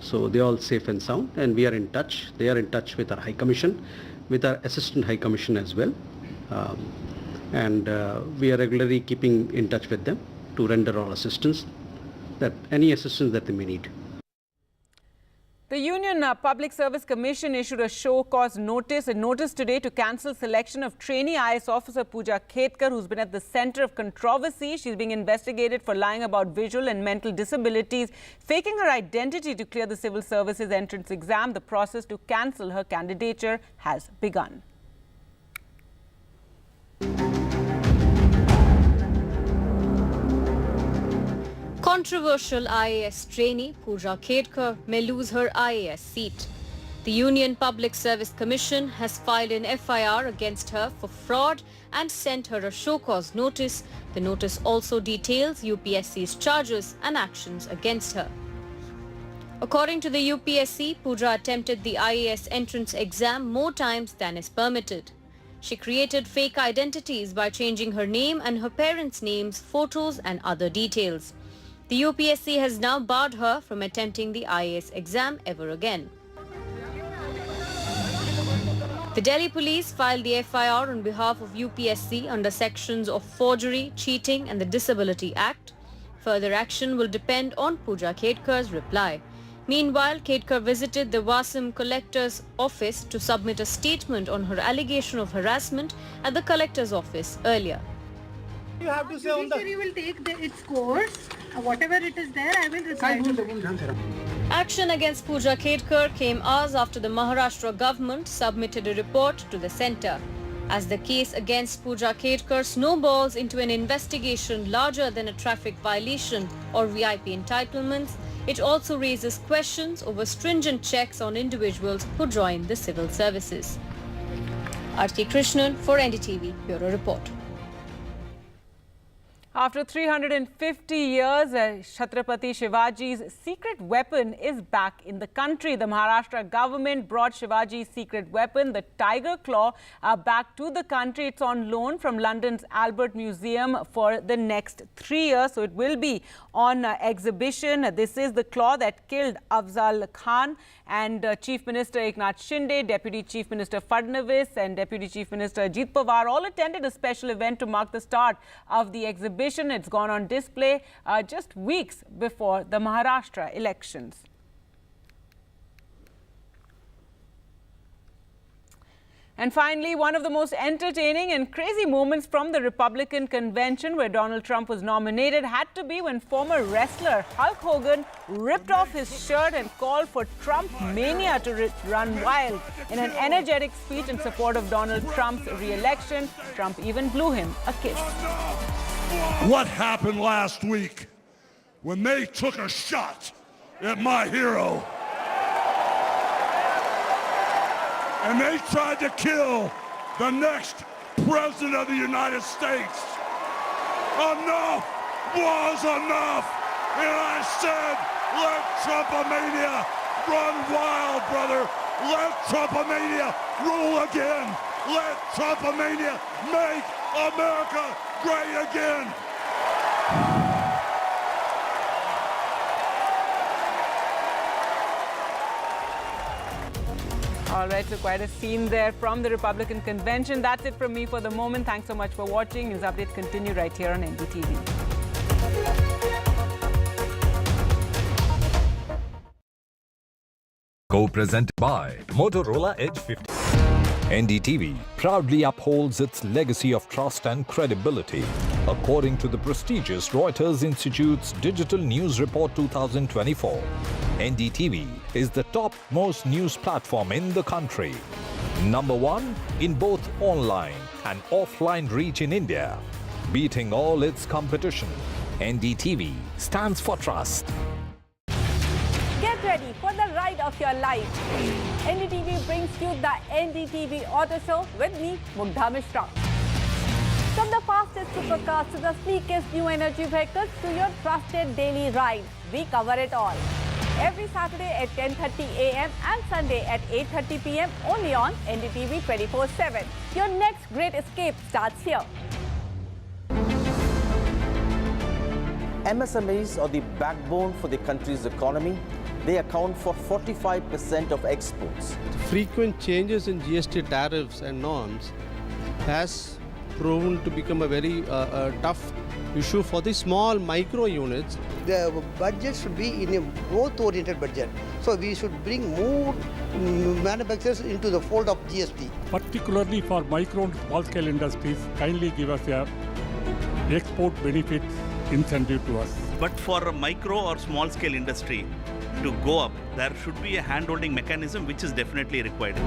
So they're all safe and sound, and we are in touch. They are in touch with our High Commission, with our Assistant High Commission as well. We are regularly keeping in touch with them to render all assistance, any assistance that they may need. The Union Public Service Commission issued a show-cause notice, a notice today to cancel selection of trainee IAS officer Pooja Khetkar, who's been at the center of controversy. She's being investigated for lying about visual and mental disabilities, faking her identity to clear the civil services entrance exam. The process to cancel her candidature has begun. Controversial IAS trainee Pooja Khetkar may lose her IAS seat. The Union Public Service Commission has filed an FIR against her for fraud and sent her a show-cause notice. The notice also details UPSC's charges and actions against her. According to the UPSC, Pooja attempted the IAS entrance exam more times than is permitted. She created fake identities by changing her name and her parents' names, photos and other details. The UPSC has now barred her from attempting the IAS exam ever again. The Delhi police filed the FIR on behalf of UPSC under sections of forgery, cheating and the Disability Act. Further action will depend on Pooja Khedkar's reply. Meanwhile, Khedkar visited the Wasim collector's office to submit a statement on her allegation of harassment at the collector's office earlier. You have to say on the... You will take its course. Whatever it is there, I will reply. Action against Pooja Khedkar came hours after the Maharashtra government submitted a report to the centre. As the case against Pooja Khedkar snowballs into an investigation larger than a traffic violation or VIP entitlements, it also raises questions over stringent checks on individuals who join the civil services. R.K. Krishnan for NDTV Bureau Report. After 350 years, Chhatrapati Shivaji's secret weapon is back in the country. The Maharashtra government brought Shivaji's secret weapon, the Tiger Claw, back to the country. It's on loan from London's Albert Museum for the next 3 years. So it will be on exhibition. This is the claw that killed Afzal Khan, and Chief Minister Eknath Shinde, Deputy Chief Minister Fadnavis and Deputy Chief Minister Ajit Pawar all attended a special event to mark the start of the exhibition. It's gone on display just weeks before the Maharashtra elections. And finally, one of the most entertaining and crazy moments from the Republican convention where Donald Trump was nominated had to be when former wrestler Hulk Hogan ripped off his shirt and called for Trump mania to run wild. In an energetic speech in support of Donald Trump's re-election, Trump even blew him a kiss. What happened last week when they took a shot at my hero? And they tried to kill the next president of the United States. Enough was enough. And I said, let Trumpomania run wild, brother. Let Trumpomania rule again. Let Trumpomania make America great again. All right, so quite a scene there from the Republican convention. That's it from me for the moment. Thanks so much for watching. News updates continue right here on NDTV. Co-presented by Motorola Edge 50. NDTV proudly upholds its legacy of trust and credibility. According to the prestigious Reuters Institute's Digital News Report 2024, NDTV is the topmost news platform in the country. #1 in both online and offline reach in India. Beating all its competition, NDTV stands for trust. Get ready for the ride of your life. NDTV brings you the NDTV Auto Show with me, Mugdha Mishra. From the fastest supercars to the sleekest new energy vehicles to your trusted daily ride, we cover it all. Every Saturday at 10:30 a.m. and Sunday at 8:30 p.m. only on NDTV 24/7. Your next great escape starts here. MSMEs are the backbone for the country's economy. They account for 45% of exports. Frequent changes in GST tariffs and norms has proven to become a very tough issue for the small micro units. The budget should be in a growth-oriented budget. So we should bring more manufacturers into the fold of GST. Particularly for micro and small-scale industries, kindly give us a export benefit incentive to us. But for a micro or small-scale industry to go up, there should be a hand-holding mechanism which is definitely required.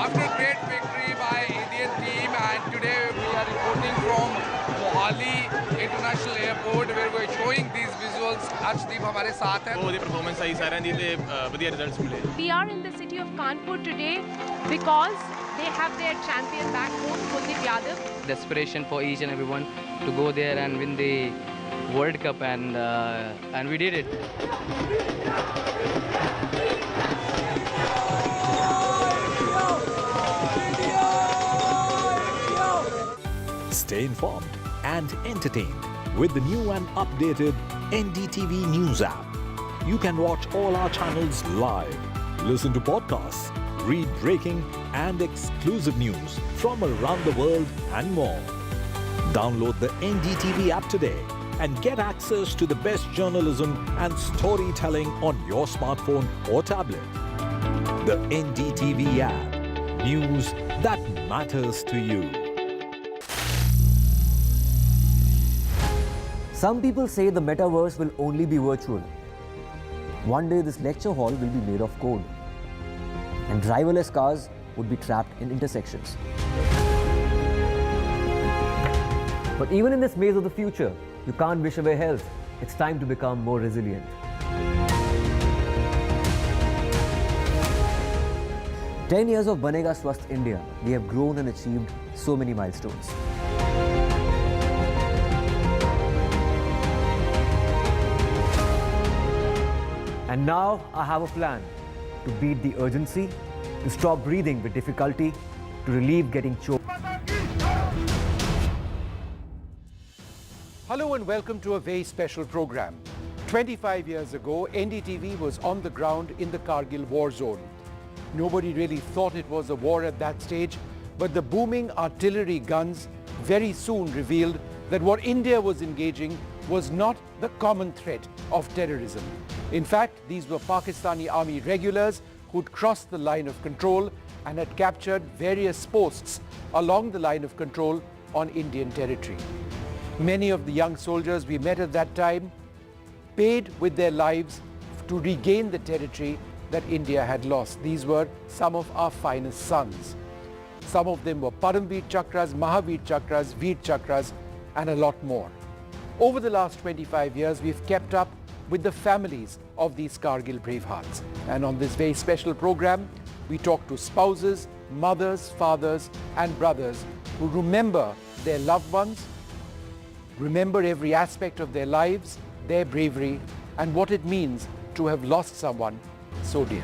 After great victory by Indian team, and today we are reporting from Mohali international airport where we're showing these visuals. Arshdeep हमारे साथ है. वो performance सही सारे दी थे बढ़िया results मिले. We are in the city of Kanpur today because they have their champion back home, Kuldeep Yadav. Desperation for each and everyone to go there and win the World Cup, and we did it. Stay informed and entertained with the new and updated NDTV News app. You can watch all our channels live, listen to podcasts, read breaking and exclusive news from around the world and more. Download the NDTV app today and get access to the best journalism and storytelling on your smartphone or tablet. The NDTV app. News that matters to you. Some people say the metaverse will only be virtual. One day this lecture hall will be made of code, and driverless cars would be trapped in intersections. But even in this maze of the future, you can't wish away health. It's time to become more resilient. 10 years of Banega Swasth India, we have grown and achieved so many milestones. And now I have a plan to beat the urgency, to stop breathing with difficulty, to relieve getting choked. Hello and welcome to a very special program. 25 years ago, NDTV was on the ground in the Kargil war zone. Nobody really thought it was a war at that stage, but the booming artillery guns very soon revealed that what India was engaging was not the common threat of terrorism. In fact, these were Pakistani army regulars who'd crossed the line of control and had captured various posts along the line of control on Indian territory. Many of the young soldiers we met at that time paid with their lives to regain the territory that India had lost. These were some of our finest sons. Some of them were Paramveer Chakras, Mahavir Chakras, Veer Chakras, and a lot more. Over the last 25 years, we've kept up with the families of these Kargil bravehearts. And on this very special program, we talk to spouses, mothers, fathers, and brothers who remember their loved ones, remember every aspect of their lives, their bravery, and what it means to have lost someone so dear.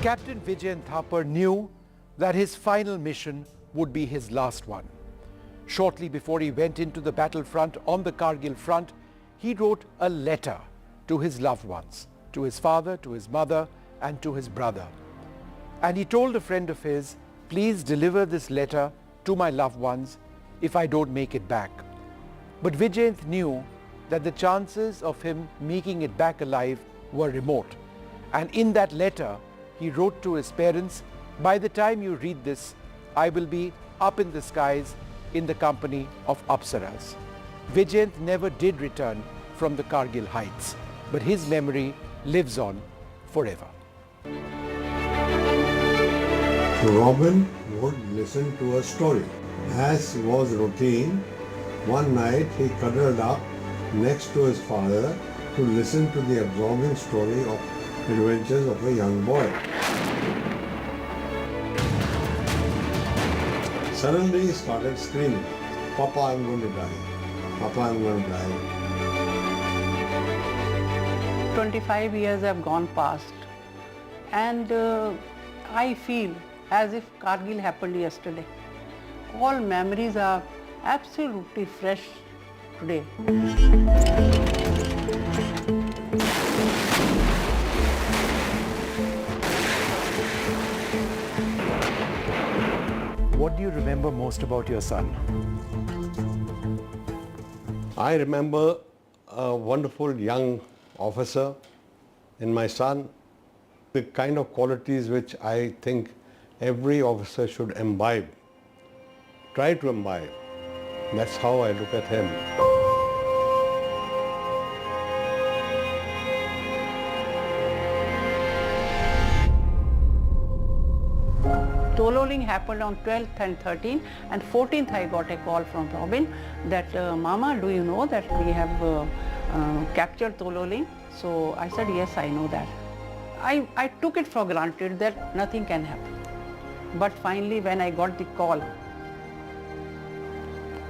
Captain Vijayan Thapar knew that his final mission would be his last one. Shortly before he went into the battlefront on the Kargil front, he wrote a letter to his loved ones, to his father, to his mother, and to his brother. And he told a friend of his, please deliver this letter to my loved ones if I don't make it back. But Vijayanth knew that the chances of him making it back alive were remote. And in that letter, he wrote to his parents, by the time you read this, I will be up in the skies in the company of Apsaras. Vijayanth never did return from the Kargil heights, but his memory lives on forever. Robin would listen to a story. As was routine, one night he cuddled up next to his father to listen to the absorbing story of adventures of a young boy. Suddenly he started screaming, Papa, I'm going to die. Papa, I'm going to die. 25 years have gone past, and I feel as if Kargil happened yesterday. All memories are absolutely fresh today. What do you remember most about your son? I remember a wonderful young officer in my son, the kind of qualities which I think every officer should imbibe, try to imbibe. That's how I look at him. Tololing happened on 12th and 13th, and 14th I got a call from Robin that, Mama, do you know that we have captured Tololing? So I said, yes, I know that. I took it for granted that nothing can happen. But finally when I got the call,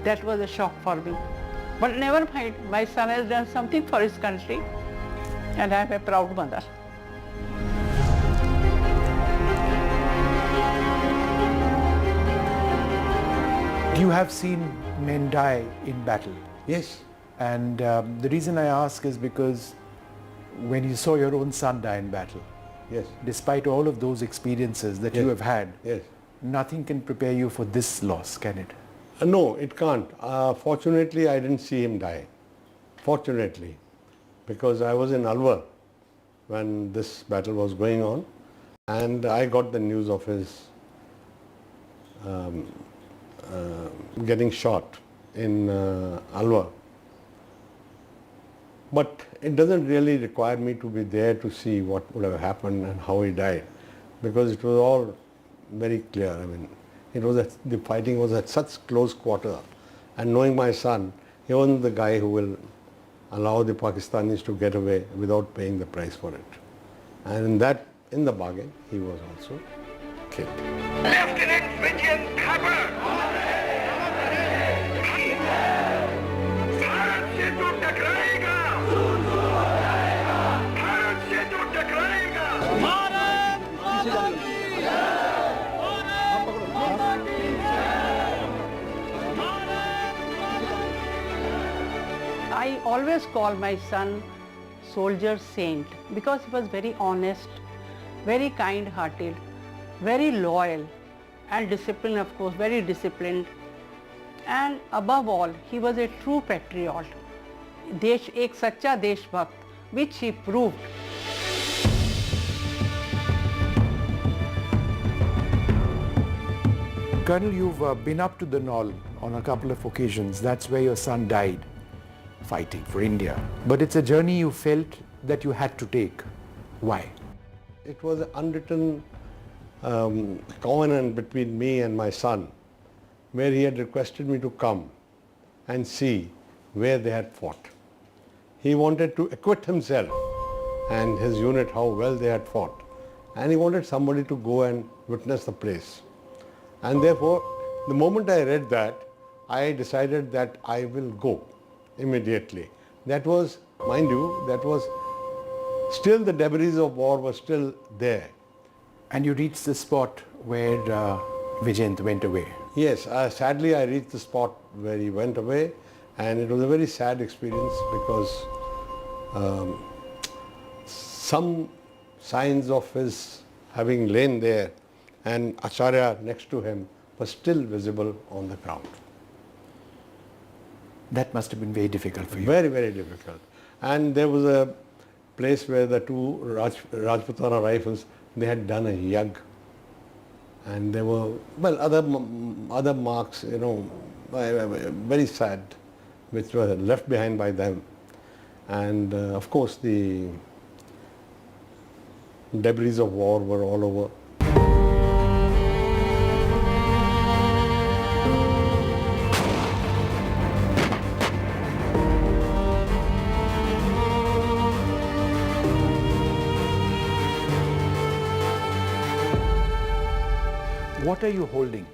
that was a shock for me. But never mind, my son has done something for his country and I am a proud mother. You have seen men die in battle. Yes. And the reason I ask is because when you saw your own son die in battle, yes, despite all of those experiences that you have had, yes, nothing can prepare you for this loss, can it? No, it can't. Fortunately, I didn't see him die. Fortunately, because I was in Alwar when this battle was going on, and I got the news of his getting shot in Alwar. But it doesn't really require me to be there to see what would have happened and how he died, because it was all very clear. I mean, it was the fighting was at such close quarter, and knowing my son, he wasn't the guy who will allow the Pakistanis to get away without paying the price for it. And in the bargain, he was also killed. Lieutenant Vijayan Thapar! I always call my son soldier saint because he was very honest, very kind-hearted, very loyal and disciplined, of course, very disciplined. And above all, he was a true patriot, ek sacha deshbhakt, which he proved. Colonel, you've been up to the Knoll on a couple of occasions. That's where your son died, fighting for India. But it's a journey you felt that you had to take. Why? It was an unwritten covenant between me and my son, where he had requested me to come and see where they had fought. He wanted to acquit himself and his unit how well they had fought, and he wanted somebody to go and witness the place. And therefore, the moment I read that, I decided that I will go immediately. That was, mind you, that was still the debris of war was still there. And you reached the spot where Vijayant went away. Yes, sadly I reached the spot where he went away, and it was a very sad experience because some signs of his having lain there and Acharya next to him was still visible on the ground. That must have been very difficult for you. Very, very difficult. And there was a place where the two Rajputana rifles, they had done a yag. And there were, well, other marks, you know, very sad, which were left behind by them. And of course the debris of war were all over. What are you holding?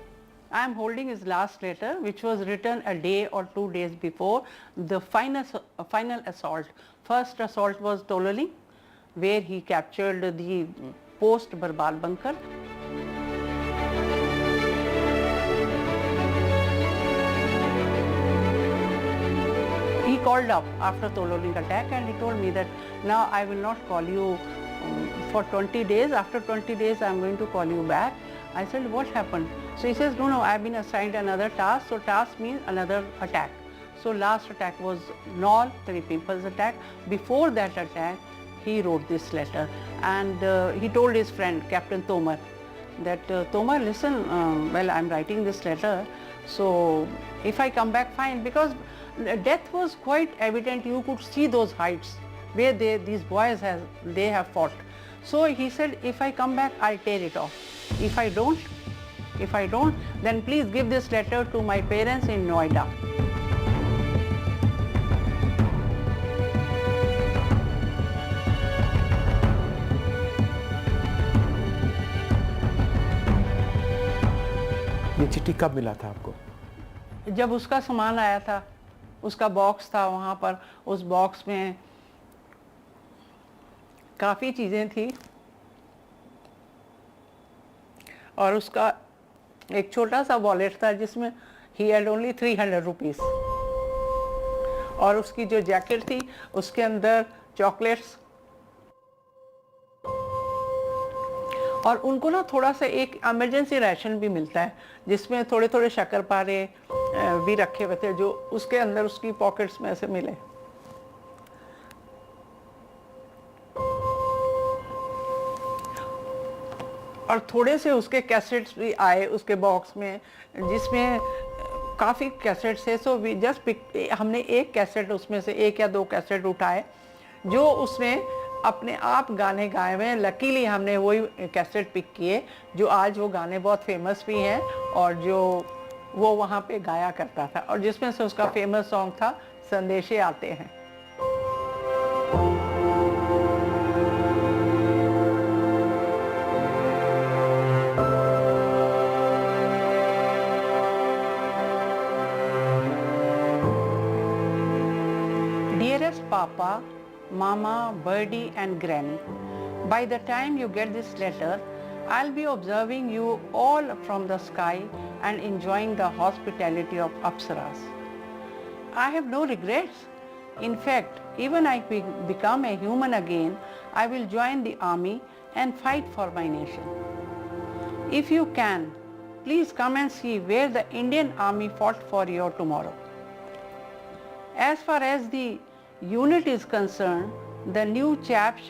I am holding his last letter, which was written a day or 2 days before the final assault. First assault was Tololing, where he captured the post-Barbal bunker. He called up after Tololing attack and he told me that now I will not call you for 20 days. After 20 days I am going to call you back. I said, what happened? So he says, no, I have been assigned another task. So task means another attack. So last attack was Knoll, Three Pimples attack. Before that attack, he wrote this letter and he told his friend, Captain Tomar, that Tomar, listen, well, I'm writing this letter, so if I come back, fine, because death was quite evident. You could see those heights where these boys have fought. So he said, if I come back, I'll tear it off. If I don't, then please give this letter to my parents in Noida. ये चिट्ठी कब मिला था आपको? जब उसका सामान आया था, उसका बॉक्स था वहाँ पर, उस बॉक्स में काफ़ी चीज़ें थी और उसका एक छोटा सा वॉलेट था जिसमें he had only 300 rupees और उसकी जो जैकेट थी उसके अंदर चॉकलेट्स और उनको ना थोड़ा सा एक इमरजेंसी राशन भी मिलता है जिसमें थोड़े थोड़े शक्करपारे भी रखे हुए थे जो उसके अंदर उसकी पॉकेट्स में ऐसे मिले। और थोड़े से उसके कैसेट्स भी आए उसके बॉक्स में जिसमें काफ़ी कैसेट्स थे। सो वी जस्ट पिक, हमने एक कैसेट उसमें से 1 या 2 कैसेट उठाए जो उसने अपने आप गाने गाए हुए हैं। लकीली हमने वही कैसेट पिक किए जो आज वो गाने बहुत फेमस भी हैं और जो वो वहाँ पे गाया करता था और जिसमें से उसका फेमस सॉन्ग था संदेशे आते हैं। Dearest Papa, Mama, Birdie and Granny, by the time you get this letter, I'll be observing you all from the sky and enjoying the hospitality of Apsaras. I have no regrets. In fact, even I become a human again, I will join the army and fight for my nation. If you can, please come and see where the Indian army fought for you tomorrow. As far as the unit is concerned, the new chaps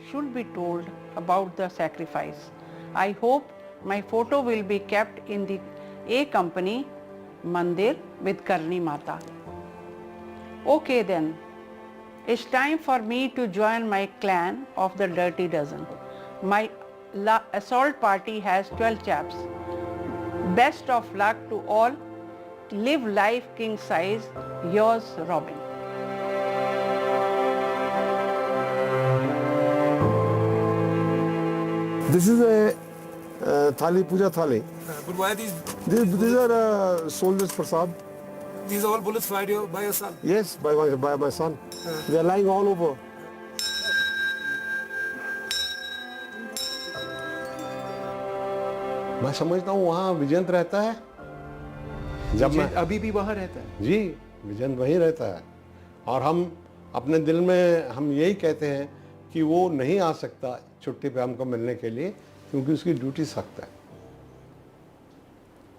should be told about the sacrifice. I hope my photo will be kept in the A Company Mandir with Karni Mata. Okay then, it's time for me to join my clan of the Dirty Dozen. My assault party has 12 chaps. Best of luck to all. Live life king size. Yours, Robin. This is a thali, puja thali. But why these? These are soldiers prasad. These are all bullets fired by your son? Yes, by my son. They are lying all over. मैं समझता हूँ वहाँ विजयंत रहता है। जब मैं अभी भी वहाँ रहता है? जी, विजयंत वहीं रहता है और हम अपने दिल में हम यही कहते हैं कि वो नहीं आ सकता छुट्टी पे हमको मिलने के लिए क्योंकि उसकी ड्यूटी सख्त है।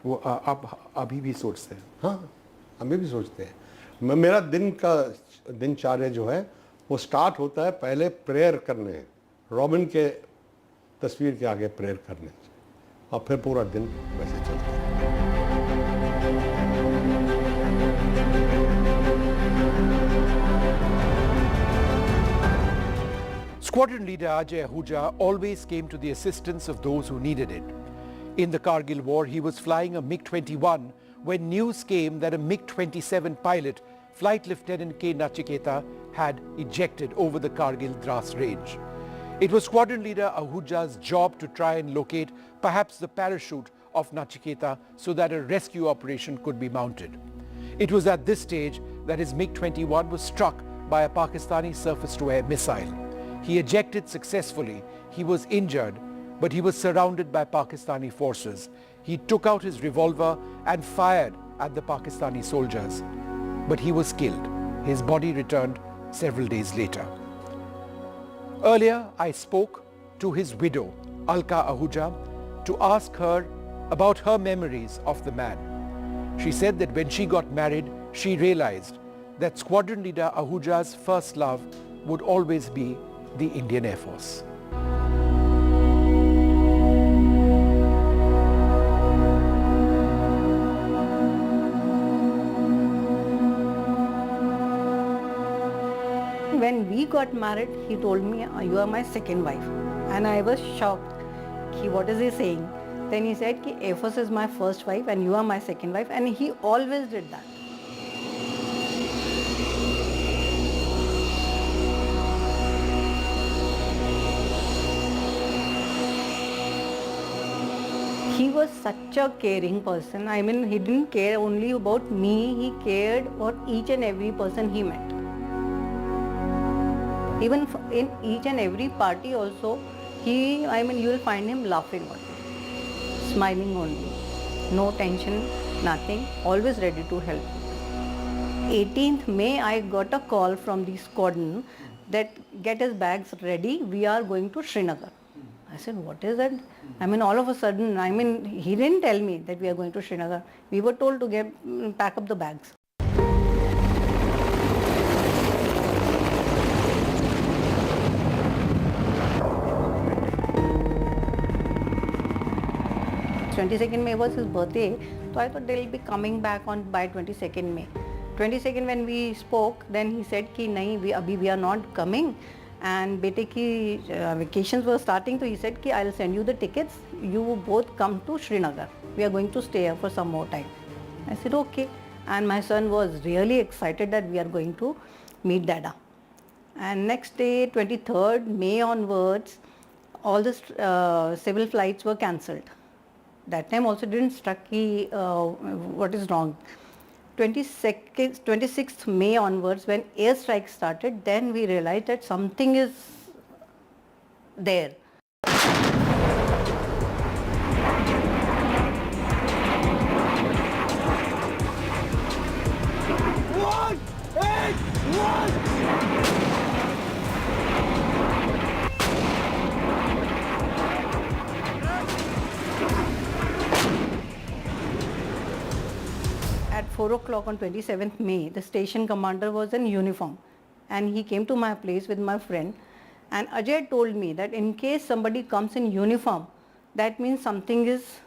वो आप अभी भी सोचते हैं? हाँ, अभी भी सोचते हैं। मेरा दिनचर्या जो है वो स्टार्ट होता है पहले प्रेयर करने, रॉबिन के तस्वीर के आगे प्रेयर करने से और फिर पूरा दिन वैसे चलता है। Squadron leader Ajay Ahuja always came to the assistance of those who needed it. In the Kargil war, he was flying a MiG-21 when news came that a MiG-27 pilot, Flight Lieutenant K. Nachiketa, had ejected over the Kargil Dras range. It was Squadron leader Ahuja's job to try and locate perhaps the parachute of Nachiketa so that a rescue operation could be mounted. It was at this stage that his MiG-21 was struck by a Pakistani surface-to-air missile. He ejected successfully. He was injured, but he was surrounded by Pakistani forces. He took out his revolver and fired at the Pakistani soldiers. But he was killed. His body returned several days later. Earlier, I spoke to his widow, Alka Ahuja, to ask her about her memories of the man. She said that when she got married, she realized that Squadron leader Ahuja's first love would always be the Indian Air Force. when we got married, he told me, you are my second wife. And I was shocked. What is he saying? Then he said, Efos is my first wife and you are my second wife. And he always did that. He was such a caring person. I mean, he didn't care only about me, he cared about each and every person he met. Even in each and every party also, you will find him laughing only, smiling only. No tension, nothing, always ready to help. 18th May, I got a call from the squadron that get his bags ready, we are going to Srinagar. I said, what is that? All of a sudden, he didn't tell me that we are going to Srinagar. We were told to pack up the bags. "22nd May was his birthday, so I thought they'll be coming back by 22nd May. 22nd when we spoke, then he said ki nahi, we are not coming. And bete ki vacations were starting, so he said ki I'll send you the tickets, you both come to Srinagar. We are going to stay here for some more time. I said okay. And my son was really excited that we are going to meet Dada. And next day, 23rd May onwards, all the civil flights were cancelled. That time also didn't struck what is wrong. 26th May onwards, when airstrike started, then we realized that something is there. At 4 o'clock on 27th May, the station commander was in uniform and he came to my place with my friend, and Ajay told me that in case somebody comes in uniform, that means something is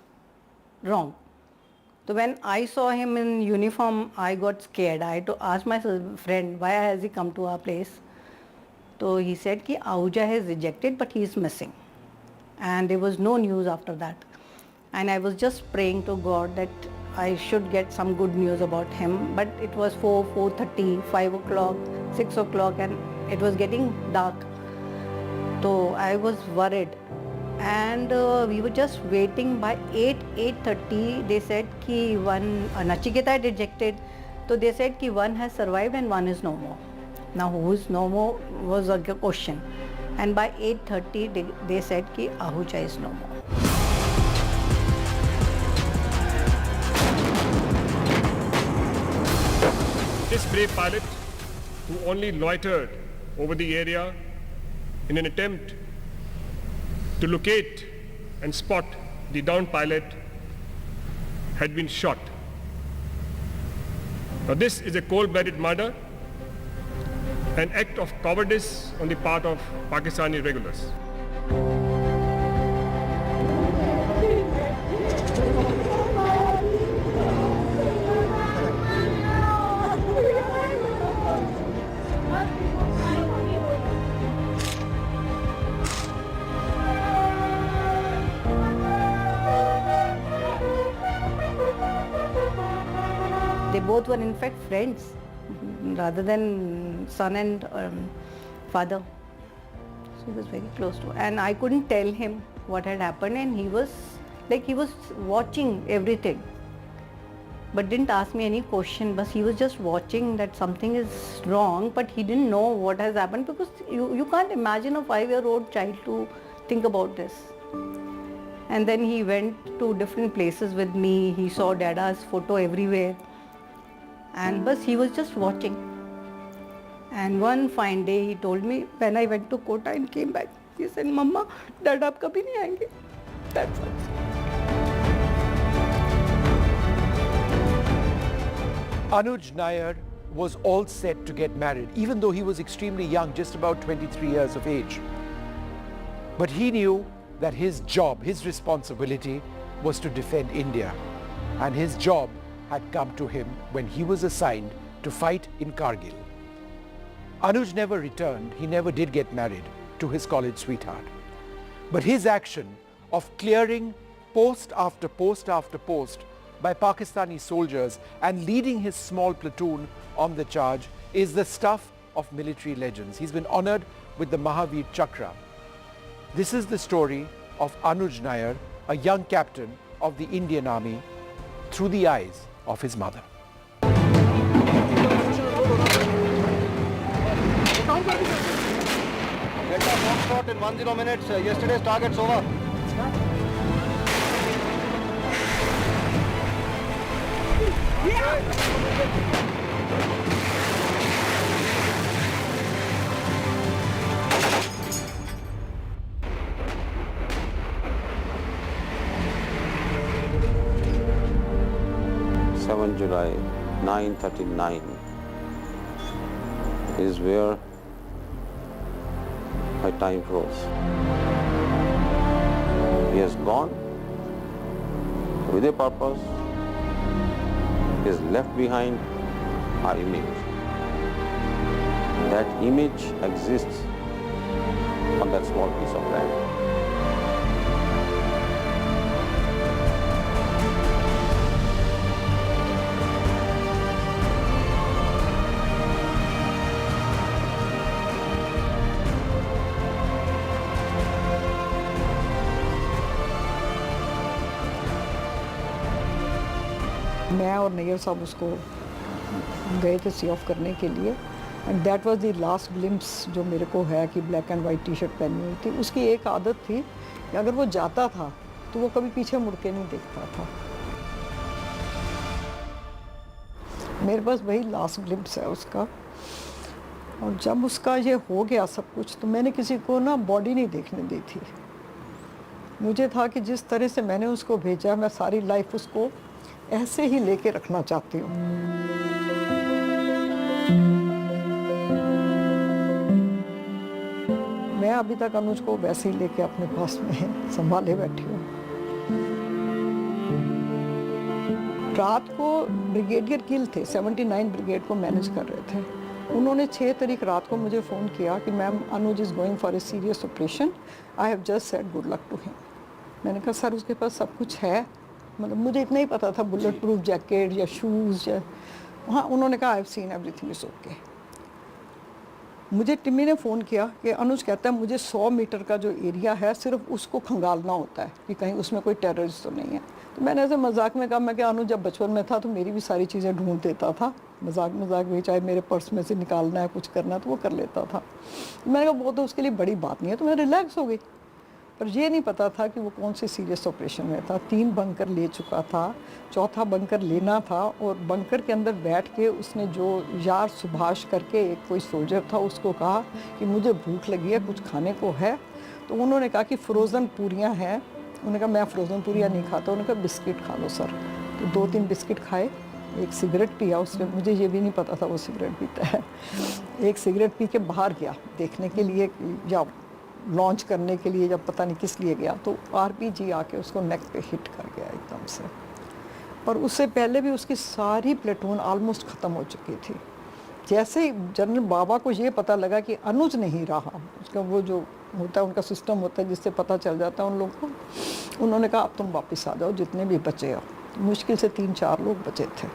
wrong. So when I saw him in uniform, I got scared. I had to ask my friend, why has he come to our place? So he said ki Outage has rejected, but he is missing. And there was no news after that. And I was just praying to God that I should get some good news about him, but it was 4:30, 5 o'clock, 6 o'clock, and it was getting dark. So I was worried, and we were just waiting. By 8:30, they said ki one Nachiketa had rejected. So they said ki one has survived and one is no more. Now who is no more was a question. And by 8:30, they said ki Ahuja is no more. This brave pilot, who only loitered over the area in an attempt to locate and spot the downed pilot, had been shot. Now this is a cold-blooded murder, an act of cowardice on the part of Pakistani regulars. They both were in fact friends rather than son and father. So he was very close to, and I couldn't tell him what had happened, and he was watching everything, but didn't ask me any question, but he was just watching that something is wrong, but he didn't know what has happened, because you can't imagine a 5-year-old child to think about this. And then he went to different places with me, he saw Dada's photo everywhere. And but he was just watching. And one fine day he told me, when I went to Kota and came back, he said, Mama, Dad aap kabhi nahi aayenge. That's all. Anuj Nair was all set to get married, even though he was extremely young, just about 23 years of age. But he knew that his job, his responsibility was to defend India. And his job had come to him when he was assigned to fight in Kargil. Anuj never returned. He never did get married to his college sweetheart. But his action of clearing post after post after post by Pakistani soldiers and leading his small platoon on the charge is the stuff of military legends. He's been honored with the Mahavir Chakra. This is the story of Anuj Nair, a young captain of the Indian Army, through the eyes of his mother. Shot in 10 minutes. Yesterday's target's over. July 9:39 is where my time froze. He has gone with a purpose. He has left behind our image. That image exists on that small piece of land. मैं और नैयर साहब उसको गए थे सी of करने के लिए and that was the last glimpse जो मेरे को है कि black and white T shirt पहनी हुई थी। उसकी एक आदत थी कि अगर वो जाता था तो वो कभी पीछे मुड़ के नहीं देखता था। मेरे पास वही लास्ट ग्लिम्स है उसका। और जब उसका ये हो गया सब कुछ तो मैंने किसी को ना बॉडी नहीं देखने दी थी। मुझे था कि जिस तरह से मैंने उसको भेजा मैं सारी लाइफ उसको ऐसे ही लेके रखना चाहती हूँ। मैं अभी तक अनुज को वैसे ही लेके अपने पास में संभाले बैठी हूँ। रात को ब्रिगेडियर गिल थे, 79 ब्रिगेड को मैनेज कर रहे थे। उन्होंने 6 तारीख रात को मुझे फ़ोन किया कि ma'am Anuj is going for a serious operation, I have just said good luck to him. मैंने कहा सर उसके पास सब कुछ है, मतलब मुझे इतना ही पता था बुलेट प्रूफ जैकेट या शूज़ या हाँ। उन्होंने कहा I have seen everything is okay. मुझे टिम्मी ने फ़ोन किया कि अनुज कहता है मुझे 100 मीटर का जो एरिया है सिर्फ उसको खंगालना होता है कि कहीं उसमें कोई टेररिस्ट तो नहीं है। तो मैंने ऐसे मजाक में कहा, मैं कि अनुज जब बचपन में था तो मेरी भी सारी चीज़ें ढूंढ देता था, मजाक में, चाहे मेरे पर्स में से निकालना है कुछ करना है तो वो कर लेता था। मैंने कहा वो तो उसके लिए बड़ी बात नहीं है, तो मैं रिलैक्स हो गई। पर ये नहीं पता था कि वो कौन से सीरियस ऑपरेशन में था। 3 बंकर ले चुका था, 4था बंकर लेना था और बंकर के अंदर बैठ के उसने जो यार सुभाष करके एक कोई सोल्जर था उसको कहा कि मुझे भूख लगी है, कुछ खाने को है। तो उन्होंने कहा कि फ्रोज़न पूरियाँ हैं। उन्होंने कहा मैं फ्रोज़न पूरियाँ नहीं खाता। उन्होंने कहा बिस्किट खा लो सर। तो 2-3 बिस्किट खाए, एक सिगरेट पिया उसने, मुझे ये भी नहीं पता था वो सिगरेट पीता है। एक सिगरेट पी के बाहर गया देखने के लिए या लॉन्च करने के लिए, जब पता नहीं किस लिए गया, तो आरपीजी आके उसको नेक पे हिट कर गया एकदम से। और उससे पहले भी उसकी सारी प्लेटून ऑलमोस्ट ख़त्म हो चुकी थी। जैसे ही जनरल बाबा को ये पता लगा कि अनुज नहीं रहा, उसका वो जो होता है उनका सिस्टम होता है जिससे पता चल जाता है उन लोगों को, उन्होंने कहा अब तुम वापस आ जाओ जितने भी बचे हो। मुश्किल से 3-4 लोग बचे थे।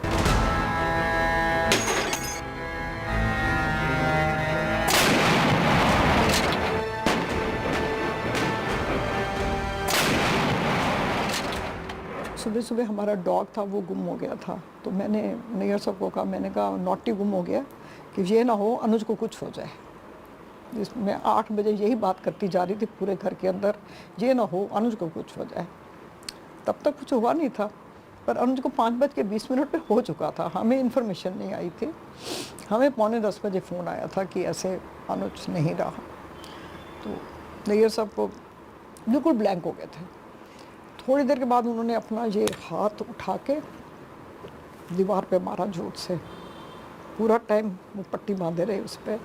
सुबह सुबह हमारा डॉग था वो गुम हो गया था। तो मैंने नैयर साहब को कहा, मैंने कहा नॉटी गुम हो गया कि ये ना हो अनुज को कुछ हो जाए। मैं 8 बजे यही बात करती जा रही थी पूरे घर के अंदर, ये ना हो अनुज को कुछ हो जाए। तब तक कुछ हुआ नहीं था, पर अनुज को 5:20 पे हो चुका था। हमें इन्फॉर्मेशन नहीं आई थी। हमें 9:45 बजे फ़ोन आया था कि ऐसे अनुज नहीं रहा। तो नैयर साहब को बिल्कुल ब्लैंक हो गए थे। थोड़ी देर के बाद उन्होंने अपना ये हाथ उठा के दीवार पे मारा जोर से। पूरा टाइम वो पट्टी बांधे रहे उस पर।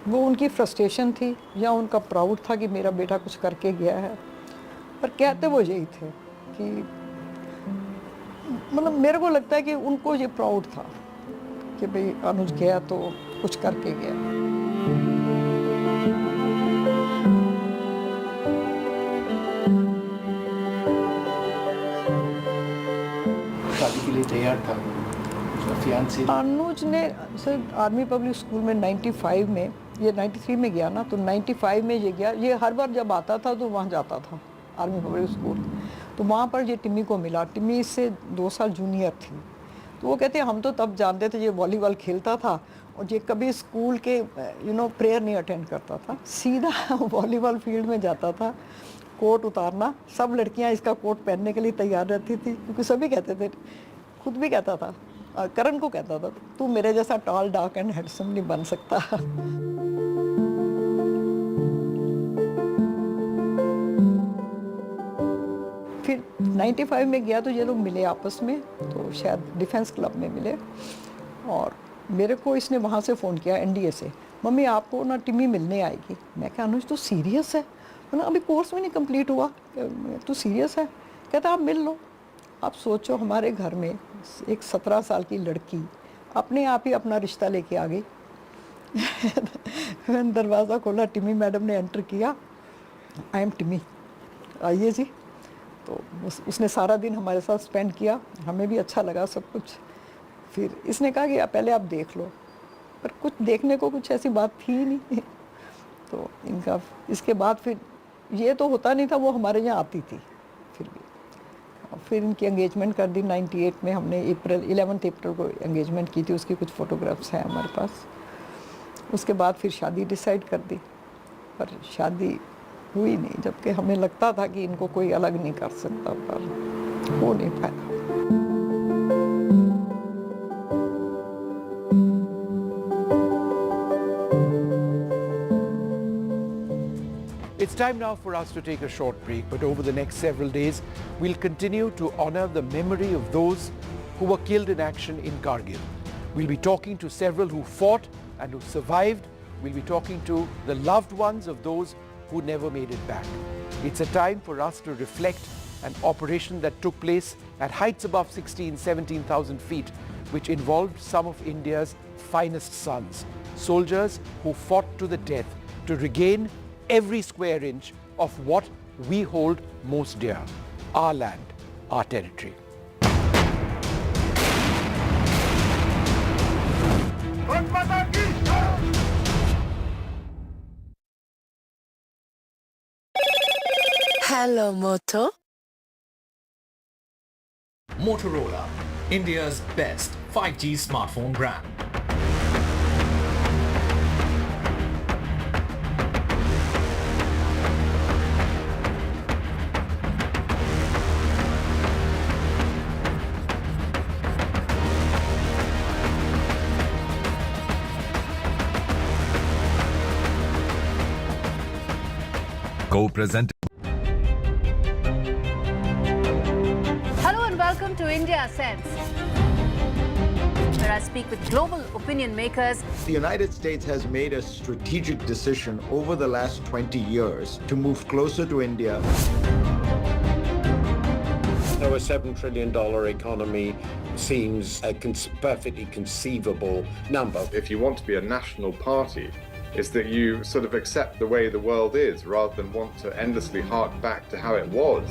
वो उनकी फ्रस्ट्रेशन थी या उनका प्राउड था कि मेरा बेटा कुछ करके गया है। पर कहते वो यही थे कि मतलब मेरे को लगता है कि उनको ये प्राउड था कि भाई अनुज गया तो कुछ करके गया। शादी के लिए तैयार था अनुज ने सर आर्मी पब्लिक स्कूल में 95 में, ये 93 में गया ना, तो 95 में ये गया। ये हर बार जब आता था तो वहाँ जाता था आर्मी पब्लिक स्कूल, तो वहाँ पर ये टिम्मी को मिला। टिम्मी इससे 2 साल जूनियर थी, तो वो कहते हम तो तब जानते थे ये वॉलीबॉल खेलता था और ये कभी स्कूल के प्रेयर नहीं अटेंड करता था, सीधा वॉलीबॉल फील्ड में जाता था। कोट उतारना, सब लड़कियां इसका कोट पहनने के लिए तैयार रहती थी, क्योंकि सभी कहते थे, खुद भी कहता था, करण को कहता था, तू मेरे जैसा टॉल डार्क एंड हैंडसम नहीं बन सकता। फिर 95 में गया तो ये लोग मिले आपस में, तो शायद डिफेंस क्लब में मिले, और मेरे को इसने वहाँ से फ़ोन किया एनडीए से, मम्मी आपको ना टिम्मी मिलने आएगी। मैं कहा अनुज तू सीरियस है? मैंने अभी कोर्स में नहीं कंप्लीट हुआ, तू सीरियस है? कहता आप मिल लो। आप सोचो हमारे घर में एक 17 साल की लड़की अपने आप ही अपना रिश्ता लेके आ गई। मैंने दरवाज़ा खोला, टिम्मी मैडम ने एंटर किया, आई एम टिम्मी, आइए जी। तो उसने सारा दिन हमारे साथ स्पेंड किया, हमें भी अच्छा लगा सब कुछ। फिर इसने कहा कि पहले आप देख लो, पर कुछ देखने को कुछ ऐसी बात थी नहीं। तो इनका इसके बाद फिर ये तो होता नहीं था, वो हमारे यहाँ आती थी फिर भी। और फिर इनकी एंगेजमेंट कर दी 98 में। हमने 11 अप्रैल को एंगेजमेंट की थी, उसकी कुछ फ़ोटोग्राफ्स हैं हमारे पास। उसके बाद फिर शादी डिसाइड कर दी, पर शादी हुई नहीं, जबकि हमें लगता था कि इनको कोई अलग नहीं कर सकता, पर हो नहीं पाया। It's time now for us to take a short break, but over the next several days, we'll continue to honor the memory of those who were killed in action in Kargil. We'll be talking to several who fought and who survived. We'll be talking to the loved ones of those who never made it back. It's a time for us to reflect an operation that took place at heights above 17,000 feet, which involved some of India's finest sons, soldiers who fought to the death to regain every square inch of what we hold most dear, our land, our territory. Hello, Moto. Motorola, India's best 5G smartphone brand. Co-presented. Hello and welcome to India Sense, where I speak with global opinion makers. The United States has made a strategic decision over the last 20 years to move closer to India. So a $7 trillion economy seems a perfectly conceivable number. If you want to be a national party, is that you sort of accept the way the world is rather than want to endlessly hark back to how it was.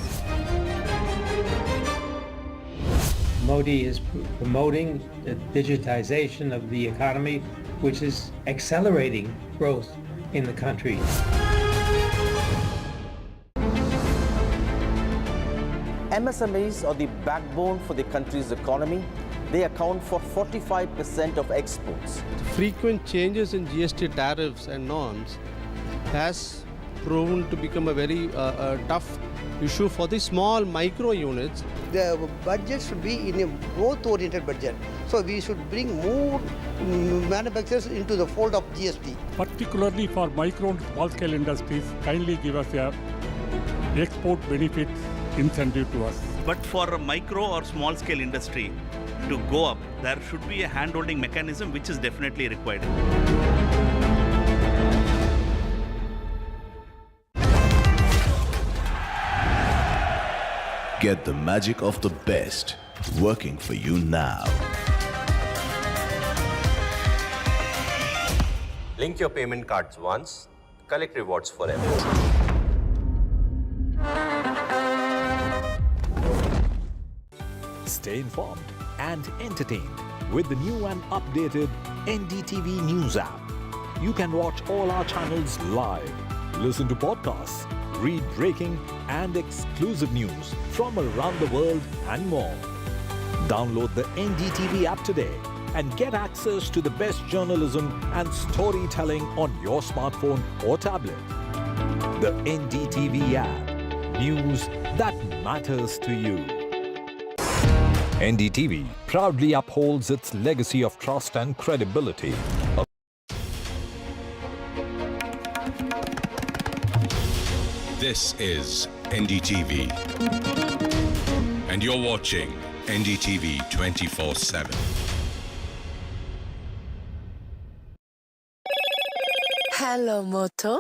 Modi is promoting the digitization of the economy, which is accelerating growth in the country. MSMEs are the backbone for the country's economy. They account for 45% of exports. Frequent changes in GST tariffs and norms has proven to become a very tough issue for the small micro units. The budget should be in a growth-oriented budget. So we should bring more manufacturers into the fold of GST. Particularly for micro and small scale industries, kindly give us a export benefit incentive to us. But for a micro or small scale industry to go up, there should be a hand-holding mechanism which is definitely required. Get the magic of the best working for you now. Link your payment cards once, collect rewards forever. Stay informed and entertained with the new and updated NDTV News app. You can watch all our channels live, listen to podcasts, read breaking and exclusive news from around the world and more. Download the NDTV app today and get access to the best journalism and storytelling on your smartphone or tablet. The NDTV app. News that matters to you. NDTV proudly upholds its legacy of trust and credibility. This is NDTV, and you're watching NDTV 24/7. Hello, Moto.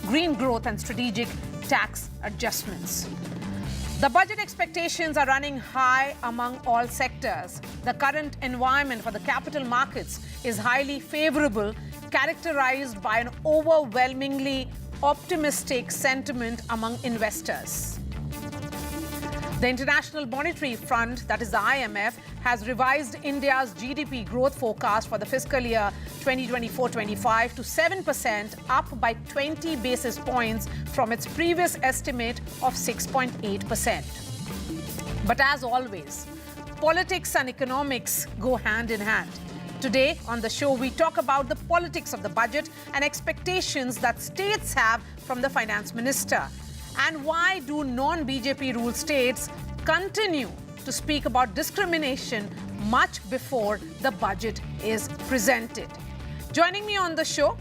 Green growth and strategic tax adjustments. The budget expectations are running high among all sectors. The current environment for the capital markets is highly favorable, characterized by an overwhelmingly optimistic sentiment among investors. The International Monetary Fund, that is the IMF, has revised India's GDP growth forecast for the fiscal year 2024-25 to 7%, up by 20 basis points from its previous estimate of 6.8%. But as always, politics and economics go hand in hand. Today on the show, we talk about the politics of the budget and expectations that states have from the finance minister. And why do non-BJP ruled states continue to speak about discrimination much before the budget is presented? Joining me on the show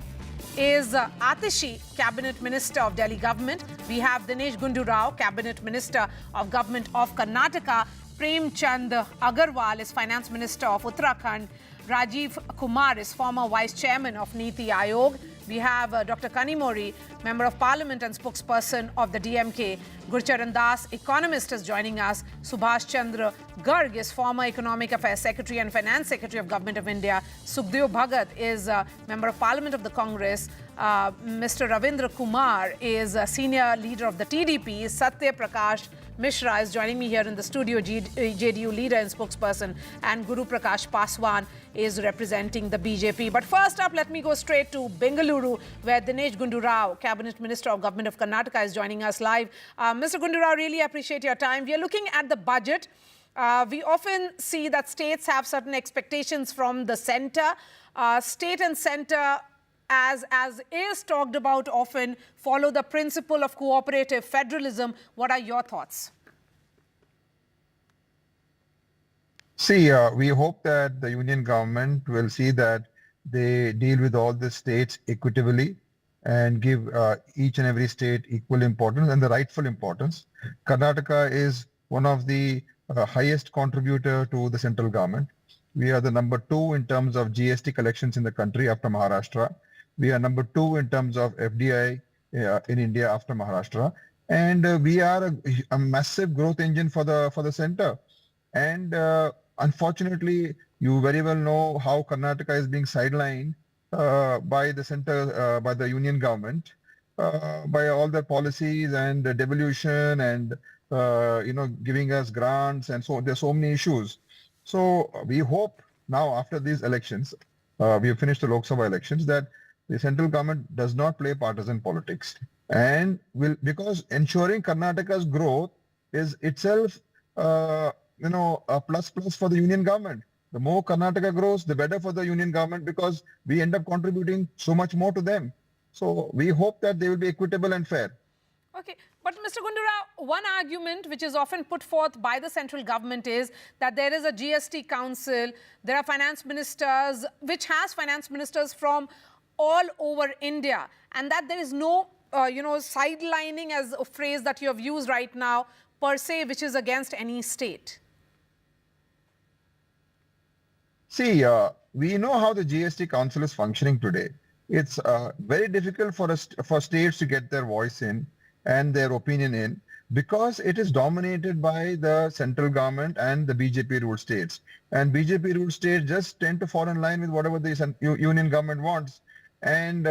is Outage, Cabinet Minister of Delhi Government. We have Dinesh Gundu Rao, Cabinet Minister of Government of Karnataka. Prem Chand Agarwal is Finance Minister of Uttarakhand. Rajiv Kumar is former Vice Chairman of Niti Aayog. We have Dr. Kanimori, Member of Parliament and spokesperson of the DMK. Gurcharan Das, economist, is joining us. Subhash Chandra Garg is former Economic Affairs Secretary and Finance Secretary of Government of India. Sukhdev Bhagat is Member of Parliament of the Congress. Mr. Ravindra Kumar is Senior Leader of the TDP. Satya Prakash Mishra is joining me here in the studio, JDU leader and spokesperson, and Guru Prakash Paswan is representing the BJP. But first up, let me go straight to Bengaluru, where Dinesh Gundu Rao, Cabinet Minister of Government of Karnataka, is joining us live. Mr. Gundu Rao, really appreciate your time. We are looking at the budget. We often see that states have certain expectations from the centre. State and centre, as is talked about often, follow the principle of cooperative federalism. What are your thoughts? See, we hope that the union government will see that they deal with all the states equitably and give each and every state equal importance and the rightful importance. Karnataka is one of the highest contributor to the central government. We are the number 2 in terms of GST collections in the country after Maharashtra. We are number 2 in terms of FDI in India after Maharashtra, and we are a massive growth engine for the center. And unfortunately, you very well know how Karnataka is being sidelined by the center, by the union government, by all their policies and the devolution and giving us grants, and so there's so many issues. So we hope now after these elections, we have finished the Lok Sabha elections, that the central government does not play partisan politics, and will, because ensuring Karnataka's growth is itself, a plus for the union government. The more Karnataka grows, the better for the union government, because we end up contributing so much more to them. So we hope that they will be equitable and fair. Okay, but Mr. Gundu Rao, one argument which is often put forth by the central government is that there is a GST council, there are finance ministers, which has finance ministers from all over India, and that there is no, sidelining, as a phrase that you have used right now, per se, which is against any state. See, we know how the GST Council is functioning today. It's very difficult for states to get their voice in and their opinion in because it is dominated by the central government and the BJP ruled states. And BJP ruled states just tend to fall in line with whatever the union government wants. And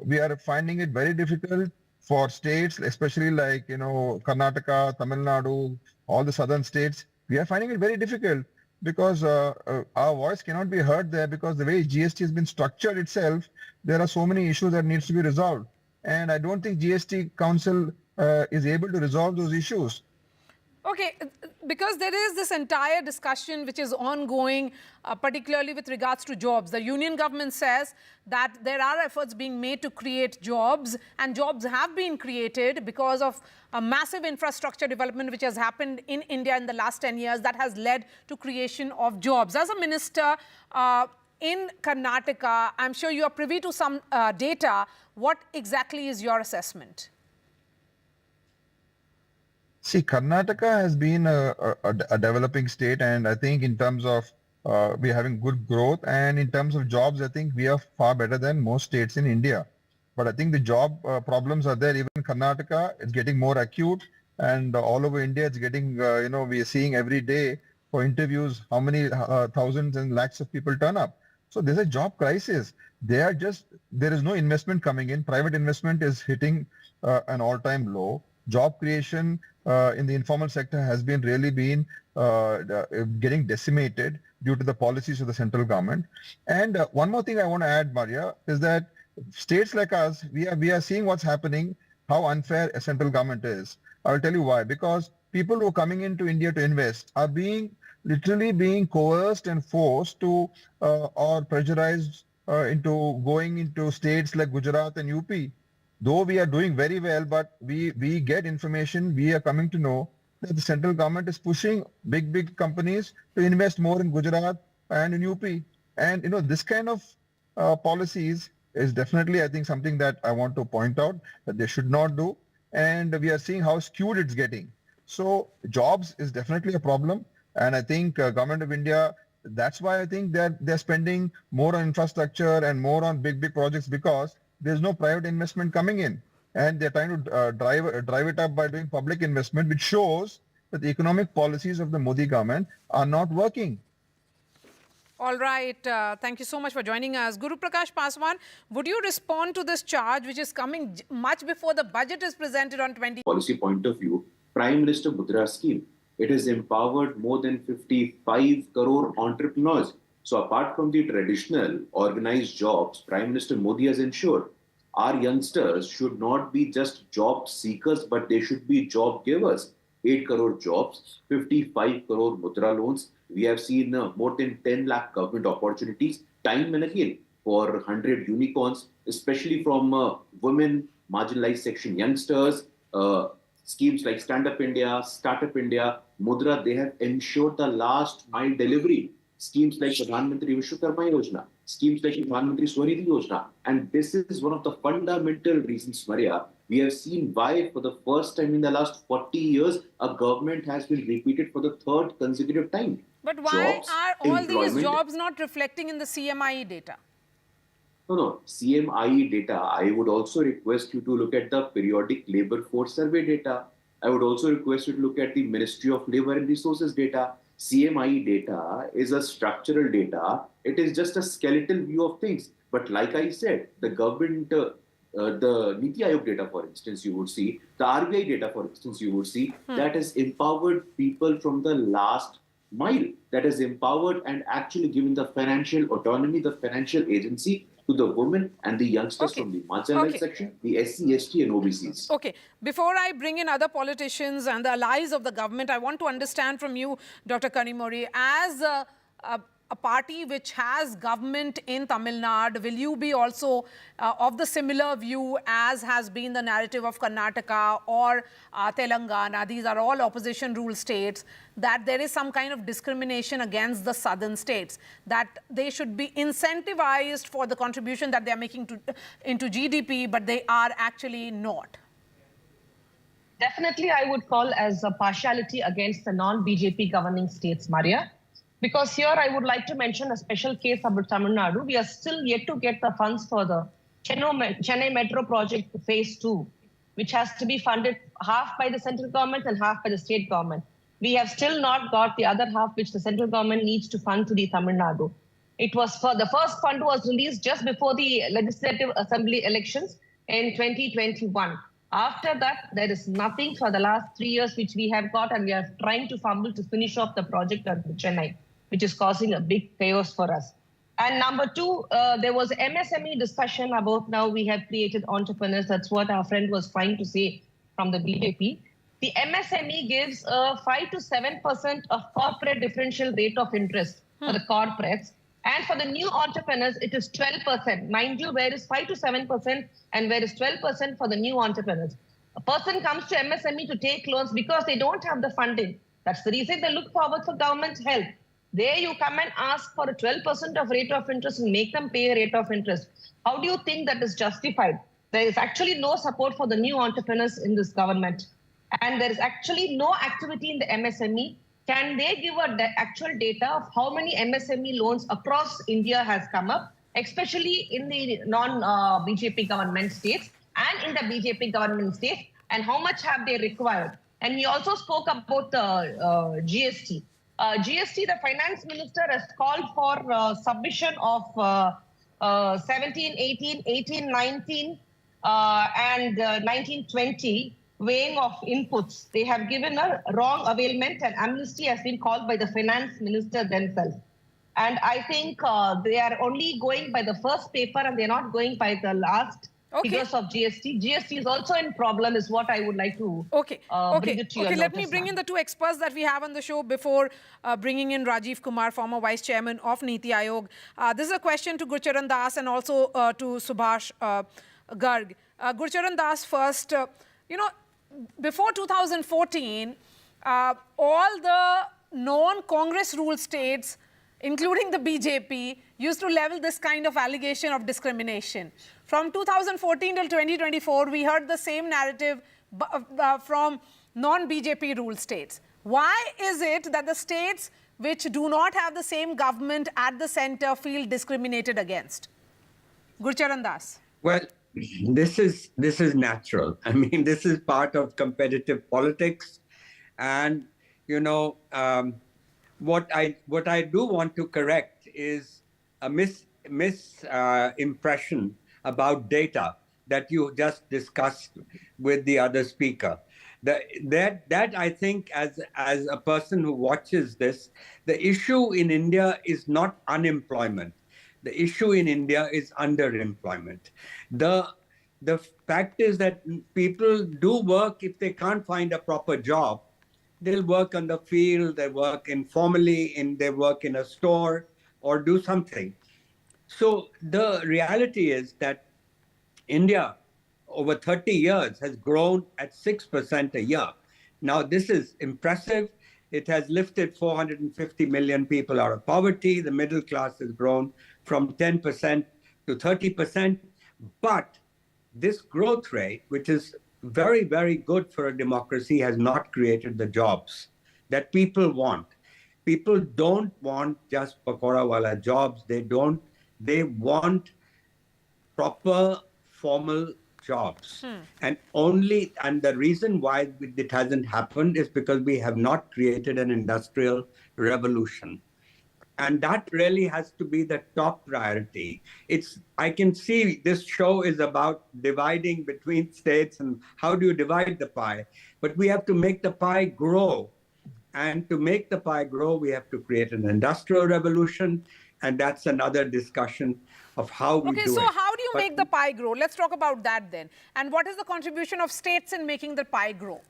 we are finding it very difficult for states, especially like, Karnataka, Tamil Nadu, all the southern states. We are finding it very difficult because our voice cannot be heard there because the way GST has been structured itself, there are so many issues that needs to be resolved. And I don't think GST Council is able to resolve those issues. Okay, because there is this entire discussion which is ongoing, particularly with regards to jobs. The union government says that there are efforts being made to create jobs, and jobs have been created because of a massive infrastructure development which has happened in India in the last 10 years that has led to creation of jobs. As a minister in Karnataka, I'm sure you are privy to some data. What exactly is your assessment? See, Karnataka has been a developing state, and I think in terms of we're having good growth, and in terms of jobs, I think we are far better than most states in India. But I think the job problems are there. Even in Karnataka, it's getting more acute, and all over India, it's getting, we are seeing every day for interviews how many thousands and lakhs of people turn up. So there's a job crisis. There is no investment coming in. Private investment is hitting an all-time low. Job creation in the informal sector has been getting decimated due to the policies of the central government. And one more thing I want to add, Maria, is that states like us, we are seeing what's happening, how unfair a central government is. I'll tell you why. Because people who are coming into India to invest are literally being coerced and forced to or pressurized into going into states like Gujarat and UP. Though we are doing very well, but we get information, we are coming to know that the central government is pushing big companies to invest more in Gujarat and in UP. And, this kind of policies is definitely, I think, something that I want to point out that they should not do. And we are seeing how skewed it's getting. So jobs is definitely a problem. And I think Government of India, that's why I think they're spending more on infrastructure and more on big projects because there's no private investment coming in, and they're trying to drive it up by doing public investment, which shows that the economic policies of the Modi government are not working. All right. Thank you so much for joining us. Guru Prakash Paswan, would you respond to this charge which is coming much before the budget is presented on 20? Policy point of view, Prime Minister Mudra scheme, it has empowered more than 55 crore entrepreneurs. So apart from the traditional organized jobs, Prime Minister Modi has ensured our youngsters should not be just job seekers, but they should be job givers. 8 crore jobs, 55 crore Mudra loans. We have seen more than 10 lakh government opportunities, time and again, for 100 unicorns, especially from women, marginalized section youngsters, schemes like Stand Up India, Startup India, Mudra, they have ensured the last mile delivery. Schemes like Pradhan Mantri Vishwakarma Yojana, schemes like Pradhan Mantri Swaridhi Yojana. And this is one of the fundamental reasons, Maria, we have seen why for the first time in the last 40 years, a government has been repeated for the third consecutive time. But why are all these jobs not reflecting in the CMIE data? No. CMIE data, I would also request you to look at the periodic labor force survey data. I would also request you to look at the Ministry of Labor and Resources data. CMIE data is a structural data. It is just a skeletal view of things. But like I said, the government, the Niti Aayog data, for instance, you would see, the RBI data, for instance, you would see, that has empowered people from the last mile, that has empowered and actually given the financial autonomy, the financial agency to the women and the youngsters from the marginalized section, the SC, ST and OBCs. Okay. Before I bring in other politicians and the allies of the government, I want to understand from you, Dr. Kanimuri, as a party which has government in Tamil Nadu, will you be also of the similar view as has been the narrative of Karnataka or Telangana? These are all opposition rule states, that there is some kind of discrimination against the southern states, that they should be incentivized for the contribution that they are making into GDP, but they are actually not. Definitely, I would call as a partiality against the non-BJP governing states, Maria. Because here I would like to mention a special case about Tamil Nadu. We are still yet to get the funds for the Chennai Metro project phase 2, which has to be funded half by the central government and half by the state government. We have still not got the other half, which the central government needs to fund to the Tamil Nadu. It was for the first fund was released just before the Legislative Assembly elections in 2021. After that, there is nothing for the last 3 years which we have got, and we are trying to fumble to finish off the project at Chennai, which is causing a big chaos for us. And number two, there was MSME discussion about now we have created entrepreneurs. That's what our friend was trying to say from the BJP. The MSME gives 5 to 7% of corporate differential rate of interest for the corporates. And for the new entrepreneurs, it is 12%. Mind you, where is 5 to 7% and where is 12% for the new entrepreneurs? A person comes to MSME to take loans because they don't have the funding. That's the reason they look forward for government help. There you come and ask for a 12% of rate of interest and make them pay a rate of interest. How do you think that is justified? There is actually no support for the new entrepreneurs in this government. And there is actually no activity in the MSME. Can they give actual data of how many MSME loans across India has come up, especially in the non-BJP government states and in the BJP government states, and how much have they required? And he also spoke about the GST. GST, the finance minister has called for submission of 17, 18, 18, 19, and 19, 20 weighing of inputs. They have given a wrong availment, and amnesty has been called by the finance minister themselves. And I think they are only going by the first paper and they're not going by the last figures of GST. GST is also in problem is what I would like to bring it to your let me notice bring now. in the two experts that we have on the show before bringing in Rajiv Kumar, former Vice Chairman of Niti Aayog. This is a question to Gurcharan Das and also to Subhash Garg. Gurcharan Das first, before 2014, all the non-Congress ruled states, including the BJP, used to level this kind of allegation of discrimination. From 2014 till 2024, we heard the same narrative from non-BJP ruled states. Why is it that the states which do not have the same government at the center feel discriminated against? Gurcharan Das. Well, this is natural. I mean, this is part of competitive politics, and what I do want to correct is a misimpression about data that you just discussed with the other speaker. That I think, as a person who watches this, the issue in India is not unemployment. The issue in India is underemployment. The fact is that people do work. If they can't find a proper job, they'll work on the field, they work informally, they work in a store or do something. So the reality is that India, over 30 years, has grown at 6% a year. Now, this is impressive. It has lifted 450 million people out of poverty. The middle class has grown from 10% to 30%. But this growth rate, which is very, very good for a democracy, has not created the jobs that people want. People don't want just pakora wala jobs. They want proper formal jobs. And the reason why it hasn't happened is because we have not created an industrial revolution. And that really has to be the top priority. I can see this show is about dividing between states and how do you divide the pie. But we have to make the pie grow. And to make the pie grow, we have to create an industrial revolution. And that's another discussion of how we do it. Okay, so how do you make the pie grow? Let's talk about that then. And what is the contribution of states in making the pie grow?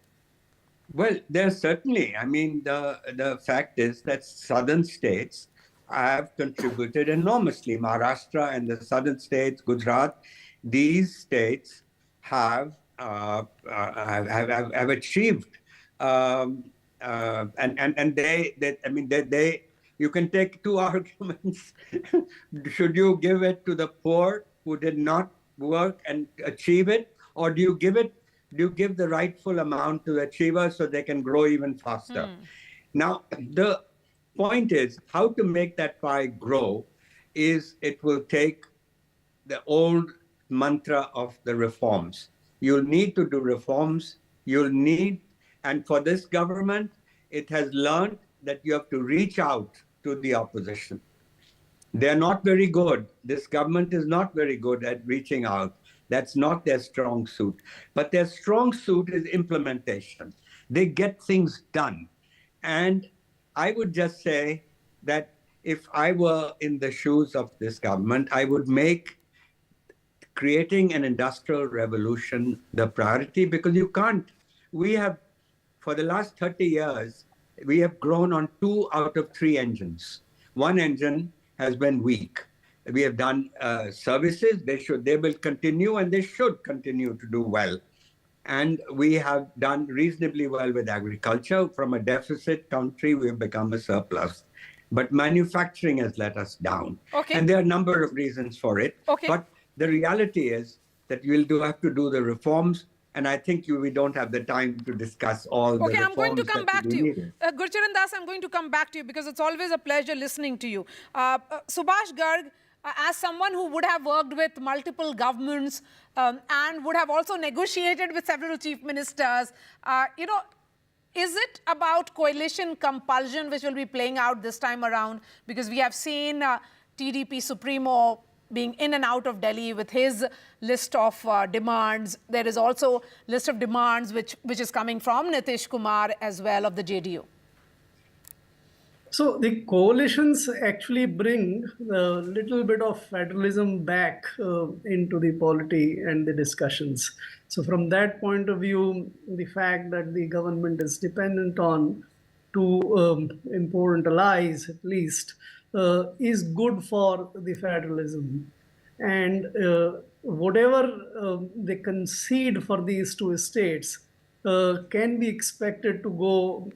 Well, there's certainly, the fact is that southern states have contributed enormously. Maharashtra and the southern states, Gujarat, these states have achieved, and they. You can take two arguments. Should you give it to the poor who did not work and achieve it, or do you give the rightful amount to the achievers so they can grow even faster? Now, point is how to make that pie grow is it will take the old mantra of the reforms. You'll need to do reforms. You'll need, and for this government, it has learned that you have to reach out to the opposition. They're not very good. This government is not very good at reaching out. That's not their strong suit. But their strong suit is implementation. They get things done. And I would just say that if I were in the shoes of this government, I would make creating an industrial revolution the priority, because you can't. We have, for the last 30 years, we have grown on 2 out of 3 engines. One engine has been weak. We have done services. They will continue, and they should continue to do well. And we have done reasonably well with agriculture. From a deficit country, we've become a surplus. But manufacturing has let us down. Okay. And there are a number of reasons for it. Okay. But the reality is that we'll have to do the reforms. And I think we don't have the time to discuss all the reforms. Okay, I'm going to come back to you. Needed. Gurcharan Das, I'm going to come back to you because it's always a pleasure listening to you. Subhash Garg, as someone who would have worked with multiple governments and would have also negotiated with several chief ministers, is it about coalition compulsion which will be playing out this time around? Because we have seen TDP Supremo being in and out of Delhi with his list of demands. There is also a list of demands which is coming from Nitish Kumar as well of the JDU. So the coalitions actually bring a little bit of federalism back into the polity and the discussions. So from that point of view, the fact that the government is dependent on 2 important allies, at least, is good for the federalism. And whatever they concede for these 2 states can be expected to go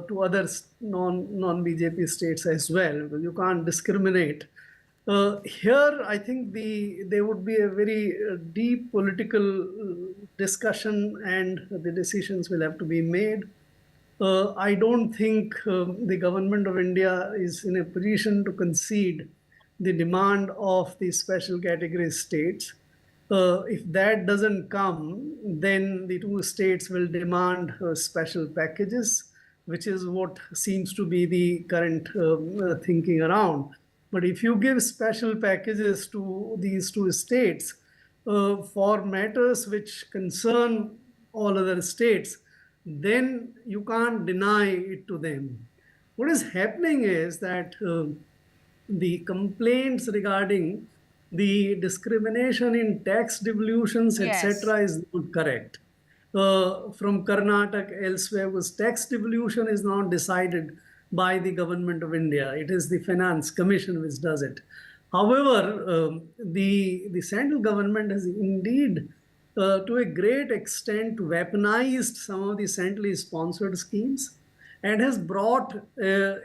to other non-BJP states as well. You can't discriminate. Here, I think there would be a very deep political discussion, and the decisions will have to be made. I don't think the government of India is in a position to concede the demand of the special category states. If that doesn't come, then the 2 states will demand special packages, which is what seems to be the current thinking around. But if you give special packages to these 2 states for matters which concern all other states, then you can't deny it to them. What is happening is that the complaints regarding the discrimination in tax devolutions, etc., is not correct. From Karnataka, elsewhere, was tax devolution is not decided by the government of India. It is the Finance Commission which does it. However, the central government has indeed, to a great extent, weaponized some of the centrally sponsored schemes and has brought a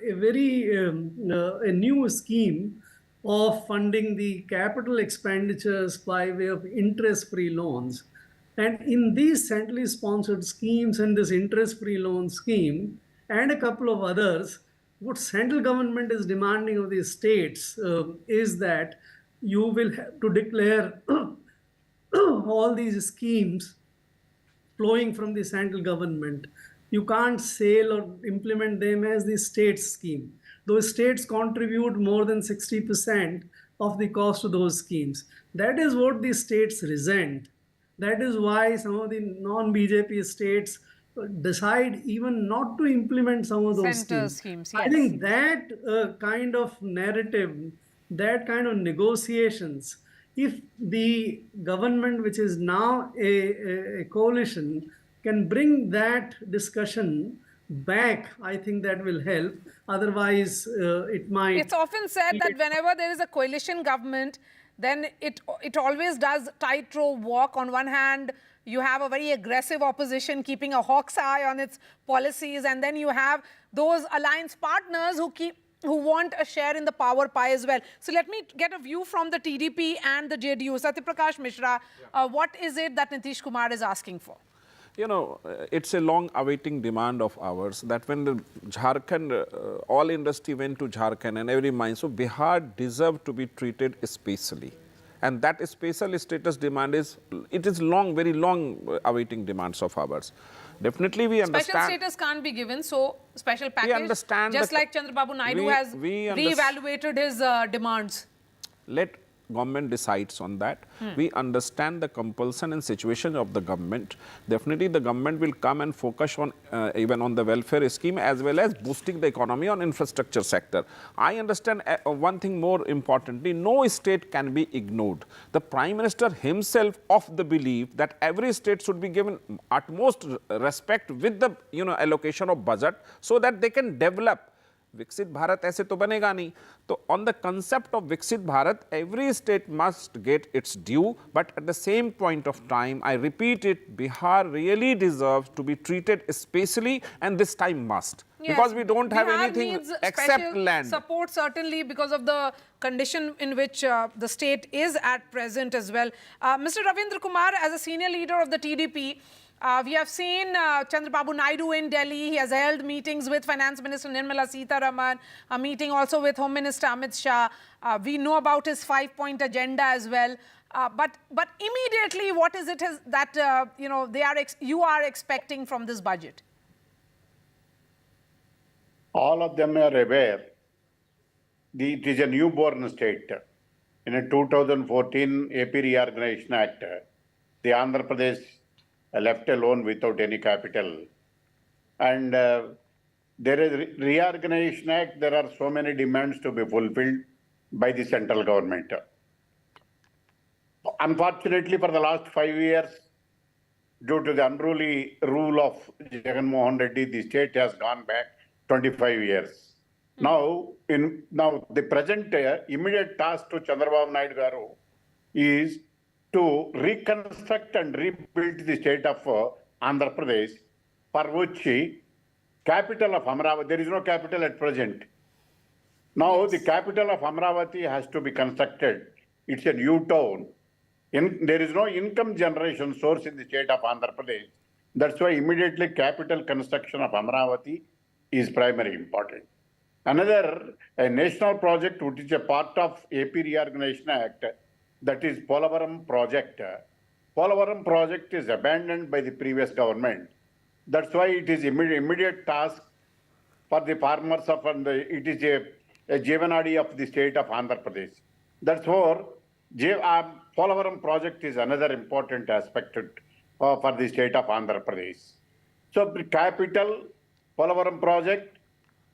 new scheme of funding the capital expenditures by way of interest-free loans. And in these centrally sponsored schemes and this interest-free loan scheme and a couple of others, what central government is demanding of the states is that you will have to declare all these schemes flowing from the central government. You can't sell or implement them as the state scheme. Those states contribute more than 60% of the cost of those schemes. That is what the states resent. That is why some of the non-BJP states decide even not to implement some of those schemes. I think that kind of narrative, that kind of negotiations, if the government, which is now a coalition, can bring that discussion back, I think that will help. Otherwise, it might... It's often said that whenever there is a coalition government, then it always does tightrope walk. On one hand, you have a very aggressive opposition keeping a hawk's eye on its policies, and then you have those alliance partners who want a share in the power pie as well. So let me get a view from the TDP and the JDU. Satyaprakash Mishra, what is it that Nitish Kumar is asking for? it's a long awaiting demand of ours that when the Jharkhand, all industry went to Jharkhand and every mine, so Bihar deserved to be treated specially. And that special status demand is, it is long, very long awaiting demands of ours. Definitely we understand. Special status can't be given, so special package. We understand. Just like Chandrababu Naidu has re-evaluated his demands. Let government decides on that. We understand the compulsion and situation of the government. Definitely the government will come and focus on even on the welfare scheme as well as boosting the economy on infrastructure sector. I understand one thing more importantly, no state can be ignored. The Prime Minister himself of the belief that every state should be given utmost respect with the allocation of budget so that they can develop. विकसित भारत ऐसे तो बनेगा नहीं. तो on the concept of विकसित Bharat, every state must get its due, but at the same point of time, I repeat it, Bihar really deserves to be treated especially, and this time must. Yes. Because we don't have Bihar anything except land. Support certainly because of the condition in which the state is at present as well. Mr. Ravindra Kumar, as a senior leader of the TDP, we have seen Chandrababu Naidu in Delhi. He has held meetings with Finance Minister Nirmala Sitharaman, a meeting also with Home Minister Amit Shah. We know about his 5-point agenda as well. But immediately, what is it that you are expecting from this budget? All of them are aware. It is a newborn state. In a 2014 AP Reorganization Act, the Andhra Pradesh left alone without any capital. And there is Reorganization Act, there are so many demands to be fulfilled by the central government. Unfortunately, for the last 5 years, due to the unruly rule of Jagan Mohan Reddy, the state has gone back 25 years. Now, the present immediate task to Chandrababu Naidu Garu is to reconstruct and rebuild the state of Andhra Pradesh, for which capital of Amravati, there is no capital at present. Now the capital of Amravati has to be constructed. It's a new town. There is no income generation source in the state of Andhra Pradesh. That's why immediately capital construction of Amravati is primary important. Another, a national project which is a part of AP Reorganization Act, that is Polavaram project. Polavaram project is abandoned by the previous government. That's why it is immediate task for the farmers of, it is a Jeevanadi of the state of Andhra Pradesh. That's why Polavaram project is another important aspect for the state of Andhra Pradesh. So capital, Polavaram project,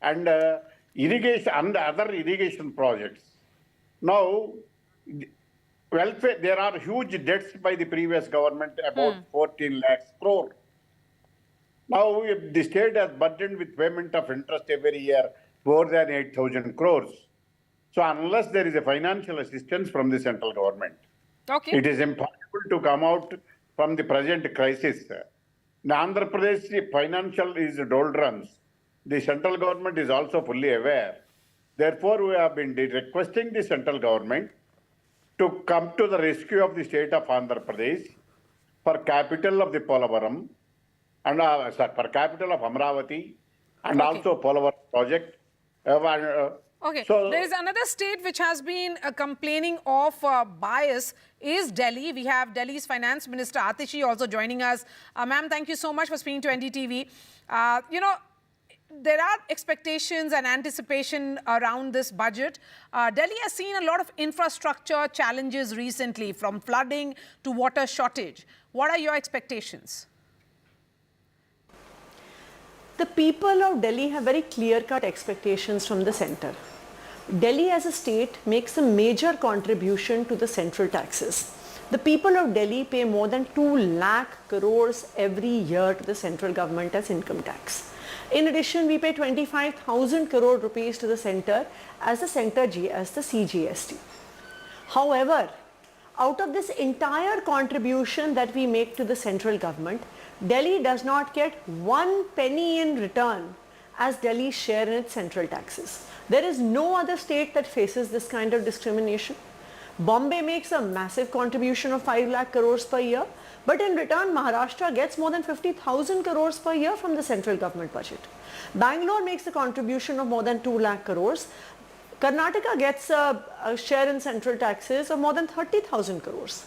and irrigation and other irrigation projects. Now, welfare, there are huge debts by the previous government, about 14 lakhs crore. Now, the state has burdened with payment of interest every year, more than 8,000 crores. So, unless there is a financial assistance from the central government, it is impossible to come out from the present crisis. In Andhra Pradesh, financial is doldrums. The central government is also fully aware. Therefore, we have been requesting the central government to come to the rescue of the state of Andhra Pradesh for capital of the Polavaram and for capital of Amravati and also Polavaram project. Okay, so there is another state which has been complaining of bias is Delhi. We have Delhi's Finance Minister Atishi also joining us. Ma'am, thank you so much for speaking to NDTV. There are expectations and anticipation around this budget. Delhi has seen a lot of infrastructure challenges recently, from flooding to water shortage. What are your expectations? The people of Delhi have very clear-cut expectations from the centre. Delhi as a state makes a major contribution to the central taxes. The people of Delhi pay more than 2 lakh crores every year to the central government as income tax. In addition, we pay 25,000 crore rupees to the centre as the CGST. However, out of this entire contribution that we make to the central government, Delhi does not get 1 penny in return as Delhi's share in its central taxes. There is no other state that faces this kind of discrimination. Bombay makes a massive contribution of 5 lakh crores per year, But in return, Maharashtra gets more than 50,000 crores per year from the central government budget. Bangalore makes a contribution of more than 2 lakh crores. Karnataka gets a share in central taxes of more than 30,000 crores.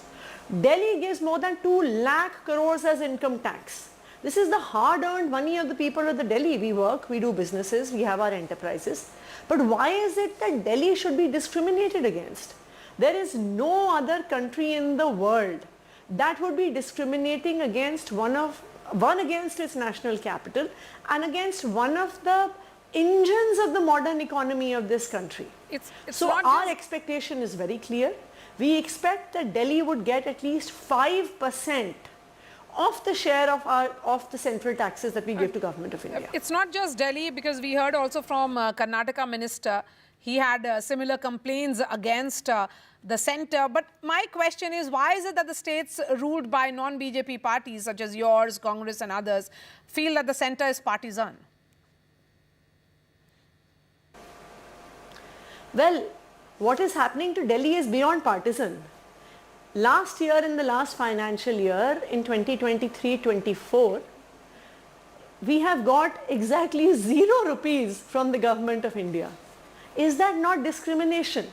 Delhi gives more than 2 lakh crores as income tax. This is the hard-earned money of the people of the Delhi. We work, we do businesses, we have our enterprises. But why is it that Delhi should be discriminated against? There is no other country in the world that would be discriminating against one against its national capital and against one of the engines of the modern economy of this country. So our expectation is very clear. We expect that Delhi would get at least 5% of the share of the central taxes that we give to Government of India. It's not just Delhi, because we heard also from Karnataka minister, he had similar complaints against the centre. But my question is, why is it that the states ruled by non-BJP parties such as yours, Congress and others feel that the centre is partisan? Well, what is happening to Delhi is beyond partisan. Last year, in the last financial year, in 2023-24, we have got exactly 0 rupees from the Government of India. Is that not discrimination?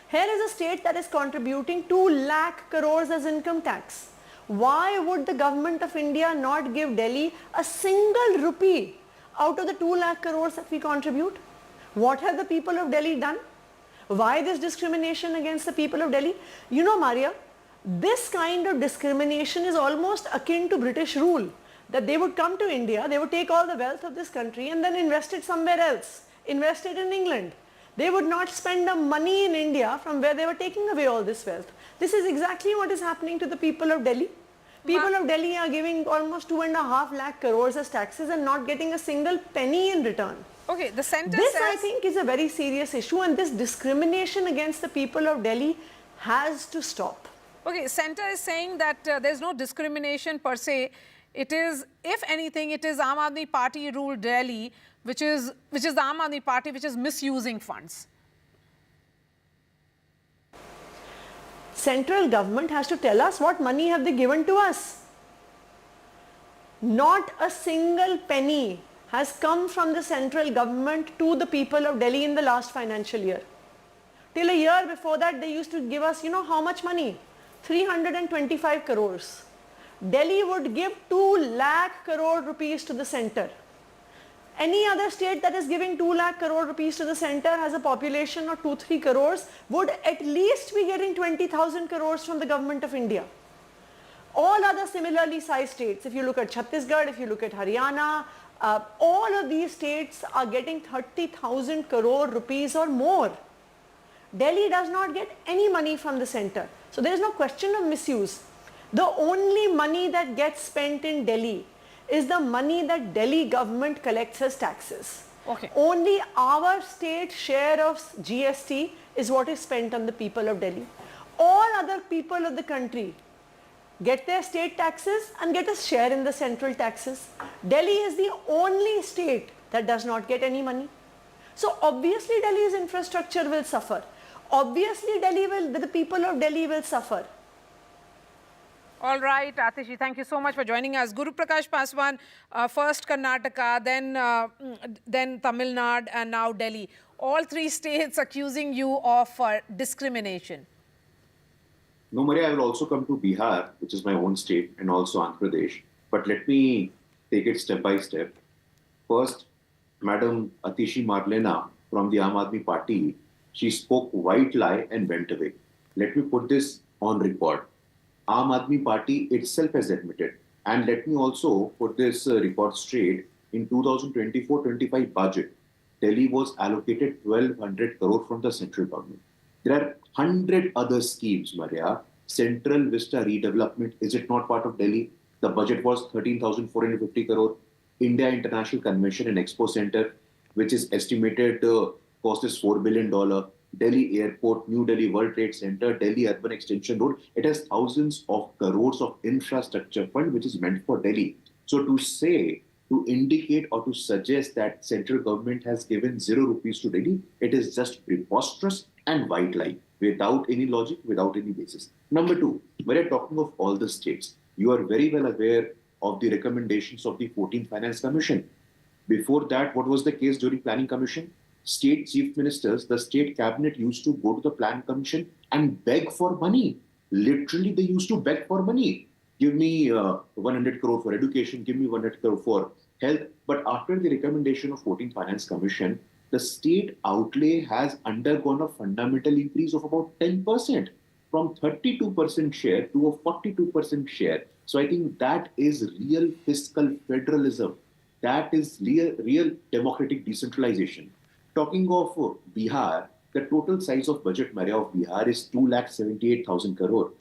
Here is a state that is contributing 2 lakh crores as income tax. Why would the Government of India not give Delhi a single rupee out of the 2 lakh crores that we contribute? What have the people of Delhi done? Why this discrimination against the people of Delhi? You know, Maria, this kind of discrimination is almost akin to British rule, that they would come to India, they would take all the wealth of this country and then invest it somewhere else, invest it in England. They would not spend the money in India from where they were taking away all this wealth. This is exactly what is happening to the people of Delhi. People of Delhi are giving almost 2.5 lakh crores as taxes and not getting a single penny in return. Okay, the centre This, says, I think, is a very serious issue, and this discrimination against the people of Delhi has to stop. Okay, centre is saying that there's no discrimination per se. It is, if anything, it is Aam Aadmi Party ruled Delhi, which is the Aam Aadmi Party which is misusing funds. Central government has to tell us what money have they given to us. Not a single penny has come from the central government to the people of Delhi in the last financial year. Till a year before that, they used to give us, you know how much money? 325 crores. Delhi would give 2 lakh crore rupees to the centre. Any other state that is giving 2 lakh crore rupees to the centre has a population of 2-3 crores would at least be getting 20,000 crores from the Government of India. All other similarly sized states, if you look at Chhattisgarh, if you look at Haryana, all of these states are getting 30,000 crore rupees or more. Delhi does not get any money from the centre. So there is no question of misuse. The only money that gets spent in Delhi is the money that Delhi government collects as taxes. Okay. Only our state share of GST is what is spent on the people of Delhi. All other people of the country get their state taxes and get a share in the central taxes. Delhi is the only state that does not get any money. So obviously Delhi's infrastructure will suffer. Obviously the people of Delhi will suffer. All right, Atishi, thank you so much for joining us. Guru Prakash Paswan, first Karnataka, then Tamil Nadu and now Delhi. All 3 states accusing you of discrimination. No, Maria, I will also come to Bihar, which is my own state, and also Andhra Pradesh. But let me take it step by step. First, Madam Atishi Marlena from the Aam Aadmi Party, she spoke white lie and went away. Let me put this on record. Aam Aadmi Party itself has admitted, and let me also put this record straight, in 2024-25 budget, Delhi was allocated 1,200 crore from the central government. There are 100 other schemes, Maria. Central Vista redevelopment, is it not part of Delhi? The budget was 13,450 crore. India International Convention and Expo Center, which is estimated cost is $4 billion. Delhi Airport, New Delhi World Trade Center, Delhi Urban Extension Road. It has thousands of crores of infrastructure fund which is meant for Delhi. So to say, to indicate or to suggest that central government has given 0 rupees to Delhi, it is just preposterous and white lie, without any logic, without any basis. Number 2, when you're talking of all the states, You are very well aware of the recommendations of the 14th Finance Commission. Before that, what was the case during Planning Commission? State chief ministers, the state cabinet used to go to the Planning Commission and beg for money. Literally, they used to beg for money. Give me 100 crore for education, give me 100 crore for health. But after the recommendation of 14th Finance Commission, the state outlay has undergone a fundamental increase of about 10%, from 32% share to a 42% share. So I think that is real fiscal federalism. That is real democratic decentralization. Talking of Bihar, the total size of budget, Maria, of Bihar is 2,78,000 crore.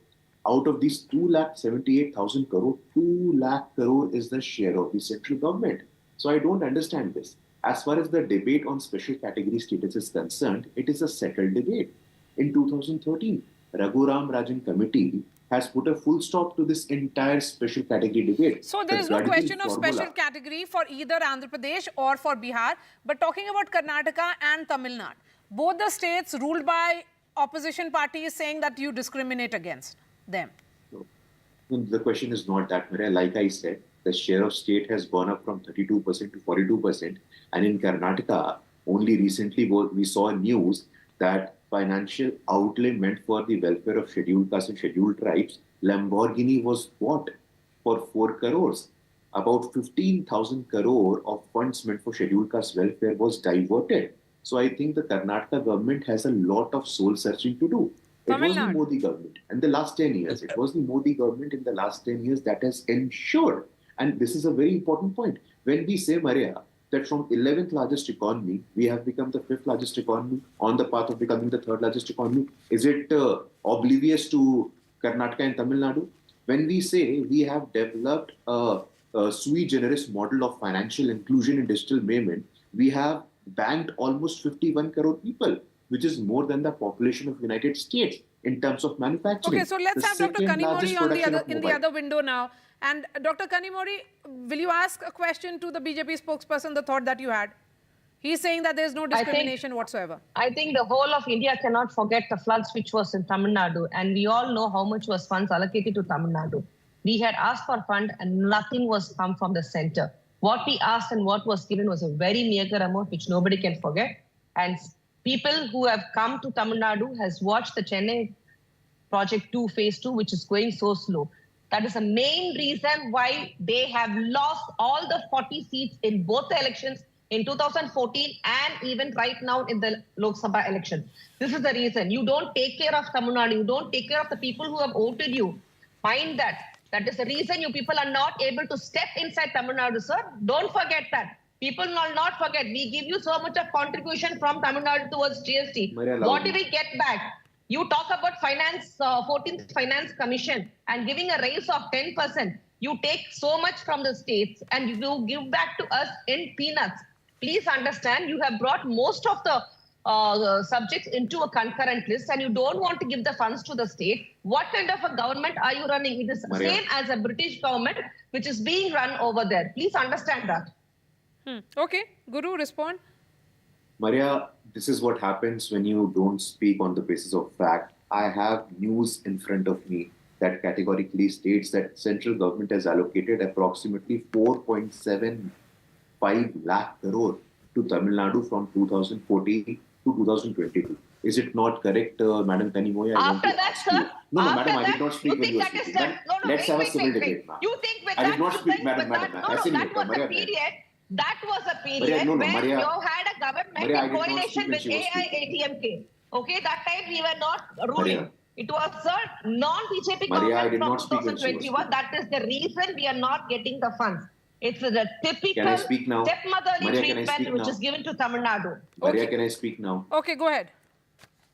Out of these 2,78,000 crore, 2 lakh crore is the share of the central government. So I don't understand this. As far as the debate on special category status is concerned, it is a settled debate. In 2013, Raghuram Rajan Committee has put a full stop to this entire special category debate. So there is no question of special category for either Andhra Pradesh or for Bihar. But talking about Karnataka and Tamil Nadu, both the states ruled by opposition parties saying that you discriminate against them. No. The question is not that, Maria. Like I said, the share of state has gone up from 32% to 42%. And in Karnataka, only recently we saw news that financial outlay meant for the welfare of scheduled castes and scheduled tribes, Lamborghini was bought for 4 crores. About 15,000 crore of funds meant for scheduled caste welfare was diverted. So I think the Karnataka government has a lot of soul searching to do. It was the Modi government in the last 10 years. It was the Modi government in the last 10 years that has ensured. And this is a very important point. When we say, Maria, that from 11th largest economy, we have become the 5th largest economy, on the path of becoming the 3rd largest economy. Is it oblivious to Karnataka and Tamil Nadu? When we say we have developed a sui generis model of financial inclusion in digital payment, we have banked almost 51 crore people, which is more than the population of United States in terms of manufacturing. Okay, so let's have Dr. Kanimori in the other window now. And Dr. Kanimori, will you ask a question to the BJP spokesperson, the thought that you had? He's saying that there's no discrimination whatsoever. I think the whole of India cannot forget the floods which was in Tamil Nadu. And we all know how much was funds allocated to Tamil Nadu. We had asked for fund and nothing was come from the center. What we asked and what was given was a very meager amount which nobody can forget. And people who have come to Tamil Nadu has watched the Chennai Project 2, Phase 2, which is going so slow. That is the main reason why they have lost all the 40 seats in both the elections in 2014 and even right now in the Lok Sabha election. This is the reason. You don't take care of Tamil Nadu. You don't take care of the people who have voted you. Mind that. That is the reason you people are not able to step inside Tamil Nadu, sir. Don't forget that. People will not forget. We give you so much of contribution from Tamil Nadu towards GST. What do we get back? You talk about finance, 14th Finance Commission and giving a raise of 10%. You take so much from the states and you give back to us in peanuts. Please understand, you have brought most of the subjects into a concurrent list and you don't want to give the funds to the state. What kind of a government are you running? It is the same as a British government which is being run over there. Please understand that. Okay, Guru, respond. Maria, this is what happens when you don't speak on the basis of fact. I have news in front of me that categorically states that central government has allocated approximately 4.75 lakh crore to Tamil Nadu from 2014 to 2022. Is it not correct, Madam Kanimori? After that, sir. No, Madam, I did not speak when you were speaking. Let's have a civil debate, ma'am. You think with I did not speak, Madam. that was a period. That was a period where you had a government in coalition with AIADMK. Okay, that time we were not ruling. It was a non-BJP government from 2021. That is the reason we are not getting the funds. It's the typical stepmotherly treatment which is given to Tamil Nadu. Maria, can I speak now? Okay, go ahead.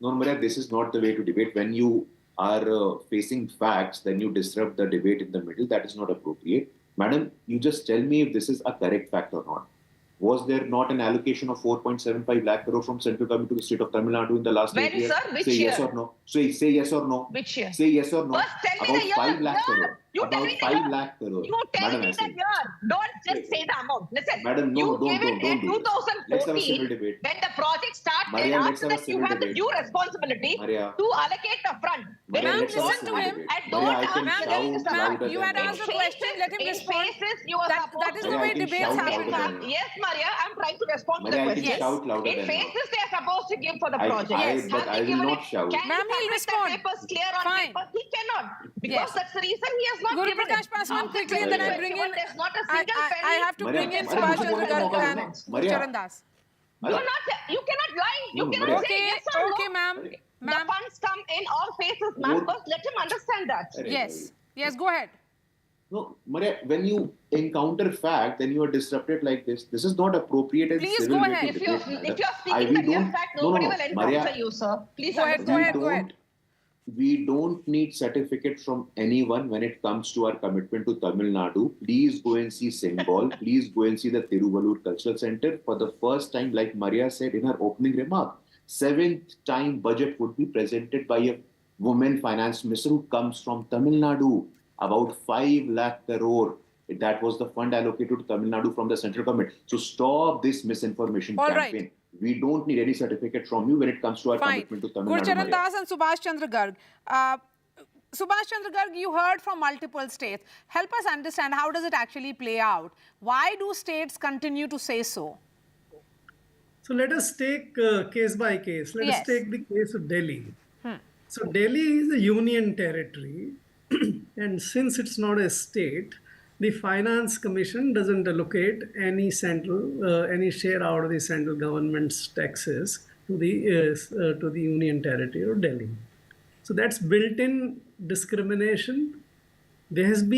No, Maria, this is not the way to debate. When you are facing facts, then you disrupt the debate in the middle. That is not appropriate. Madam, you just tell me if this is a correct fact or not. Was there not an allocation of 4.75 lakh crore from central government to the state of Tamil Nadu in the last 8 years? Sir, which say year? Yes or no. Say yes or no. Which year? Say yes or no. First tell me About the year. 5 lakh crore. You tell about me 5 the lakh crore. You tell Madam, me I the said. year. Don't just say the amount. Listen, Madam, no, you don't gave it in do this. Let's have a civil 2014 debate. when the project started. Maria, let's After have a that, you civil have the debate. due responsibility Maria. to allocate the fund. Maria, When you let's have a don't civil have debate. and Maria, don't I can ask whether it is shout a louder You than had asked a anyone. question, let him in respond. phases, you are That supposed is to the Maria, way I can debates shout happen, louder ma'am. than Yes, Maria, I'm trying to respond to Maria, the I can question. shout louder In than you. phases, they are supposed to give for the project. Yes. But Have I they will given not it? shout. Can Ma'am, he he'll submit respond. the papers clear on Fine. paper? He cannot. Because Yes. that's the reason he has not Guru given Prakash it. Paswan After quickly, and then I bring in. 2021, there's not a single penny. I have to bring in Maria, Subhash मुझे Chandra बोलने का Garg मौका and दो। Maria. Charan Das. You cannot lie. You No, cannot Maria. say yes or no. Okay, ma'am. The funds come in all phases, ma'am. First, let him understand that. Yes. Yes, go ahead. No, Maria, when you encounter fact, then you are disrupted like this. This is not appropriate and Please civil go way ahead. to If you're debate, speaking madam. the real fact, nobody will encounter Maria, you, sir. Please Go ahead, understand. go ahead. we don't need certificate from anyone when it comes to our commitment to Tamil Nadu. Please go and see Symbol. Please go and see the Tiruvallur Cultural Center. For the first time, like Maria said in her opening remark, 7th time budget would be presented by a woman finance minister who comes from Tamil Nadu. About 5 lakh crore. That was the fund allocated to Tamil Nadu from the central government. So stop this misinformation All campaign. right. We don't need any certificate from you when it comes to our commitment to Tamil Nadu. Gurcharan Maria. Das and Subhash Chandra Garg. Subhash Chandra Garg, you heard from multiple states. Help us understand, how does it actually play out? Why do states continue to say so? So let us take case by case. Let us take the case of Delhi. So Delhi is a union territory, and since it's not a state, the Finance Commission doesn't allocate any any share out of the central government's taxes to the union territory of Delhi. So that's built-in discrimination. They have